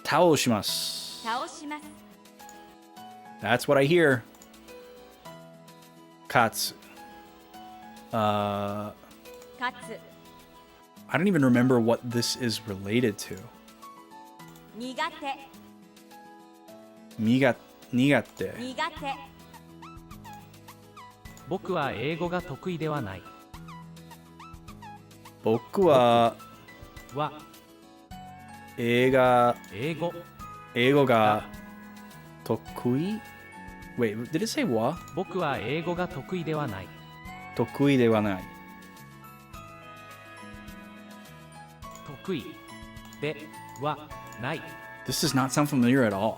Taoshimasu. That's what I hear. Katsu. I don't even remember what this is related to. Nigate. 僕は英語が得意ではない。僕は英語が得意? Wait, did it say wa? 僕は英語が得意ではない。得意ではない。得意ではない。This does not sound familiar at all.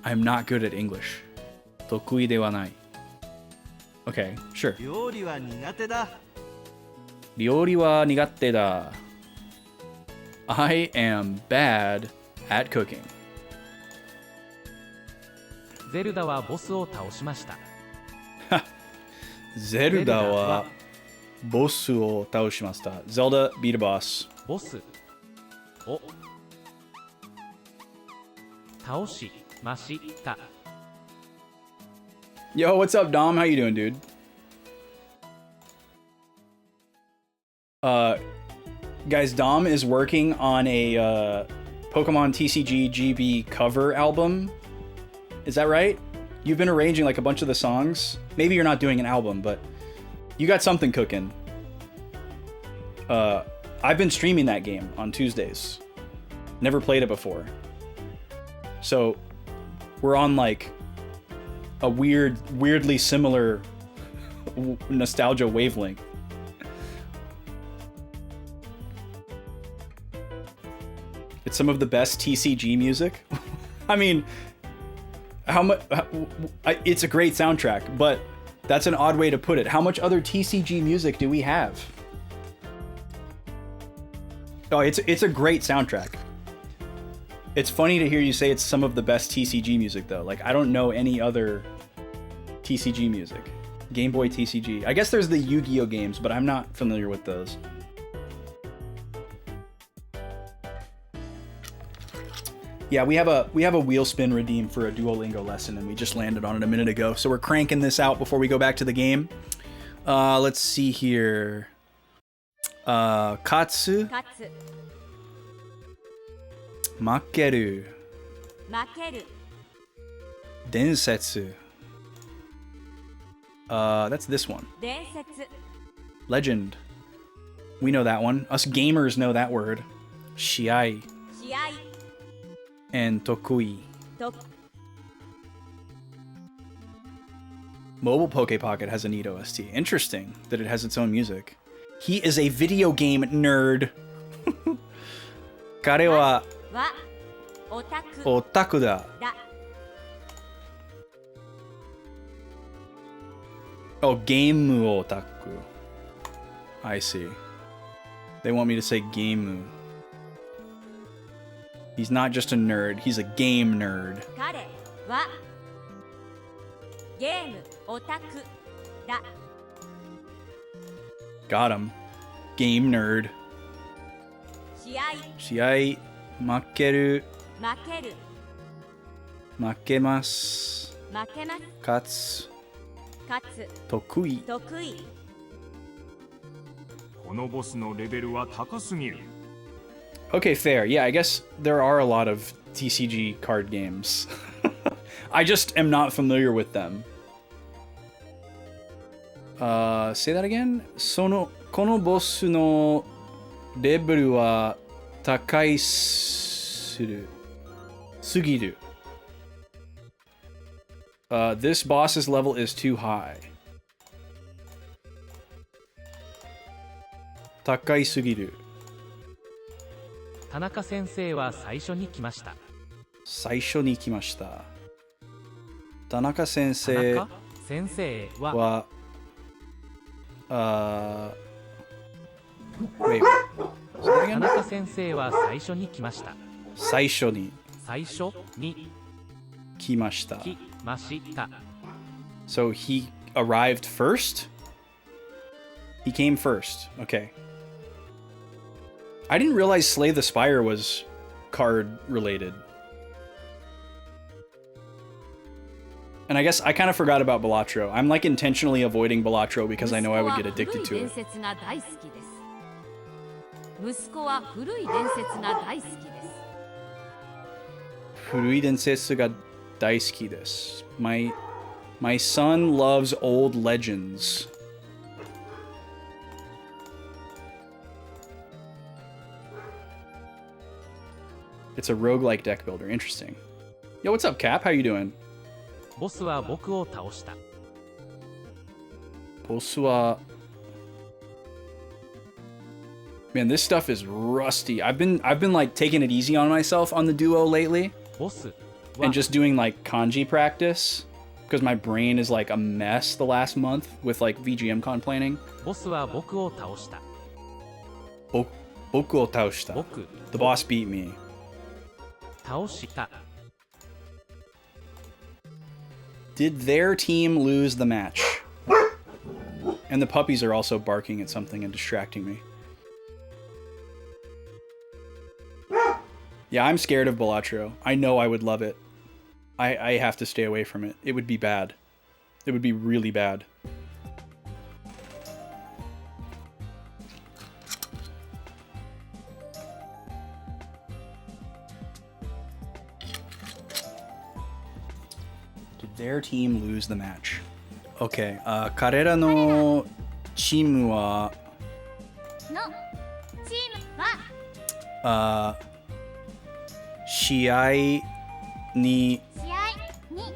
I'm not good at English. 得意ではない。Okay, sure. 料理は苦手だ。料理は苦手だ。I am bad at cooking. ゼルダはボスを倒しました。ゼルダはボスを倒しました。Zelda beat a boss. ボスを倒しました。Yo, what's up, Dom? How you doing, dude? Guys, Dom is working on a Pokemon TCG GB cover album. Is that right? You've been arranging like a bunch of the songs. Maybe you're not doing an album, but you got something cooking. I've been streaming that game on Tuesdays. Never played it before. So we're on like a weirdly similar nostalgia wavelength. It's some of the best TCG music. I mean, it's a great soundtrack, but that's an odd way to put it. How much other TCG music do we have? Oh, it's a great soundtrack. It's funny to hear you say it's some of the best TCG music, though. Like, I don't know any other TCG music. Game Boy TCG. I guess there's the Yu-Gi-Oh games, but I'm not familiar with those. Yeah, we have a wheel spin redeem for a Duolingo lesson, and we just landed on it a minute ago. So we're cranking this out before we go back to the game. Let's see here. Katsu. 勝つ Makeru. 負ける Densetsu. That's this one. 伝説 Legend. We know that one. Us gamers know that word. Shiai 試合 and Tokui. と Mobile Poke Pocket has a neat OST. Interesting that it has its own music. He is a video game nerd. 彼ははオタクオタクだ。だ Oh, game otaku. I see. They want me to say game. He's not just a nerd, he's a game nerd. 彼はゲームオタクだ Got him. Game nerd. 試合試合負ける負ける負けます負けます勝つ勝つ得意得意このボスのレベルは高すぎる。 Okay, fair. Yeah, I guess there are a lot of TCG card games. I just am not familiar with them. Say that again? このボスのレベルは高いすぎる。This boss's level is too high. 高いすぎる。田中先生は最初に来ました。最初に来ました。田中先田生中先生はは、Wait, say that 田 again? 中先生は最初に来ました。最初に最初に来ました。来ました。 So he arrived first? He came first. Okay. I didn't realize Slay the Spire was card related. And I guess I kind of forgot about Balatro. I'm like intentionally avoiding Balatro because I know I would get addicted to 息 it. 子は古い伝説が大好きです息子は古い伝説が大好きです Furui densetsu ga daisuki desu. My son loves old legends. It's a roguelike deck builder. Interesting. Yo, what's up, Cap? How you doing? ボスは僕を倒した。 Boss wa... Man, this stuff is rusty. I've been like taking it easy on myself on the duo lately ボスは and just doing like kanji practice because my brain is like a mess the last month with like VGM complaining. ボスは僕を倒した。 Boku o taoshita. 僕 The boss beat me. 倒した。 Did their team lose the match? And the puppies are also barking at something and distracting me. Yeah, I'm scared of Balatro. I know I would love it. I have to stay away from it. It would be bad. It would be really bad. Did their team lose the match? Okay, 彼らのチームはのチームは試合に試合に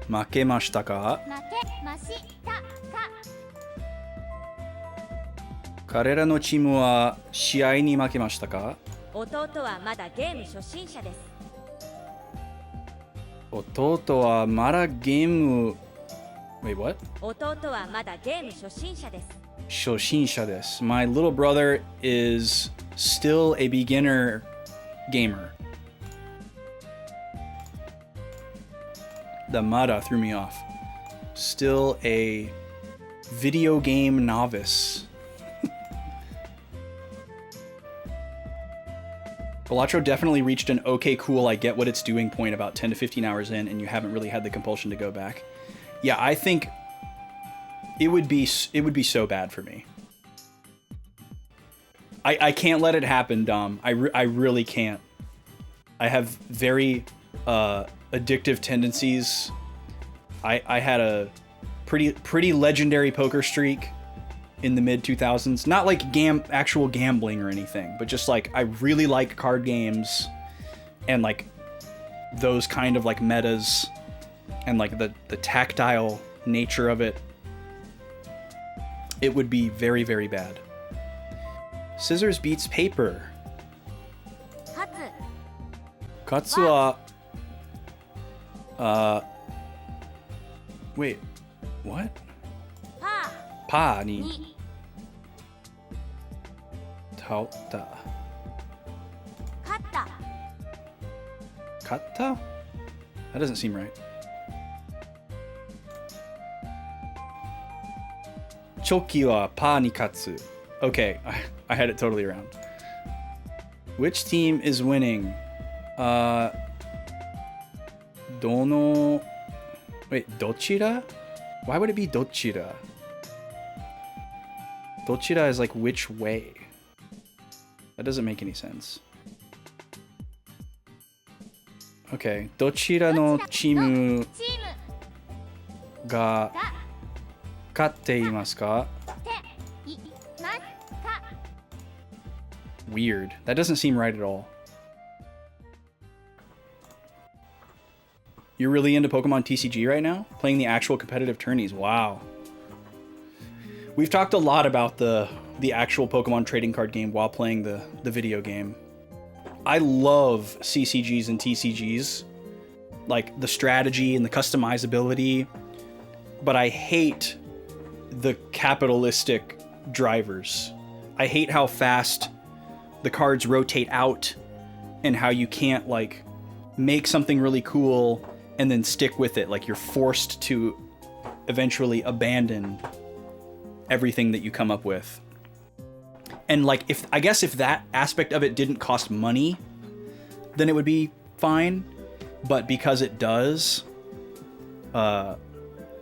負けましたか？負けましたか彼らのチームは試合に負けましたか？弟はまだゲーム初心者です弟はまだゲーム Wait, what? 弟はまだゲーム初心者です初心者です。My little brother is still a beginner gamer. The Mada threw me off. Still a video game novice. Balatro definitely reached an okay, cool, I get what it's doing point about 10 to 15 hours in, and you haven't really had the compulsion to go back. Yeah, I think it would be so bad for me. I can't let it happen, Dom. I really can't. I have very addictive tendencies. I had a pretty legendary poker streak in the mid 2000s. Not like actual gambling or anything, but just like I really like card games and like those kind of like metas and like the tactile nature of it. It would be very, very bad. Scissors beats paper. Katsu wa wait, what? Pa ni taota. Katta? That doesn't seem right. Choki wa pa ni katsu. Okay, I had it totally around. Which team is winning? Dono... Wait, dochira? Why would it be dochira? Dochira is like which way? That doesn't make any sense. Okay, dochira no chimu ga katte imasu ka? Weird. That doesn't seem right at all. You're really into Pokemon TCG right now? Playing the actual competitive tourneys. Wow. We've talked a lot about the actual Pokemon trading card game while playing the video game. I love CCGs and TCGs. Like the strategy and the customizability. But I hate the capitalistic drivers. I hate how fast the cards rotate out and how you can't like make something really cool and then stick with it. Like you're forced to eventually abandon everything that you come up with. And like I guess if that aspect of it didn't cost money, then it would be fine. But because it does,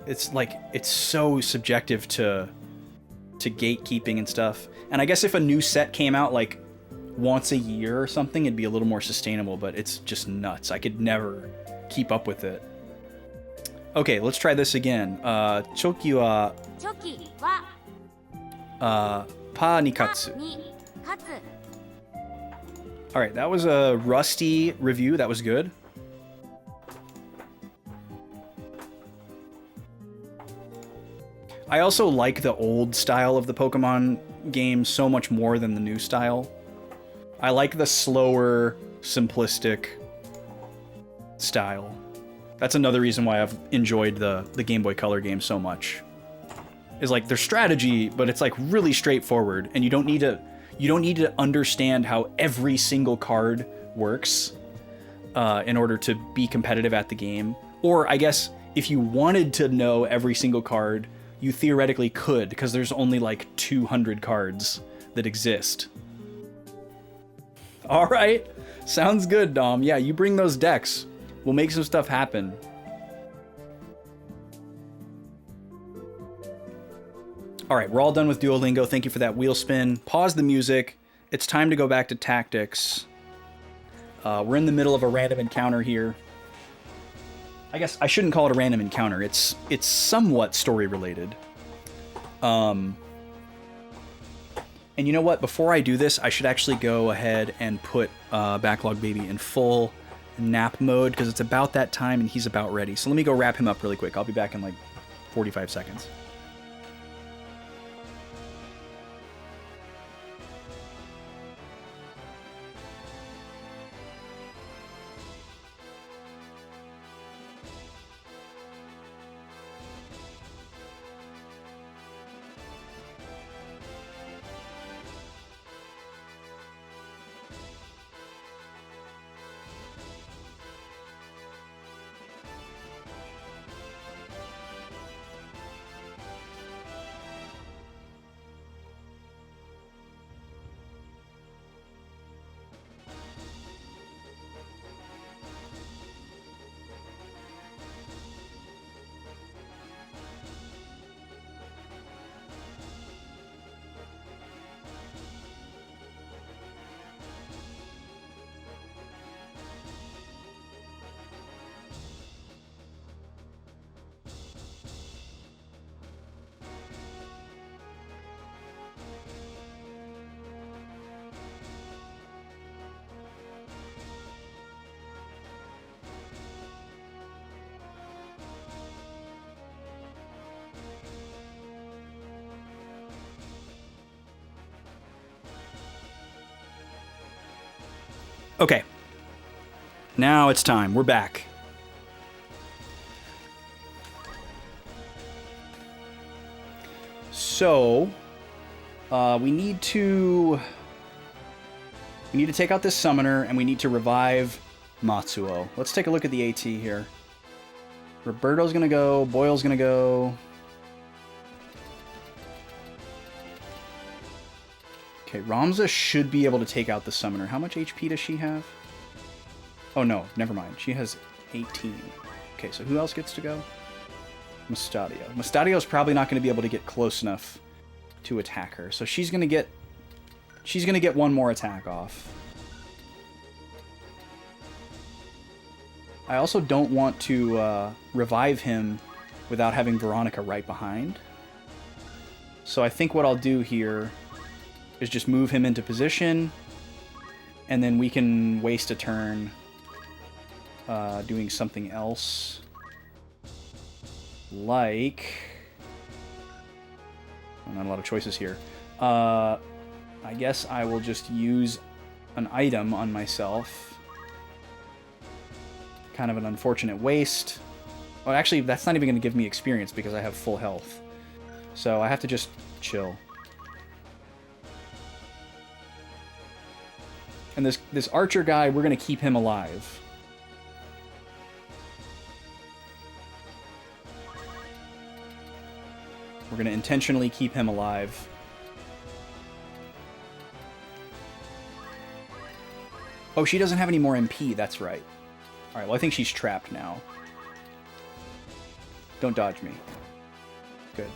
it's like it's so subjective to gatekeeping and stuff. And I guess if a new set came out like once a year or something, it'd be a little more sustainable, but it's just nuts. I could never keep up with it. Okay, let's try this again. Choki wa pa ni katsu. Alright, that was a rusty review. That was good. I also like the old style of the Pokemon game so much more than the new style. I like the slower, simplistic style. That's another reason why I've enjoyed the Game Boy Color game so much. Is like there's strategy, but it's like really straightforward, and you don't need to understand how every single card works in order to be competitive at the game. Or I guess if you wanted to know every single card, you theoretically could, because there's only like 200 cards that exist. All right, sounds good, Dom. Yeah, you bring those decks. We'll make some stuff happen. All right, we're all done with Duolingo. Thank you for that wheel spin. Pause the music. It's time to go back to tactics. We're in the middle of a random encounter here. I guess I shouldn't call it a random encounter. It's somewhat story related. And you know what? Before I do this, I should actually go ahead and put Backlog Baby in full nap mode, because it's about that time and he's about ready. So let me go wrap him up really quick. I'll be back in like 45 seconds. Okay. Now it's time. We're back. So, we need to take out this summoner, and we need to revive Matsuo. Let's take a look at the AT here. Roberto's gonna go. Boyle's gonna go. Okay, Ramza should be able to take out the summoner. How much HP does she have? Oh no, never mind. She has 18. Okay, so who else gets to go? Mustadio. Mustadio's probably not going to be able to get close enough to attack her. So she's going to get one more attack off. I also don't want to revive him without having Veronica right behind. So I think what I'll do here is just move him into position, and then we can waste a turn doing something else. Like... not a lot of choices here. I guess I will just use an item on myself. Kind of an unfortunate waste. Oh, actually, that's not even going to give me experience because I have full health. So I have to just chill. And this archer guy, we're going to keep him alive. We're going to intentionally keep him alive. Oh, she doesn't have any more MP, that's right. Alright, well I think she's trapped now. Don't dodge me. Good.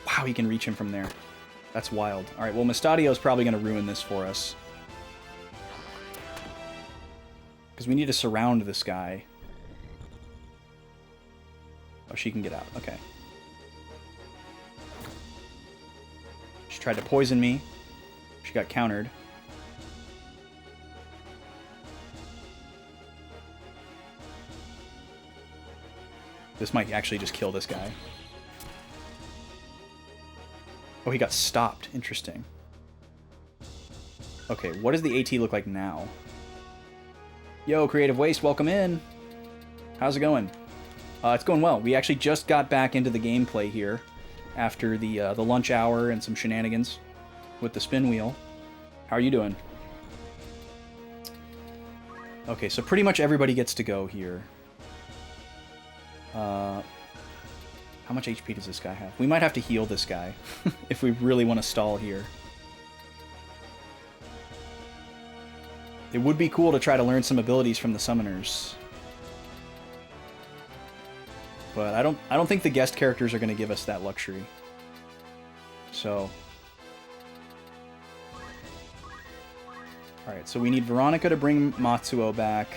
Wow, he can reach him from there. That's wild. Alright, well Mustadio's probably going to ruin this for us. Because we need to surround this guy. Oh, she can get out. Okay. She tried to poison me. She got countered. This might actually just kill this guy. Oh, he got stopped. Interesting. Okay, what does the AT look like now? Yo, Creative Waste, welcome in. How's it going? It's going well. We actually just got back into the gameplay here after the lunch hour and some shenanigans with the spin wheel. How are you doing? Okay, so pretty much everybody gets to go here. How much HP does this guy have? We might have to heal this guy if we really want to stall here. It would be cool to try to learn some abilities from the summoners. But I don't think the guest characters are going to give us that luxury. So... Alright, so we need Veronica to bring Matsuo back.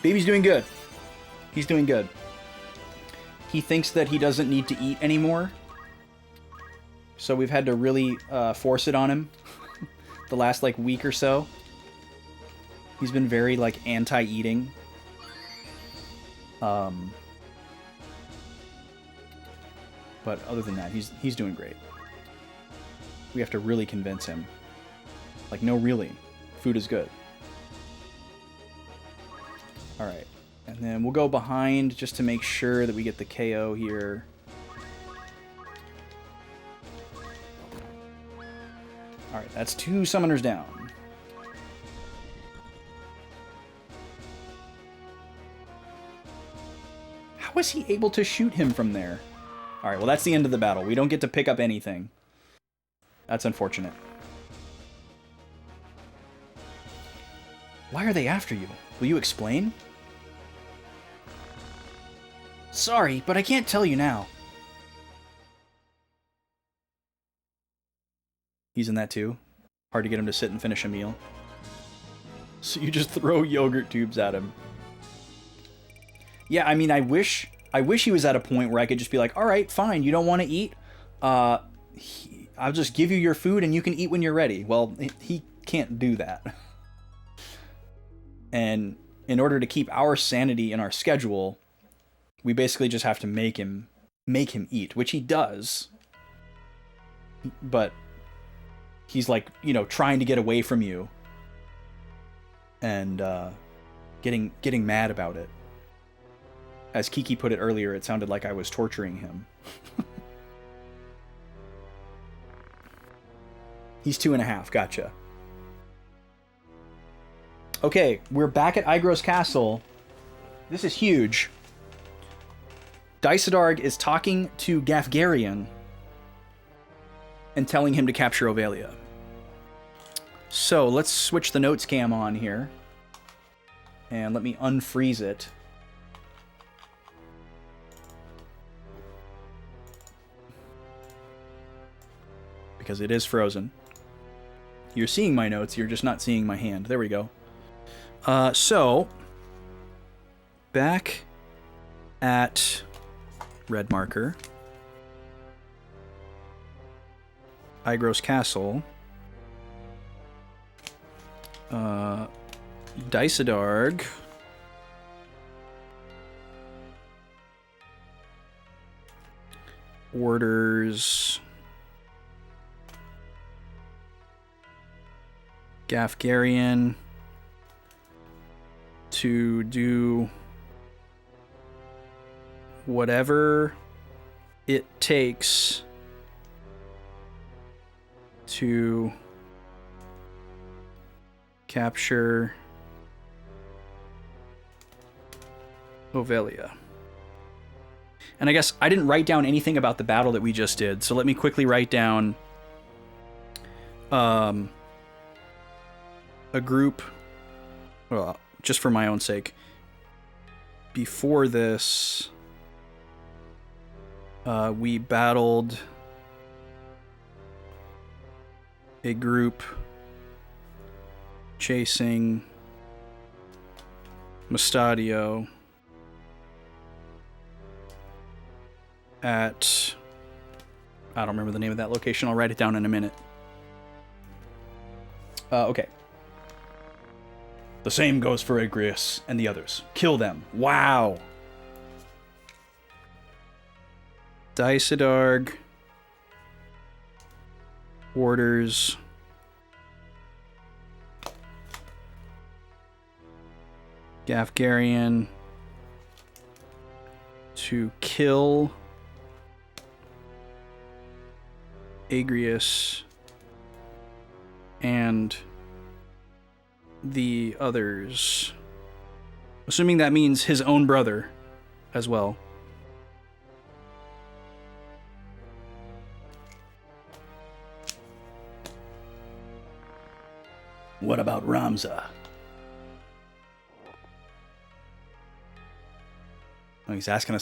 Baby's doing good. He's doing good. He thinks that he doesn't need to eat anymore. So we've had to really force it on him the last, like, week or so. He's been very, like, anti-eating. But other than that, he's doing great. We have to really convince him. Like, no, really. Food is good. Alright. And then we'll go behind just to make sure that we get the KO here. Alright, that's 2 summoners down. How was he able to shoot him from there? Alright, well that's the end of the battle. We don't get to pick up anything. That's unfortunate. Why are they after you? Will you explain? Sorry, but I can't tell you now. He's in that too. Hard to get him to sit and finish a meal. So you just throw yogurt tubes at him. Yeah, I mean, I wish he was at a point where I could just be like, all right, fine, you don't want to eat. I'll just give you your food and you can eat when you're ready. Well, he can't do that. And in order to keep our sanity in our schedule, we basically just have to make him eat, which he does. But he's like, you know, trying to get away from you and getting mad about it. As Kiki put it earlier, it sounded like I was torturing him. He's 2.5, gotcha. Okay, we're back at Igros Castle. This is huge. Dysadarg is talking to Gafgarian and telling him to capture Ovalia. So let's switch the notes cam on here. And let me unfreeze it. Because it is frozen. You're seeing my notes, you're just not seeing my hand. There we go. So, back at red marker, Igros Castle, Dysadarg orders Gafgarian to do whatever it takes to capture Ovalia. And I guess I didn't write down anything about the battle that we just did, so let me quickly write down a group, well, just for my own sake. Before this, we battled a group chasing Mustadio at, I don't remember the name of that location. I'll write it down in a minute. Okay. The same goes for Agrius and the others. Kill them. Wow. Dysadarg orders Gafgarian to kill Agrius and the others. Assuming that means his own brother as well. What about Ramza? Oh, he's asking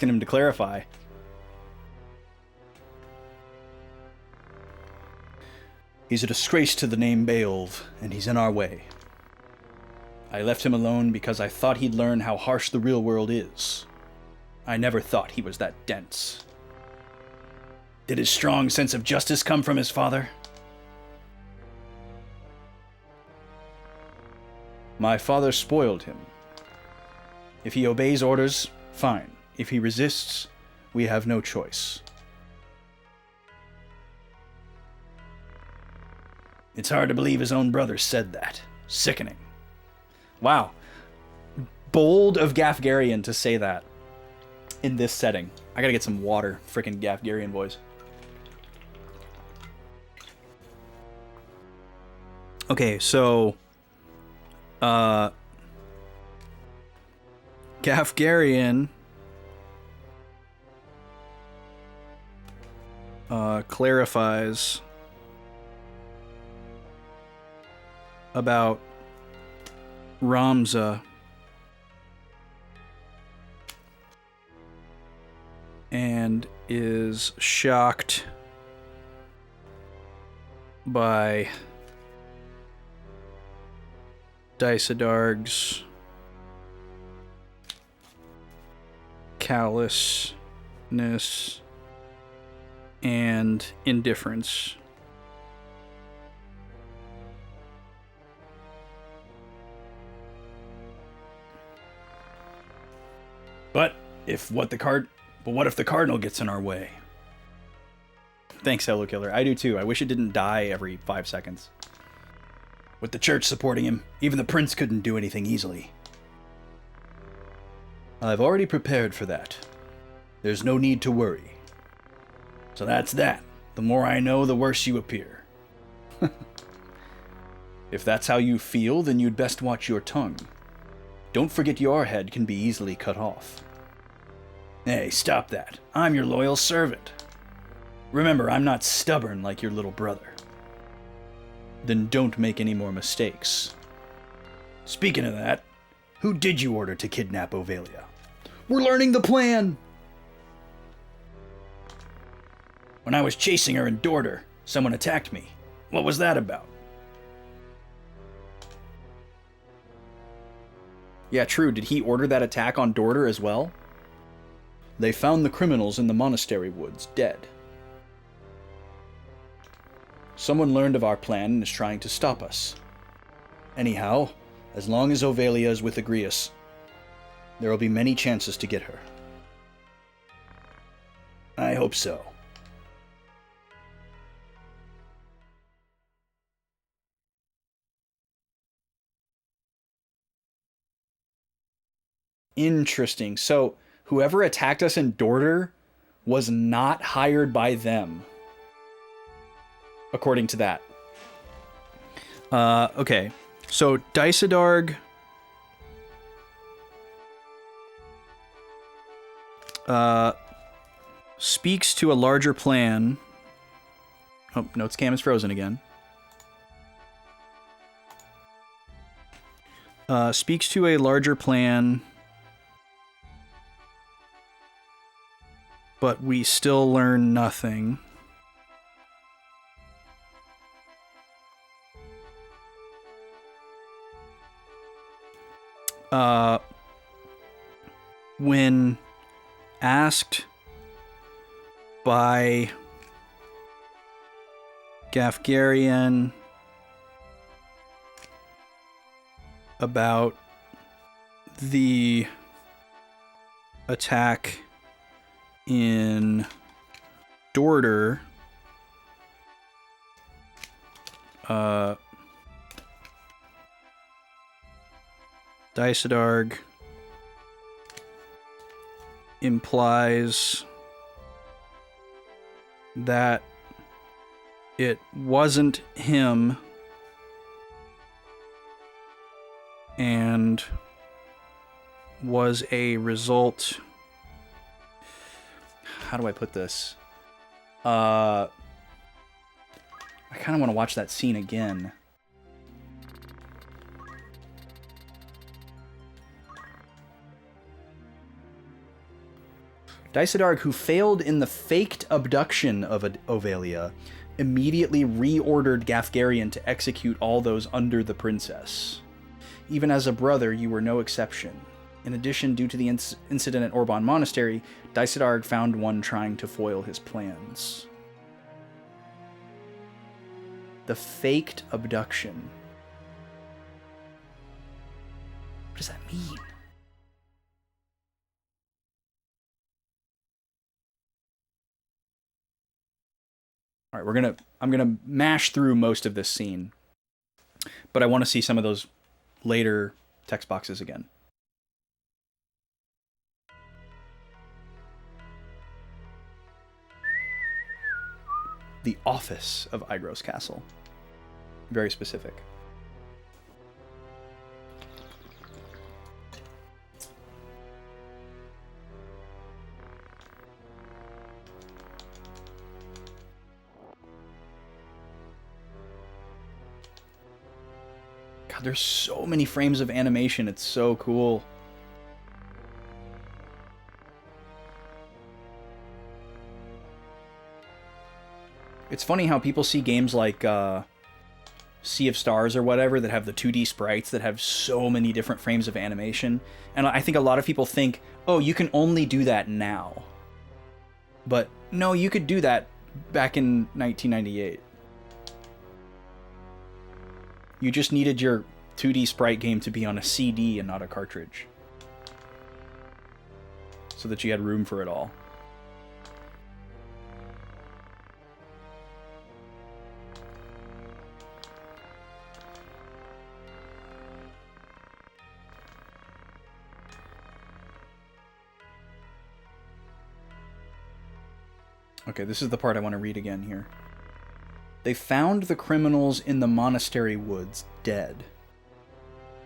him to clarify. He's a disgrace to the name Beowulf, and he's in our way. I left him alone because I thought he'd learn how harsh the real world is. I never thought he was that dense. Did his strong sense of justice come from his father? My father spoiled him. If he obeys orders, fine. If he resists, we have no choice. It's hard to believe his own brother said that. Sickening. Wow. Bold of Gafgarian to say that in this setting. I gotta get some water, frickin' Gafgarian boys. Okay, so Gafgarian clarifies about Ramza and is shocked by Dysadarg's callousness and indifference. But what if the cardinal gets in our way? Thanks, Hello Killer. I do too. I wish it didn't die every 5 seconds. With the church supporting him, even the prince couldn't do anything easily. I've already prepared for that. There's no need to worry. So that's that. The more I know, the worse you appear. If that's how you feel, then you'd best watch your tongue. Don't forget your head can be easily cut off. Hey, stop that. I'm your loyal servant. Remember, I'm not stubborn like your little brother. Then don't make any more mistakes. Speaking of that, who did you order to kidnap Ovelia? We're learning the plan! When I was chasing her in Dorder, someone attacked me. What was that about? Yeah, true. Did he order that attack on Dorder as well? They found the criminals in the monastery woods, dead. Someone learned of our plan and is trying to stop us. Anyhow, as long as Ovelia is with Agrias, there will be many chances to get her. I hope so. Interesting. So, whoever attacked us in Dorder was not hired by them. According to that. Okay. So, Dysadarg... speaks to a larger plan... Oh, notes cam is frozen again. Speaks to a larger plan... but we still learn nothing. When asked by Gafgarian about the attack in Dorder, Dysadarg implies that it wasn't him and was a result... How do I put this? I kind of want to watch that scene again. Dysadarg, who failed in the faked abduction of Ovelia, immediately reordered Gafgarian to execute all those under the princess. Even as a brother, you were no exception. In addition, due to the incident at Orban Monastery, Dysadarg found one trying to foil his plans. The faked abduction. What does that mean? All right, I'm gonna mash through most of this scene, but I want to see some of those later text boxes again. The office of Igros Castle. Very specific. God, there's so many frames of animation. It's so cool. It's funny how people see games like Sea of Stars or whatever that have the 2D sprites that have so many different frames of animation. And I think a lot of people think, oh, you can only do that now. But no, you could do that back in 1998. You just needed your 2D sprite game to be on a CD and not a cartridge. so that she had room for it all. Okay, this is the part I want to read again here. They found the criminals in the monastery woods, dead.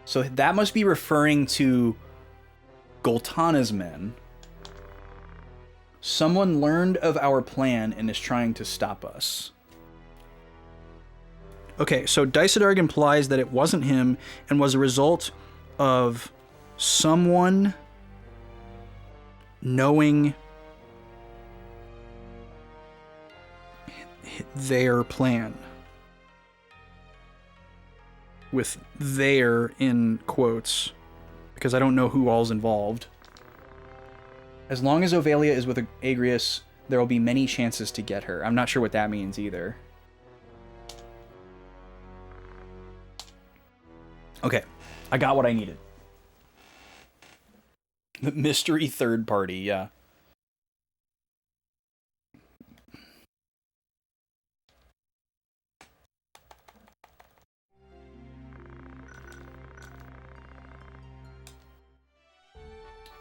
So that must be referring to Goltana's men. Someone learned of our plan and is trying to stop us. Okay, so Dysadarg implies that it wasn't him and was a result of someone knowing their plan. With their in quotes, because I don't know who all's involved. As long as Ovalia is with Agrius, there will be many chances to get her. I'm not sure what that means either. Okay, I got what I needed. The mystery third party, yeah.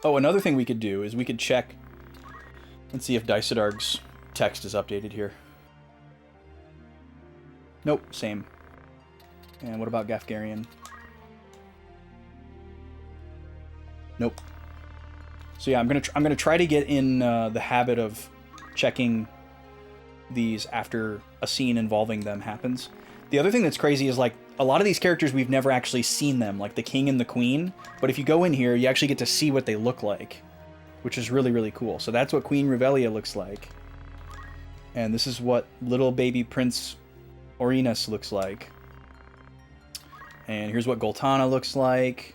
Oh, another thing we could do is we could check and see if Dysadarg's text is updated here. Nope, same. And what about Gafgarian? Nope. So yeah, I'm gonna try to get in the habit of checking these after a scene involving them happens. The other thing that's crazy is, like, a lot of these characters we've never actually seen them, like the king and the queen, but if you go in here, you actually get to see what they look like, which is really, really cool. So that's what Queen Revelia looks like. And this is what little baby Prince Orinus looks like. And here's what Goltana looks like.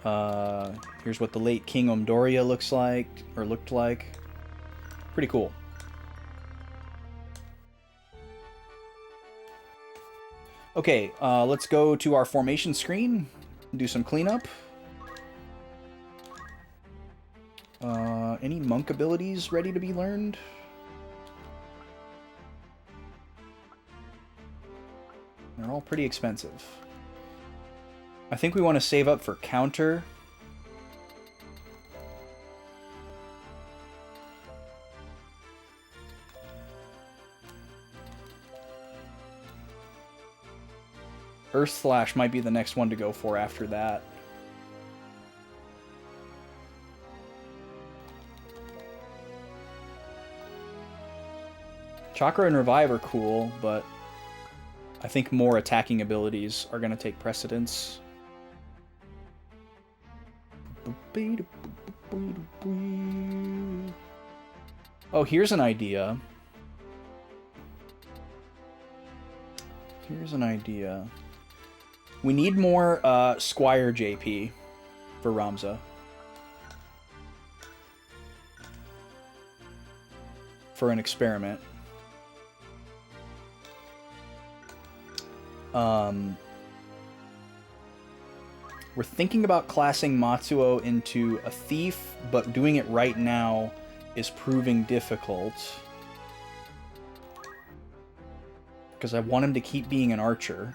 Here's what the late King Omdoria looks like, or looked like. Pretty cool. Okay, let's go to our formation screen, do some cleanup. Any monk abilities ready to be learned? They're all pretty expensive. I think we want to save up for counter. Earth Slash might be the next one to go for after that. Chakra and Revive are cool, but I think more attacking abilities are going to take precedence. Oh, here's an idea. Here's an idea. We need more Squire JP for Ramza. For an experiment. We're thinking about classing Matsuo into a thief, but doing it right now is proving difficult. Because I want him to keep being an archer.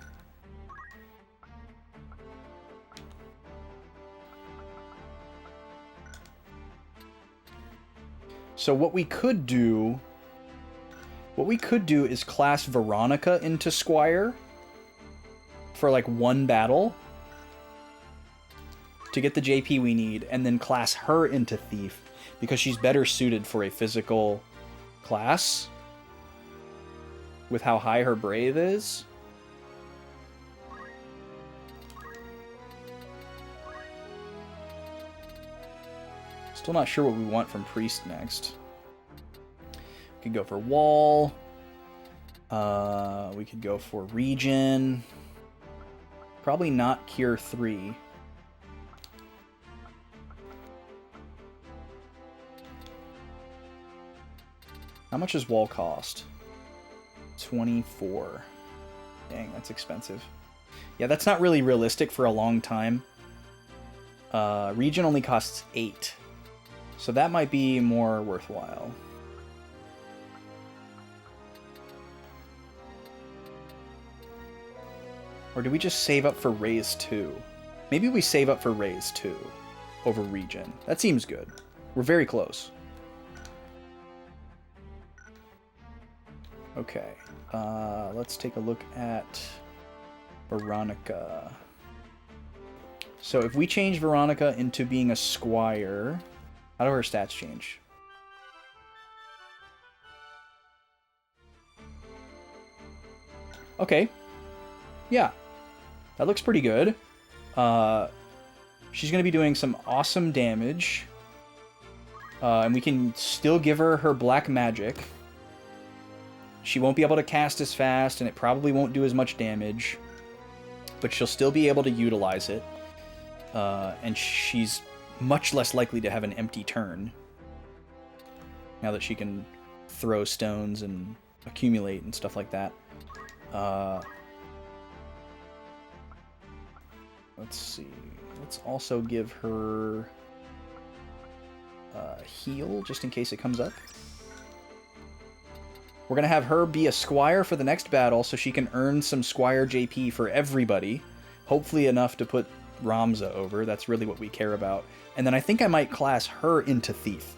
So what we could do is class Veronica into Squire for like one battle to get the JP we need, and then class her into Thief because she's better suited for a physical class with how high her Brave is. Still not sure what we want from Priest next. We could go for Wall. We could go for Regen. Probably not Cure 3. How much does Wall cost? 24. Dang, that's expensive. Yeah, that's not really realistic for a long time. Regen only costs 8. So that might be more worthwhile. Or do we just save up for Raise 2? Maybe we save up for Raise 2 over Regen. That seems good. We're very close. Okay. Let's take a look at Veronica. So if we change Veronica into being a squire, how do her stats change? Okay. Yeah. That looks pretty good. She's going to be doing some awesome damage. And we can still give her her black magic. She won't be able to cast as fast, and it probably won't do as much damage. But she'll still be able to utilize it. And she's much less likely to have an empty turn. Now that she can throw stones and accumulate and stuff like that. Let's see. Let's also give her heal, just in case it comes up. We're going to have her be a squire for the next battle, so she can earn some squire JP for everybody. Hopefully enough to put Ramza over. That's really what we care about. And then I think I might class her into thief.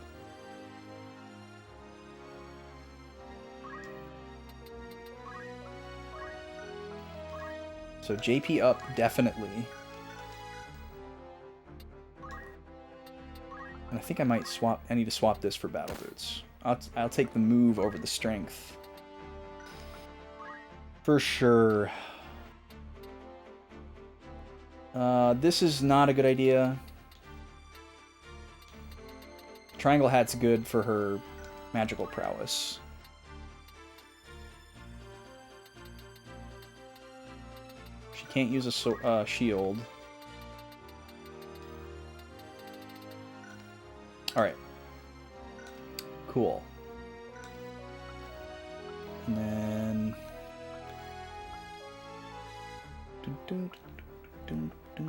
So JP up, definitely. And I think I might swap. I need to swap this for battle boots. I'll take the move over the strength. For sure. This is not a good idea. Triangle Hat's good for her magical prowess. She can't use a shield. Alright. Cool. And then...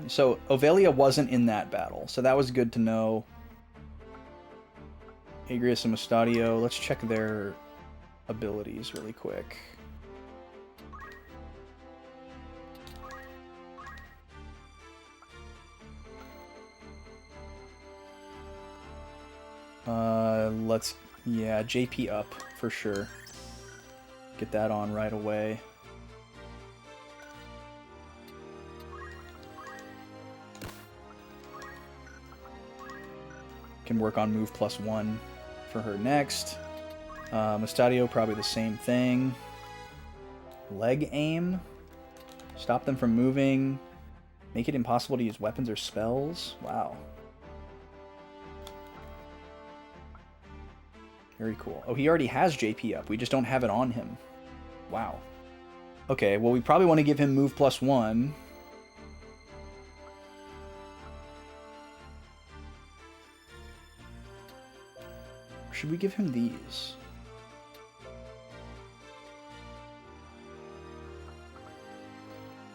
So, Ovelia wasn't in that battle, so that was good to know. Agrius and Mustadio, let's check their abilities really quick. Yeah, JP up for sure. Get that on right away. Can work on move +1 for her next. Mustadio, probably the same thing. Leg aim. Stop them from moving. Make it impossible to use weapons or spells. Wow. Very cool. Oh, he already has JP up. We just don't have it on him. Wow. Okay, well, we probably want to give him move +1. Should we give him these?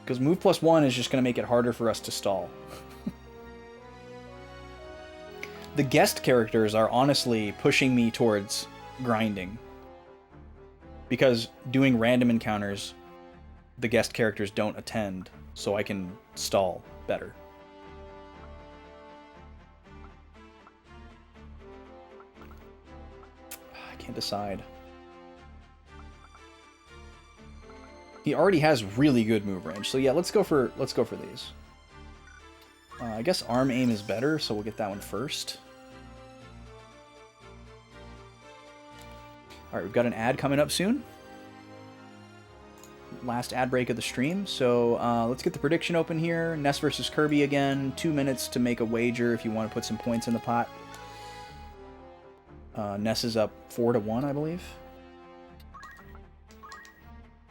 Because move +1 is just going to make it harder for us to stall. The guest characters are honestly pushing me towards grinding. Because doing random encounters, the guest characters don't attend, so I can stall better. I can't decide. He already has really good move range, so yeah, let's go for these. I guess arm aim is better, so we'll get that one first. Alright, we've got an ad coming up soon. Last ad break of the stream, so let's get the prediction open here. Ness versus Kirby again. 2 minutes to make a wager if you want to put some points in the pot. Ness is up 4-1, I believe.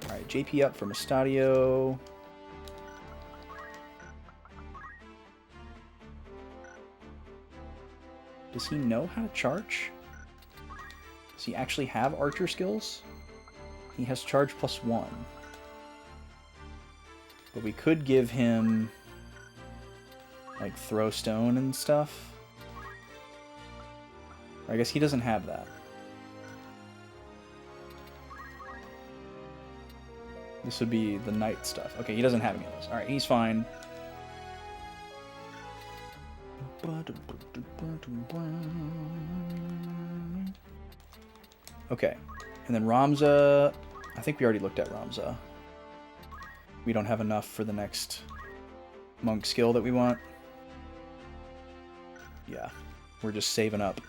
Alright, JP up for Mustadio. Does he know how to charge? Does he actually have archer skills? He has charge +1. But we could give him like throw stone and stuff. I guess he doesn't have that. This would be the knight stuff. Okay, he doesn't have any of those. Alright, he's fine. Okay, and then Ramza... I think we already looked at Ramza. We don't have enough for the next monk skill that we want. Yeah, we're just saving up.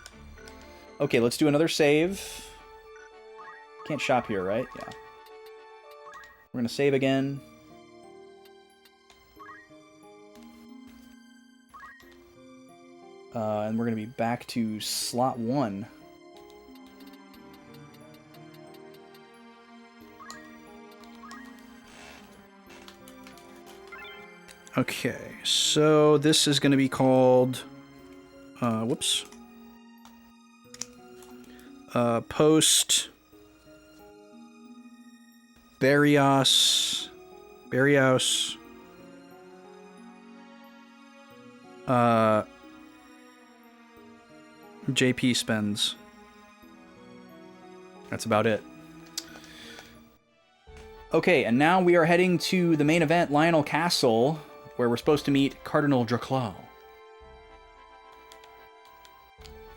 Okay, let's do another save. Can't shop here, right? Yeah. We're going to save again. And we're going to be back to slot 1. Okay, so this is going to be called... whoops. Post... Barrios... JP spends. That's about it. Okay, and now we are heading to the main event, Lionel Castle, where we're supposed to meet Cardinal Draclau.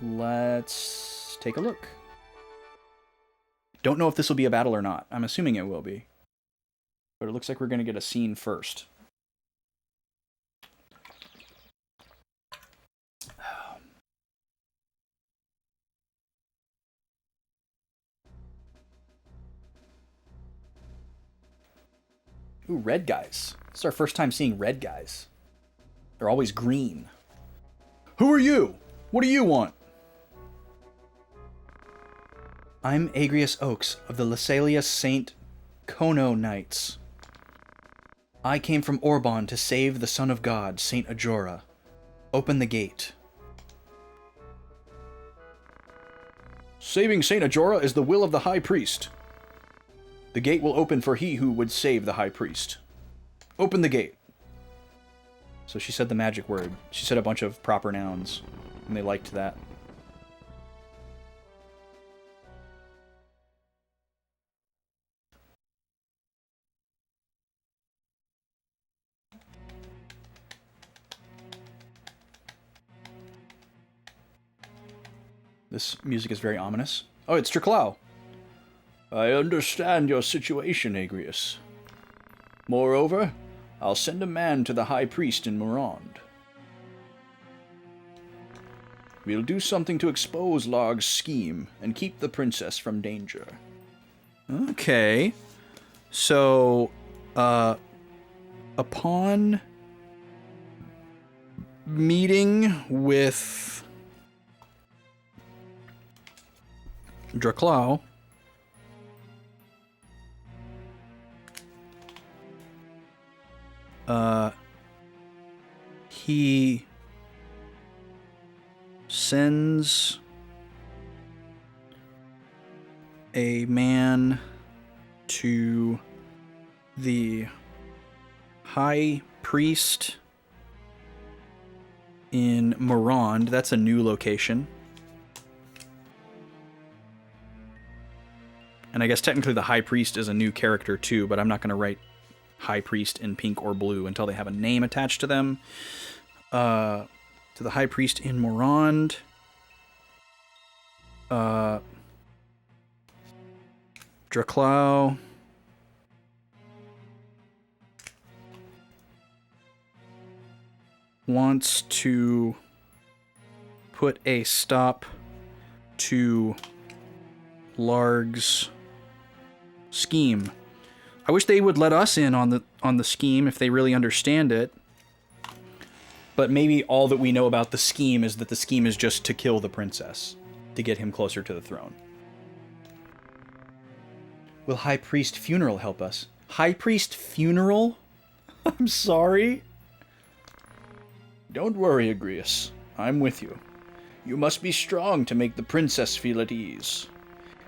Let's take a look. Don't know if this will be a battle or not. I'm assuming it will be. But it looks like we're going to get a scene first. Ooh, red guys. This is our first time seeing red guys. They're always green. Who are you? What do you want? I'm Agrius Oaks of the Lasalia St. Kono Knights. I came from Orbon to save the Son of God, Saint Ajora. Open the gate. Saving Saint Ajora is the will of the High Priest. The gate will open for he who would save the High Priest. Open the gate. So she said the magic word. She said a bunch of proper nouns, and they liked that. This music is very ominous. Oh, it's Draclau. I understand your situation, Agrius. Moreover, I'll send a man to the High Priest in Morond. We'll do something to expose Larg's scheme and keep the princess from danger. Okay. So, upon meeting with Draclau, he sends a man to the High Priest in Morond. That's a new location. And I guess technically the High Priest is a new character too, but I'm not going to write High Priest in pink or blue until they have a name attached to them. To the High Priest in Morond. Draclau. Wants to put a stop to Larg's scheme. I wish they would let us in on the scheme if they really understand it. But maybe all that we know about the scheme is that the scheme is just to kill the princess, to get him closer to the throne. Will High Priest Funeral help us? High Priest Funeral? I'm sorry. Don't worry, Agrius. I'm with you. You must be strong to make the princess feel at ease.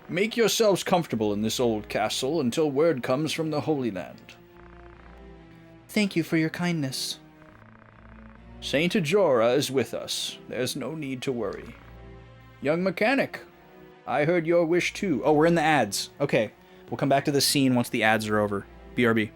Make yourselves comfortable in this old castle until word comes from the Holy Land. Thank you for your kindness. Saint Ajora is with us. There's no need to worry. Young mechanic, I heard your wish too. Oh, we're in the ads. Okay, we'll come back to the scene once the ads are over. BRB.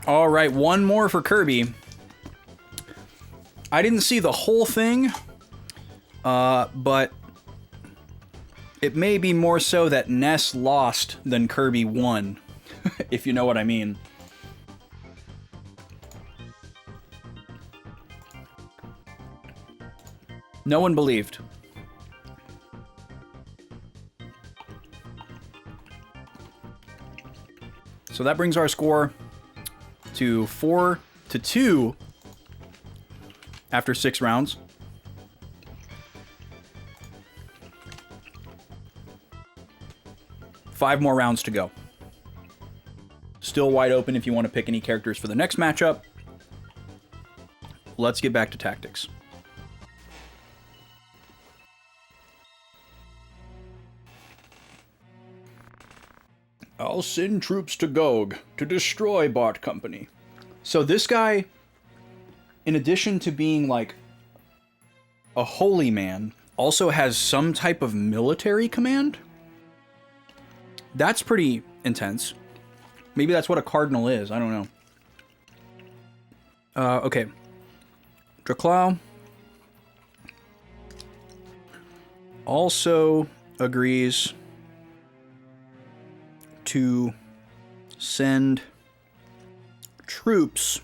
All right, one more for Kirby. I didn't see the whole thing, but it may be more so that Ness lost than Kirby won, if you know what I mean. No one believed. So that brings our score to 4-2 after 6 rounds. Five more rounds to go. Still wide open if you want to pick any characters for the next matchup. Let's get back to tactics. I'll send troops to Gog to destroy Bart Company. So this guy, in addition to being like a holy man, also has some type of military command. That's pretty intense. Maybe that's what a cardinal is. I don't know. Okay. Draclau. Also agrees to send troops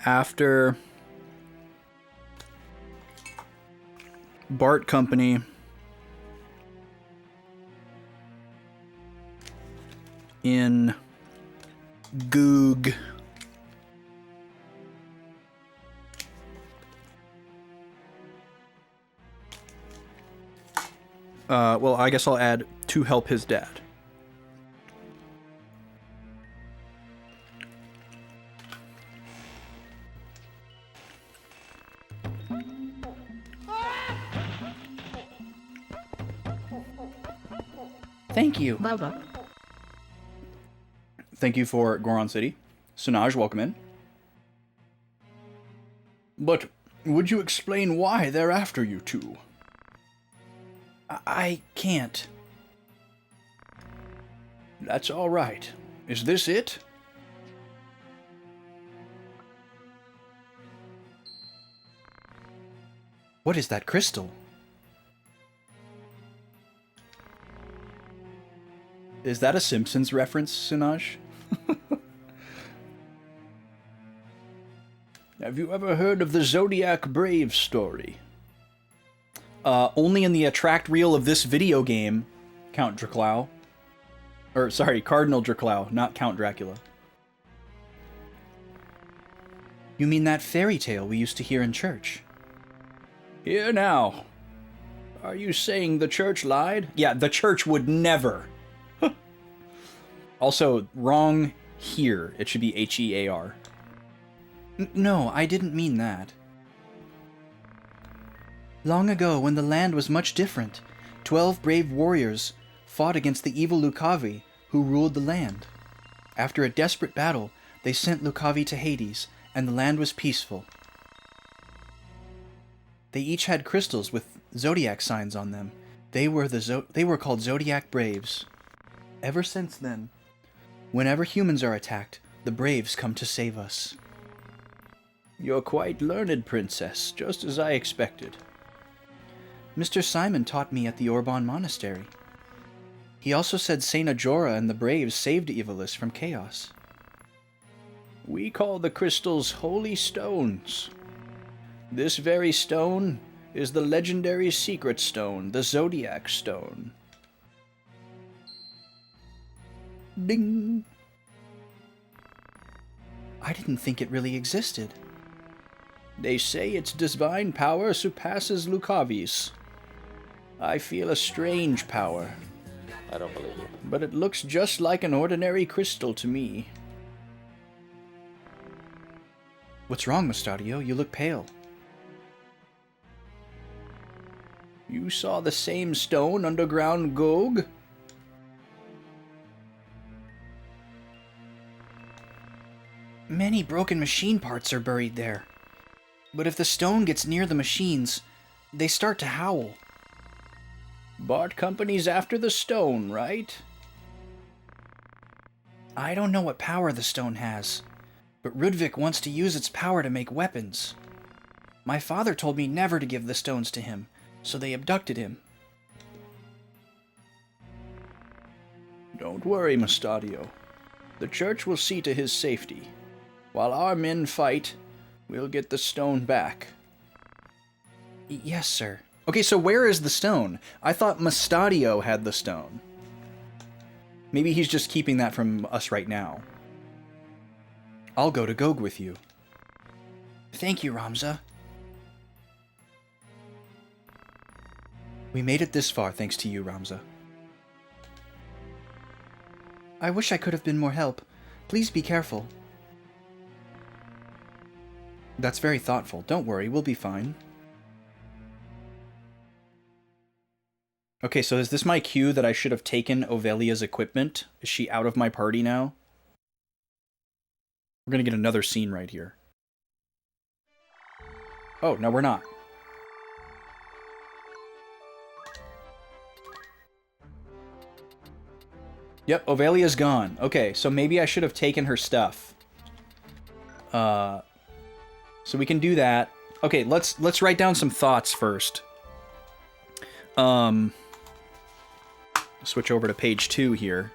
after Bart Company in Goog. Well, I guess I'll add to help his dad. Thank you. Thank you for Goron City. Sunaj, welcome in. But would you explain why they're after you two? I can't. That's all right. Is this it? What is that crystal? Is that a Simpsons reference, Sunaj? Have you ever heard of the Zodiac Brave story? Only in the attract reel of this video game, Count Dracula. Or, sorry, Cardinal Dracula, not Count Dracula. You mean that fairy tale we used to hear in church? Here now. Are you saying the church lied? Yeah, the church would never. Also, wrong here. It should be H-E-A-R. No, I didn't mean that. Long ago, when the land was much different, 12 brave warriors fought against the evil Lucavi, who ruled the land. After a desperate battle, they sent Lucavi to Hades, and the land was peaceful. They each had crystals with zodiac signs on them. They were called Zodiac Braves. Ever since then, whenever humans are attacked, the Braves come to save us. You're quite learned, Princess, just as I expected. Mr. Simon taught me at the Orban Monastery. He also said Saint Ajora and the Braves saved Evilus from chaos. We call the crystals holy stones. This very stone is the legendary secret stone, the Zodiac Stone. Ding! I didn't think it really existed. They say its divine power surpasses Lucavi's. I feel a strange power. I don't believe you. But it looks just like an ordinary crystal to me. What's wrong, Mustadio? You look pale. You saw the same stone underground Gog? Many broken machine parts are buried there. But if the stone gets near the machines, they start to howl. Bart Company's after the stone, right? I don't know what power the stone has, but Rudvik wants to use its power to make weapons. My father told me never to give the stones to him, so they abducted him. Don't worry, Mustadio. The church will see to his safety. While our men fight, we'll get the stone back. Yes, sir. Okay, so where is the stone? I thought Mustadio had the stone. Maybe he's just keeping that from us right now. I'll go to Gog with you. Thank you, Ramza. We made it this far thanks to you, Ramza. I wish I could have been more help. Please be careful. That's very thoughtful. Don't worry, we'll be fine. Okay, so is this my cue that I should have taken Ovelia's equipment? Is she out of my party now? We're gonna get another scene right here. Oh, no, we're not. Yep, Ovelia's gone. Okay, so maybe I should have taken her stuff. So we can do that. Okay, let's write down some thoughts first. Switch over to page 2 here.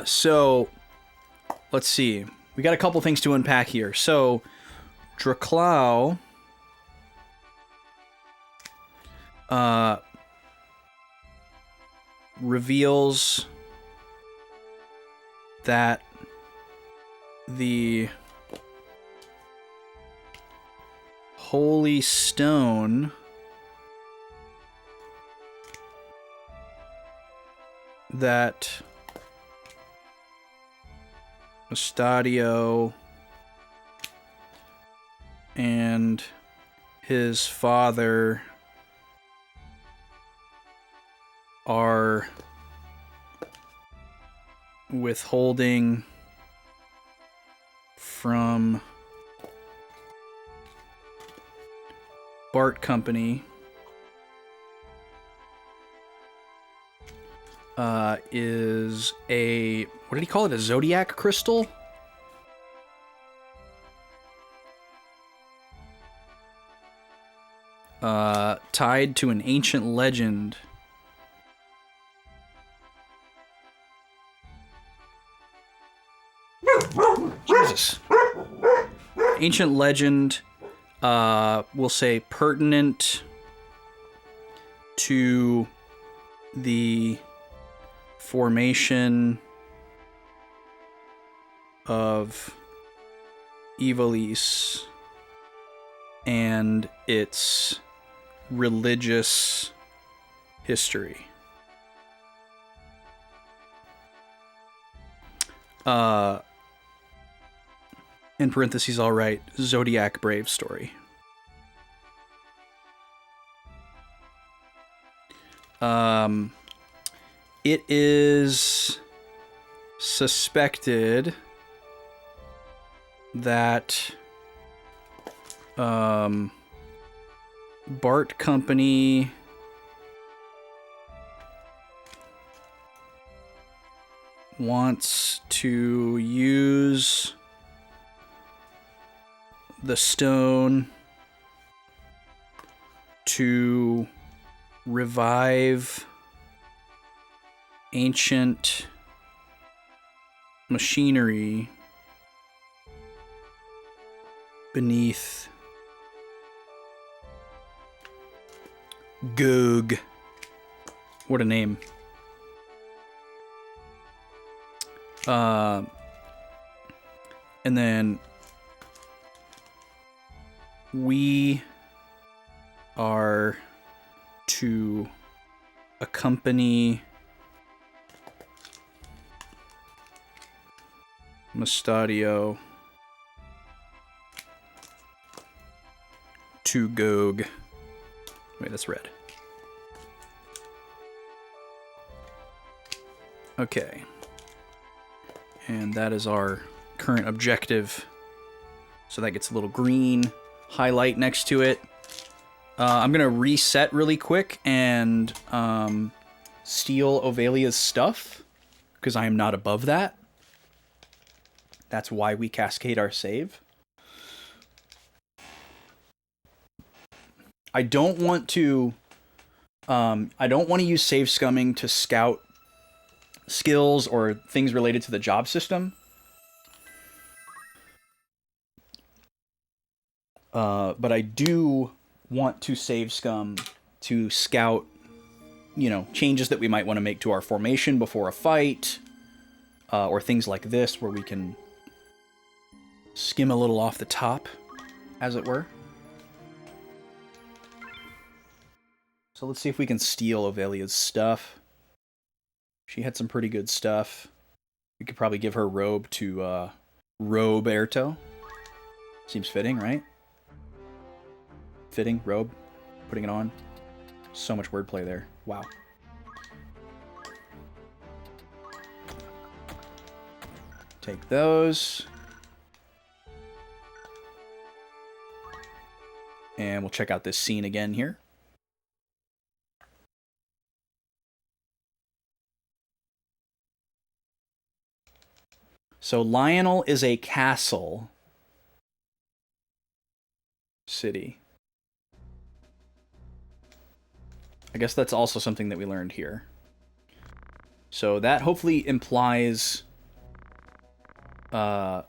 So let's see. We got a couple things to unpack here. So Draclau reveals that the Holy Stone that Estadio and his father are withholding from Bart Company is a, what did he call it, a zodiac crystal? Tied to an ancient legend. Jesus. Ancient legend, we'll say pertinent to the formation of Ivalice and its religious history. In parentheses, I'll write Zodiac Brave story. It is suspected that Bart Company wants to use the stone to revive ancient machinery beneath Goog. What a name. And then we are to accompany Mustadio to Gog. Wait, that's red. Okay. And that is our current objective. So that gets a little green highlight next to it. I'm going to reset really quick and steal Ovalia's stuff, because I am not above that. That's why we cascade our save. I don't want to use save scumming to scout skills or things related to the job system. But I do want to save scum to scout, you know, changes that we might want to make to our formation before a fight, or things like this where we can skim a little off the top, as it were. So let's see if we can steal Ovalia's stuff. She had some pretty good stuff. We could probably give her robe to Roberto. Seems fitting, right? Fitting, robe, putting it on. So much wordplay there. Wow. Take those. And we'll check out this scene again here. So Lionel is a castle city. I guess that's also something that we learned here. So that hopefully implies that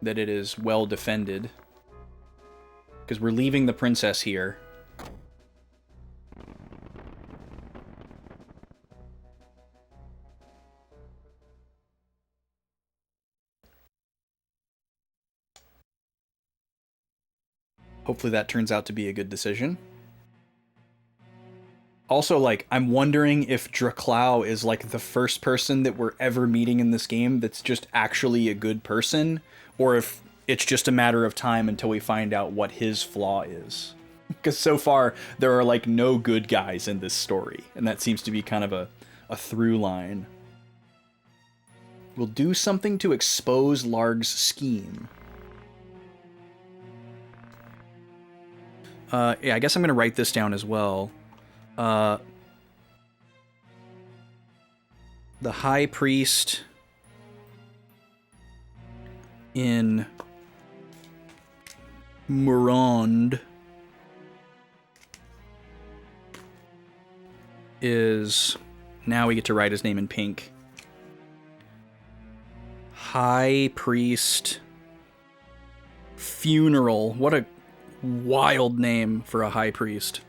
it is well defended. Because we're leaving the princess here. Hopefully that turns out to be a good decision. Also, like, I'm wondering if Draclau is, like, the first person that we're ever meeting in this game that's just actually a good person, or if it's just a matter of time until we find out what his flaw is. Because so far, there are, like, no good guys in this story, and that seems to be kind of a through line. We'll do something to expose Larg's scheme. Yeah, I guess I'm going to write this down as well. The High Priest in Morond is... Now we get to write his name in pink. High Priest Funeral. What a wild name for a High Priest.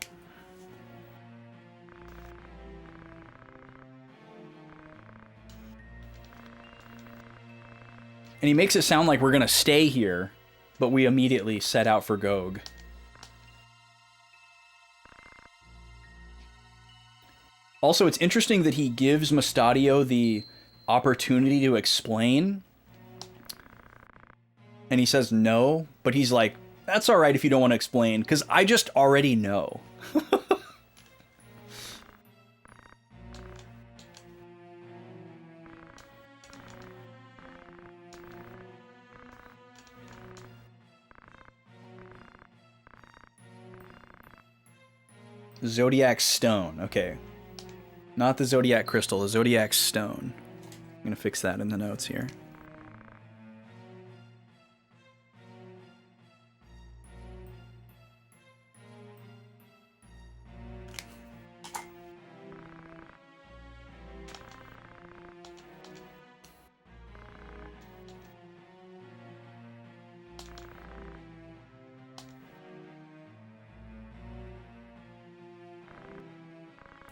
And he makes it sound like we're going to stay here, but we immediately set out for Gog. Also, it's interesting that he gives Mustadio the opportunity to explain. And he says no, but he's like, that's alright if you don't want to explain, because I just already know. Zodiac Stone. Okay. Not the Zodiac Crystal, the Zodiac Stone. I'm going to fix that in the notes here.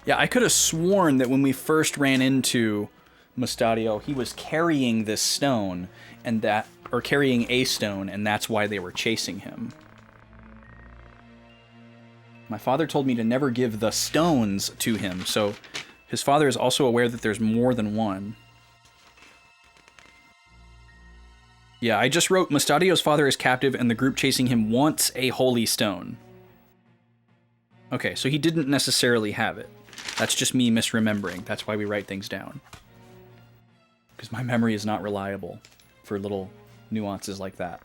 Yeah, I could have sworn that when we first ran into Mustadio, he was carrying this stone, and that, or carrying a stone, and that's why they were chasing him. My father told me to never give the stones to him, so his father is also aware that there's more than one. Yeah, I just wrote, Mustadio's father is captive, and the group chasing him wants a holy stone. Okay, so he didn't necessarily have it. That's just me misremembering. That's why we write things down. Because my memory is not reliable for little nuances like that.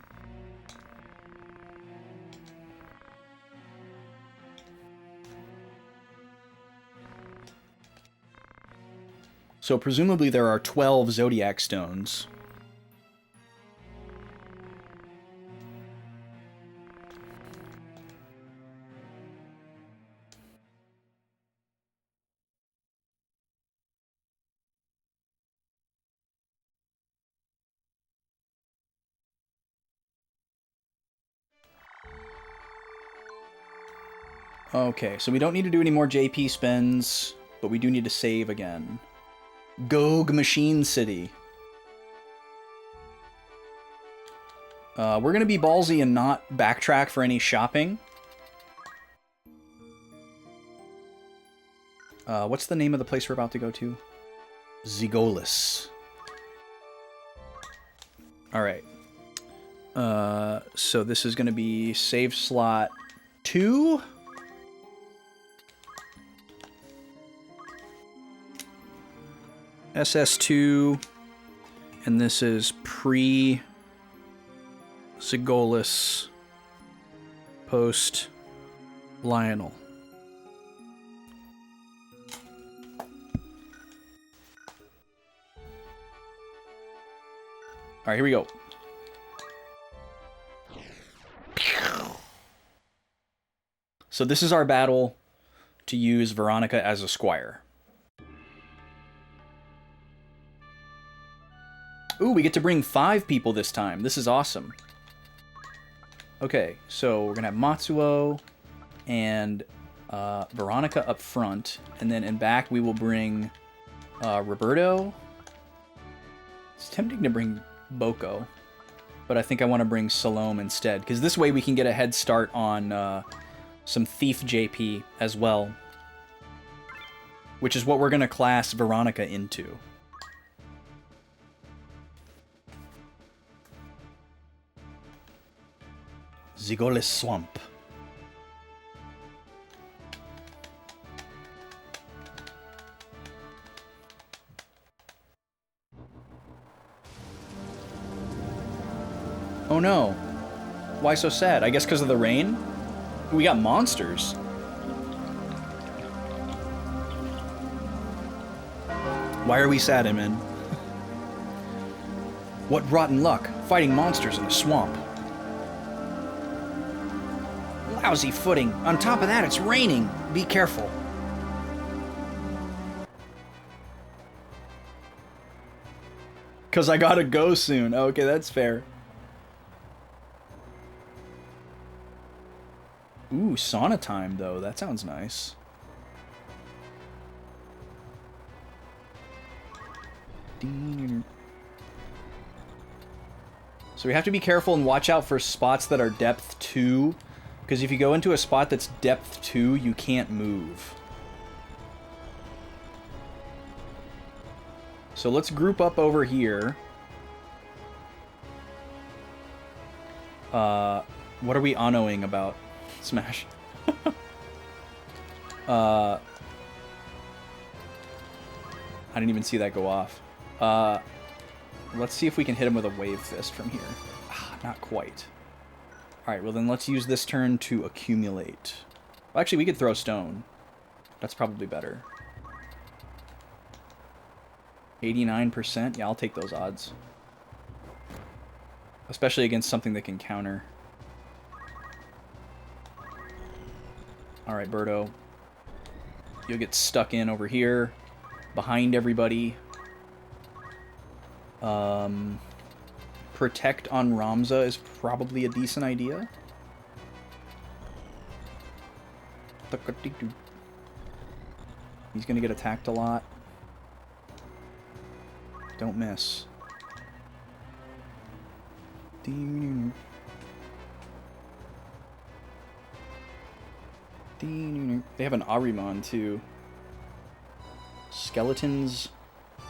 So presumably there are 12 Zodiac Stones. Okay, so we don't need to do any more JP spends, but we do need to save again. Gog Machine City. We're going to be ballsy and not backtrack for any shopping. What's the name of the place we're about to go to? Zigolis. Alright. So this is going to be save slot 2. SS2, and this is pre-Zigolis, post-Lionel. Alright, here we go. So this is our battle to use Veronica as a squire. Ooh, we get to bring 5 people this time. This is awesome. Okay, so we're gonna have Matsuo and Veronica up front, and then in back we will bring Roberto. It's tempting to bring Boko, but I think I want to bring Salome instead, because this way we can get a head start on some Thief JP as well, which is what we're gonna class Veronica into. Zigolis Swamp. Oh no. Why so sad? I guess because of the rain? We got monsters. Why are we sad, Emin? What rotten luck, fighting monsters in a swamp. Lousy footing. On top of that, it's raining. Be careful. Cause I gotta go soon. Okay, that's fair. Ooh, sauna time though. That sounds nice. So we have to be careful and watch out for spots that are depth 2. Because if you go into a spot that's depth 2, you can't move. So let's group up over here. What are we anoing about? Smash. I didn't even see that go off. Let's see if we can hit him with a wave fist from here. Not quite. Alright, well then let's use this turn to accumulate. Well, actually, we could throw stone. That's probably better. 89%? Yeah, I'll take those odds. Especially against something that can counter. Alright, Birdo. You'll get stuck in over here. Behind everybody. Protect on Ramza is probably a decent idea. He's gonna get attacked a lot. Don't miss. They have an Ahriman too. Skeletons,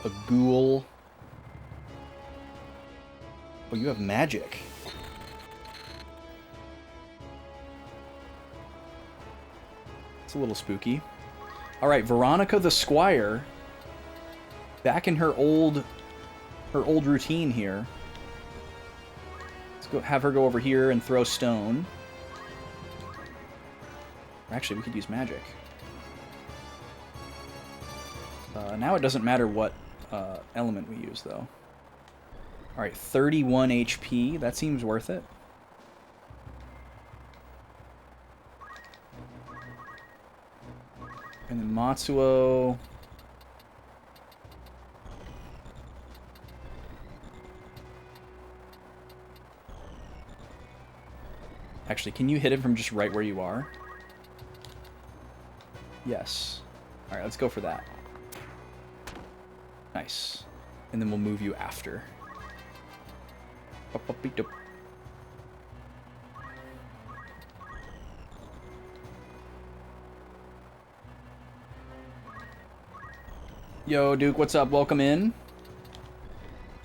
a ghoul. Oh, you have magic. It's a little spooky. Alright, Veronica the Squire. Back in her old routine here. Let's go have her go over here and throw stone. Actually, we could use magic. Now it doesn't matter what element we use, though. Alright, 31 HP. That seems worth it. And then Matsuo. Actually, can you hit him from just right where you are? Yes. Alright, let's go for that. Nice. And then we'll move you after. Yo, Duke, what's up? Welcome in.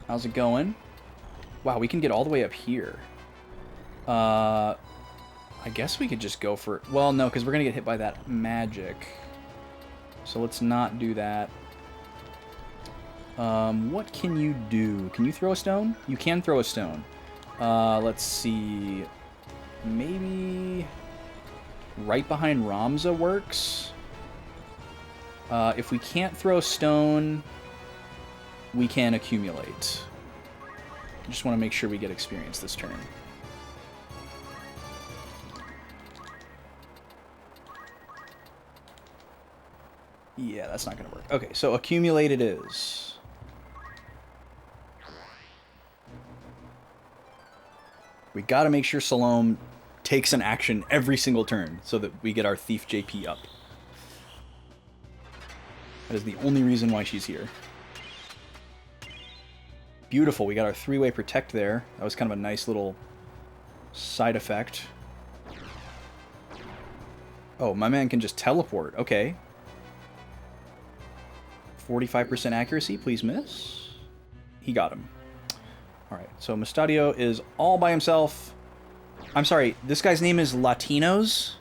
How's it going? Wow, we can get all the way up here. I guess we could just go for... Well, no, because we're going to get hit by that magic. So let's not do that. What can you do? Can you throw a stone? You can throw a stone. Let's see. Maybe right behind Ramza works. If we can't throw stone, we can accumulate. I just want to make sure we get experience this turn. Yeah, that's not going to work. Okay, so accumulate it is. We got to make sure Salome takes an action every single turn so that we get our Thief JP up. That is the only reason why she's here. Beautiful, we got our 3-way protect there. That was kind of a nice little side effect. Oh, my man can just teleport. Okay. 45% accuracy, please miss. He got him. Alright, so Mustadio is all by himself. I'm sorry, this guy's name is Latinos?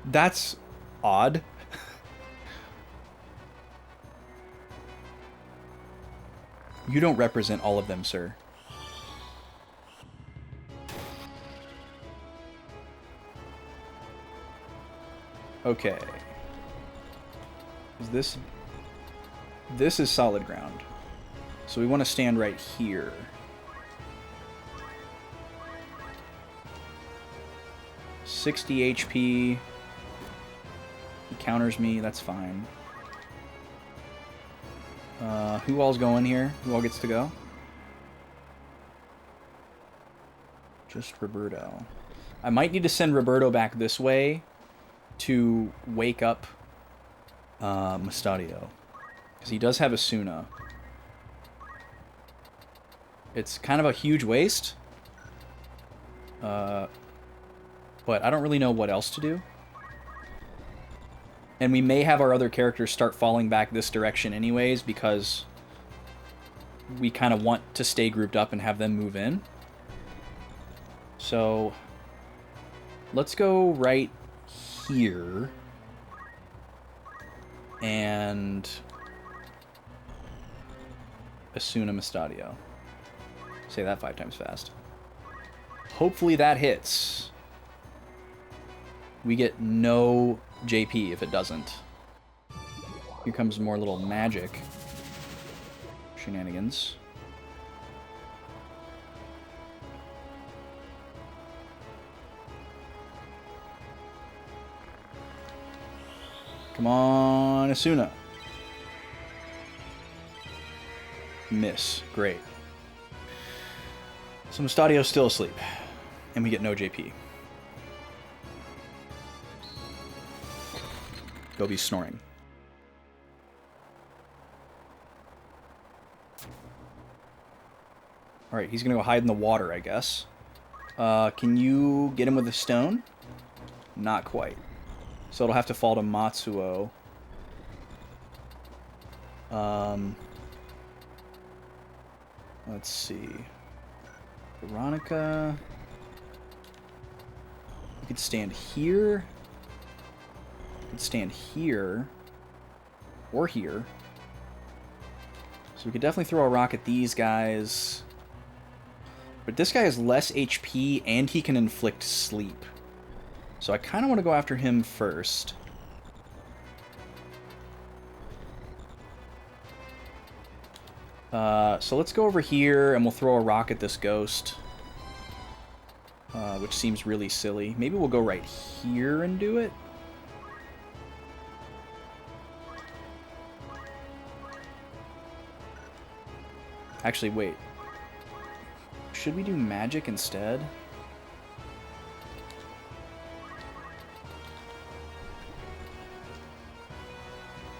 That's odd. You don't represent all of them, sir. Okay. Is this... This is solid ground. So we want to stand right here. $60 HP. He counters me, that's fine. Who all's going here? Who all gets to go? Just Roberto. I might need to send Roberto back this way to wake up Mustadio. Because he does have Asuna. It's kind of a huge waste. But I don't really know what else to do. And we may have our other characters start falling back this direction anyways, because we kind of want to stay grouped up and have them move in. So let's go right here. And Asuna Mustadio. Say that 5 times fast. Hopefully that hits. We get no JP if it doesn't. Here comes more little magic shenanigans. Come on, Asuna. Miss. Great. So Mustadio's still asleep. And we get no JP. Gobi's snoring. Alright, he's gonna go hide in the water, I guess. Can you get him with a stone? Not quite. So it'll have to fall to Matsuo. Let's see. Veronica. You could stand here. You could stand here. Or here. So we could definitely throw a rock at these guys. But this guy has less HP and he can inflict sleep. So I kind of want to go after him first. So let's go over here and we'll throw a rock at this ghost. Which seems really silly. Maybe we'll go right here and do it. Actually, wait. Should we do magic instead?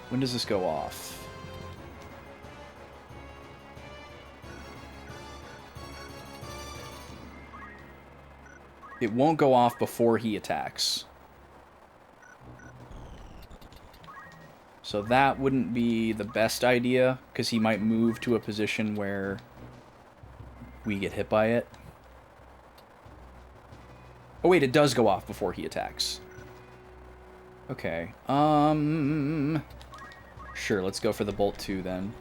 When does this go off? It won't go off before he attacks. So that wouldn't be the best idea, because he might move to a position where we get hit by it. Oh wait, it does go off before he attacks. Okay. Sure, let's go for the Bolt 2 then.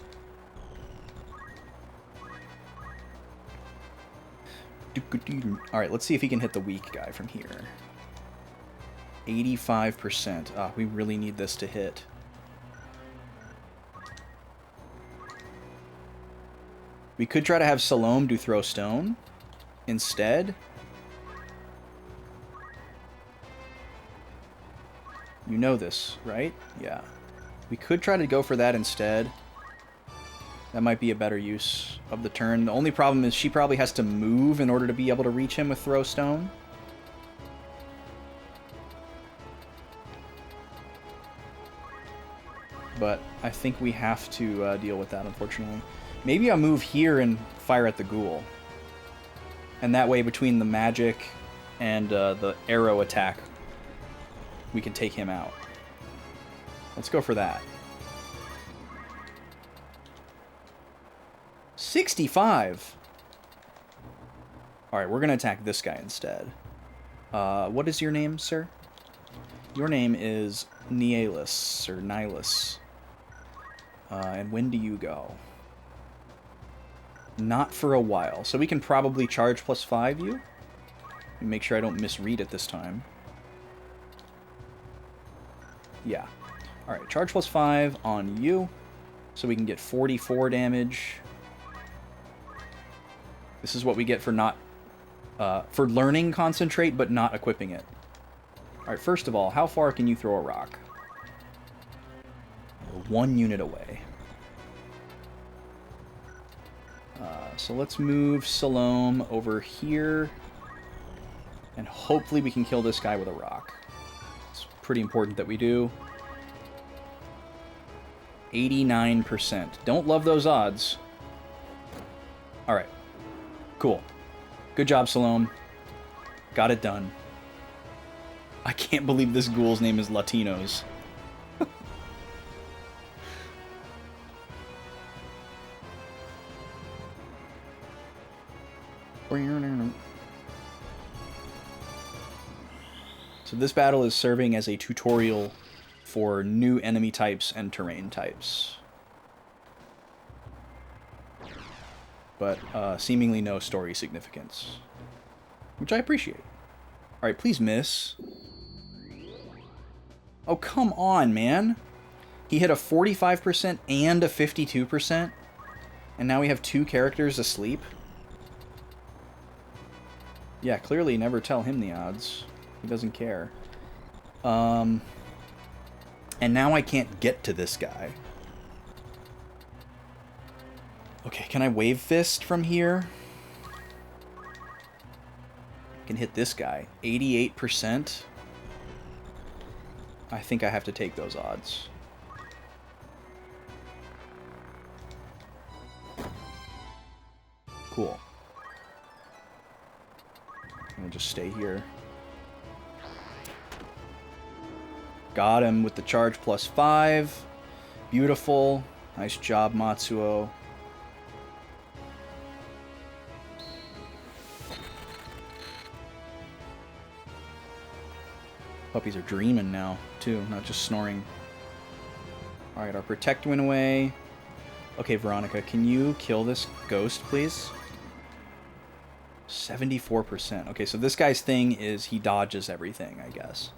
Alright, let's see if he can hit the weak guy from here. 85%. Ah, we really need this to hit. We could try to have Salome do throw stone instead. You know this, right? Yeah. We could try to go for that instead. That might be a better use of the turn. The only problem is she probably has to move in order to be able to reach him with throw stone. But I think we have to deal with that, unfortunately. Maybe I'll move here and fire at the ghoul. And that way, between the magic and the arrow attack, we can take him out. Let's go for that. 65! Alright, we're going to attack this guy instead. What is your name, sir? Your name is Nihilus, or Nihilus. And when do you go? Not for a while. So we can probably charge +5 you. Make sure I don't misread it this time. Yeah. Alright, charge +5 on you. So we can get 44 damage. This is what we get for not... for learning Concentrate, but not equipping it. Alright, first of all, how far can you throw a rock? We're 1 unit away. So let's move Salome over here. And hopefully we can kill this guy with a rock. It's pretty important that we do. 89%. Don't love those odds. Alright. Cool. Good job, Salome. Got it done. I can't believe this ghoul's name is Latinos. So this battle is serving as a tutorial for new enemy types and terrain types. But seemingly no story significance, which I appreciate. Alright, please miss. Oh, come on, man. He hit a 45% and a 52%, and now we have 2 characters asleep. Yeah, clearly never tell him the odds. He doesn't care. And now I can't get to this guy. Okay, can I Wave Fist from here? I can hit this guy. 88%. I think I have to take those odds. Cool. I'm gonna just stay here. Got him with the charge +5. Beautiful. Nice job, Matsuo. Puppies are dreaming now, too, not just snoring. Alright, our Protect went away. Okay, Veronica, can you kill this ghost, please? 74%. Okay, so this guy's thing is he dodges everything, I guess.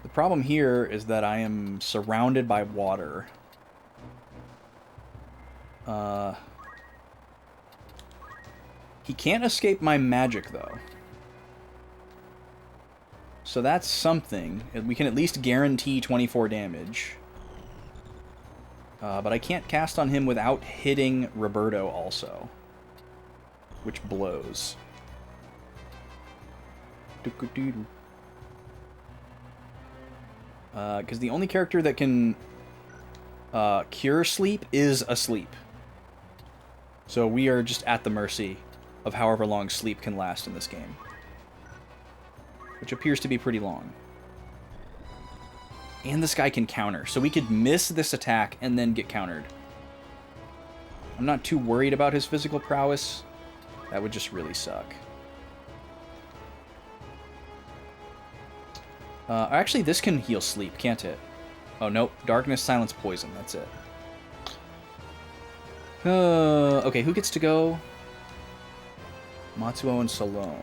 The problem here is that I am surrounded by water. He can't escape my magic, though. So that's something. We can at least guarantee 24 damage. But I can't cast on him without hitting Roberto also. Which blows. Because the only character that can cure sleep is asleep. So we are just at the mercy of however long sleep can last in this game. Which appears to be pretty long. And this guy can counter, so we could miss this attack and then get countered. I'm not too worried about his physical prowess. That would just really suck. Actually, this can heal sleep, can't it? Oh, nope. Darkness, silence, poison. That's it. Okay, who gets to go? Matsuo and Salome.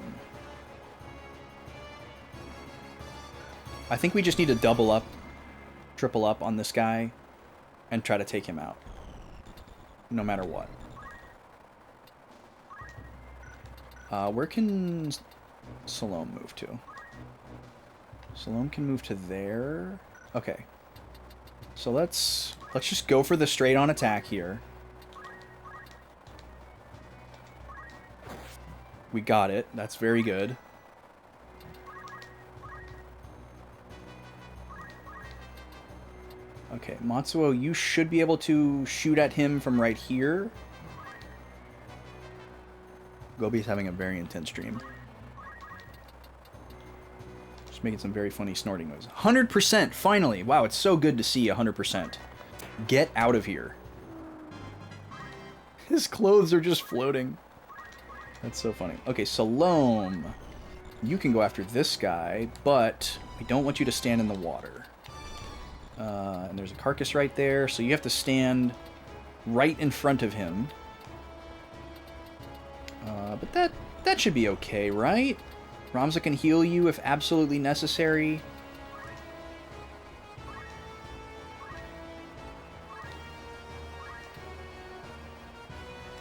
I think we just need to double up, triple up on this guy, and try to take him out. no matter what. Where can Salome move to? Salome can move to there. Okay. So let's just go for the straight on attack here. We got it. That's very good. Okay, Matsuo, you should be able to shoot at him from right here. Gobi's having a very intense dream. Just making some very funny snorting noises. 100%! Finally! Wow, it's so good to see 100%. Get out of here. His clothes are just floating. That's so funny. Okay, Salome. You can go after this guy, but we don't want you to stand in the water. And there's a carcass right there, so you have to stand right in front of him. But that should be okay, right? Ramza can heal you if absolutely necessary.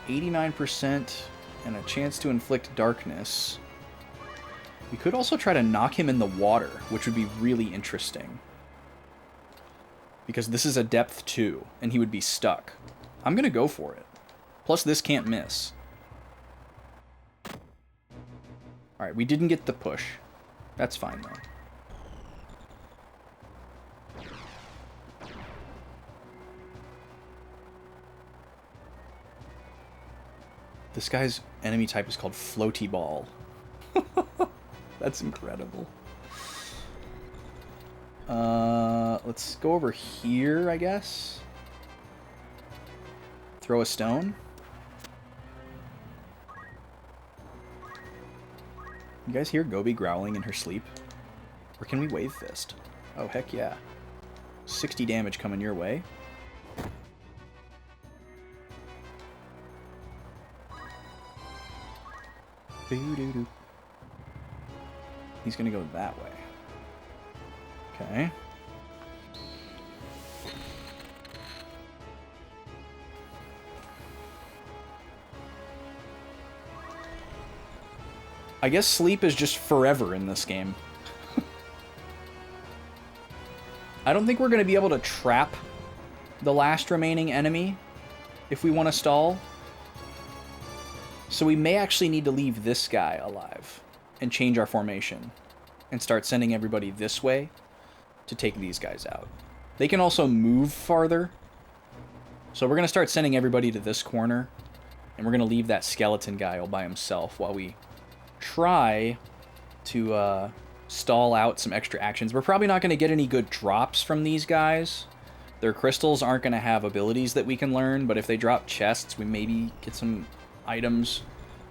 %, and a chance to inflict darkness. We could also try to knock him in the water, which would be really interesting. Because this is a depth 2, and he would be stuck. I'm gonna go for it. Plus, this can't miss. Alright, we didn't get the push. That's fine, though. This guy's enemy type is called Floaty Ball. That's incredible. Let's go over here, I guess. Throw a stone. You guys hear Gobi growling in her sleep? Or can we wave fist? Oh, heck yeah. 60 damage coming your way. Doo-doo-doo. He's gonna go that way. Okay. I guess sleep is just forever in this game. I don't think we're going to be able to trap the last remaining enemy if we want to stall. So we may actually need to leave this guy alive and change our formation and start sending everybody this way to take these guys out. They can also move farther. So we're going to start sending everybody to this corner, and we're going to leave that skeleton guy all by himself while we try to stall out some extra actions. We're probably not going to get any good drops from these guys. Their crystals aren't going to have abilities that we can learn, but if they drop chests, we maybe get some items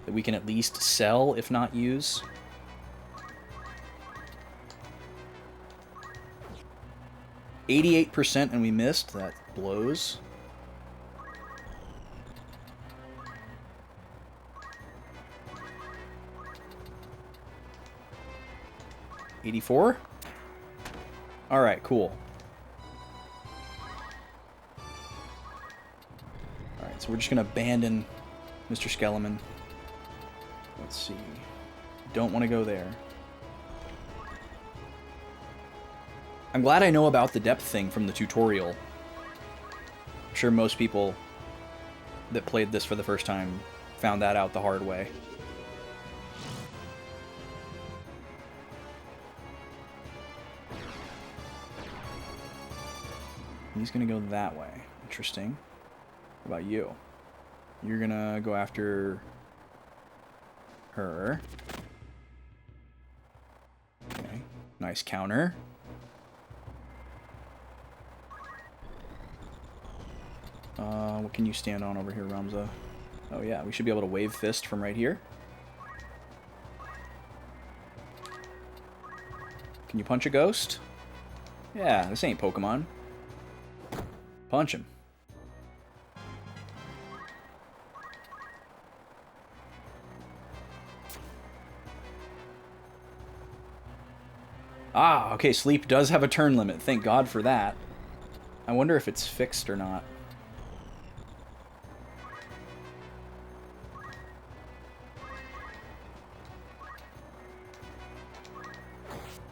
that we can at least sell, if not use. %, and we missed. That blows. $84? Alright, cool. Alright, so we're just going to abandon Mr. Skeleman. Let's see. Don't want to go there. I'm glad I know about the depth thing from the tutorial. I'm sure most people that played this for the first time found that out the hard way. He's gonna go that way. Interesting. What about you? You're gonna go after her. Okay. Nice counter. What can you stand on over here, Ramza? Oh yeah, we should be able to wave fist from right here. Can you punch a ghost? Yeah, this ain't Pokemon. Punch him. Ah, okay, sleep does have a turn limit. Thank God for that. I wonder if it's fixed or not.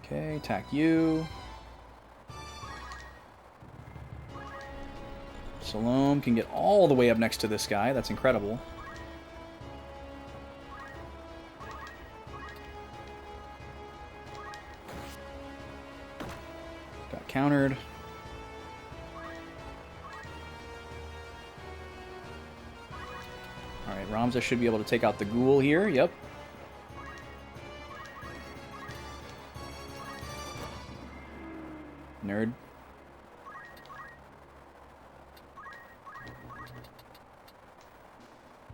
Okay, attack you. Salome can get all the way up next to this guy. That's incredible. Got countered. Alright, Ramza should be able to take out the ghoul here. Yep. Nerd.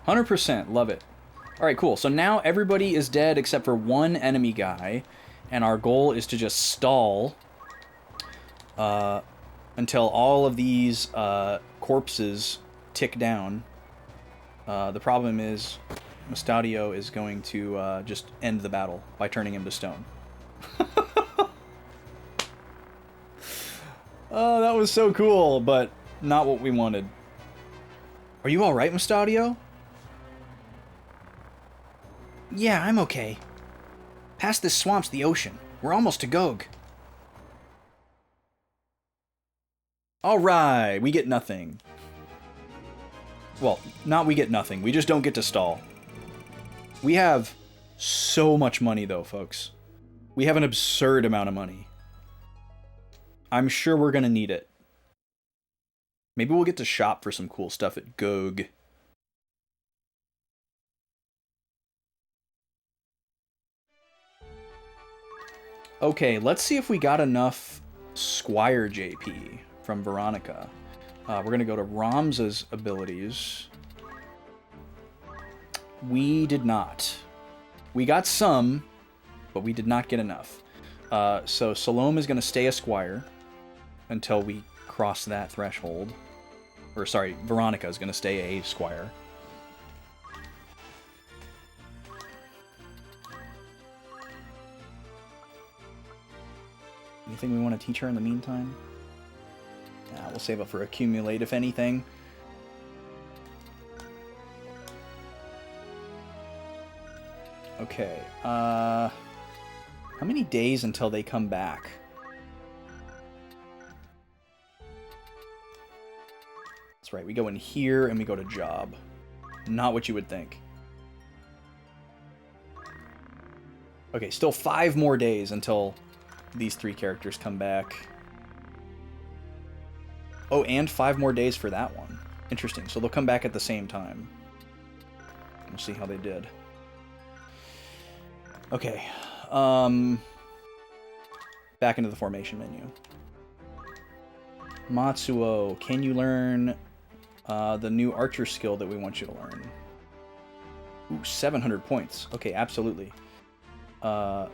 %, love it. Alright, cool. So now everybody is dead except for one enemy guy, and our goal is to just stall until all of these corpses tick down. The problem is Mustadio is going to just end the battle by turning him to stone. Oh, that was so cool, but not what we wanted. Are you alright, Mustadio? Yeah, I'm okay. Past this swamp's the ocean. We're almost to Gog. Alright, we get nothing. Well, not we get nothing. We just don't get to stall. We have so much money, though, folks. We have an absurd amount of money. I'm sure we're going to need it. Maybe we'll get to shop for some cool stuff at Gog. Okay, let's see if we got enough Squire JP from Veronica. We're going to go to Ramza's abilities. We did not. We got some, but we did not get enough. So Salome is going to stay a Squire until we cross that threshold. Or sorry, Veronica is going to stay a Squire. Anything we want to teach her in the meantime? Nah, we'll save up for accumulate, if anything. Okay, how many days until they come back? That's right, we go in here and we go to job. Not what you would think. Okay, still 5 more days until these 3 characters come back. Oh, and 5 more days for that one. Interesting, so they'll come back at the same time. We'll see how they did. Okay, back into the formation menu. Matsuo, can you learn the new archer skill that we want you to learn? Ooh, 700 points. Okay, absolutely. What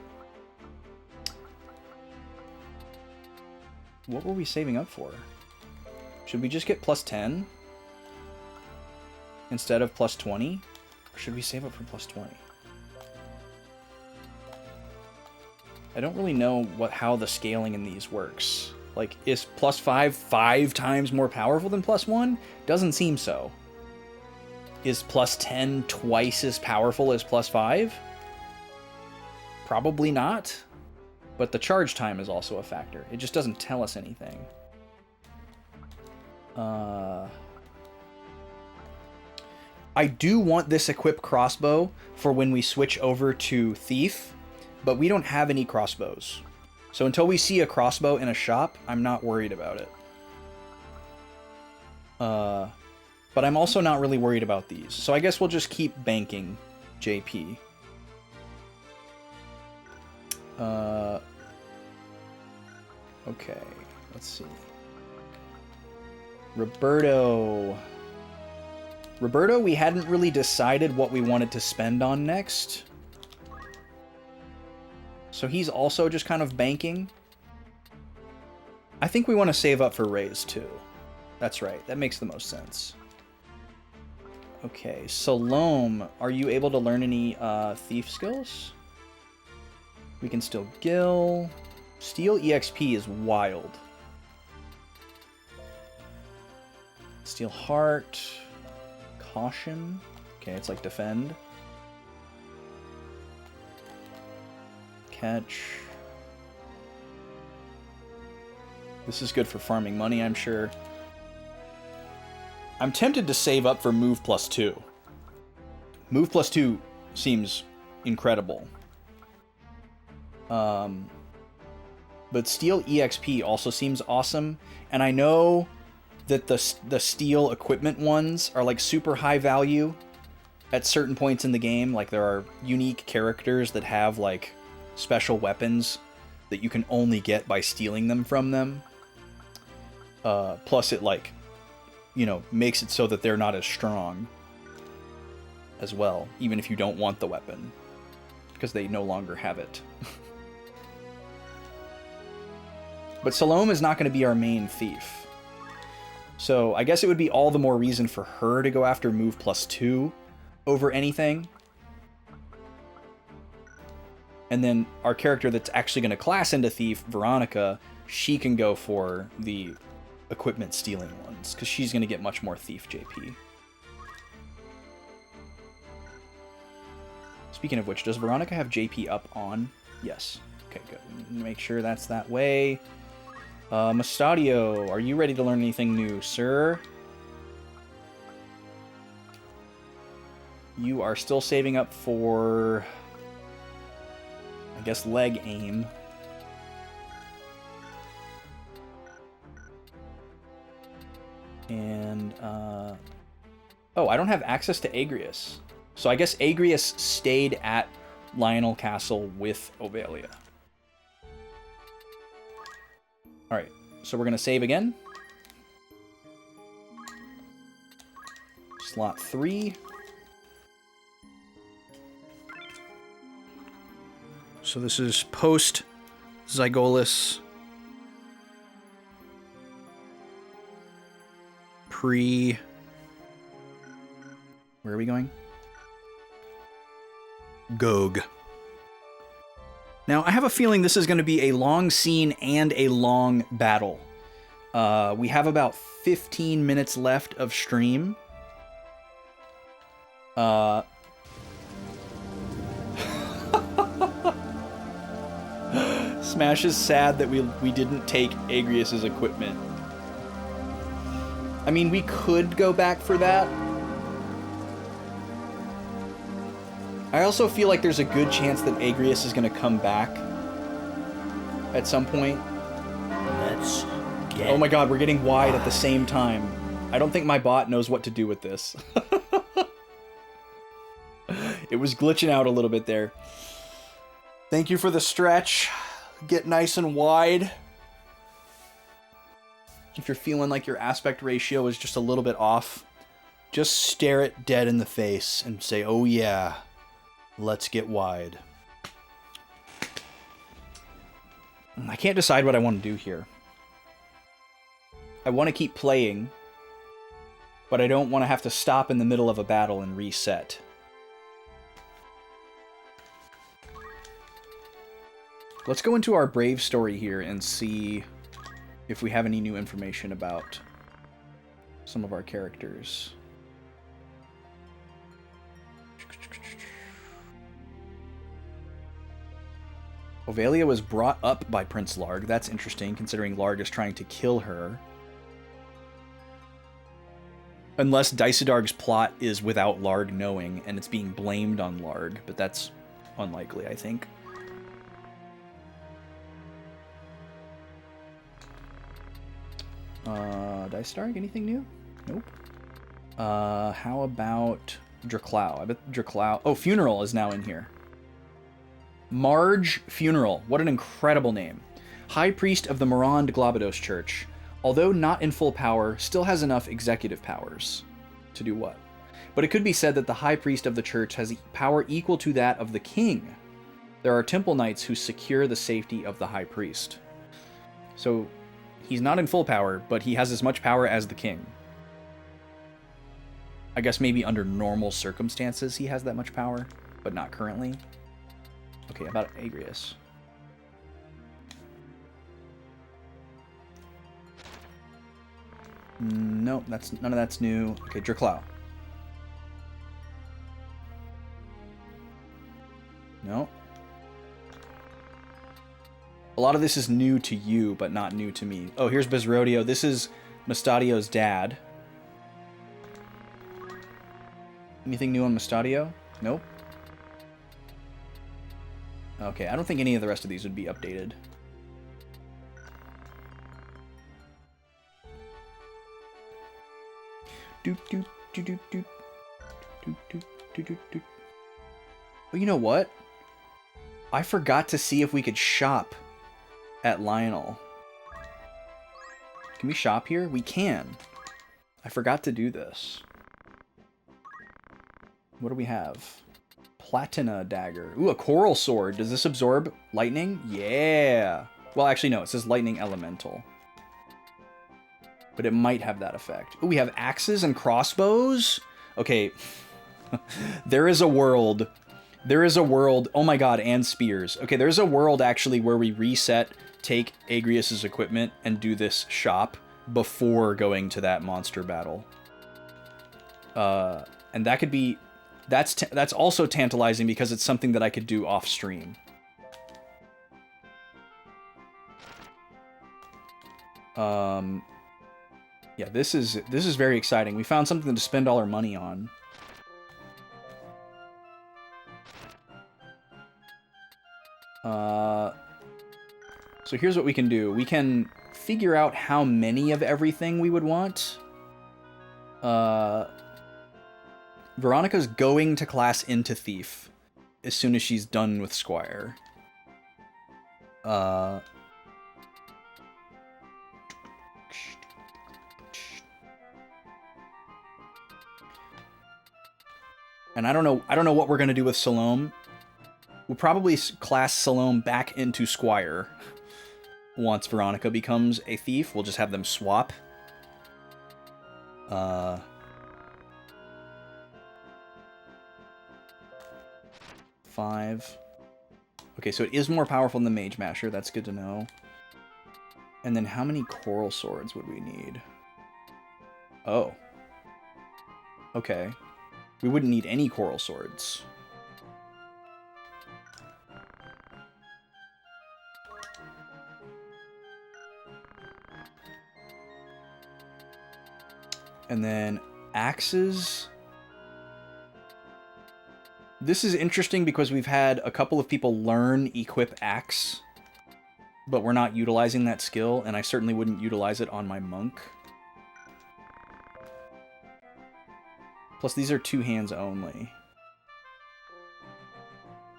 were we saving up for? Should we just get plus 10 instead of plus 20? Or should we save up for plus 20? I don't really know how the scaling in these works. Like, is plus 5 times more powerful than plus 1? Doesn't seem so. Is plus 10 twice as powerful as plus 5? Probably not. But the charge time is also a factor. It just doesn't tell us anything. I do want this equip crossbow for when we switch over to Thief, but we don't have any crossbows. So until we see a crossbow in a shop, I'm not worried about it. But I'm also not really worried about these. So I guess we'll just keep banking JP. Okay, let's see. Roberto, we hadn't really decided what we wanted to spend on next. So he's also just kind of banking. I think we want to save up for Raise too. That's right, that makes the most sense. Okay, Salome, are you able to learn any thief skills? We can still Gill. Steal EXP is wild. Steal Heart. Caution. Okay, it's like Defend. Catch. This is good for farming money, I'm sure. I'm tempted to save up for Move Plus 2. Move Plus 2 seems incredible. But Steel EXP also seems awesome. And I know that the Steel equipment ones are like super high value at certain points in the game. Like there are unique characters that have like special weapons that you can only get by stealing them from them. Plus it like, you know, makes it so that they're not as strong as well, even if you don't want the weapon, because they no longer have it. But Salome is not going to be our main thief. So I guess it would be all the more reason for her to go after Move Plus 2 over anything. And then our character that's actually going to class into thief, Veronica, she can go for the equipment stealing ones, because she's going to get much more thief JP. Speaking of which, does Veronica have JP up on? Yes. Okay, good. Make sure that's that way. Mustadio, are you ready to learn anything new, sir? You are still saving up for, I guess, leg aim. And, oh, I don't have access to Agrius. So I guess Agrius stayed at Lionel Castle with Ovelia. Alright, so we're going to save again. Slot 3. So this is post Zygolus. Pre... Where are we going? Gog. Now, I have a feeling this is going to be a long scene and a long battle. We have about 15 minutes left of stream. Smash is sad that we didn't take Agrius's equipment. I mean, we could go back for that. I also feel like there's a good chance that Agrius is going to come back at some point. Let's get... Oh my god, we're getting wide at the same time. I don't think my bot knows what to do with this. It was glitching out a little bit there. Thank you for the stretch. Get nice and wide. If you're feeling like your aspect ratio is just a little bit off, just stare it dead in the face and say, oh yeah. Let's get wide. I can't decide what I want to do here. I want to keep playing, but I don't want to have to stop in the middle of a battle and reset. Let's go into our Brave story here and see if we have any new information about some of our characters. Ovelia was brought up by Prince Larg. That's interesting, considering Larg is trying to kill her. Unless Daisadarg's plot is without Larg knowing, and it's being blamed on Larg, but that's unlikely, I think. Daisadarg, anything new? Nope. How about Draklau? I bet Draklau... Oh, Funeral is now in here. Marge Funeral. What an incredible name. High Priest of the Morand Globados Church. Although not in full power, still has enough executive powers. To do what? But it could be said that the High Priest of the Church has power equal to that of the King. There are Temple Knights who secure the safety of the High Priest. So, he's not in full power, but he has as much power as the King. I guess maybe under normal circumstances he has that much power, but not currently. Okay, about Agrius. Nope, none of that's new. Okay, Draklau. No. A lot of this is new to you, but not new to me. Oh, here's Bezrodio. This is Mustadio's dad. Anything new on Mustadio? Nope. Okay, I don't think any of the rest of these would be updated. Oh, you know what? I forgot to see if we could shop at Lionel. Can we shop here? We can. I forgot to do this. What do we have? Platina dagger. Ooh, a coral sword. Does this absorb lightning? Yeah. Well, actually, no. It says lightning elemental. But it might have that effect. Ooh, we have axes and crossbows? Okay. There is a world. There is a world. Oh my god, and spears. Okay, there's a world, actually, where we reset, take Agrius's equipment, and do this shop before going to that monster battle. And that could be... That's also tantalizing because it's something that I could do off stream. Yeah, this is very exciting. We found something to spend all our money on. So here's what we can do. We can figure out how many of everything we would want. Veronica's going to class into Thief as soon as she's done with Squire. And I don't know what we're gonna do with Salome. We'll probably class Salome back into Squire once Veronica becomes a Thief. We'll just have them swap. 5. Okay, so it is more powerful than the Mage Masher. That's good to know. And then how many Coral Swords would we need? Oh. Okay. We wouldn't need any Coral Swords. And then axes. This is interesting because we've had a couple of people learn equip axe, but we're not utilizing that skill, and I certainly wouldn't utilize it on my monk. Plus, these are 2 hands only.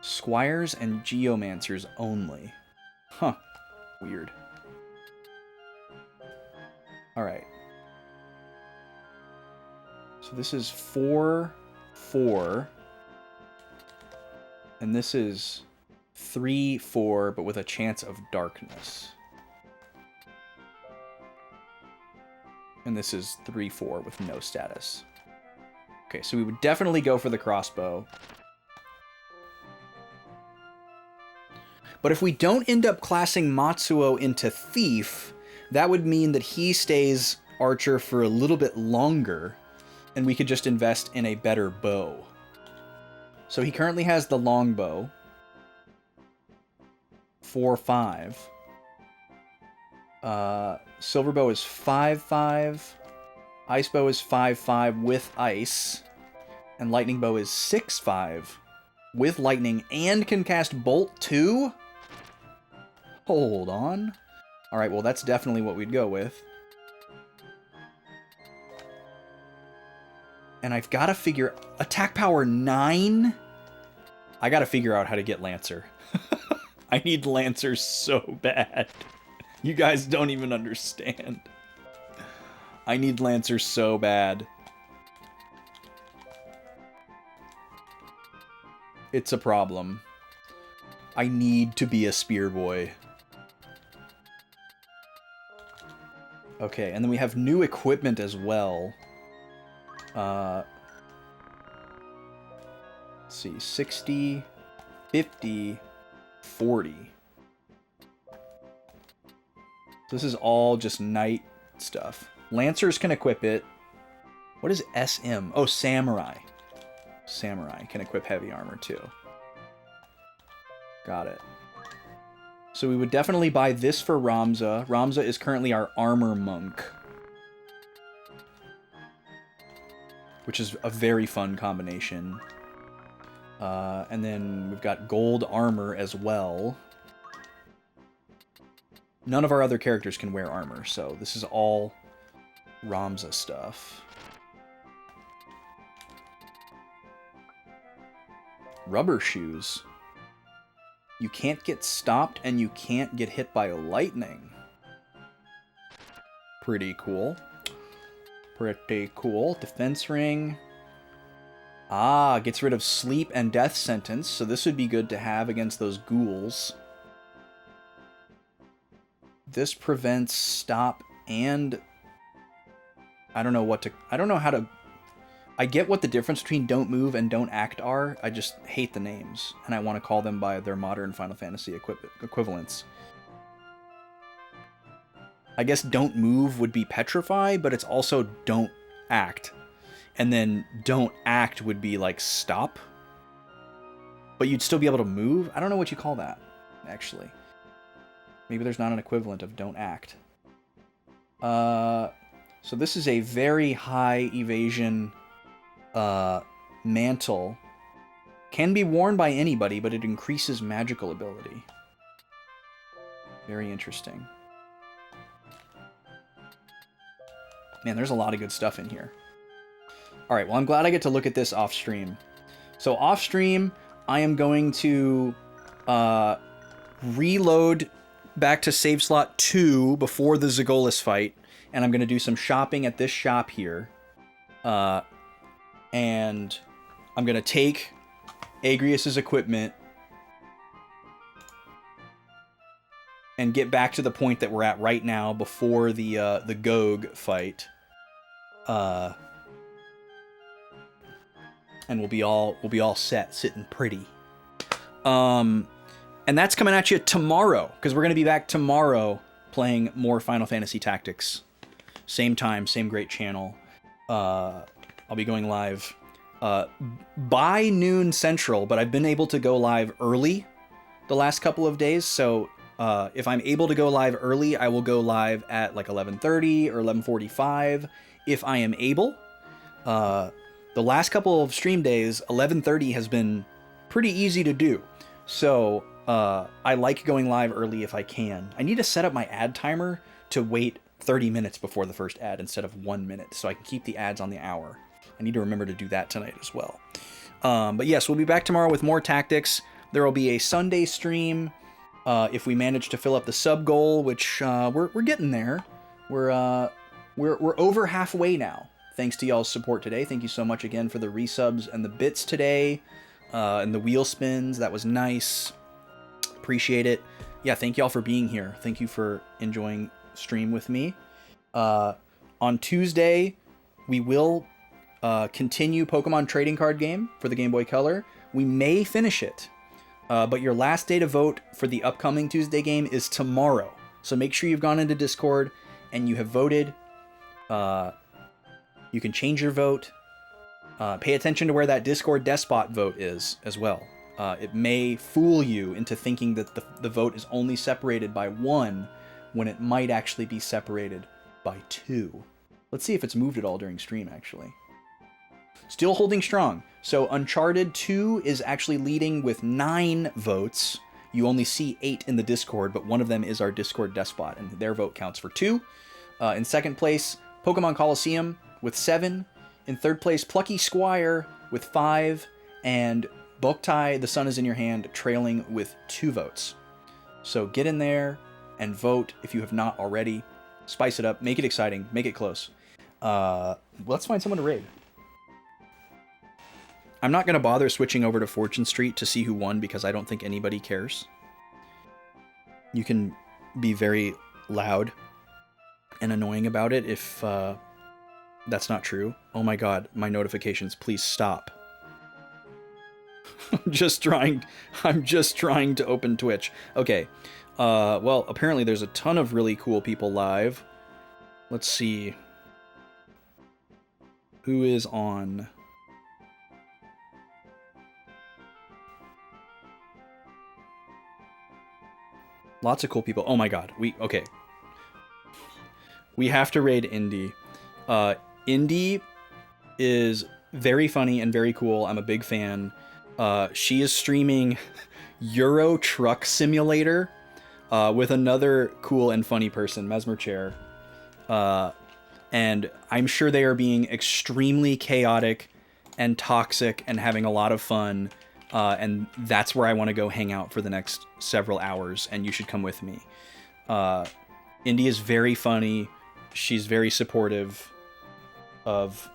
Squires and Geomancers only. Huh. Weird. Alright. So this is 4, 4. And this is 3, 4, but with a chance of darkness. And this is 3, 4 with no status. Okay, so we would definitely go for the crossbow. But if we don't end up classing Matsuo into Thief, that would mean that he stays Archer for a little bit longer, and we could just invest in a better bow. So he currently has the longbow. 4, 5. Silver bow is 5, 5. Ice bow is 5, 5 with ice. And lightning bow is 6, 5 with lightning and can cast bolt too? Hold on. Alright, well that's definitely what we'd go with. And I've got to figure... Attack power 9? I got to figure out how to get Lancer. I need Lancer so bad. You guys don't even understand. I need Lancer so bad. It's a problem. I need to be a spear boy. Okay, and then we have new equipment as well. Let's see, 60, 50, 40. This is all just knight stuff. Lancers can equip it. What is SM? Oh, Samurai. Samurai can equip heavy armor too. Got it. So we would definitely buy this for Ramza. Ramza is currently our armor monk, which is a very fun combination. And then we've got gold armor as well. None of our other characters can wear armor, so this is all Ramza stuff. Rubber shoes. You can't get stopped and you can't get hit by lightning. Pretty cool. Pretty cool. Defense ring. Ah, gets rid of sleep and death sentence, so this would be good to have against those ghouls. This prevents stop and... I don't know how to... I get what the difference between don't move and don't act are. I just hate the names, and I want to call them by their modern Final Fantasy equivalents. I guess don't move would be petrify, but it's also don't act. And then don't act would be like stop. But you'd still be able to move? I don't know what you call that, actually. Maybe there's not an equivalent of don't act. So this is a very high evasion mantle. Can be worn by anybody, but it increases magical ability. Very interesting. Man, there's a lot of good stuff in here. Alright, well, I'm glad I get to look at this off stream. So off stream, I am going to reload back to save slot 2 before the Zagolas fight, and I'm going to do some shopping at this shop here. And I'm going to take Agrius's equipment and get back to the point that we're at right now before the Gog fight. And we'll be all set, sitting pretty. And that's coming at you tomorrow, because we're going to be back tomorrow playing more Final Fantasy Tactics. Same time, same great channel. I'll be going live by noon Central, but I've been able to go live early the last couple of days, so if I'm able to go live early, I will go live at like 11:30 or 11:45 if I am able. The last couple of stream days, 11:30 has been pretty easy to do, so I like going live early if I can. I need to set up my ad timer to wait 30 minutes before the first ad instead of 1 minute, so I can keep the ads on the hour. I need to remember to do that tonight as well. But yes, we'll be back tomorrow with more tactics. There will be a Sunday stream if we manage to fill up the sub goal, which we're getting there. We're over halfway now. Thanks to y'all's support today. Thank you so much again for the resubs and the bits today, and the wheel spins. That was nice. Appreciate it. Yeah, thank y'all for being here. Thank you for enjoying stream with me. On Tuesday, we will continue Pokemon Trading Card Game for the Game Boy Color. We may finish it, but your last day to vote for the upcoming Tuesday game is tomorrow. So make sure you've gone into Discord and you have voted. You can change your vote. Pay attention to where that Discord despot vote is as well. It may fool you into thinking that the vote is only separated by 1 when it might actually be separated by 2. Let's see if it's moved at all during stream, actually. Still holding strong. So Uncharted 2 is actually leading with 9 votes. You only see 8 in the Discord, but one of them is our Discord despot, and their vote counts for 2. In second place, Pokemon Coliseum with 7. In third place, Plucky Squire with 5. And Boktai, The Sun is in Your Hand, trailing with 2 votes. So get in there and vote if you have not already. Spice it up, make it exciting, make it close. Let's find someone to raid. I'm not going to bother switching over to Fortune Street to see who won because I don't think anybody cares. You can be very loud and annoying about it if that's not true. Oh my god, my notifications, please stop. I'm just trying to open Twitch. Okay. Well, apparently there's a ton of really cool people live. Let's see. Who is on? Lots of cool people. Oh my god. Okay. We have to raid Indy. Indy is very funny and very cool. I'm a big fan. She is streaming Euro Truck Simulator with another cool and funny person, Mesmer Chair. And I'm sure they are being extremely chaotic and toxic and having a lot of fun. And that's where I want to go hang out for the next several hours, and you should come with me. Indy is very funny. She's very supportive of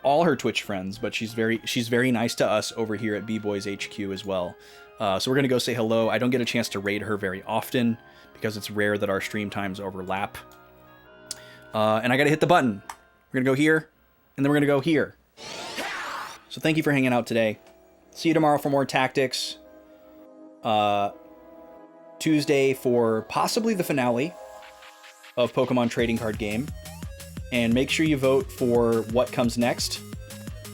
all her Twitch friends, but she's very nice to us over here at B-Boys HQ as well. So we're going to go say hello. I don't get a chance to raid her very often because it's rare that our stream times overlap. And I got to hit the button. We're going to go here, and then we're going to go here. So thank you for hanging out today. See you tomorrow for more tactics. Tuesday for possibly the finale of Pokemon Trading Card Game. And make sure you vote for what comes next.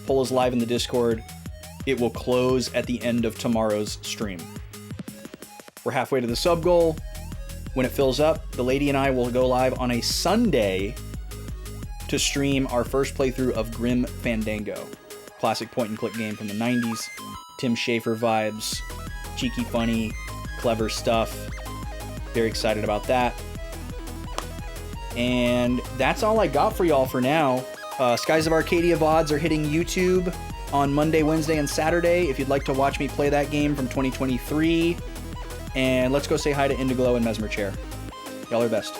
Poll is live in the Discord. It will close at the end of tomorrow's stream. We're halfway to the sub goal. When it fills up, the lady and I will go live on a Sunday to stream our first playthrough of Grim Fandango. Classic point-and-click game from the 90s. Tim Schafer vibes. Cheeky, funny, clever stuff. Very excited about that. And that's all I got for y'all for now. Skies of Arcadia VODs are hitting YouTube on Monday, Wednesday, and Saturday if you'd like to watch me play that game from 2023. And let's go say hi to Indiglo and Mesmer Chair. Y'all are best.